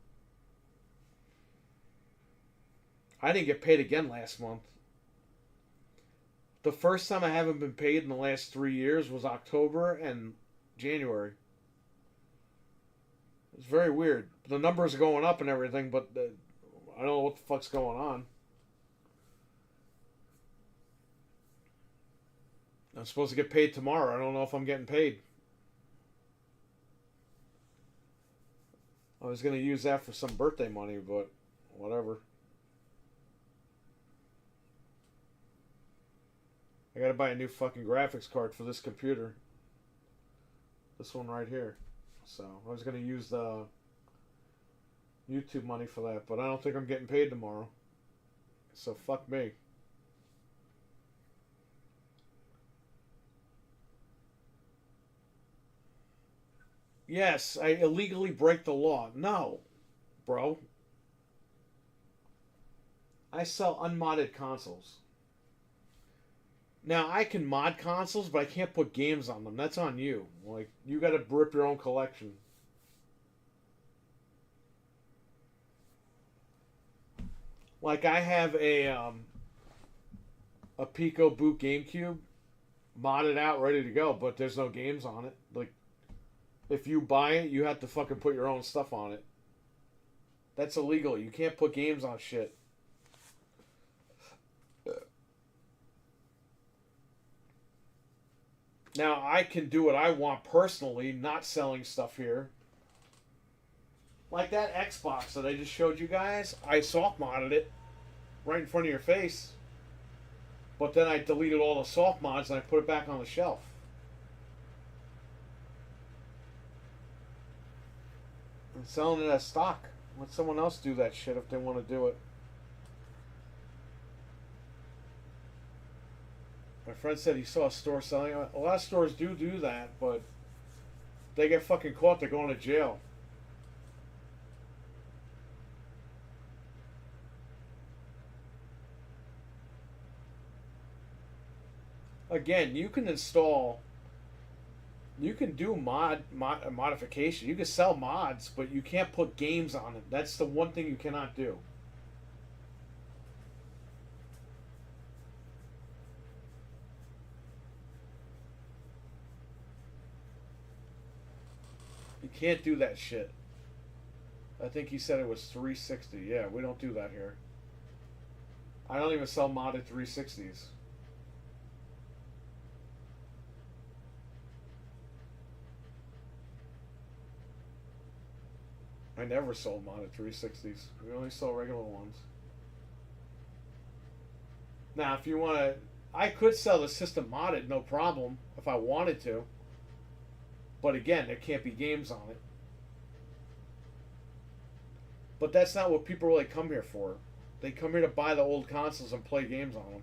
[SPEAKER 1] I didn't get paid again last month. The first time I haven't been paid in the last 3 years was October and January. It's very weird. The numbers are going up and everything, but I don't know what the fuck's going on. I'm supposed to get paid tomorrow. I don't know if I'm getting paid. I was going to use that for some birthday money, but whatever. I got to buy a new fucking graphics card for this computer. This one right here. So I was going to use the YouTube money for that, but I don't think I'm getting paid tomorrow. So fuck me. Yes, I illegally break the law. No, bro. I sell unmodded consoles. Now, I can mod consoles, but I can't put games on them. That's on you. Like, you gotta rip your own collection. Like, I have a Pico Boot GameCube modded out, ready to go, but there's no games on it. Like, if you buy it, you have to fucking put your own stuff on it. That's illegal. You can't put games on shit. Now, I can do what I want personally, not selling stuff here. Like that Xbox that I just showed you guys, I soft modded it right in front of your face. But then I deleted all the soft mods and I put it back on the shelf. I'm selling it as stock. Let someone else do that shit if they want to do it. My friend said he saw a store selling it. A lot of stores do that, but if they get fucking caught, they're going to jail. Again, you can install You can do modification. You can sell mods, but you can't put games on it. That's the one thing you cannot do. You can't do that shit. I think he said it was 360. Yeah, we don't do that here. I don't even sell modded 360s. I never sold modded 360s. We only sell regular ones. Now, if you want to, I could sell the system modded, no problem, if I wanted to. But again, there can't be games on it. But that's not what people really come here for. They come here to buy the old consoles and play games on them.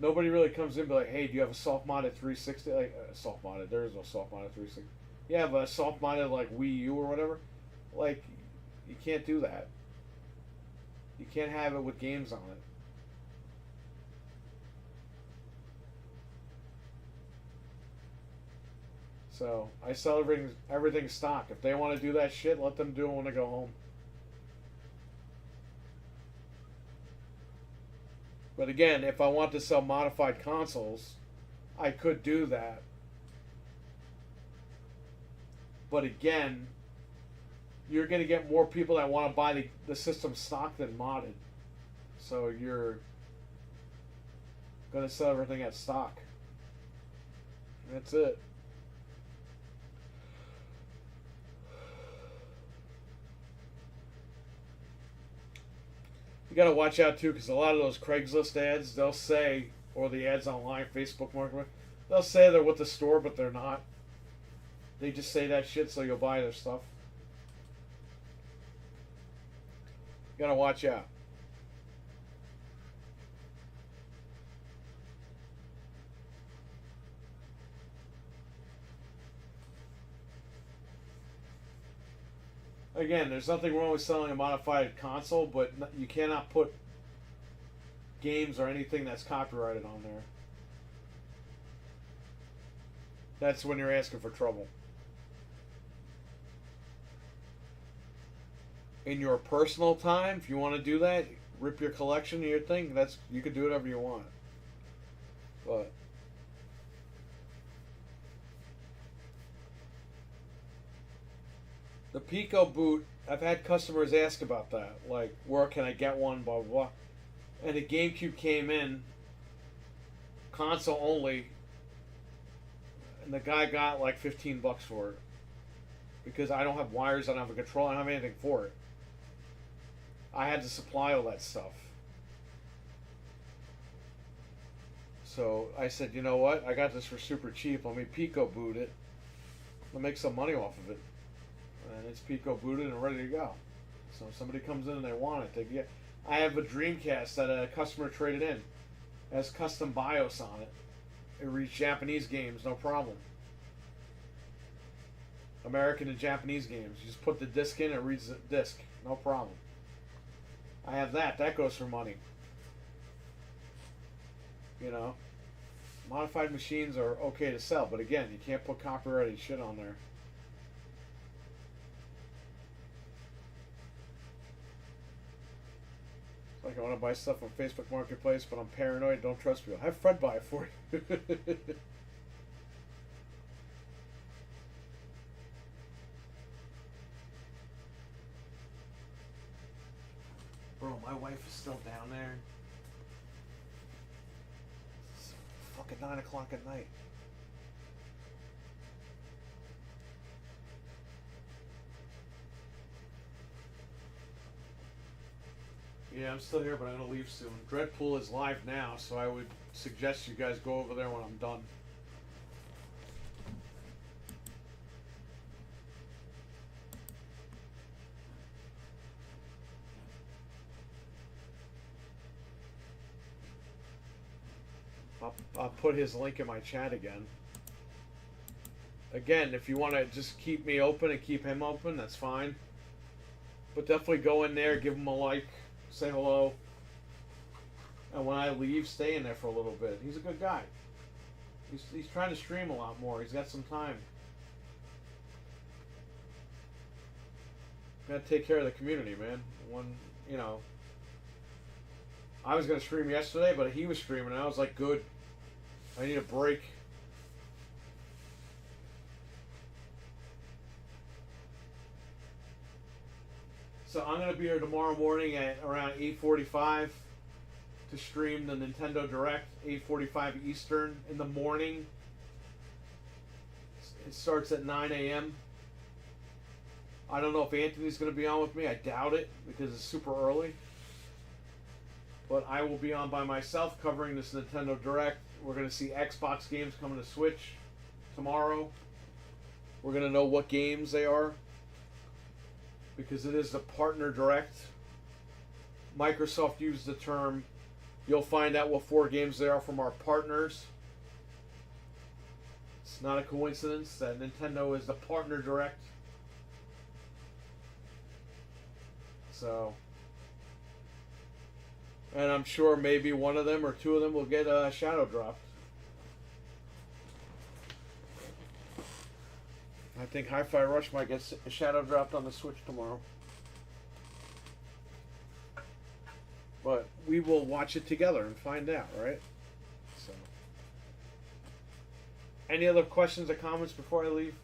[SPEAKER 1] Nobody really comes in and be like, hey, do you have a soft modded 360? Like, soft modded, there is no soft modded 360. You have a soft modded like Wii U or whatever? Like, you can't do that. You can't have it with games on it. So I sell everything stock. If they want to do that shit, let them do it when they go home. But again, if I want to sell modified consoles, I could do that. But again, you're going to get more people that want to buy the system stock than modded. So you're going to sell everything at stock. That's it. You got to watch out too, because a lot of those Craigslist ads, they'll say, or the ads online, Facebook Market, they'll say they're with the store, but they're not. They just say that shit so you'll buy their stuff. You got to watch out. Again, there's nothing wrong with selling a modified console, but you cannot put games or anything that's copyrighted on there. That's when you're asking for trouble. In your personal time, if you want to do that, rip your collection of your thing, you can do whatever you want. But the Pico boot, I've had customers ask about that. Like, where can I get one, blah, blah, blah. And the GameCube came in, console only, and the guy got like $15 for it. Because I don't have wires, I don't have a controller, I don't have anything for it. I had to supply all that stuff. So I said, you know what? I got this for super cheap. Let me Pico boot it. I'll make some money off of it. And it's Pico booted and ready to go. So if somebody comes in and they want it, they get. I have a Dreamcast that a customer traded in. It has custom BIOS on it. It reads Japanese games, no problem. American and Japanese games. You just put the disc in and it reads the disc, no problem. I have that. That goes for money. You know, modified machines are okay to sell, but again, you can't put copyrighted shit on there. It's like I want to buy stuff on Facebook Marketplace, but I'm paranoid. Don't trust people. Have Fred buy it for you. Bro, my wife is still down there. It's fucking 9 o'clock at night. Yeah, I'm still here, but I'm gonna leave soon. Dreadpool is live now, so I would suggest you guys go over there when I'm done. I'll put his link in my chat again. Again, if you want to just keep me open and keep him open, that's fine. But definitely go in there, give him a like, say hello. And when I leave, stay in there for a little bit. He's a good guy. He's trying to stream a lot more. He's got some time. Gotta take care of the community, man. I was gonna stream yesterday, but he was streaming, and I was like, good. I need a break. So I'm gonna be here tomorrow morning at around 8:45 to stream the Nintendo Direct, 8:45 Eastern in the morning. It starts at 9 a.m. I don't know if Anthony's going to be on with me. I doubt it because it's super early. But I will be on by myself covering this Nintendo Direct. We're going to see Xbox games coming to Switch tomorrow. We're going to know what games they are because it is the partner direct. Microsoft used the term, you'll find out what 4 games they are from our partners. It's not a coincidence that Nintendo is the partner direct. So, and I'm sure maybe one of them or 2 of them will get a shadow dropped. I think Hi-Fi Rush might get a shadow dropped on the Switch tomorrow. But we will watch it together and find out, right? So, any other questions or comments before I leave?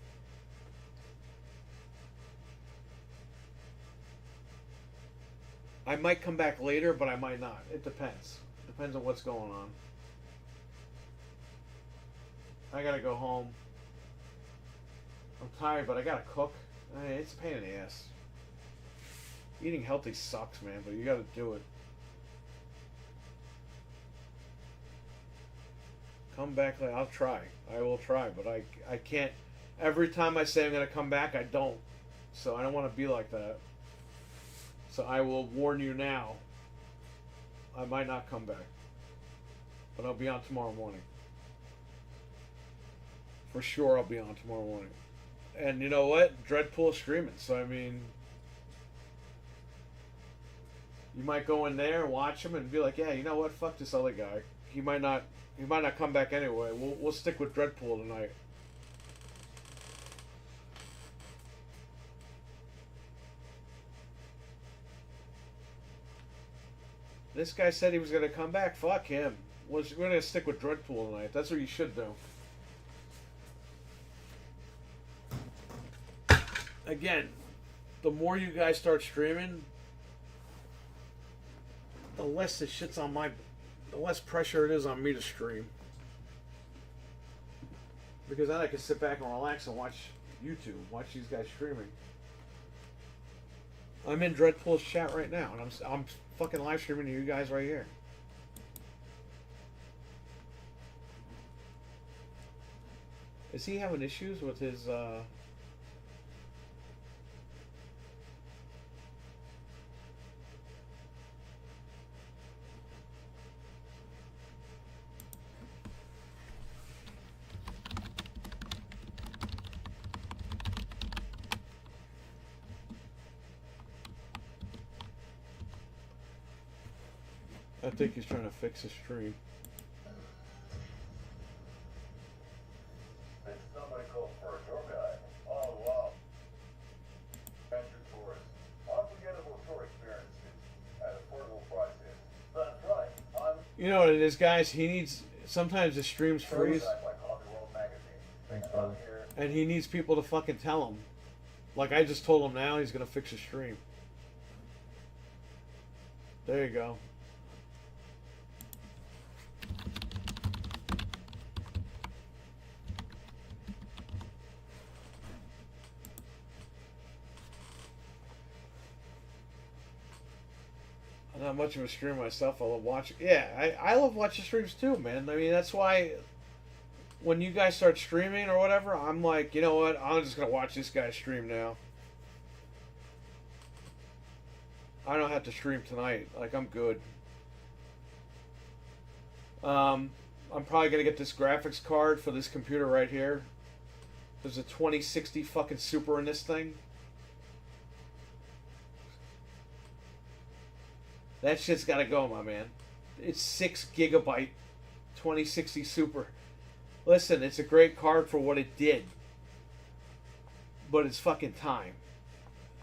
[SPEAKER 1] I might come back later, but I might not. It depends. Depends on what's going on. I gotta go home. I'm tired, but I gotta cook. It's a pain in the ass. Eating healthy sucks, man, but you gotta do it. Come back later. I'll try. I will try, but I can't. Every time I say I'm gonna come back, I don't. So I don't want to be like that. So I will warn you now. I might not come back. But I'll be on tomorrow morning. For sure I'll be on tomorrow morning. And you know what? Dreadpool is streaming. So I mean, you might go in there and watch him and be like, yeah, you know what? Fuck this other guy. He might not come back anyway. We'll stick with Dreadpool tonight. This guy said he was going to come back. Fuck him. We're going to stick with Dreadpool tonight. That's what you should do. Again, the more you guys start streaming, the less the shit's on my... the less pressure it is on me to stream. Because then I can sit back and relax and watch YouTube. Watch these guys streaming. I'm in Dreadpool's chat right now. And I'm fucking live streaming to you guys right here. Is he having issues with his I think he's trying to fix his stream.
[SPEAKER 3] It's somebody called for a tour guide. Oh, wow. Adventure tours. Unforgettable tour experiences at affordable prices. That's right.
[SPEAKER 1] You know what it is, guys? He needs... sometimes the streams freeze.
[SPEAKER 2] Thanks, brother.
[SPEAKER 1] And he needs people to fucking tell him. Like I just told him now, he's gonna fix his stream. There you go. I'm not much of a streamer myself. I love watching. Yeah, I love watching streams too, man. I mean, that's why when you guys start streaming or whatever, I'm like, you know what? I'm just gonna watch this guy stream now. I don't have to stream tonight. Like, I'm good. I'm probably gonna get this graphics card for this computer right here. There's a 2060 fucking Super in this thing. That shit's gotta go, my man. It's 6 gigabyte 2060 Super. Listen, it's a great card for what it did, but it's fucking time.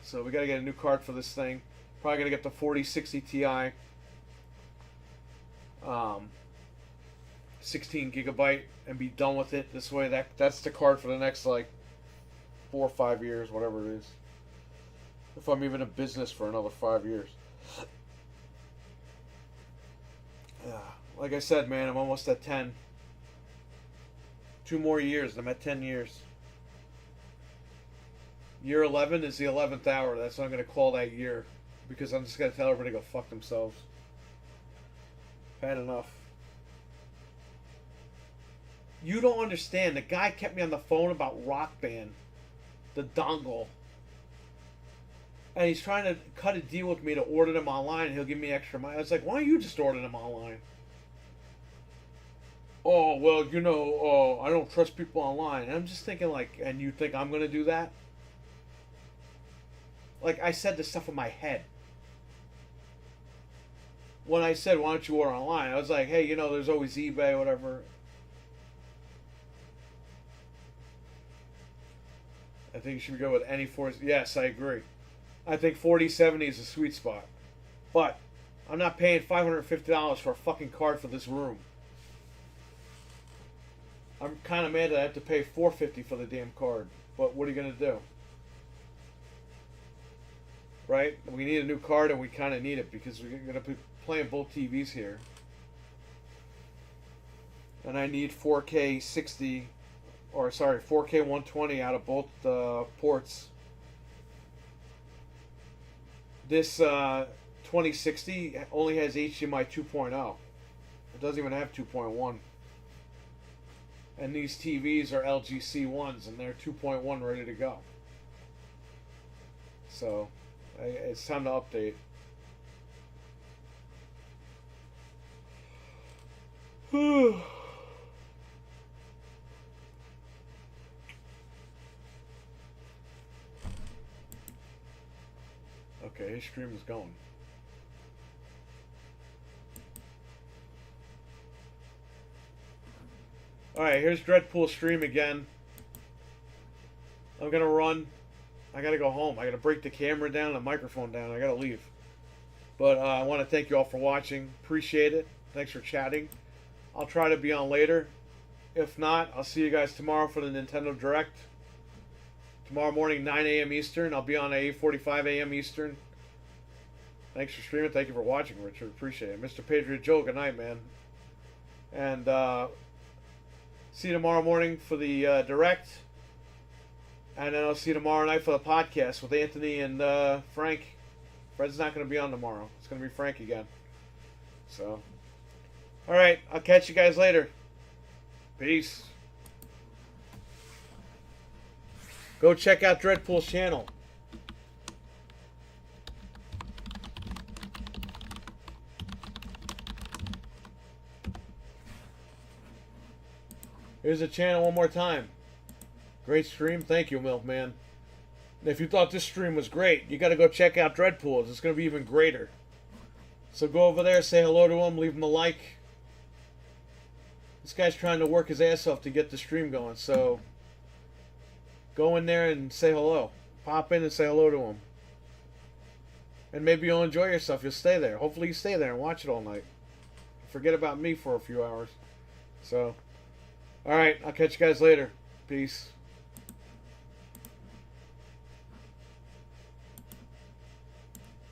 [SPEAKER 1] So we gotta get a new card for this thing. Probably gonna get the 4060 Ti. 16 gigabyte and be done with it. This way, that's the card for the next like 4 or 5 years, whatever it is. If I'm even in business for another 5 years. Yeah, like I said, man, I'm almost at 10. 2 more years, and I'm at 10 years. Year 11 is the 11th hour. That's what I'm going to call that year. Because I'm just going to tell everybody to go fuck themselves. I've had enough. You don't understand. The guy kept me on the phone about Rock Band. The dongle. And he's trying to cut a deal with me to order them online, and he'll give me extra money. I was like, why don't you just order them online? Oh, well, you know, I don't trust people online. And I'm just thinking, like, and you think I'm going to do that? Like, I said this stuff in my head. When I said, why don't you order online? I was like, hey, you know, there's always eBay, whatever. I think you should go with any force. Yes, I agree. I think 4070 is a sweet spot. But I'm not paying $550 for a fucking card for this room. I'm kind of mad that I have to pay $450 for the damn card. But what are you going to do? Right? We need a new card, and we kind of need it because we're going to be playing both TVs here. And I need 4K 60, or sorry, 4K 120 out of both ports. This 2060 only has HDMI 2.0. It doesn't even have 2.1. And these TVs are LG C1s, and they're 2.1 ready to go. So, it's time to update. Okay, his stream is going. Alright, here's Dreadpool's stream again. I'm gonna run. I gotta go home. I gotta break the camera down, the microphone down. I gotta leave. But I want to thank you all for watching. Appreciate it. Thanks for chatting. I'll try to be on later. If not, I'll see you guys tomorrow for the Nintendo Direct. Tomorrow morning, 9 a.m. Eastern. I'll be on at 8:45 a.m. Eastern. Thanks for streaming. Thank you for watching, Richard. Appreciate it. Mr. Patriot Joe, good night, man. And see you tomorrow morning for the Direct. And then I'll see you tomorrow night for the podcast with Anthony and Frank. Fred's not going to be on tomorrow. It's going to be Frank again. So, alright. I'll catch you guys later. Peace. Go check out Dreadpool's channel. Here's the channel one more time. Great stream. Thank you, Milkman. And if you thought this stream was great, you got to go check out Dreadpool's. It's going to be even greater. So go over there, say hello to him, leave him a like. This guy's trying to work his ass off to get the stream going, so go in there and say hello. Pop in and say hello to him. And maybe you'll enjoy yourself. You'll stay there. Hopefully you stay there and watch it all night. Forget about me for a few hours. So, alright, I'll catch you guys later. Peace.